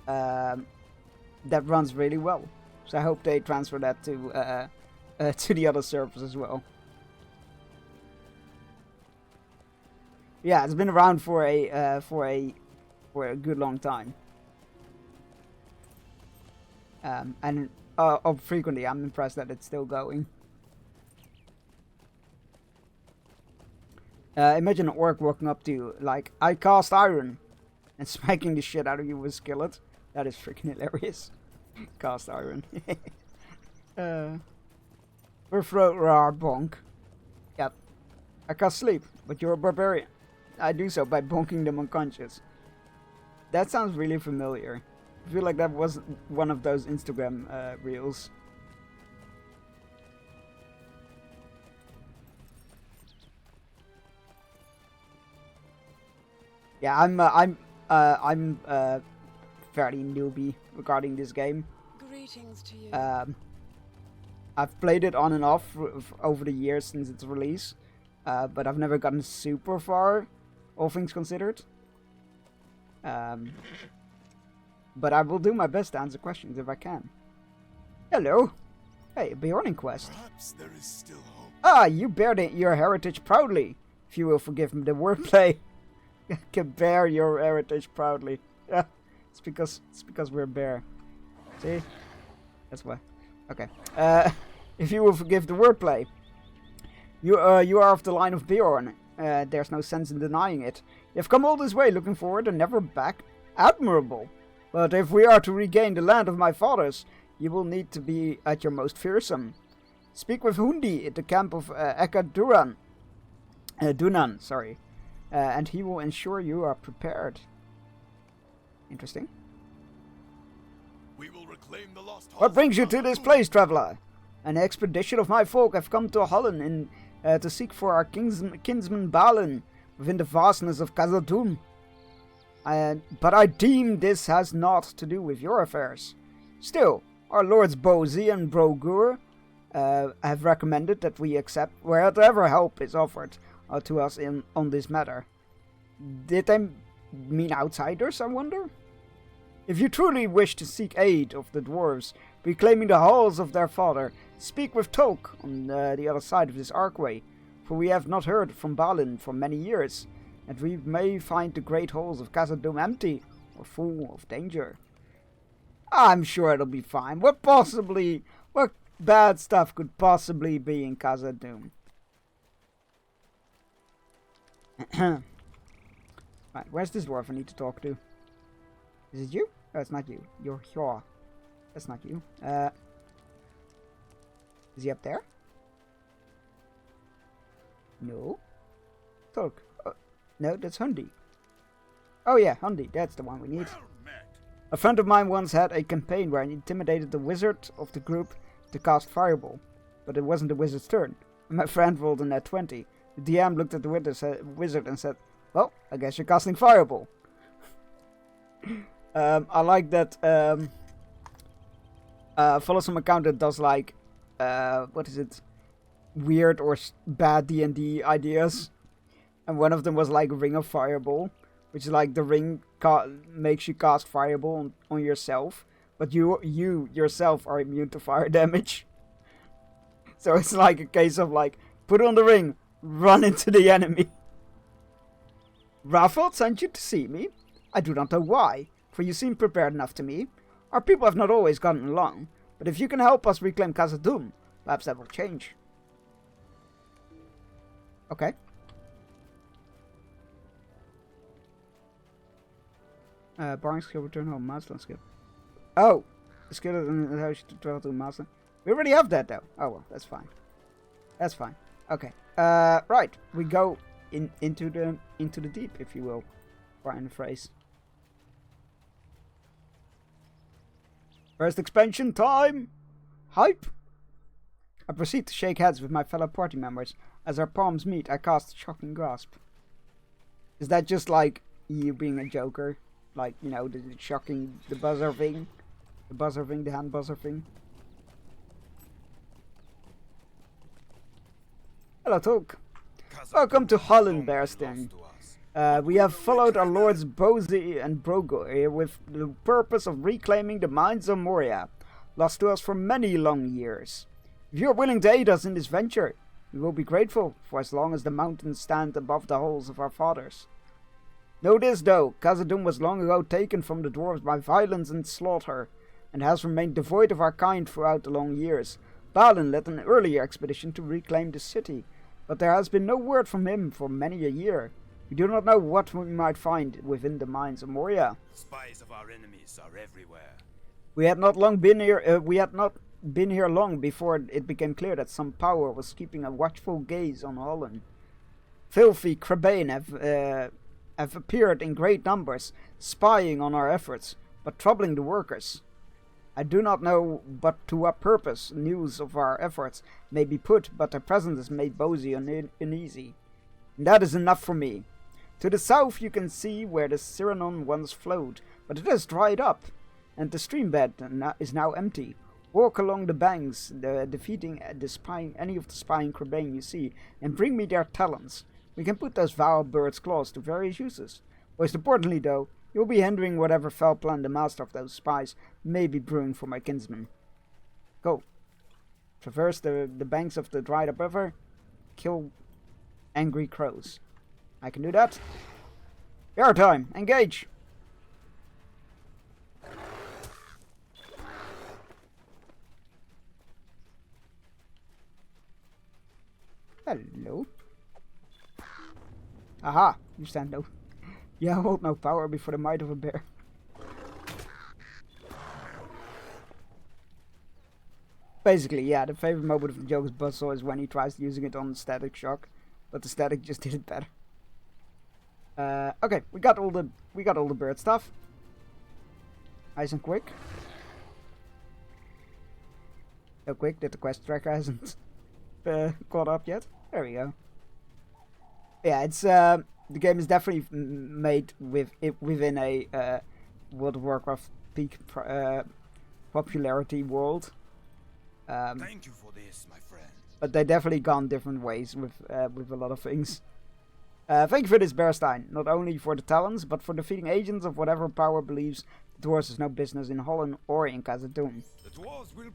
Speaker 2: runs really well. So I hope they transfer that to the other servers as well. Yeah, it's been around for a good long time. And frequently, I'm impressed that it's still going. Imagine an orc walking up to you like, "I cast iron," and smacking the shit out of you with a skillet. That is freaking hilarious. Cast iron. We're rar bonk. Yep. I cast sleep, but you're a barbarian. I do so by bonking them unconscious. That sounds really familiar. I feel like that was one of those Instagram reels. Yeah, I'm fairly newbie regarding this game.
Speaker 1: Greetings to you.
Speaker 2: I've played it on and off over the years since its release, but I've never gotten super far, all things considered. But I will do my best to answer questions if I can. Hello. Hey, Bjorn quest.
Speaker 11: Perhaps there is still hope.
Speaker 2: Ah, you bear your heritage proudly. If you will forgive me the wordplay. Can bear your heritage proudly. Yeah, it's because we're bear. See? That's why. Okay. If you will forgive the wordplay. You are of the line of Bjorn. There's no sense in denying it. You've come all this way looking forward and never back. Admirable. But if we are to regain the land of my fathers, you will need to be at your most fearsome. Speak with Hundi at the camp of Eka Dunan, sorry. And he will ensure you are prepared. Interesting.
Speaker 11: We will reclaim the lost
Speaker 2: What brings you to this place, traveler? An expedition of my folk have come to Holland to seek for our kinsman Balin within the vastness of Khazad-dûm. But I deem this has naught to do with your affairs. Still, our lords Bozi and Brogur have recommended that we accept whatever help is offered to us on this matter. Did they mean outsiders, I wonder? If you truly wish to seek aid of the dwarves, reclaiming the halls of their father, speak with Tolk on the other side of this archway, for we have not heard from Balin for many years, and we may find the great halls of Khazad-dûm empty or full of danger. I'm sure it'll be fine. What bad stuff could possibly be in Khazad-dûm? Right, where's this dwarf I need to talk to? Is it you? Oh, it's not you. You're here. That's not you. Is he up there? No. Talk. No, that's Hundi. Oh yeah, Hundi. That's the one we need. A friend of mine once had a campaign where he intimidated the wizard of the group to cast Fireball. But it wasn't the wizard's turn. My friend rolled a nat 20. The DM looked at the wizard and said, "Well, I guess you're casting Fireball." I like that follow some account that does like weird or bad D&D ideas, and one of them was like Ring of Fireball, which is like the ring makes you cast Fireball on yourself, but you yourself are immune to fire damage. So it's like a case of like, put on the ring, run into the enemy. Raffald sent you to see me? I do not know why, for you seem prepared enough to me. Our people have not always gotten along, but if you can help us reclaim Khazad-dûm, perhaps that will change. Okay. Barring skill, return home, Marsland skill. Oh! The skill that allows you to travel to Marsland. We already have that though. Oh well, that's fine. That's fine. Okay. Right. We go into the deep, if you will. Brian the phrase. First expansion time! Hype! I proceed to shake hands with my fellow party members. As our palms meet, I cast Shocking Grasp. Is that just like you being a joker? Like, you know, the shocking the buzzer thing? The buzzer thing, the hand buzzer thing. Hello, Tulk. Welcome to Holland, Bearstein. We have followed our lords Bozy and Brogor here with the purpose of reclaiming the mines of Moria, lost to us for many long years. If you are willing to aid us in this venture, we will be grateful for as long as the mountains stand above the halls of our fathers. Know this though, Khazad-dûm was long ago taken from the dwarves by violence and slaughter, and has remained devoid of our kind throughout the long years. Balin led an earlier expedition to reclaim the city, but there has been no word from him for many a year. We do not know what we might find within the mines of Moria.
Speaker 11: Spies of our enemies are everywhere.
Speaker 2: We had not been here long before it became clear that some power was keeping a watchful gaze on Holland. Filthy Crebain have appeared in great numbers, spying on our efforts, but troubling the workers. I do not know but to what purpose news of our efforts may be put, but their presence has made Bozy uneasy. And that is enough for me. To the south you can see where the Cyrano once flowed, but it has dried up, and the stream bed is now empty. Walk along the banks, defeating any of the spying Crebain you see, and bring me their talons. We can put those vile birds' claws to various uses. Most importantly, though, you will be hindering whatever foul plan the master of those spies may be brewing for my kinsmen. Go. Traverse the banks of the dried up river. Kill angry crows. I can do that. Your time. Engage. Hello. Aha. You stand no. You hold no power before the might of a bear. Basically, yeah, the favorite moment of the Joker's Buzzsaw is when he tries using it on Static Shock, but the Static just did it better. Okay, we got all the bird stuff. Nice and quick. So quick that the quest tracker hasn't caught up yet. There we go. Yeah, it's the game is definitely made within a World of Warcraft peak popularity world.
Speaker 11: Thank you for this, my friend.
Speaker 2: But they definitely gone different ways with a lot of things. Thank you for this, Bearstein. Not only for the talents, but for defeating agents of whatever power believes the dwarves has no business in Holland or in Khazad-dûm.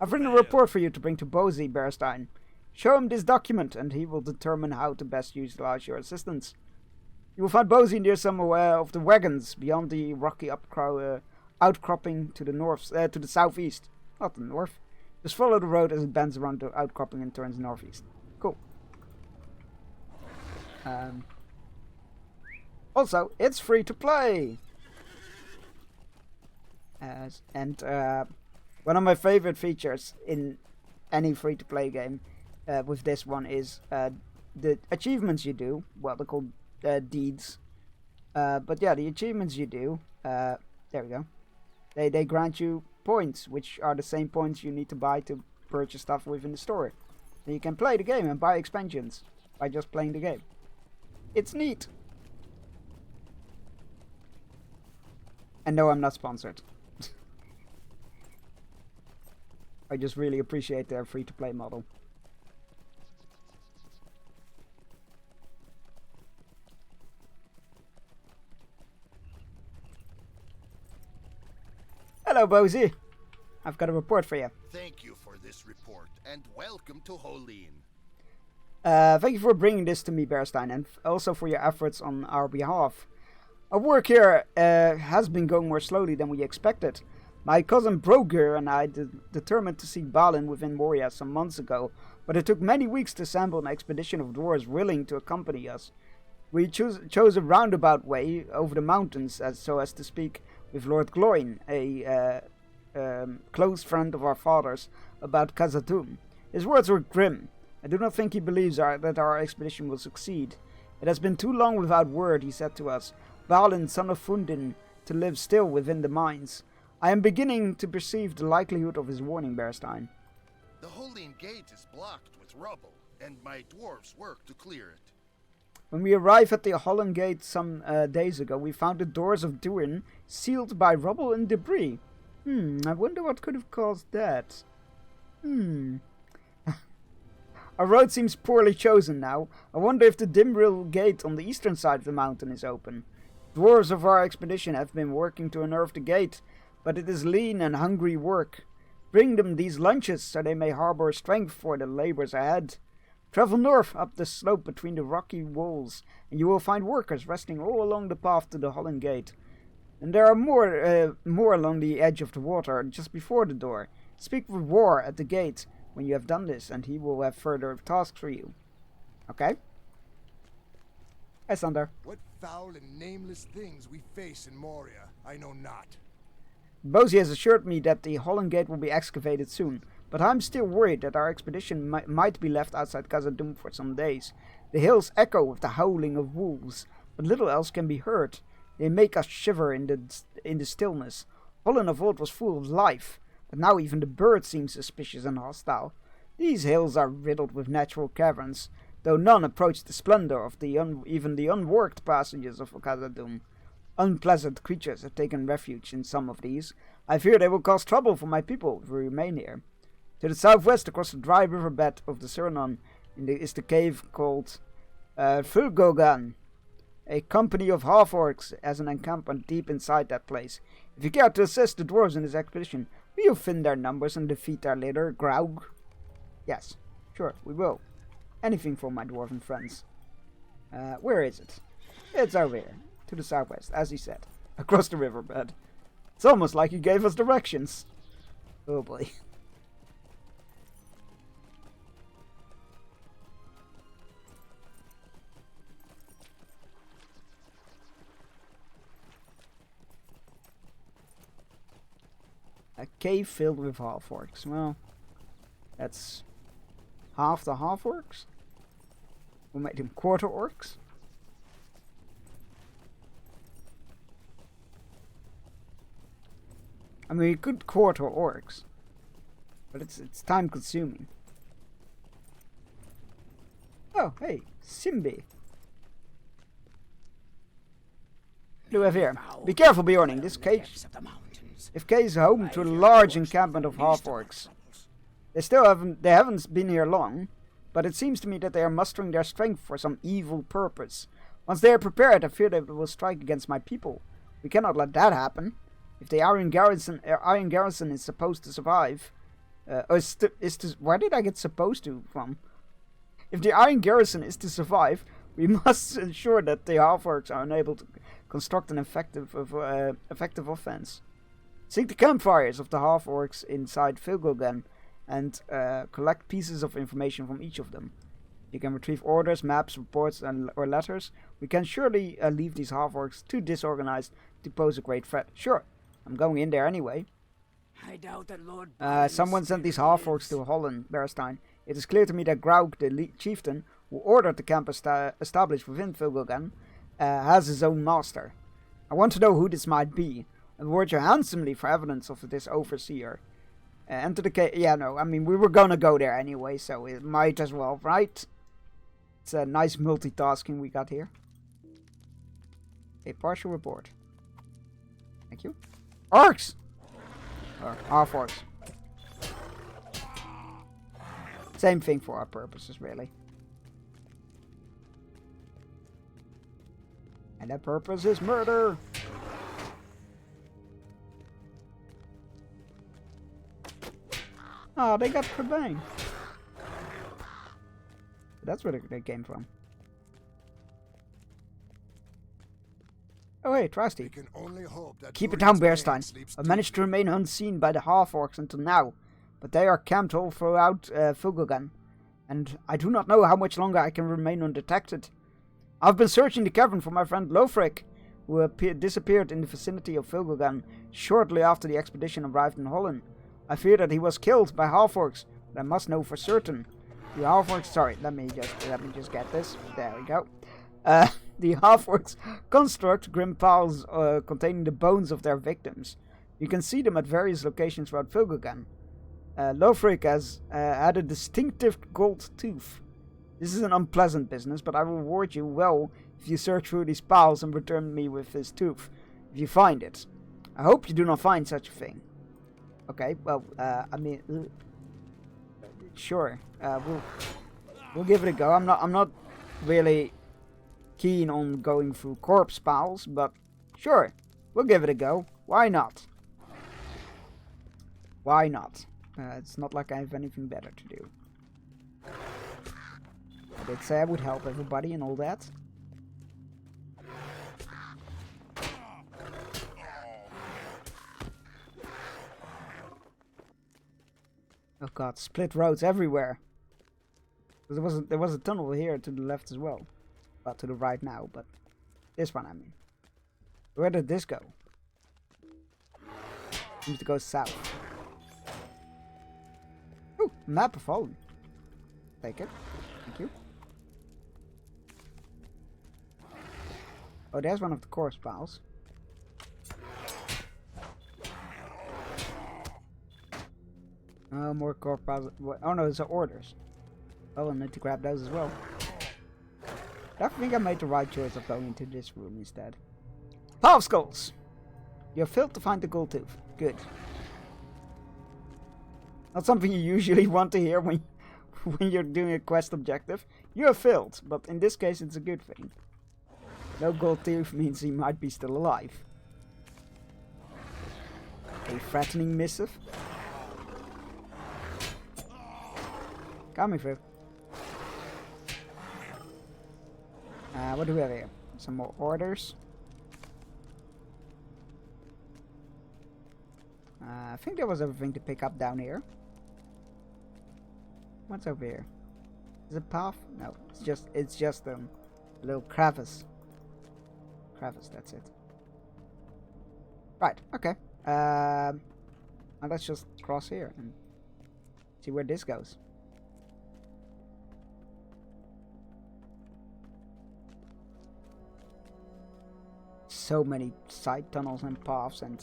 Speaker 2: I've written a report for you to bring to Bozy, Bearstein. Show him this document, and he will determine how to best utilize your assistance. You will find Bozy near some of the wagons beyond the rocky outcropping to the to the southeast, not the north. Just follow the road as it bends around the outcropping and turns northeast. Cool. Also, it's free to play. One of my favorite features in any free to play game with this one is the achievements you do. Well, they're called deeds. But yeah, the achievements you do. There we go. They grant you points, which are the same points you need to buy to purchase stuff within the store. And you can play the game and buy expansions by just playing the game. It's neat. And no, I'm not sponsored. I just really appreciate their free-to-play model. Hello, Bozy. I've got a report for you.
Speaker 11: Thank you for this report, and welcome to Holin.
Speaker 2: Thank you for bringing this to me, Bearstein, and also for your efforts on our behalf. Our work here has been going more slowly than we expected. My cousin Brogor and I determined to seek Balin within Moria some months ago, but it took many weeks to assemble an expedition of dwarves willing to accompany us. We chose a roundabout way over the mountains, so as to speak with Lord Gloin, a close friend of our father's, about Khazad-dûm. His words were grim. I do not think he believes that our expedition will succeed. It has been too long without word, he said to us, Balin, son of Fundin, to live still within the mines. I am beginning to perceive the likelihood of his warning, Bearstein.
Speaker 11: The Holin gate is blocked with rubble, and my dwarves work to clear it.
Speaker 2: When we arrived at the Holland Gate some days ago, we found the doors of Durin sealed by rubble and debris. I wonder what could have caused that. Our road seems poorly chosen now. I wonder if the Dimbril gate on the eastern side of the mountain is open. Dwarves of our expedition have been working to unearth the gate, but it is lean and hungry work. Bring them these lunches so they may harbor strength for the labors ahead. Travel north up the slope between the rocky walls, and you will find workers resting all along the path to the Holland Gate. And there are more along the edge of the water, just before the door. Speak with War at the gate when you have done this, and he will have further tasks for you. Okay? Hey, Sander.
Speaker 8: What foul and nameless things we face in Moria, I know not.
Speaker 2: Bosie has assured me that the Holland Gate will be excavated soon, but I'm still worried that our expedition might be left outside Khazad-dûm for some days. The hills echo with the howling of wolves, but little else can be heard. They make us shiver in the stillness. Holland of old was full of life, but now even the birds seem suspicious and hostile. These hills are riddled with natural caverns, though none approach the splendor of even the unworked passages of Khazad-dûm. Unpleasant creatures have taken refuge in some of these. I fear they will cause trouble for my people if we remain here. To the southwest, across the dry riverbed of the Suranon, is the cave called Fulgogan. A company of half-orcs has an encampment deep inside that place. If you care to assist the dwarves in this expedition, will you thin their numbers and defeat their leader, Graug? Yes, sure, we will. Anything for my dwarven friends. Where is it? It's over here, to the southwest, as he said, across the riverbed. It's almost like he gave us directions. Oh boy. A cave filled with half-orcs. Well, that's half the half-orcs. We'll make them quarter-orcs. I mean, we could quarter orcs, but it's time-consuming. Oh, hey, Simbi. What do we have here? Be careful, Bjorning. This cave is home to a large encampment of half-orcs. They haven't been here long, but it seems to me that they are mustering their strength for some evil purpose. Once they are prepared, I fear they will strike against my people. We cannot let that happen. If the Iron Garrison is supposed to survive, where did I get supposed to from? If the Iron Garrison is to survive, we must ensure that the half-orcs are unable to construct an effective offense. Seek the campfires of the half-orcs inside Fulgogan and collect pieces of information from each of them. You can retrieve orders, maps, reports, or letters. We can surely leave these half-orcs too disorganized to pose a great threat. Sure, I'm going in there anyway.
Speaker 1: I doubt that Lord
Speaker 2: someone sent these half-orcs to Holland, Bearstein. It is clear to me that Graug, the chieftain, who ordered the camp established within Fulgogan, has his own master. I want to know who this might be, and reward you handsomely for evidence of this overseer. Enter the cave. Yeah, no, I mean, we were gonna go there anyway, so it might as well, right? It's a nice multitasking we got here. A partial report. Thank you. Orcs! Or half-orcs. Same thing for our purposes, really. And that purpose is murder! Oh, they got Kerbang. That's where they came from. Oh hey, Trusty. Keep it down, Bearstein. I've managed to remain unseen by the half-orcs until now, but they are camped all throughout Fulgogan, and I do not know how much longer I can remain undetected. I've been searching the cavern for my friend Lofric, who disappeared in the vicinity of Fulgogan shortly after the expedition arrived in Holland. I fear that he was killed by half-orcs, but I must know for certain. The half-orcs, sorry, let me just get this. There we go. The half-orcs construct grim piles containing the bones of their victims. You can see them at various locations throughout Fulgogan. Lofric has had a distinctive gold tooth. This is an unpleasant business, but I will reward you well if you search through these piles and return me with this tooth, if you find it. I hope you do not find such a thing. Okay, well, I mean, sure. We'll give it a go. I'm not really keen on going through corpse piles, but sure, we'll give it a go. Why not? Why not? It's not like I have anything better to do. I did say I would help everybody and all that. Oh god, split roads everywhere. There was a tunnel here to the left as well. Well, to the right now, but this one I mean. Where did this go? Seems to go south. Ooh, map of home. Take it. Thank you. Oh, there's one of the corpse piles. More corpse piles. Oh no, it's orders. Oh, I need to grab those as well. I think I made the right choice of going into this room instead. Half skulls! You're failed to find the gold tooth. Good. Not something you usually want to hear when you're doing a quest objective. You have failed, but in this case it's a good thing. No gold tooth means he might be still alive. A threatening missive. Coming through. What do we have here? Some more orders. I think there was everything to pick up down here. What's over here? Is it a path? No, it's just a little crevice. Crevice, that's it. Right, okay. Now let's just cross here and see where this goes. So many side tunnels and paths and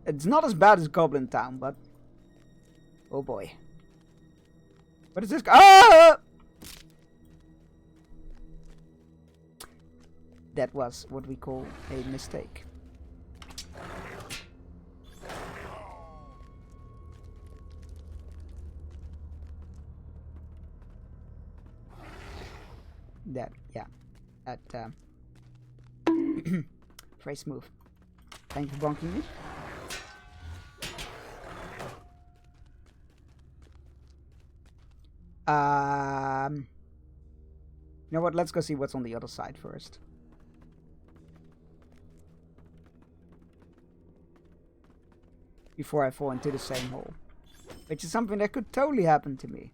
Speaker 2: it's not as bad as Goblin Town, but oh boy. What is this? Ah! That was what we call a mistake. That, yeah. That, very smooth. Thank you for bonking me. You know what? Let's go see what's on the other side first. Before I fall into the same hole. Which is something that could totally happen to me.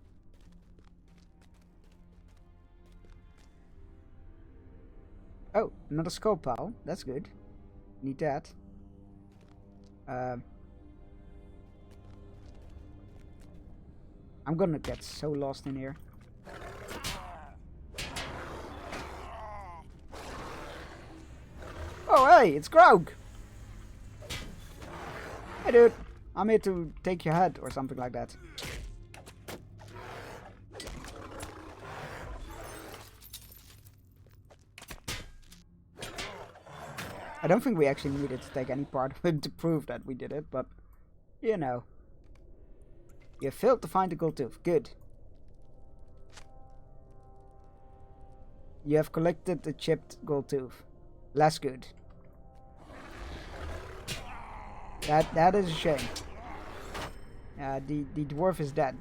Speaker 2: Oh, another skull pile. That's good. Need that. I'm gonna get so lost in here. Oh, hey, it's Grog! Hey, dude. I'm here to take your head or something like that. I don't think we actually needed to take any part of it to prove that we did it, but, you know. You failed to find the gold tooth. Good. You have collected the chipped gold tooth. Less good. That is a shame. The dwarf is dead.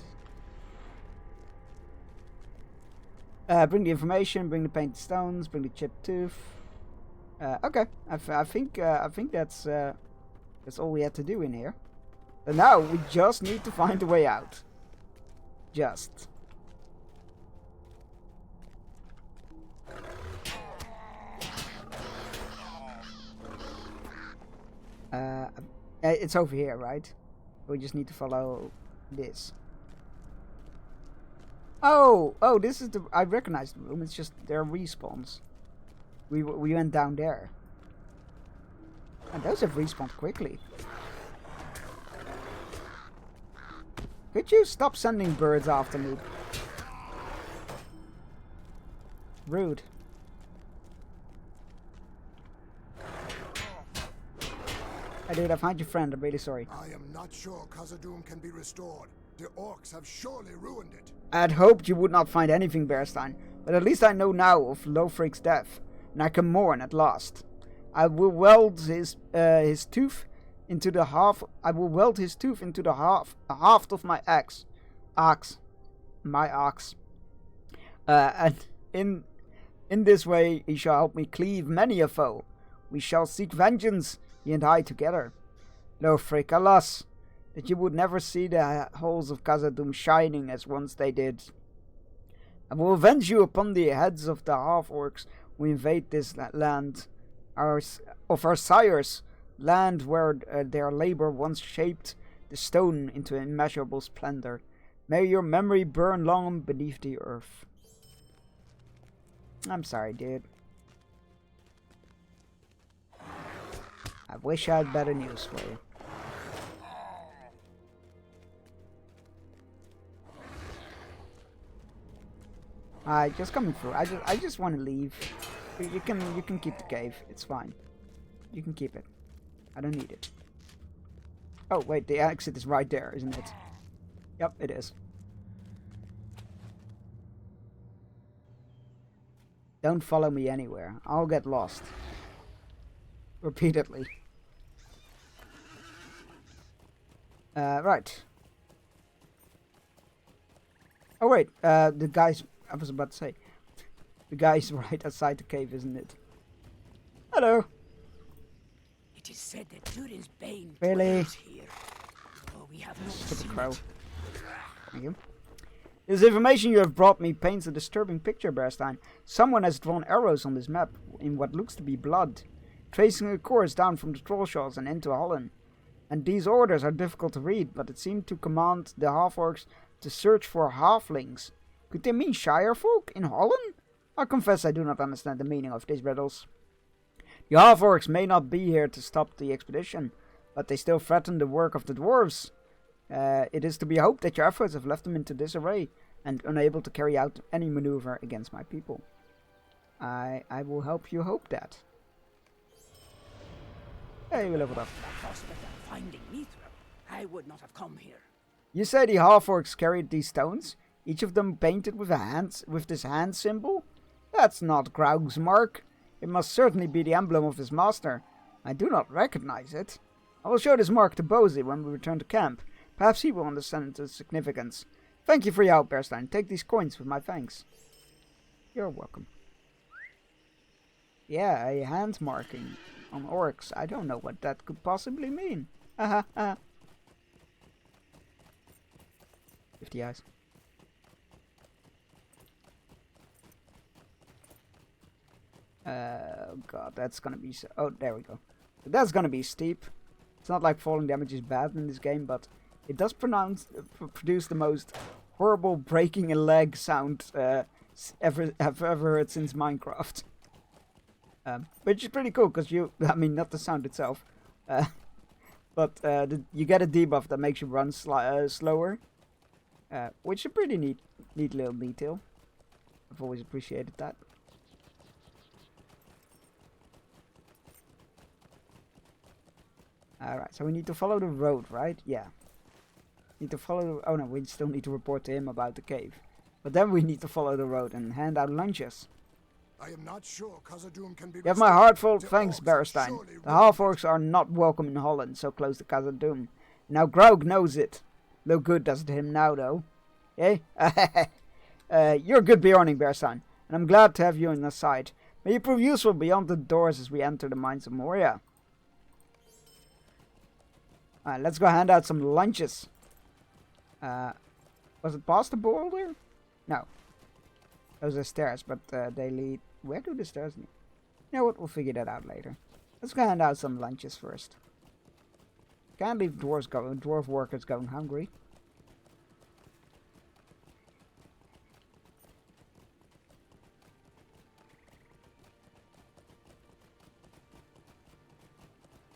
Speaker 2: Bring the information, bring the painted stones, bring the chipped tooth. Okay, I think that's all we had to do in here. And now we just need to find a way out. Just. It's over here, right? We just need to follow this. Oh, this is the. I recognize the room. It's just there are respawns. We went down there. And those have respawned quickly. Could you stop sending birds after me? Rude. I did. I found your friend. I'm really sorry.
Speaker 8: I am not sure Khazad-dûm can be restored. The orcs have surely ruined it.
Speaker 2: I had hoped you would not find anything, Bearstein, but at least I know now of Lofric's death, and I can mourn at last. I will weld his tooth into the half. I will weld his tooth into the haft of my axe. My ox. And in this way he shall help me cleave many a foe. We shall seek vengeance, he and I together. Lofric, alas, that you would never see the halls of Khazad-dûm shining as once they did. I will avenge you upon the heads of the half-orcs who invade this land, of our sires, land where their labor once shaped the stone into immeasurable splendor. May your memory burn long beneath the earth. I'm sorry, dude. I wish I had better news for you. Alright, just coming through. I just want to leave. You can keep the cave. It's fine. You can keep it. I don't need it. Oh wait, the exit is right there, isn't it? Yep, it is. Don't follow me anywhere. I'll get lost. Repeatedly. Right. Oh wait, the guys, I was about to say, the guy's right outside the cave, isn't it? Hello.
Speaker 1: It is said that Durin's bane
Speaker 2: Really?
Speaker 1: dwells here. Oh, we have not
Speaker 2: Stupid
Speaker 1: seen
Speaker 2: crow.
Speaker 1: it.
Speaker 2: Thank you. This information you have brought me paints a disturbing picture, Bearstein. Someone has drawn arrows on this map in what looks to be blood, tracing a course down from the Trollshaws and into Holland. And these orders are difficult to read, but it seemed to command the half-orcs to search for halflings. Could they mean Shire folk in Holland? I confess I do not understand the meaning of these riddles. The half-orcs may not be here to stop the expedition, but they still threaten the work of the dwarves. It is to be hoped that your efforts have left them into disarray and unable to carry out any maneuver against my people. I will help you hope that. Hey, we leveled up.
Speaker 1: The prospect of finding Mithril, I would not have come here.
Speaker 2: You say the half-orcs carried these stones? Each of them painted with this hand symbol? That's not Graug's mark. It must certainly be the emblem of his master. I do not recognize it. I will show this mark to Bozy when we return to camp. Perhaps he will understand its significance. Thank you for your help, Bearstein. Take these coins with my thanks. You're welcome. Yeah, a hand marking on orcs. I don't know what that could possibly mean. 50 eyes. Oh god, that's gonna be so... Oh, there we go. That's gonna be steep. It's not like falling damage is bad in this game, but it does produce the most horrible breaking a leg sound I've ever heard since Minecraft. Which is pretty cool, because I mean, not the sound itself, but you get a debuff that makes you run slower, which is a pretty neat little detail. I've always appreciated that. Alright, so we need to follow the road, right? Yeah. Need to follow... Oh no, we still need to report to him about the cave. But then we need to follow the road and hand out lunches.
Speaker 8: I am not sure Khazad-dûm can be
Speaker 2: You have my heartfelt thanks, Bearstein. The half-orcs are not welcome in Holland, so close to Khazad-dûm. Now Graug knows it. No good does it to him now, though. Eh? You're good Bjorning, Bearstein, and I'm glad to have you on our side. May you prove useful beyond the doors as we enter the mines of Moria. Alright, let's go hand out some lunches. Was it past the boulder? No. Those are stairs, but they lead... Where do the stairs lead? You know what, we'll figure that out later. Let's go hand out some lunches first. Can't leave dwarf workers going hungry.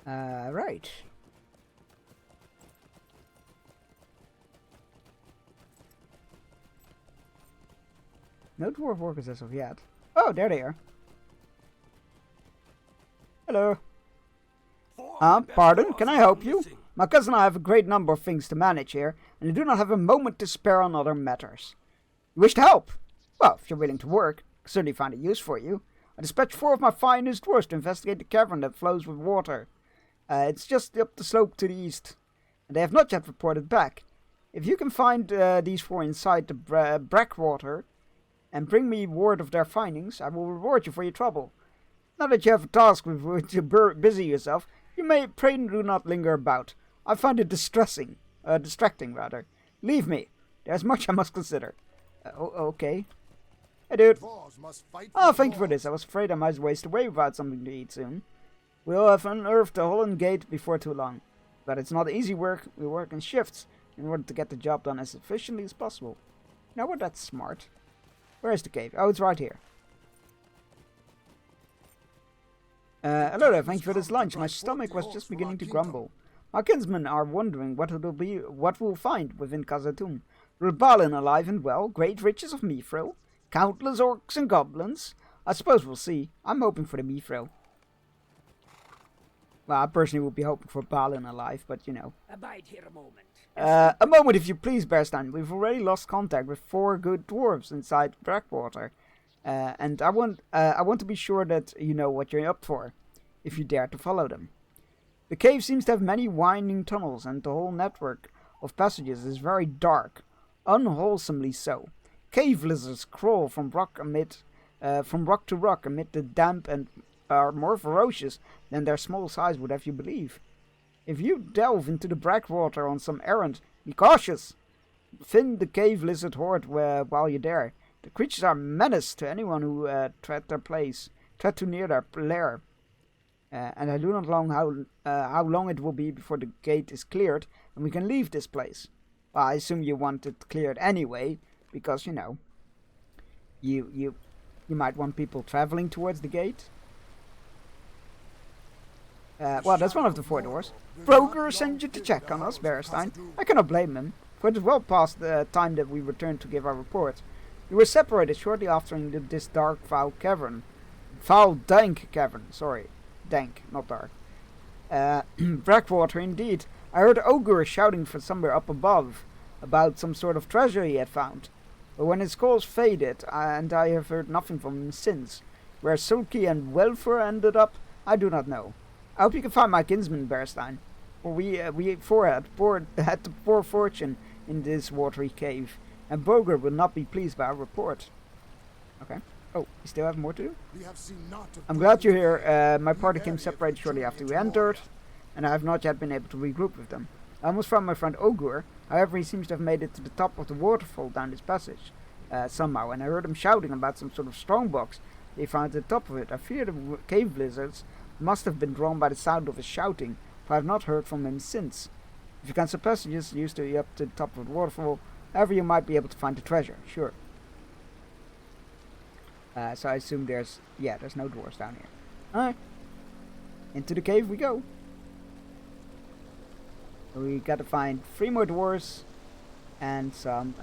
Speaker 2: Right. No dwarf workers as of yet. Oh, there they are. Hello.
Speaker 11: For
Speaker 2: Pardon? Can I help you? My cousin and I have a great number of things to manage here, and I do not have a moment to spare on other matters. You wish to help? Well, if you're willing to work, I can certainly find a use for you. I dispatched 4 of my finest dwarves to investigate the cavern that flows with water. It's just up the slope to the east, and they have not yet reported back. If you can find these 4 inside the Brackwater, and bring me word of their findings, I will reward you for your trouble. Now that you have a task with which to busy yourself, you may pray do not linger about. I find it distracting. Leave me. There's much I must consider. Okay. Hey, dude. Oh, thank you for this. I was afraid I might waste away without something to eat soon. We'll have unearthed the Holland Gate before too long. But it's not easy work. We work in shifts in order to get the job done as efficiently as possible. Now we're that smart. Where is the cave? Oh, it's right here. Hello there, thank you for this lunch. My stomach was just beginning to grumble. My kinsmen are wondering what we'll find within Khazad-dûm. Balin alive and well, great riches of mithril, countless orcs and goblins. I suppose we'll see. I'm hoping for the mithril. Well, I personally would be hoping for Balin alive, but you know.
Speaker 12: Abide here a moment.
Speaker 2: A moment, if you please, Bearstein. We've already lost contact with 4 good dwarves inside Brackwater. And I want to be sure that you know what you're up for, if you dare to follow them. The cave seems to have many winding tunnels, and the whole network of passages is very dark, unwholesomely so. Cave lizards crawl from rock to rock amid the damp and are more ferocious than their small size would have you believe. If you delve into the Brackwater on some errand, be cautious. Thin the cave lizard horde while you're there. The creatures are menace to anyone who tread too near their lair. And I do not know how long it will be before the gate is cleared and we can leave this place. Well, I assume you want it cleared anyway, because you know, you might want people traveling towards the gate. Well, that's one of the 4 doors. Broker sent you to check on us, Bearstein. I cannot blame him, for it is well past the time that we returned to give our report. We were separated shortly after in this dark, foul cavern. Foul, dank cavern, sorry. Dank, not dark. Brackwater, indeed. I heard Ogre shouting from somewhere up above about some sort of treasure he had found. But when his calls faded, and I have heard nothing from him since, where Sulky and Welfur ended up, I do not know. I hope you can find my kinsman, Bearstein. For we 4 had to pour fortune in this watery cave, and Boger will not be pleased by our report. Okay. Oh, we still have more to do? I'm glad you're here. My party came separated shortly after we entered, and I have not yet been able to regroup with them. I almost found my friend Ogur, however he seems to have made it to the top of the waterfall down this passage, somehow, and I heard him shouting about some sort of strongbox they found at the top of it. I fear the cave lizards must have been drawn by the sound of his shouting, for I have not heard from him since. If you can some passages used to be up to the top of the waterfall, however you might be able to find the treasure, sure. So I assume there's no dwarves down here. Alright. Into the cave we go. We gotta find 3 more dwarves and some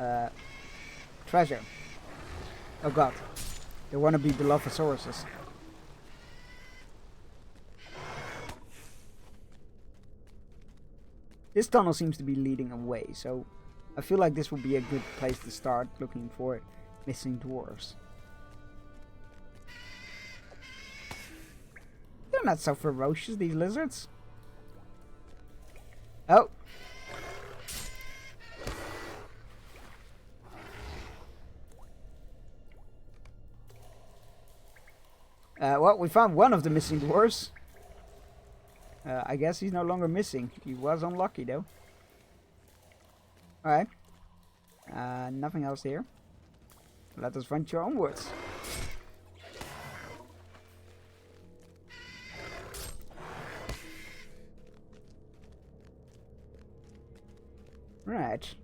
Speaker 2: treasure. Oh god. They wanna be Belovosauruses. This tunnel seems to be leading away, so I feel like this would be a good place to start looking for missing dwarves. They're not so ferocious, these lizards. Oh. Well, we found one of the missing dwarves. I guess he's no longer missing. He was unlucky, though. Alright. Nothing else here. Let us venture onwards. Right.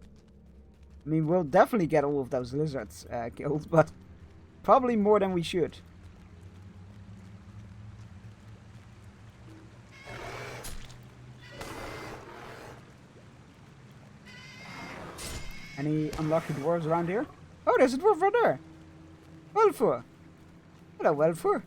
Speaker 2: I mean, we'll definitely get all of those lizards killed, but probably more than we should. Any unlucky dwarves around here? Oh, there's a dwarf right there. Welfur. Hello, Welfur.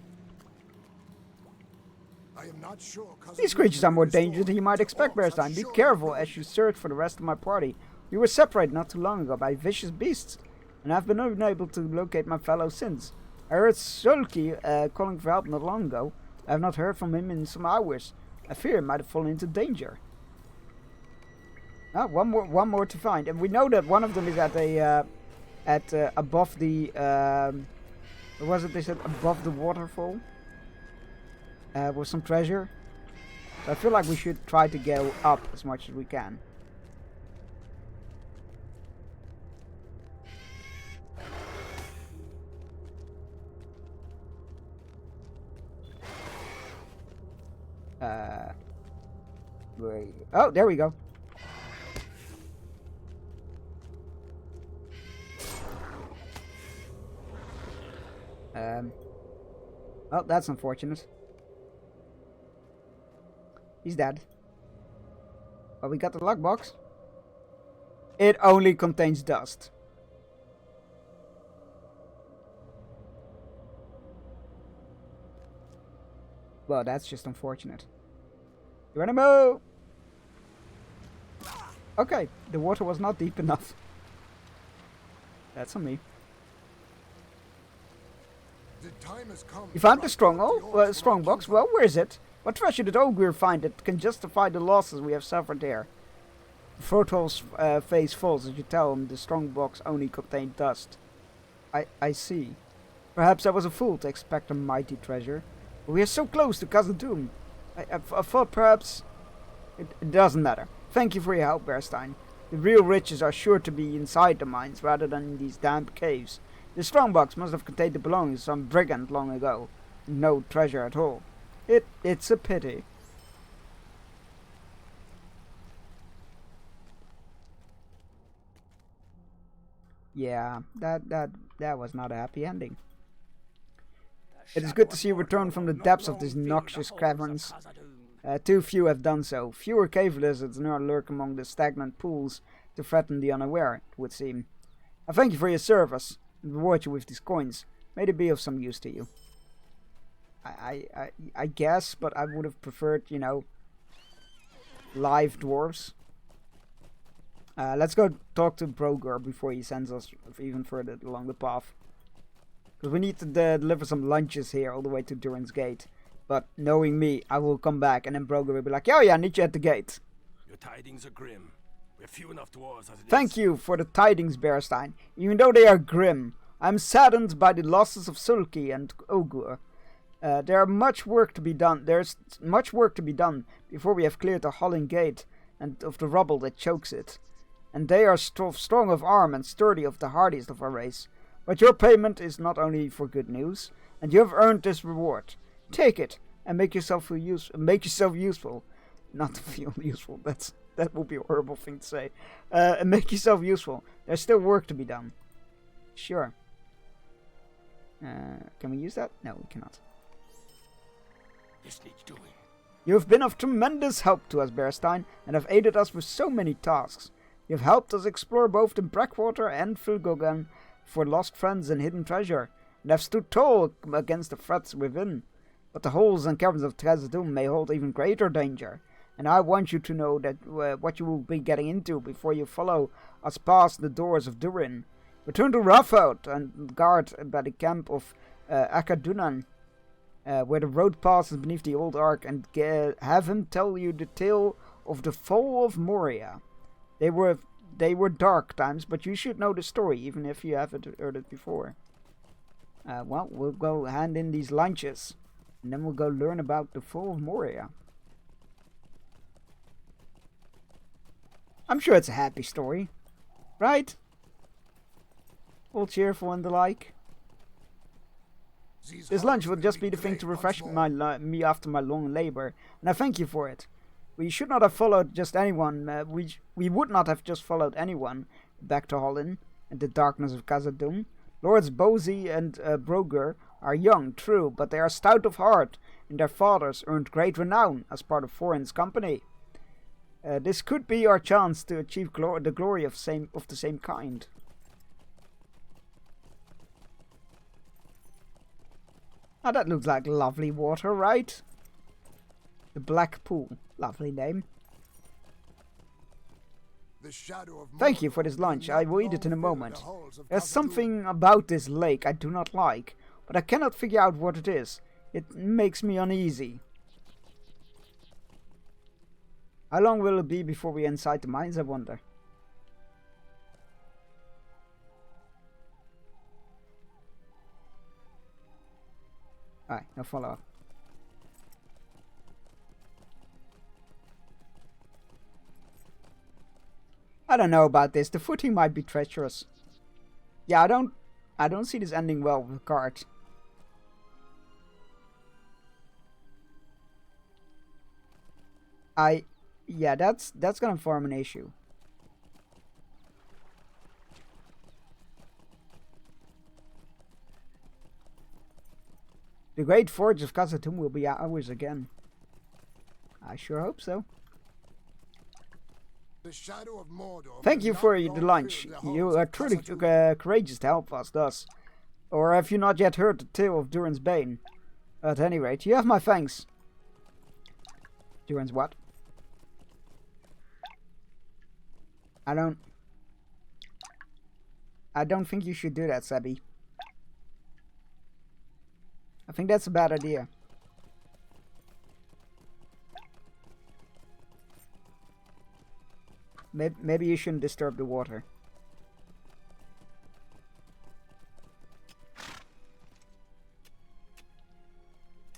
Speaker 8: Not sure.
Speaker 2: These creatures are more dangerous than you might expect, Bearstein. Be careful as you search for the rest of my party. We were separated not too long ago by vicious beasts, and I've been unable to locate my fellow since. I heard Sulky calling for help not long ago. I have not heard from him in some hours. I fear he might have fallen into danger. Ah, one more to find, and we know that one of them is at above the what was it they said, above the waterfall, with some treasure. So I feel like we should try to go up as much as we can. Wait. Oh, there we go. Well, that's unfortunate. He's dead. But we got the lockbox. It only contains dust. Well, that's just unfortunate. Geronimo! Okay, the water was not deep enough. That's on me.
Speaker 8: The time has come.
Speaker 2: You found the strongbox? Well, where is it? What treasure did Ogre find that can justify the losses we have suffered there? Frotal's face falls as you tell him the strongbox only contained dust. I see. Perhaps I was a fool to expect a mighty treasure. But we are so close to Khazad-dûm. I thought perhaps... It doesn't matter. Thank you for your help, Bearstein. The real riches are sure to be inside the mines rather than in these damp caves. The strongbox must have contained the belongings of some brigand long ago. No treasure at all. It's a pity. Yeah, that was not a happy ending. It is good to see you return from the depths of these noxious caverns. Too few have done so. Fewer cave lizards now lurk among the stagnant pools to threaten the unaware, it would seem. I thank you for your service and reward you with these coins. May they be of some use to you. I guess, but I would have preferred, you know, live dwarves. Let's go talk to Brogur before he sends us even further along the path. Because we need to deliver some lunches here all the way to Durin's Gate. But knowing me, I will come back and then Brogur will be like, oh yeah, I need you at the gate.
Speaker 12: Your tidings are grim. We're few enough dwarves as it
Speaker 2: Thank you for the tidings, Bearstein. Even though they are grim, I am saddened by the losses of Sulky and Ogur. There's much work to be done before we have cleared the Hollin Gate and of the rubble that chokes it. And they are strong of arm and sturdy of the hardiest of our race. But your payment is not only for good news, and you have earned this reward. Take it and make yourself useful. Not to feel useful. That would be a horrible thing to say. And make yourself useful. There's still work to be done. Sure. Can we use that? No, we cannot.
Speaker 12: This needs doing.
Speaker 2: You have been of tremendous help to us, Bearstein, and have aided us with so many tasks. You have helped us explore both the Breakwater and Fulgogan for lost friends and hidden treasure, and have stood tall against the threats within. But the holes and caverns of Khazad-dûm may hold even greater danger, and I want you to know that what you will be getting into before you follow us past the doors of Durin. Return to Raffaut and guard by the camp of Akadunan, where the road passes beneath the old ark, and have him tell you the tale of the fall of Moria. They were dark times, but you should know the story, even if you haven't heard it before. Well, we'll go hand in these lunches, and then we'll go learn about the fall of Moria. I'm sure it's a happy story, right? All cheerful and the like. This lunch will just be the thing to refresh me after my long labor, and I thank you for it. We should not have followed just anyone. We would not have just followed anyone back to Hollin and the darkness of Khazad-dûm. Lords Bozy and Brogur are young, true, but they are stout of heart, and their fathers earned great renown as part of Thorin's company. This could be our chance to achieve the glory of the same kind. Now that looks like lovely water, right? The Black Pool. Lovely name.
Speaker 8: The shadow of
Speaker 2: Thank you for this lunch. I will eat it in a moment. There's something about this lake I do not like, but I cannot figure out what it is. It makes me uneasy. How long will it be before we're inside the mines, I wonder? Alright, no follow-up. I don't know about this. The footing might be treacherous. Yeah, I don't see this ending well with a cart. Yeah, that's gonna form an issue. The Great Forge of Khazad-dûm will be ours again. I sure hope so.
Speaker 8: The shadow of Mordor.
Speaker 2: Thank you for the lunch. You are truly courageous to help us thus. Or have you not yet heard the tale of Durin's Bane? At any rate, you have my thanks. Durin's what? I don't think you should do that, Sebby. I think that's a bad idea. Maybe you shouldn't disturb the water.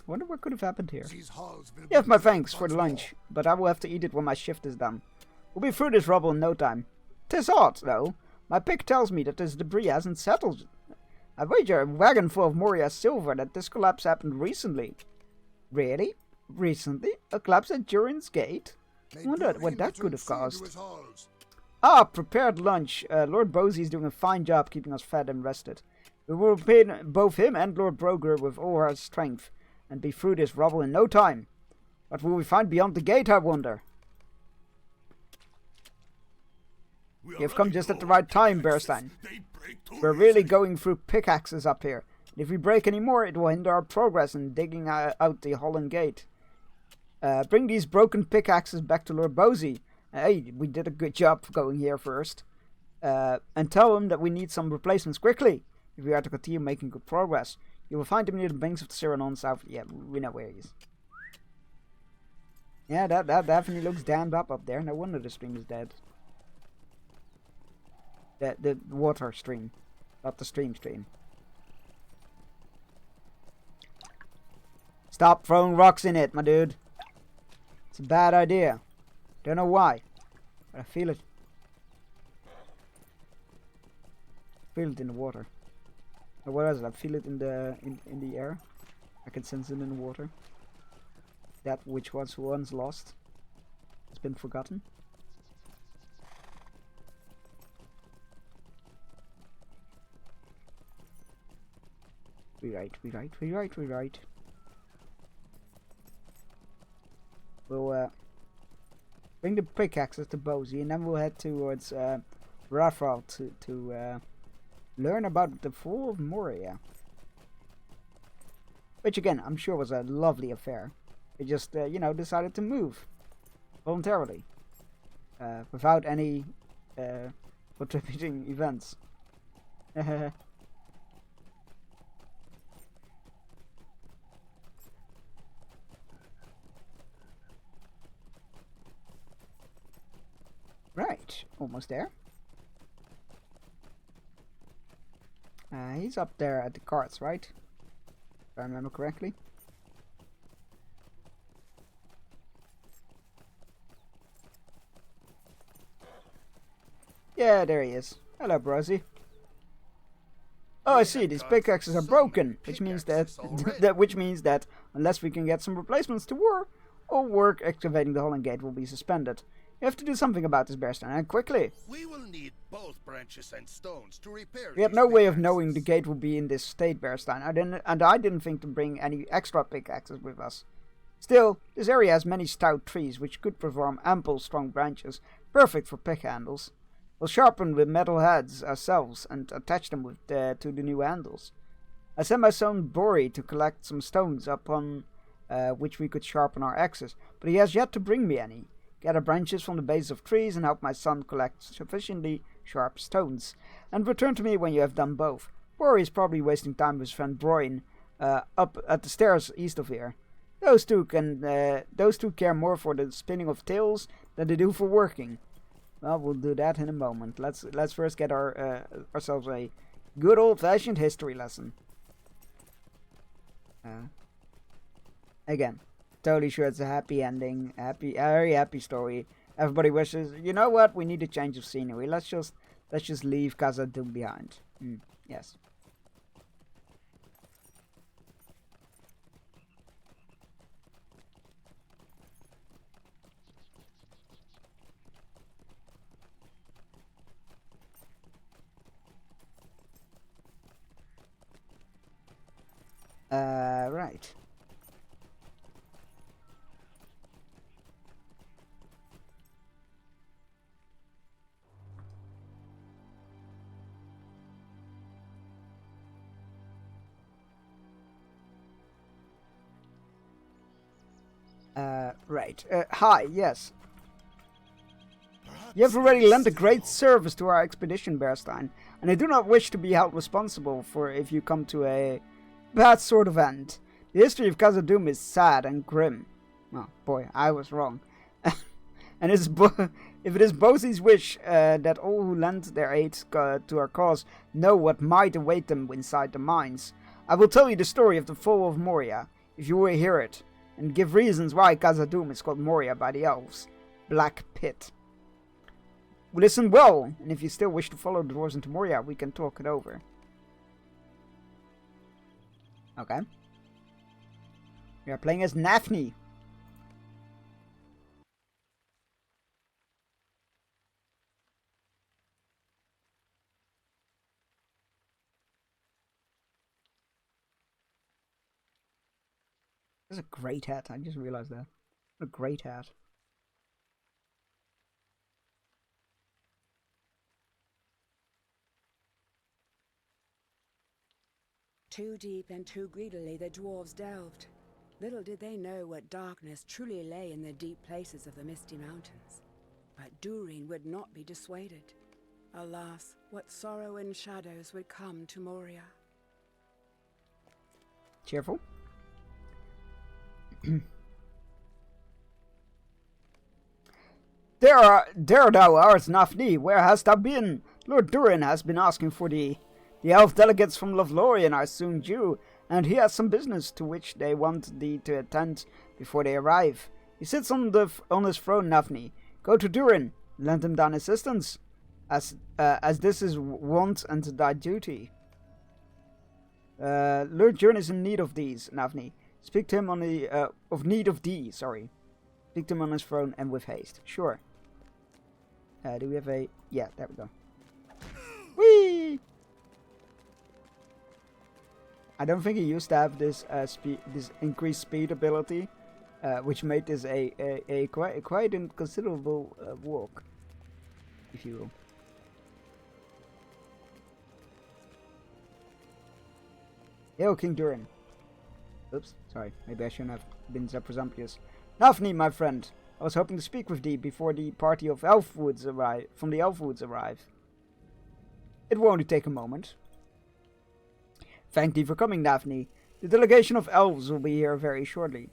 Speaker 2: Wonder what could have happened here. You have my thanks for the lunch, but I will have to eat it when my shift is done. We'll be through this rubble in no time. 'Tis odd, though. My pick tells me that this debris hasn't settled. I wager a wagon full of Moria silver that this collapse happened recently. Really? Recently? A collapse at Durin's Gate? I wonder what that could have caused. Ah, prepared lunch. Lord Bosey is doing a fine job keeping us fed and rested. We will repay both him and Lord Broger with all our strength, and be through this rubble in no time. What will we find beyond the gate, I wonder? You have come just at the right time, Bearstein. We're really going through pickaxes up here. And if we break any more, it will hinder our progress in digging out the Holland Gate. Bring these broken pickaxes back to Lord Bosey. Hey, we did a good job going here first. And tell him that we need some replacements quickly, if we are to continue making good progress. You will find him near the banks of the Siranon south. Yeah, we know where he is. Yeah, that definitely looks dammed up there. No wonder the stream is dead. The water stream, not the stream. Stop throwing rocks in it, my dude. It's a bad idea. Don't know why, but I feel it. Feel it in the water. Or what is it? I feel it in the air. I can sense it in the water. That which was once lost has been forgotten. We right. We'll bring the pickaxes to Bosey, and then we'll head towards Rathral to learn about the fall of Moria. Which again, I'm sure was a lovely affair. They just, decided to move voluntarily, without any contributing events. Right, almost there. He's up there at the carts, right? If I remember correctly. Yeah, there he is. Hello, Brosy. Oh, I see. These pickaxes are broken, which means that unless we can get some replacements to war, all work excavating the Holland Gate will be suspended. You have to do something about this, Bearstein, and quickly.
Speaker 11: We will need both branches and stones to repair.
Speaker 2: We had no way of knowing the gate would be in this state, Bearstein. I didn't think to bring any extra pickaxes with us. Still, this area has many stout trees which could perform ample, strong branches, perfect for pick handles. We'll sharpen with metal heads ourselves and attach them to the new handles. I sent my son Bori to collect some stones up on which we could sharpen our axes, but he has yet to bring me any. Gather branches from the base of trees and help my son collect sufficiently sharp stones, and return to me when you have done both. Rory is probably wasting time with his friend Broin up at the stairs east of here. Those two care more for the spinning of tales than they do for working. Well, we'll do that in a moment. Let's first get ourselves a good old-fashioned history lesson. Again, totally sure it's a happy ending, very happy story. Everybody wishes, you know what? We need a change of scenery. Let's just leave Khazad-dûm behind. Yes. Right. Right. Hi, yes. You have already lent a great service to our expedition, Bearstein, and I do not wish to be held responsible for if you come to a bad sort of end. The history of Khazad-dûm is sad and grim. Oh, boy, I was wrong. And if it is Bosie's wish that all who lend their aid to our cause know what might await them inside the mines, I will tell you the story of the fall of Moria, if you will hear it, and give reasons why Khazad-dûm is called Moria by the elves. Black Pit. Listen well, and if you still wish to follow the dwarves into Moria, we can talk it over. Okay. We are playing as Nafni. That's a great hat. I just realized that. What a great hat.
Speaker 13: Too deep and too greedily the dwarves delved. Little did they know what darkness truly lay in the deep places of the Misty Mountains. But Durin would not be dissuaded. Alas, what sorrow and shadows would come to Moria.
Speaker 2: Cheerful. There thou art, Nafni. Where hast thou been? Lord Durin has been asking for thee. The elf delegates from Lothlorien are soon due, and he has some business to which they want thee to attend before they arrive. He sits on his throne, Nafni. Go to Durin, lend him thine assistance, as this is wont and thy duty. Lord Durin is in need of these, Nafni. Speak to him on the Speak to him on his throne and with haste. Sure. Do we have a... Yeah, there we go. Whee! I don't think he used to have this this increased speed ability, which made this a quite considerable walk, if you will. Hail King Durin. Oops, sorry. Maybe I shouldn't have been so presumptuous. Nafni, my friend, I was hoping to speak with thee before the party of Elfwoods arrive. It will only take a moment. Thank thee for coming, Nafni. The delegation of elves will be here very shortly.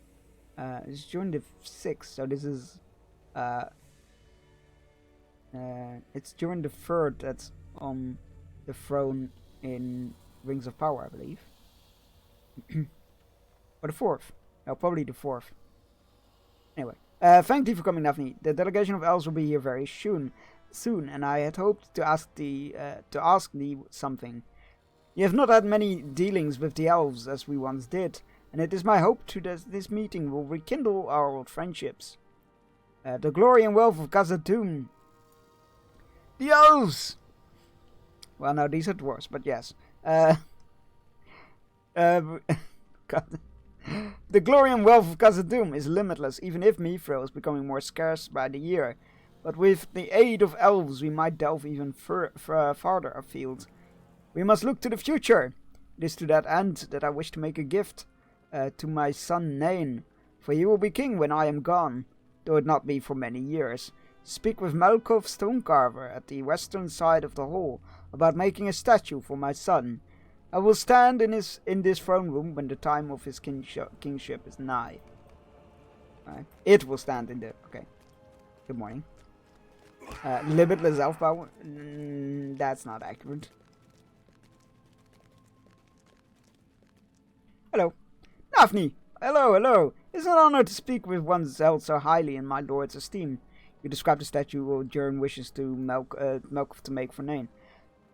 Speaker 2: It's June the 6th, so this is... it's during the 3rd that's on the throne in Rings of Power, I believe. Or the 4th. No, probably the 4th. Anyway, thank thee for coming, Nafni. The delegation of elves will be here very soon, and I had hoped to ask thee something. You have not had many dealings with the elves as we once did, and it is my hope that this meeting will rekindle our old friendships. The glory and wealth of Khazad-dûm. The elves! Well, no, these are dwarves, but yes. God. The glory and wealth of Khazad-dûm is limitless, even if Mithril is becoming more scarce by the year. But with the aid of elves, we might delve even farther afield. We must look to the future. It is to that end that I wish to make a gift. to my son Nain, for he will be king when I am gone, though it not be for many years. Speak with Malkov Stonecarver at the western side of the hall about making a statue for my son. I will stand in this throne room when the time of his kingship is nigh. It will stand in the... Okay. Good morning. Limitless elf power? That's not accurate. Hello. Daphne! Hello, hello! It's an honor to speak with one held so highly in my lord's esteem. You described the statue Durin wishes to Malkov to make for Nain.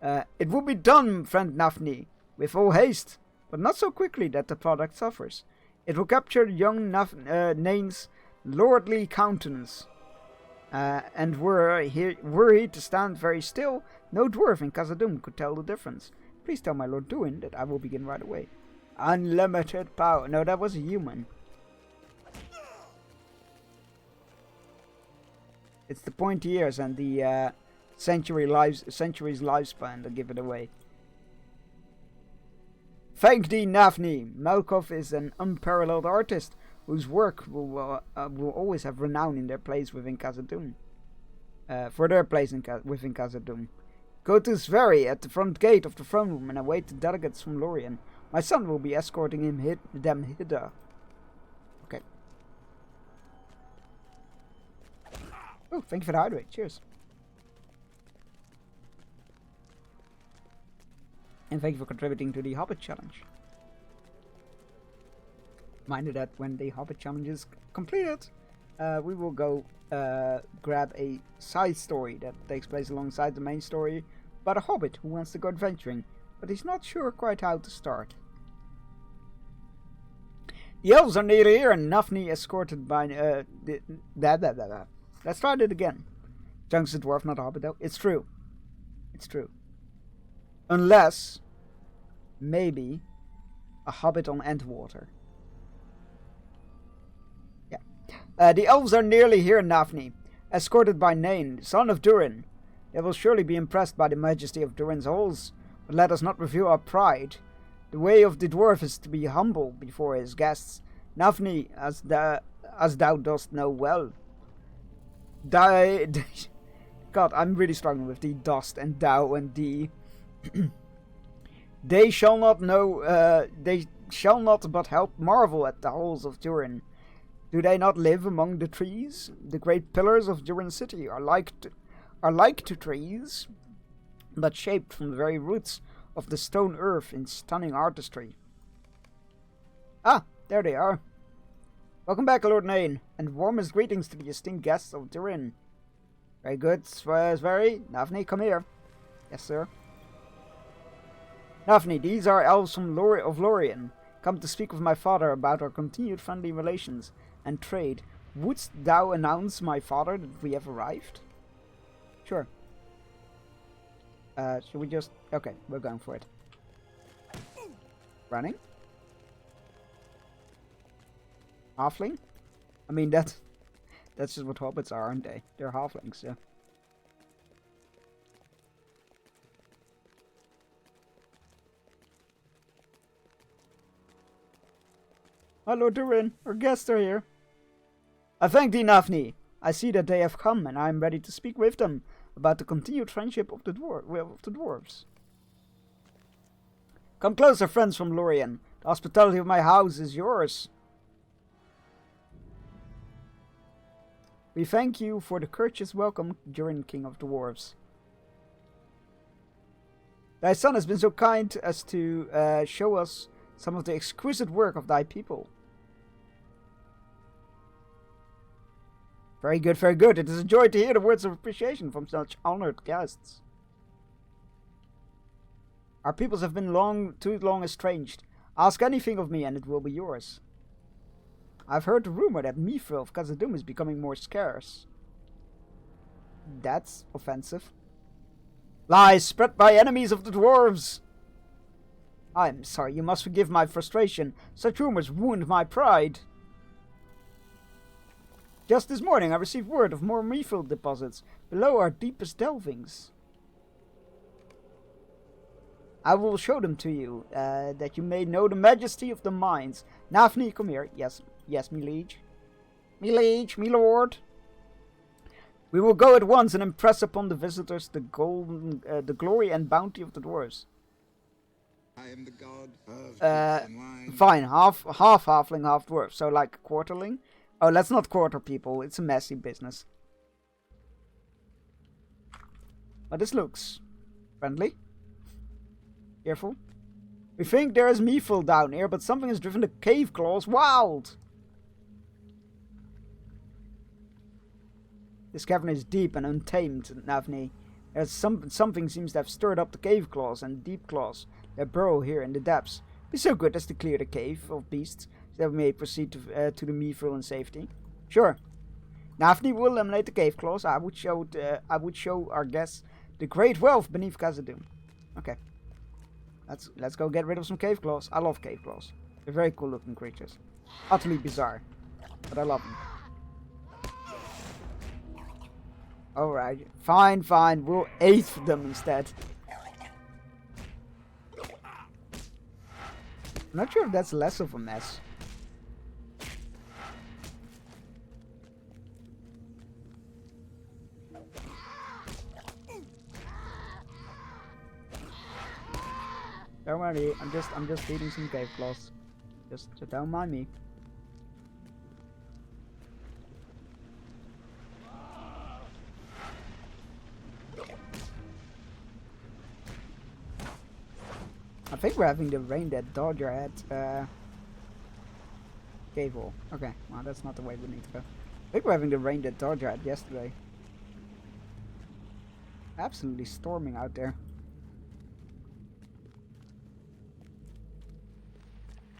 Speaker 2: It will be done, friend Daphne, with all haste, but not so quickly that the product suffers. It will capture young Nain's lordly countenance. And were he to stand very still, no dwarf in Khazad-dûm could tell the difference. Please tell my Lord Durin that I will begin right away. Unlimited power. No, that was a human. It's the pointy ears and the century's lifespan that give it away. Thank thee, Daphne. Malkov is an unparalleled artist whose work will always have renown in their place within Khazad-dûm. For their place within Khazad-dûm. Go to Sverri at the front gate of the throne room and await the delegates from Lorien. My son will be escorting them hither. Okay. Oh, thank you for the hydrate. Cheers. And thank you for contributing to the Hobbit Challenge. Mind you that when the Hobbit Challenge is completed, we will go grab a side story that takes place alongside the main story about a hobbit who wants to go adventuring, but he's not sure quite how to start. The elves are nearly here, and Daphne escorted by... Let's try it again. Junk's a dwarf, not a hobbit, though. It's true. It's true. Unless, maybe, a hobbit on Entwater. Yeah. The elves are nearly here, Daphne, escorted by Nain, son of Durin. They will surely be impressed by the majesty of Durin's halls, but let us not reveal our pride. The way of the dwarf is to be humble before his guests. Daphne, as thou dost know well. God, I'm really struggling with the dost and thou and the... They shall not but help marvel at the halls of Durin. Do they not live among the trees? The great pillars of Durin city are like to trees, but shaped from the very roots of the stone earth in stunning artistry. Ah, there they are. Welcome back, Lord Nain, and warmest greetings to the esteemed guests of Durin. Very good, Sverri. Daphne, come here. Yes, sir. Daphne, these are elves from Lorien, come to speak with my father about our continued friendly relations and trade. Wouldst thou announce my father that we have arrived? Sure. Should we just... Okay, we're going for it. Running? Halfling? I mean, that's just what hobbits are, aren't they? They're halflings, so... My Lord Durin, our guests are here. I thank thee, Daphne. I see that they have come, and I am ready to speak with them about the continued friendship of the dwarves. Come closer, friends from Lorien. The hospitality of my house is yours. We thank you for the courteous welcome, Durin, King of Dwarves. Thy son has been so kind as to show us some of the exquisite work of thy people. Very good, very good. It is a joy to hear the words of appreciation from such honored guests. Our peoples have been too long estranged. Ask anything of me and it will be yours. I've heard the rumor that Mithril of Khazad-dûm is becoming more scarce. That's offensive. Lies spread by enemies of the dwarves! I'm sorry, you must forgive my frustration. Such rumors wound my pride. Just this morning I received word of more Mithril deposits below our deepest delvings. I will show them to you, that you may know the majesty of the mines. Nafni, come here. Yes, yes, me liege. Me liege, me lord. We will go at once and impress upon the visitors the glory and bounty of the dwarves.
Speaker 14: I am the god of
Speaker 2: fine, half halfling, half dwarf. So like quarterling. Oh, let's not quarter people. It's a messy business. But this looks friendly. Careful. We think there is Mifil down here, but something has driven the cave claws wild. This cavern is deep and untamed, Navni. There's something seems to have stirred up the cave claws and deep claws that burrow here in the depths. Be so good as to clear the cave of beasts, so that we may proceed to the Mifil in safety. Sure. Navni will eliminate the cave claws. I would show our guests the great wealth beneath Khazad-dûm. Okay. Let's go get rid of some cave claws. I love cave claws. They're very cool looking creatures. Utterly bizarre, but I love them. Alright, fine, we'll eighth them instead. I'm not sure if that's less of a mess. Don't worry, I'm just feeding some cave claws. Just don't mind me. I think we're having the rain that Dodger had cave wall. Okay, well that's not the way we need to go. I think we're having the rain that Dodger had yesterday. Absolutely storming out there.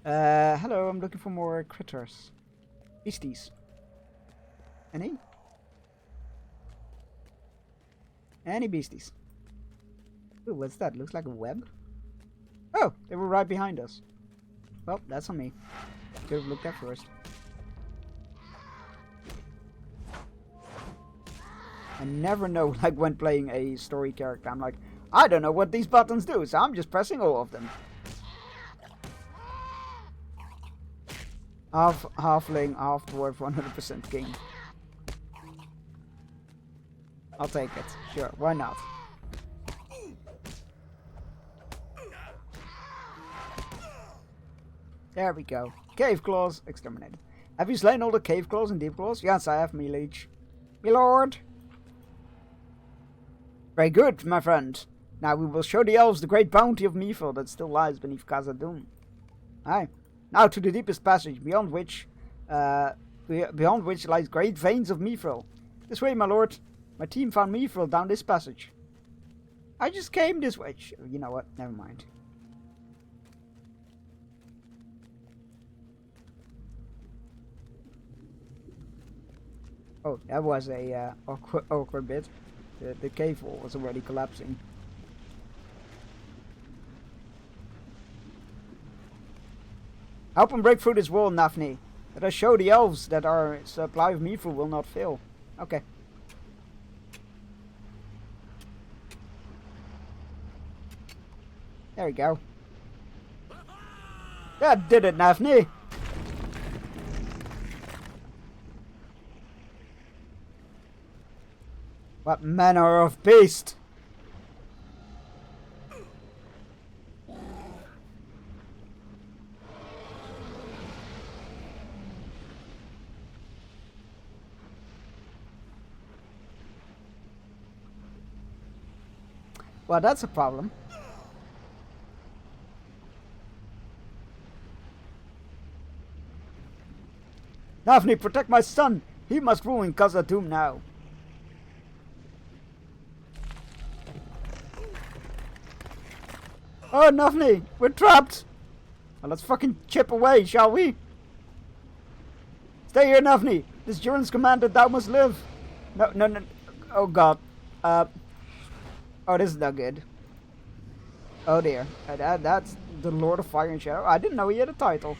Speaker 2: Hello, I'm looking for more critters. Beasties. Any? Any beasties? Ooh, what's that? Looks like a web. Oh, they were right behind us. Well, that's on me. Could have looked there first. I never know, like when playing a story character, I'm like, I don't know what these buttons do, so I'm just pressing all of them. Halfling, half dwarf, 100% king. I'll take it. Sure, why not? There we go. Cave claws exterminated. Have you slain all the cave claws and deep claws? Yes, I have, me liege. Me lord. Very good, my friend. Now we will show the elves the great bounty of Mifil that still lies beneath Khazad-dûm. Aye. Now to the deepest passage, beyond which lies great veins of Mifil. This way, my lord. My team found Mifil down this passage. I just came this way. You know what? Never mind. Oh, that was a awkward bit. The cave wall was already collapsing. Help him break through this wall, Nafni. Let us show the elves that our supply of Mifil will not fail. Okay. There we go. That did it, Nafni. What manner of beast? Well, that's a problem. Nafni, protect my son! He must rule in Khazad-dûm now. Oh, Nafni! We're trapped! Well, let's fucking chip away, shall we? Stay here, Nafni! This Durin's command that thou must live! No. Oh, God. Oh, this is not good. Oh, dear. That's the Lord of Fire and Shadow. I didn't know he had a title.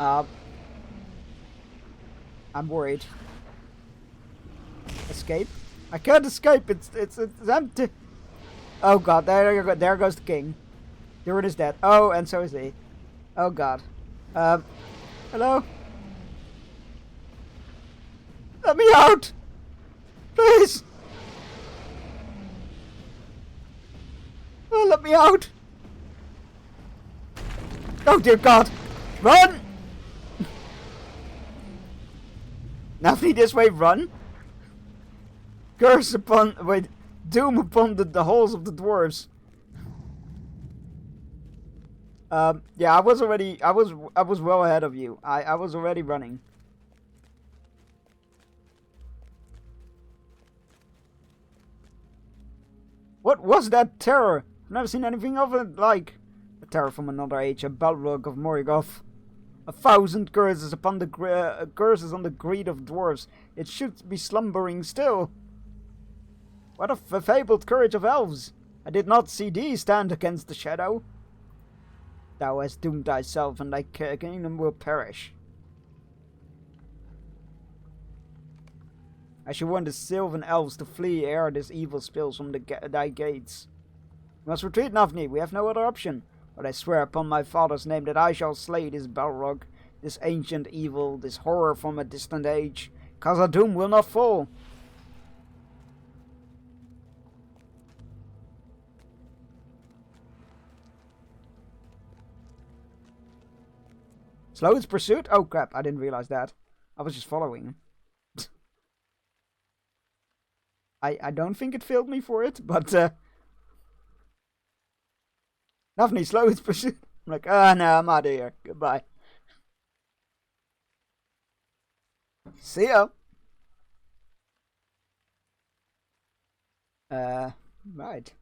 Speaker 2: I'm worried. Escape? I can't escape. It's empty. Oh god, there goes the king. Durin is dead. Oh, and so is he. Oh god. Hello? Let me out! Please! Oh, let me out! Oh dear god! Run! Nafni, this way, run! Curse upon... wait. Doom upon the halls of the dwarves. Yeah, I was well ahead of you. I was already running. What was that terror? I've never seen anything of it like. A terror from another age, a Balrog of Morgoth. 1,000 curses upon the curses on the greed of dwarves. It should be slumbering still. What of the fabled courage of elves? I did not see thee stand against the shadow. Thou hast doomed thyself, and thy kingdom will perish. I should warn the sylvan elves to flee ere this evil spills from thy gates. We must retreat, Nafni. We have no other option. But I swear upon my father's name that I shall slay this Balrog, this ancient evil, this horror from a distant age. Khazad-dûm will not fall. Slow its pursuit? Oh crap, I didn't realize that. I was just following him. I don't think it failed me for it, but Nafni, slow its pursuit. I'm like, no, I'm out of here. Goodbye. See ya. Right.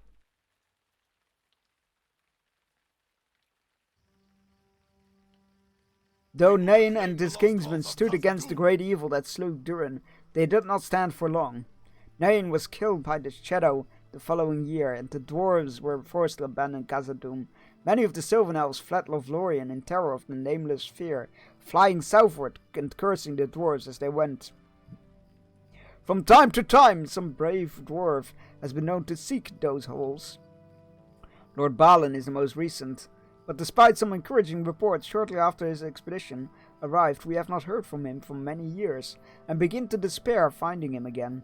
Speaker 2: Though Nain and his kingsmen stood against the great evil that slew Durin, they did not stand for long. Nain was killed by the shadow the following year, and the dwarves were forced to abandon Khazad-dûm. Many of the Sylvan elves fled Lothlorien in terror of the nameless fear, flying southward and cursing the dwarves as they went. From time to time, some brave dwarf has been known to seek those halls. Lord Balin is the most recent, but despite some encouraging reports shortly after his expedition arrived, we have not heard from him for many years, and begin to despair of finding him again.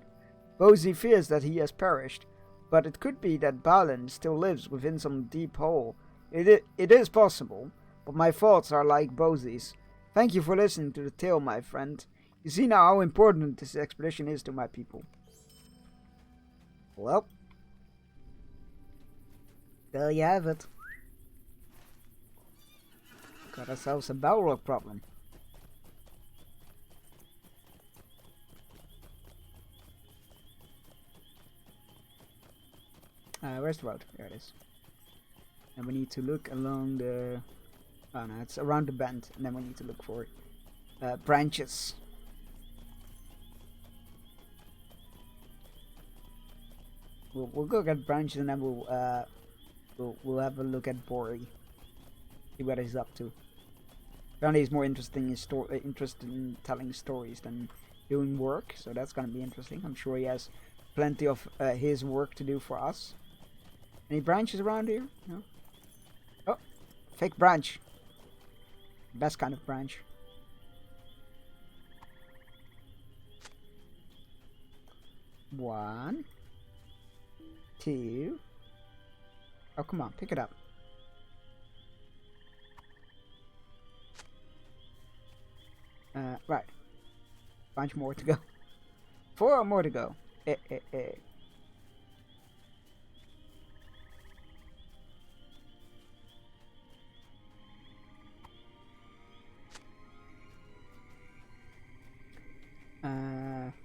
Speaker 2: Bosie fears that he has perished, but it could be that Balin still lives within some deep hole. It is possible, but my thoughts are like Bosie's. Thank you for listening to the tale, my friend. You see now how important this expedition is to my people. Well, there you have it. Got ourselves a Balrog problem. Where's the road? There it is. And we need to look along the... oh no, it's around the bend. And then we need to look for branches. We'll go get branches, and then we'll have a look at Bori. See what he's up to. Apparently he's more interested in telling stories than doing work, so that's gonna be interesting. I'm sure he has plenty of his work to do for us. Any branches around here? No? Oh, fake branch. Best kind of branch. One. Two. Oh, come on, pick it up. Right. Bunch more to go. 4 more to go.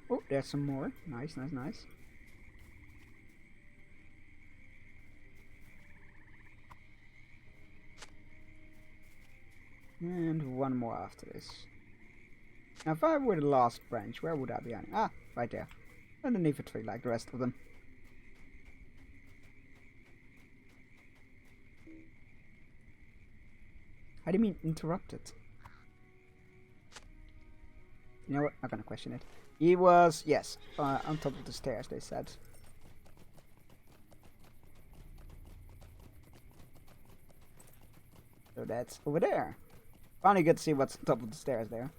Speaker 2: Oh, there's some more. Nice, nice, nice. And one more after this. Now, if I were the last branch, where would I be on? Ah, right there. Underneath a tree, like the rest of them. How do you mean interrupted? You know what? I'm gonna question it. He was, yes, on top of the stairs, they said. So that's over there. Finally get to see what's on top of the stairs there.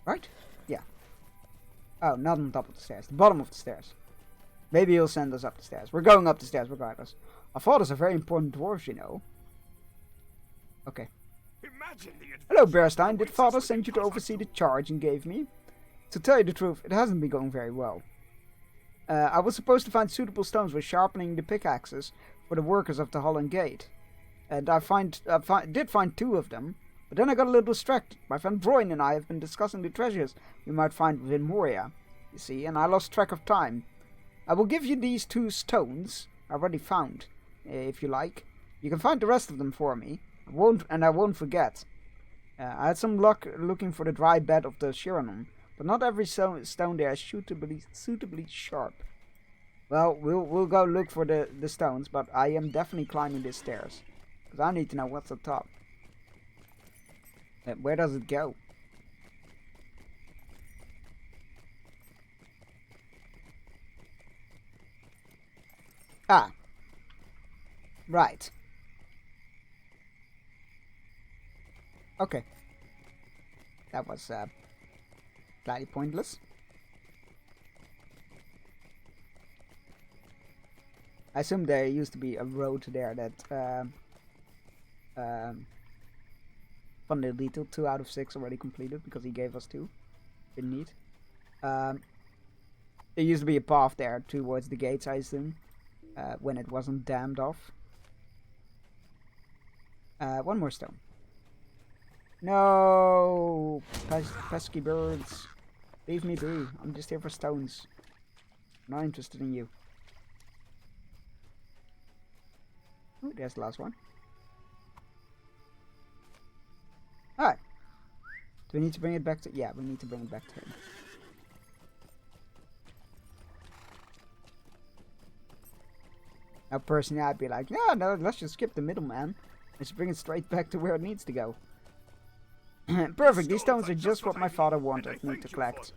Speaker 2: Right? Yeah. Oh, not on top of the stairs. The bottom of the stairs. Maybe he'll send us up the stairs. We're going up the stairs regardless. Our fathers are very important dwarves, you know. Okay. Hello, Bearstein. Did father send you to oversee the charge you gave me? To tell you the truth, it hasn't been going very well. I was supposed to find suitable stones for sharpening the pickaxes for the workers of the Holland Gate. And I did find 2 of them, but then I got a little distracted. My friend Broin and I have been discussing the treasures we might find within Moria, you see, and I lost track of time. I will give you these 2 stones I already found, if you like. You can find the rest of them for me. I won't forget. I had some luck looking for the dry bed of the Shiranon, but not every stone there is suitably sharp. Well, we'll go look for the stones, but I am definitely climbing these stairs, because I need to know what's up top. Where does it go? Ah. Right. Okay. That was slightly pointless. I assume there used to be a road there that Funnily Detail 2 out of 6 already completed because he gave us 2. Pretty neat. There used to be a path there towards the gates, I assume, when it wasn't dammed off. One more stone. No, pesky birds, leave me be. I'm just here for stones. I'm not interested in you. Oh, there's the last one. Alright. Do we need to bring it back to... Yeah, we need to bring it back to him. Now, personally, I'd be like, yeah, no, let's just skip the middleman. Let's bring it straight back to where it needs to go. Perfect, these stones are just what my father wanted me to collect.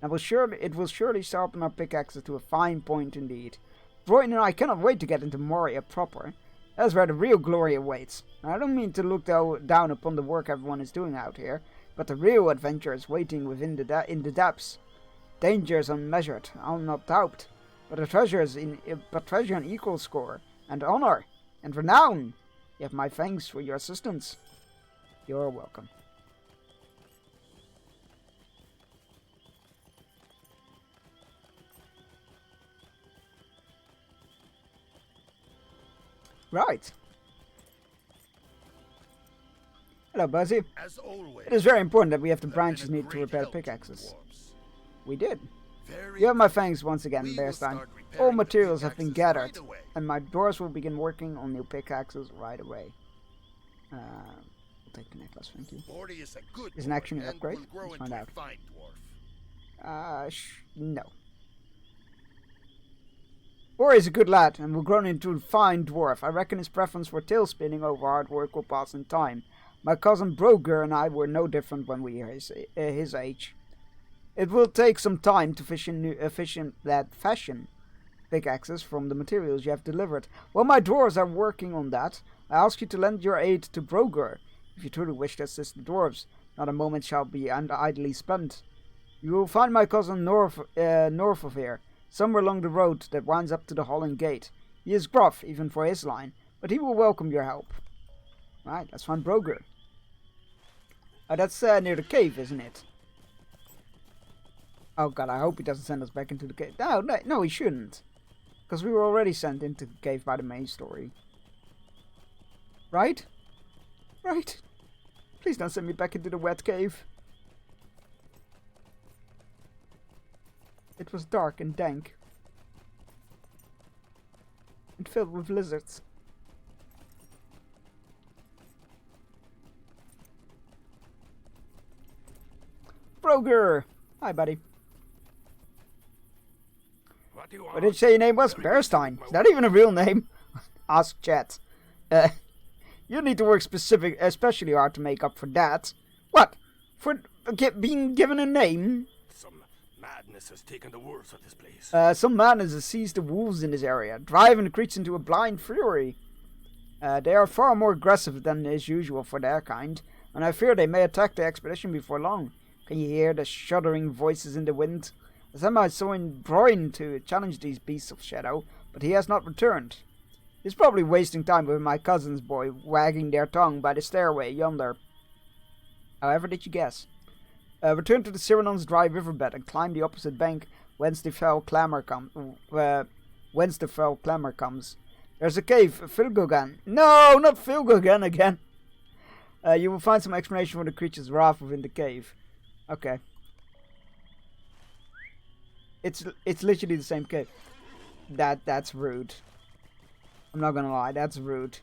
Speaker 2: It will surely sharpen our pickaxes to a fine point indeed. Broyden and I cannot wait to get into Moria proper. That's where the real glory awaits. I don't mean to look down upon the work everyone is doing out here, but the real adventure is waiting within in the depths. Danger is unmeasured, I'll not doubt, but treasure an equal score, and honor, and renown. You have my thanks for your assistance. You're welcome. Right. Hello, Buzzy.
Speaker 11: As always,
Speaker 2: it is very important that we have the branches needed to repair the pickaxes. We did. You have my thanks once again, Bearstein. All materials have been gathered, and my dwarves will begin working on new pickaxes right away. We'll take the necklace, thank you. Is an action upgrade? Let's find out. No. Ori is a good lad, and will grow into a fine dwarf. I reckon his preference for tail spinning over hard work will pass in time. My cousin Broger and I were no different when we were his age. It will take some time to fashion pickaxes from the materials you have delivered. While my dwarves are working on that, I ask you to lend your aid to Broger, if you truly wish to assist the dwarves. Not a moment shall be idly spent. You will find my cousin north of here, somewhere along the road that winds up to the Holland Gate. He is gruff, even for his line, but he will welcome your help. Right, let's find Broger. Oh, that's near the cave, isn't it? Oh god, I hope he doesn't send us back into the cave. No, he shouldn't. Because we were already sent into the cave by the main story. Right? Right? Please don't send me back into the wet cave. It was dark and dank. And filled with lizards. Broger! Hi, buddy. What did you say your name was? Bearstein. Is that even a real name? Ask chat. You need to work especially hard to make up for that. What? For being given a name?
Speaker 12: madness has taken the worst of this place.
Speaker 2: Some madness has seized the wolves in this area, driving the creatures into a blind fury. They are far more aggressive than is usual for their kind, and I fear they may attack the expedition before long. Can you hear the shuddering voices in the wind? I sent my son Broin to challenge these beasts of shadow, but he has not returned. He's probably wasting time with my cousin's boy, wagging their tongue by the stairway yonder. However did you guess? Return to the Cyrenon's dry riverbed and climb the opposite bank whence the fell clamor comes. There's a cave, Filgogan. No, not Filgogan again. You will find some explanation for the creature's wrath within the cave. Okay. It's literally the same cave. That's rude. I'm not gonna lie, that's rude.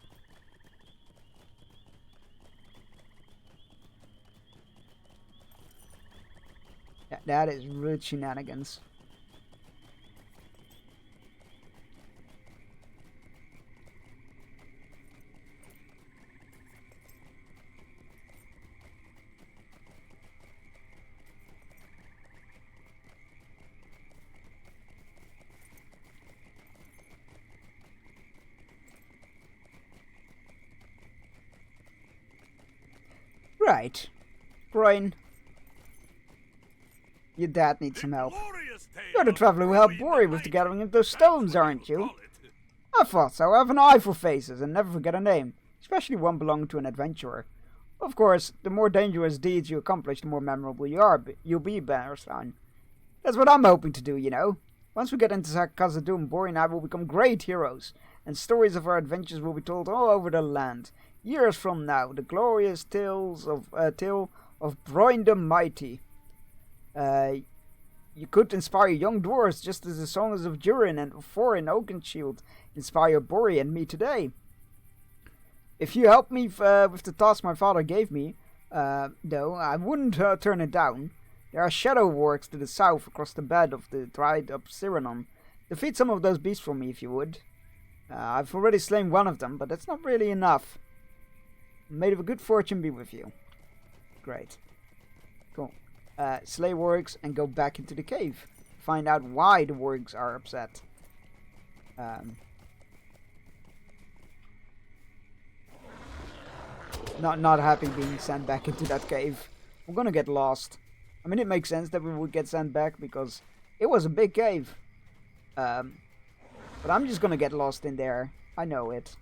Speaker 2: That is rude shenanigans. Right. Brian. Your dad needs some help. You're the traveler who helped Bori with the gathering of those stones, aren't you? I thought so. I have an eye for faces and never forget a name, especially one belonging to an adventurer. Of course, the more dangerous deeds you accomplish, the more memorable you'll be, Bearstein. That's what I'm hoping to do, you know. Once we get into Khazad-dûm, Bori and I will become great heroes, and stories of our adventures will be told all over the land. Years from now, the glorious tale of Broin the Mighty. You could inspire young dwarves just as the songs of Durin and Thorin Oakenshield inspire Bori and me today. If you help me with the task my father gave me, though, I wouldn't turn it down. There are shadow wargs to the south across the bed of the dried-up Cyrenon. Defeat some of those beasts for me if you would. I've already slain one of them, but that's not really enough. May the good fortune be with you. Great. Cool. Slay wargs and go back into the cave. Find out why the wargs are upset. Not happy being sent back into that cave. We're gonna get lost. I mean, it makes sense that we would get sent back because it was a big cave. But I'm just gonna get lost in there. I know it.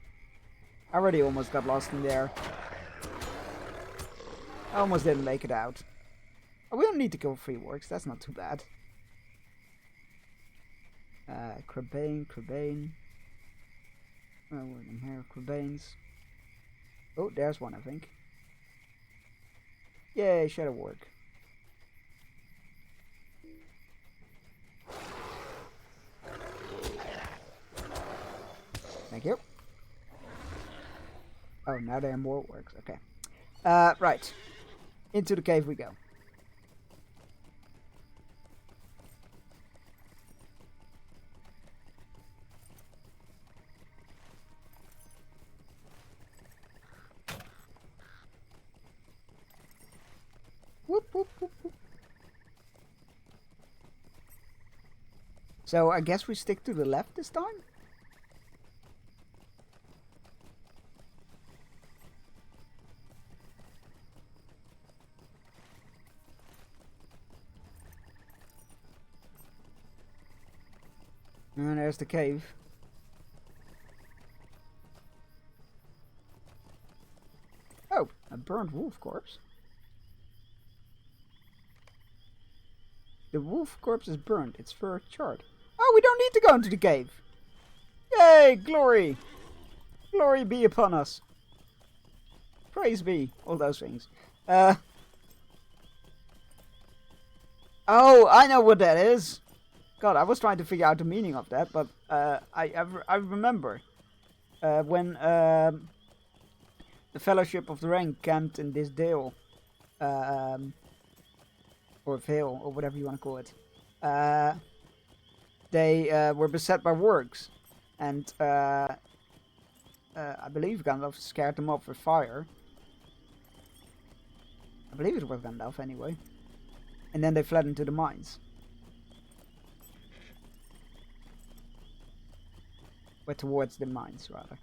Speaker 2: I already almost got lost in there. I almost didn't make it out. Oh, we don't need to kill 3 wargs. That's not too bad. Crabane. Oh, we're in here. Crabanes. Oh, there's one, I think. Yay, shadow warg. Thank you. Oh, now there are more wargs. Okay. Right. Into the cave we go. Whoop, whoop, whoop, whoop. So I guess we stick to the left this time? And there's the cave. Oh, a burnt wolf corpse. The wolf corpse is burnt, its fur charred. Oh, we don't need to go into the cave! Yay, glory! Glory be upon us. Praise be, all those things. Oh, I know what that is! God, I was trying to figure out the meaning of that, but I remember when the Fellowship of the Ring camped in this dale, or vale, or whatever you want to call it. They were beset by wargs, and I believe Gandalf scared them off with fire. I believe it was Gandalf anyway. And then they fled into the mines. Or towards the mines, rather.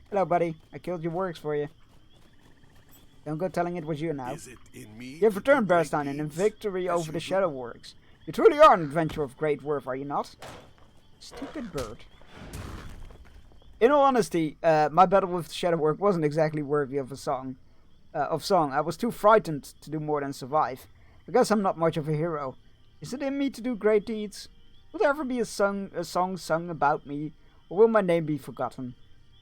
Speaker 2: Hello, buddy. I killed your works for you. Don't go telling it was you now.
Speaker 11: Is it in me?
Speaker 2: You have returned, Bearstein, and in victory over the Shadow Works. You truly are an adventurer of great worth, are you not? Stupid bird. In all honesty, my battle with Shadow Work wasn't exactly worthy of a song. I was too frightened to do more than survive. I guess I'm not much of a hero. Is it in me to do great deeds? Will there ever be a song sung about me, or will my name be forgotten?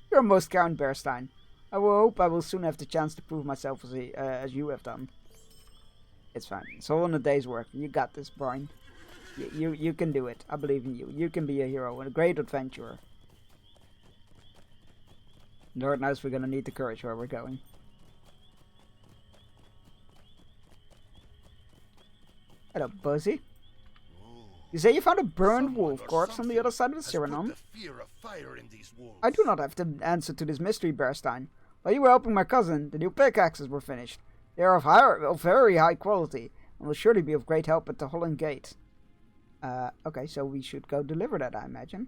Speaker 2: You're most kind, Bearstein. I hope I will soon have the chance to prove myself as you have done. It's fine. It's all in a day's work. You got this, Brian. You can do it. I believe in you. You can be a hero and a great adventurer. Lord knows we're gonna need the courage where we're going. Hello, Buzzy. You say you found a burned wolf corpse on the other side of the Cyrano? I do not have the answer to this mystery, Bearstein. While you were helping my cousin, the new pickaxes were finished. They are of very high quality, and will surely be of great help at the Holland Gate. Okay, so we should go deliver that, I imagine.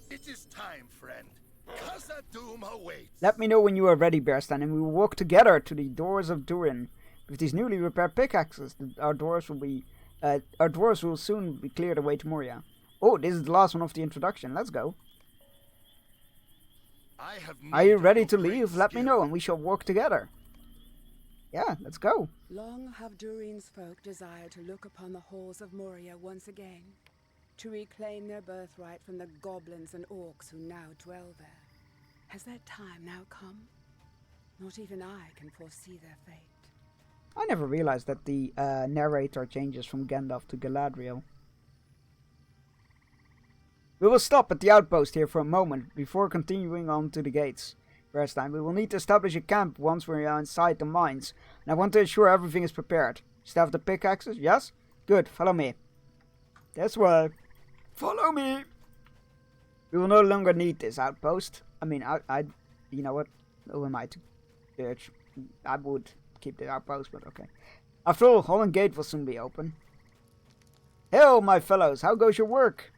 Speaker 11: It is time, friend. Khazad-dûm awaits.
Speaker 2: Let me know when you are ready, Bearstein, and we will walk together to the doors of Durin. With these newly repaired pickaxes, our doors will soon be cleared away to Moria. Oh, this is the last one of the introduction. Let's go. Are you ready to leave? Let me know and we shall walk together. Yeah, let's go.
Speaker 13: Long have Durin's folk desired to look upon the halls of Moria once again, to reclaim their birthright from the goblins and orcs who now dwell there. Has that time now come? Not even I can foresee their fate.
Speaker 2: I never realized that the narrator changes from Gandalf to Galadriel. We will stop at the outpost here for a moment before continuing on to the gates. First time, we will need to establish a camp once we are inside the mines, and I want to ensure everything is prepared. Still have the pickaxes? Yes? Good, follow me. That's right. Follow me! We will no longer need this outpost. I mean, you know what? Who am I to urge? I would keep the outpost, but okay. After all, Holland Gate will soon be open. Hail, my fellows, how goes your work?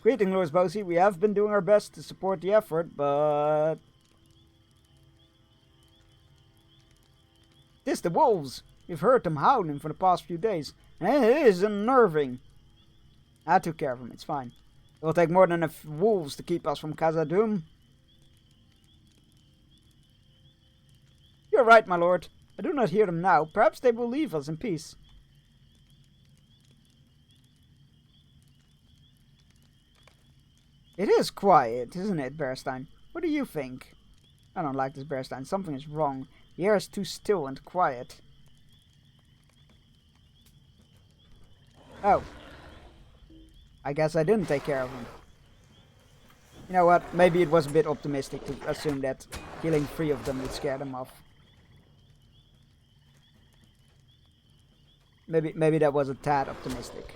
Speaker 2: Greeting, Lord Bosey. We have been doing our best to support the effort, but... It's the wolves. We've heard them howling for the past few days, and it is unnerving. I took care of them, it's fine. It will take more than enough wolves to keep us from Khazad-dûm. You're right, my lord. I do not hear them now. Perhaps they will leave us in peace. It is quiet, isn't it, Bearstein? What do you think? I don't like this, Bearstein. Something is wrong. The air is too still and quiet. Oh. I guess I didn't take care of him. You know what? Maybe it was a bit optimistic to assume that killing 3 of them would scare them off. Maybe that was a tad optimistic.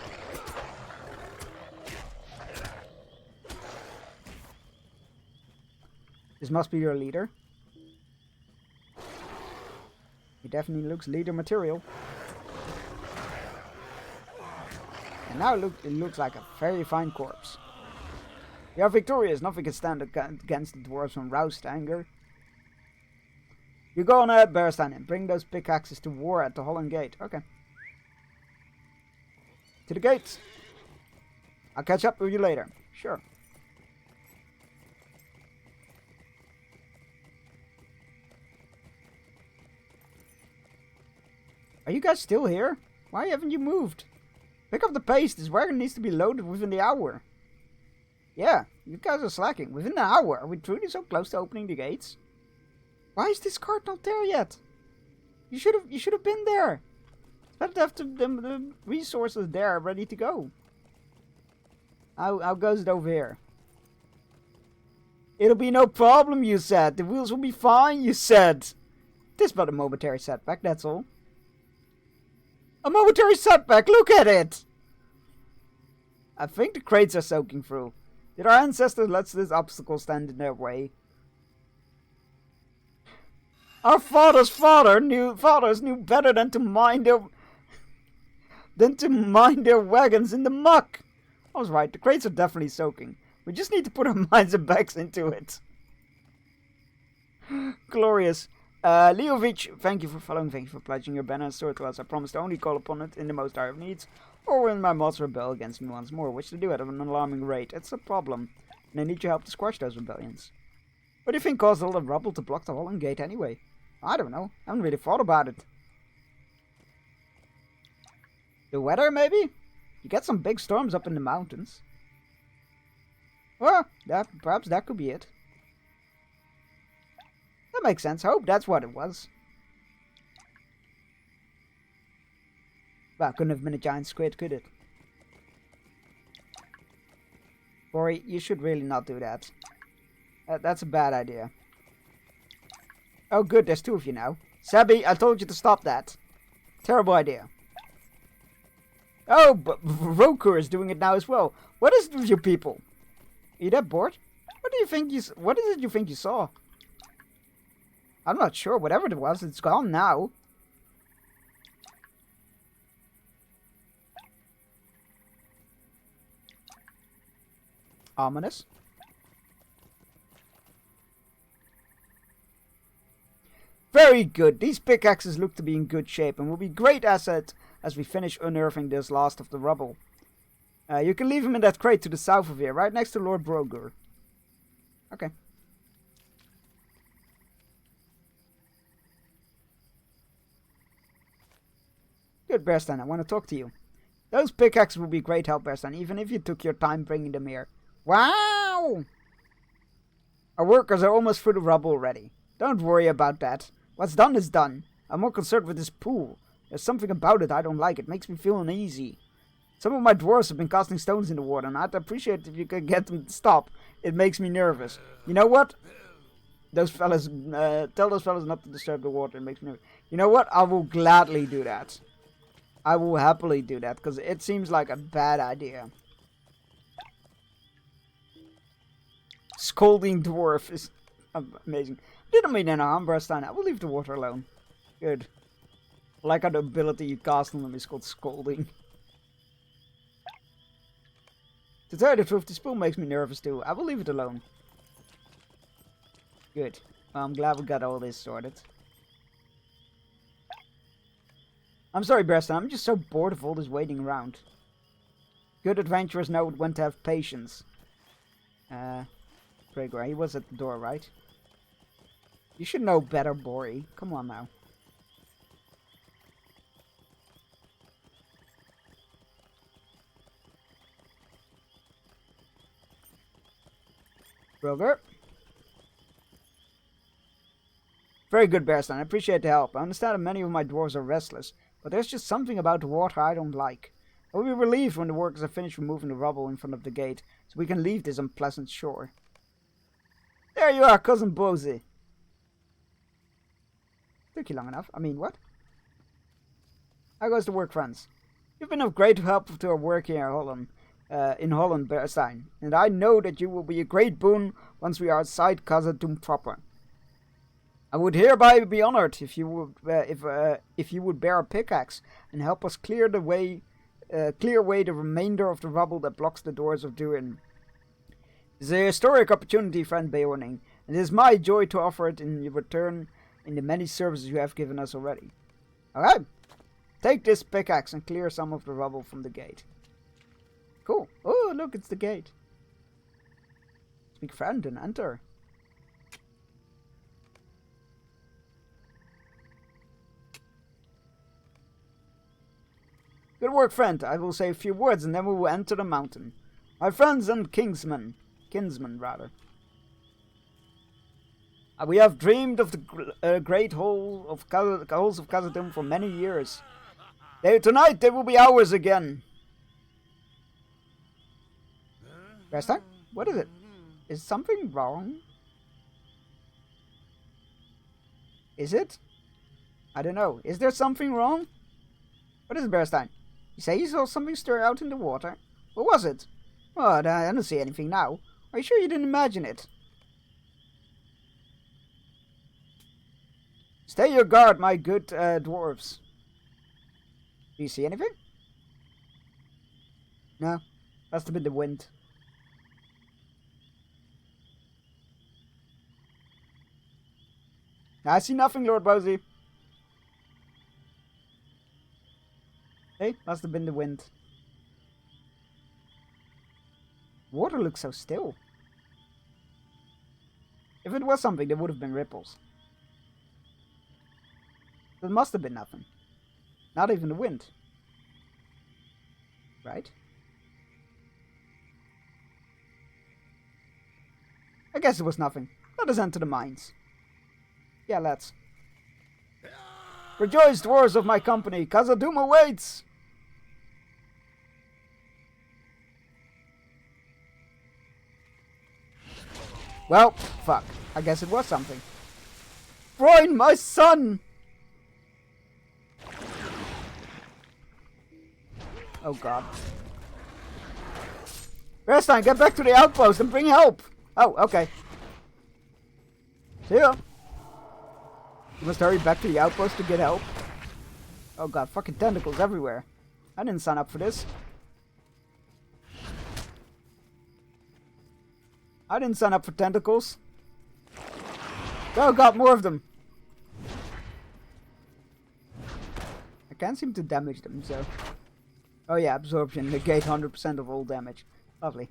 Speaker 2: This must be your leader. He definitely looks leader material. And now it looks like a very fine corpse. We are victorious. Nothing can stand against the dwarves when roused to anger. You go on ahead, Bearstein, and bring those pickaxes to war at the Holland Gate. Okay. To the gates. I'll catch up with you later. Sure. Are you guys still here? Why haven't you moved? Pick up the pace. This wagon needs to be loaded within the hour. Yeah, you guys are slacking. Within an hour? Are we truly so close to opening the gates? Why is this cart not there yet? You should have been there. Better to have the resources there ready to go. How goes it over here? It'll be no problem, you said. The wheels will be fine, you said. This but a momentary setback, that's all. A momentary setback, look at it! I think the crates are soaking through. Did our ancestors let this obstacle stand in their way? Our fathers knew better than to mind their wagons in the muck. I was right, the crates are definitely soaking. We just need to put our minds and backs into it. Glorious. Leovic, thank you for following, thank you for pledging your banner and sword to us. I promise to only call upon it in the most dire of needs, or when my mods rebel against me once more, which they do at an alarming rate. It's a problem, and I need your help to squash those rebellions. What do you think caused all the rubble to block the Holland Gate anyway? I don't know. I haven't really thought about it. The weather, maybe? You get some big storms up in the mountains. Well, perhaps that could be it. That makes sense. I hope that's what it was. Well, couldn't have been a giant squid, could it? Bori, you should really not do that. That's a bad idea. Oh good, there's two of you now. Sabi, I told you to stop that. Terrible idea. Oh, but Rokur is doing it now as well. What is it with you people? Are you that bored? What is it you think you saw? I'm not sure. Whatever it was, it's gone now. Ominous. Very good. These pickaxes look to be in good shape and will be great assets as we finish unearthing this last of the rubble. You can leave them in that crate to the south of here, right next to Lord Brogur. Okay. Good, Bearstein, I want to talk to you. Those pickaxes will be great help, Bearstein, even if you took your time bringing them here. Wow! Our workers are almost through the rubble already. Don't worry about that. What's done is done. I'm more concerned with this pool. There's something about it I don't like. It makes me feel uneasy. Some of my dwarves have been casting stones in the water, and I'd appreciate if you could get them to stop. It makes me nervous. You know what? Those fellas, tell those fellas not to disturb the water. It makes me nervous. You know what? I will gladly do that. I will happily do that, because it seems like a bad idea. Scolding dwarf is amazing. Didn't mean any harm, Bearstein. I will leave the water alone. Good. I like how the ability you cast on them is called scolding. To tell you the truth, this pool makes me nervous too. I will leave it alone. Good. Well, I'm glad we got all this sorted. I'm sorry, Bearstein. I'm just so bored of all this waiting around. Good adventurers know when to have patience. Gregor, he was at the door, right? You should know better, Bori. Come on now. Broger. Very good, Bearstein. I appreciate the help. I understand that many of my dwarves are restless, but there's just something about the water I don't like. I will be relieved when the workers are finished removing the rubble in front of the gate, so we can leave this unpleasant shore. There you are, Cousin Bozy. Took you long enough. I mean, what? How goes the work, friends? You've been of great help to our work here in Holland, Bearstein, and I know that you will be a great boon once we are outside Khazad-dûm proper. I would hereby be honored if you would bear a pickaxe and help us clear away the remainder of the rubble that blocks the doors of Durin. It's a historic opportunity, friend Beorning, and it is my joy to offer it in return in the many services you have given us already. Alright, take this pickaxe and clear some of the rubble from the gate. Cool. Oh, look, it's the gate. Speak friend and enter. Good work, friend. I will say a few words and then we will enter the mountain. My friends and kinsmen rather. We have dreamed of the great halls of Khazad-dûm for many years. Tonight they will be ours again. Bearstein? What is it? Is something wrong? Is it? I don't know. Is there something wrong? What is it, Bearstein? You say you saw something stir out in the water? What was it? Oh, I don't see anything now. Are you sure you didn't imagine it? Stay your guard, my good dwarves. Do you see anything? No. Must have been the wind. I see nothing, Lord Bowsy. Hey, must have been the wind. Water looks so still. If it was something, there would have been ripples. There must have been nothing. Not even the wind. Right? I guess it was nothing. Let us enter the mines. Yeah, let's. Rejoice, dwarves of my company, Khazad-dûm awaits! Well, fuck. I guess it was something. Broin, my son! Oh god. Bearstein, get back to the outpost and bring help! Oh, okay. See ya! You must hurry back to the outpost to get help. Oh god, fucking tentacles everywhere. I didn't sign up for this. I didn't sign up for tentacles. Oh god, more of them. I can't seem to damage them, so... Oh yeah, absorption. Negate 100% of all damage. Lovely.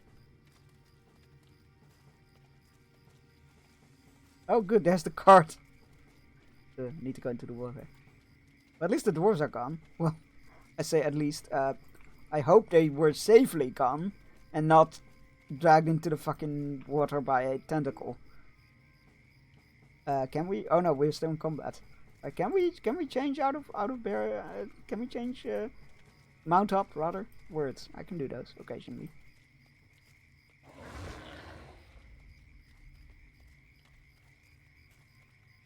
Speaker 2: Oh good, there's the cart. I need to go into the water. But at least the dwarves are gone. Well, I say at least. I hope they were safely gone and not dragged into the fucking water by a tentacle. Can we? Oh no, we're still in combat. Can we change out of bear? Can we change mount up rather? Words. I can do those occasionally.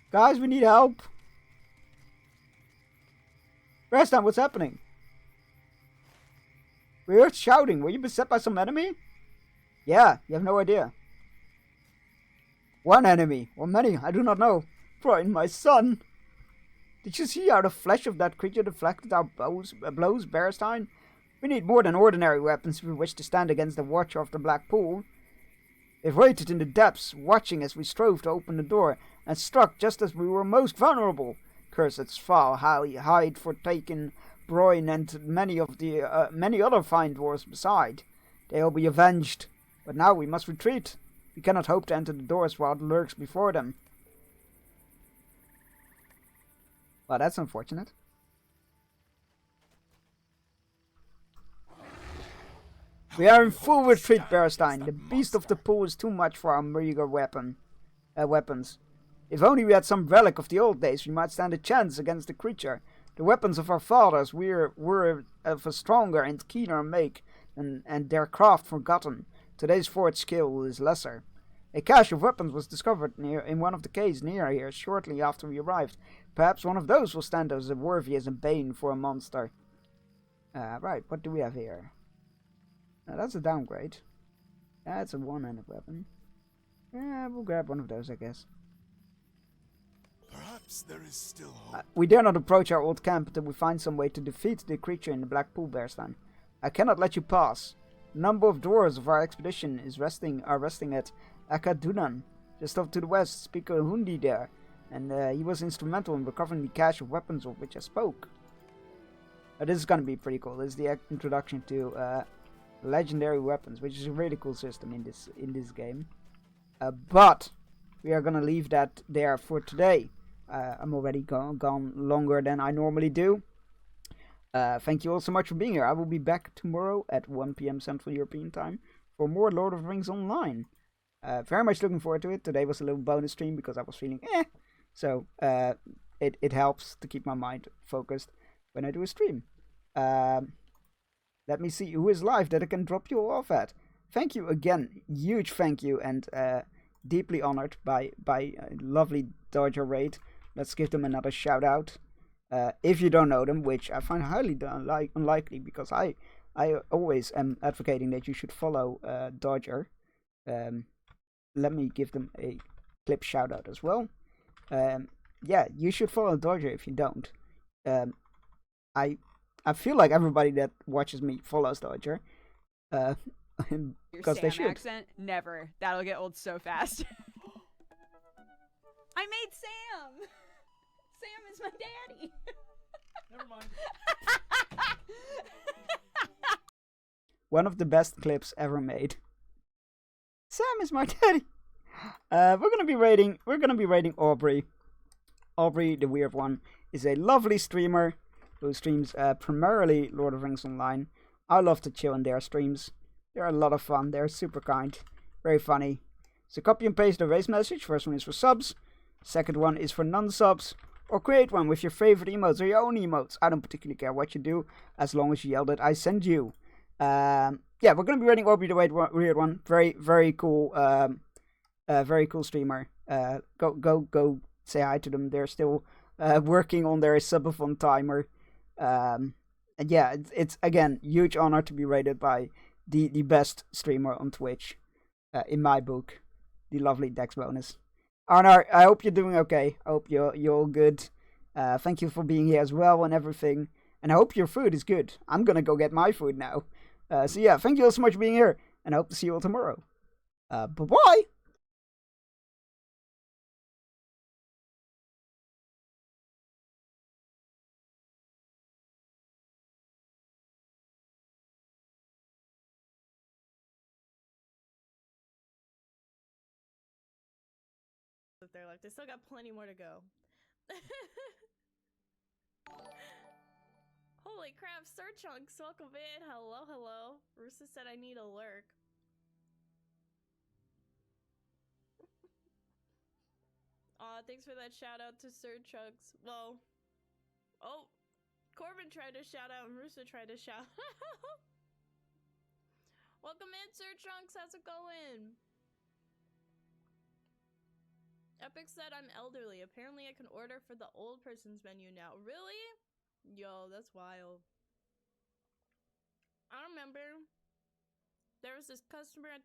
Speaker 2: Guys, we need help. Bearstein, what's happening? We heard shouting. Were you beset by some enemy? Yeah, you have no idea. One enemy, or many, I do not know. Broin, my son. Did you see how the flesh of that creature deflected our blows, Bearstein? We need more than ordinary weapons if we wish to stand against the Watcher of the Black Pool. It waited in the depths, watching as we strove to open the door, and struck just as we were most vulnerable. Cursed Sval hide for taking Broin and many other fine dwarves beside. They will be avenged. But now we must retreat. We cannot hope to enter the doors while it lurks before them. Well, that's unfortunate. We are in full retreat, Bearstein. The beast of the pool is too much for our meager weapons. If only we had some relic of the old days, we might stand a chance against the creature. The weapons of our fathers were of a stronger and keener make, and their craft forgotten. Today's forged skill is lesser. A cache of weapons was discovered in one of the caves near here shortly after we arrived. Perhaps one of those will stand as worthy as a bane for a monster. Right, what do we have here? That's a downgrade. That's a one-handed weapon. We'll grab one of those, I guess.
Speaker 8: Perhaps there is still hope.
Speaker 2: We dare not approach our old camp until we find some way to defeat the creature in the Black Pool, Bearstein. I cannot let you pass. A number of dwarves of our expedition are resting at Akad-Dunan, just off to the west. Speaker Hundi there, and he was instrumental in recovering the cache of weapons of which I spoke. This is gonna be pretty cool. This is the introduction to legendary weapons, which is a really cool system in this game. But we are gonna leave that there for today. I'm already gone longer than I normally do. Thank you all so much for being here. I will be back tomorrow at 1 PM Central European Time for more Lord of the Rings Online. Very much looking forward to it. Today was a little bonus stream because I was feeling so it helps to keep my mind focused when I do a stream. Let me see who is live that I can drop you off at. Thank you again, huge thank you, and deeply honored by lovely Dodger Raid. Let's give them another shout out. If you don't know them, which I find highly unlikely, because I always am advocating that you should follow Dodger. Let me give them a clip shout out as well. yeah, you should follow Dodger if you don't. Um, I feel like everybody that watches me follows Dodger.
Speaker 15: Your
Speaker 2: Because they
Speaker 15: Sam
Speaker 2: should.
Speaker 15: accent? Never. That'll get old so fast. I made Sam! Sam is my daddy!
Speaker 5: Never mind.
Speaker 2: One of the best clips ever made. Sam is my daddy. We're gonna be rating Aubrey. Aubrey, the weird one, is a lovely streamer who streams primarily Lord of the Rings Online. I love to chill in their streams. They're a lot of fun. They're super kind, very funny. So copy and paste the race message. First one is for subs. Second one is for non-subs. Or create one with your favorite emotes or your own emotes. I don't particularly care what you do, as long as you yell that I send you. Yeah, we're gonna be rating Aubrey the weird one. Very, very cool. Very cool streamer. Go say hi to them. They're still working on their subathon timer. And yeah, it's again huge honor to be rated by the best streamer on Twitch. In my book, the lovely Dex Bonus. Arnar, I hope you're doing okay. I hope you're all good. Thank you for being here as well and everything. And I hope your food is good. I'm gonna go get my food now. So yeah, thank you all so much for being here, and I hope to see you all tomorrow. Bye-bye!
Speaker 16: Of their life. They still got plenty more to go. Holy crap, Sir Chunks, welcome in. Hello, hello. Rusa said I need a lurk. Aw, thanks for that shout out to Sir Chunks. Well, oh, Corbin tried to shout out and Rusa tried to shout out. Welcome in, Sir Chunks. How's it going? Epic said I'm elderly. Apparently I can order for the old person's menu now. Really? Yo, that's wild. I remember there was this customer at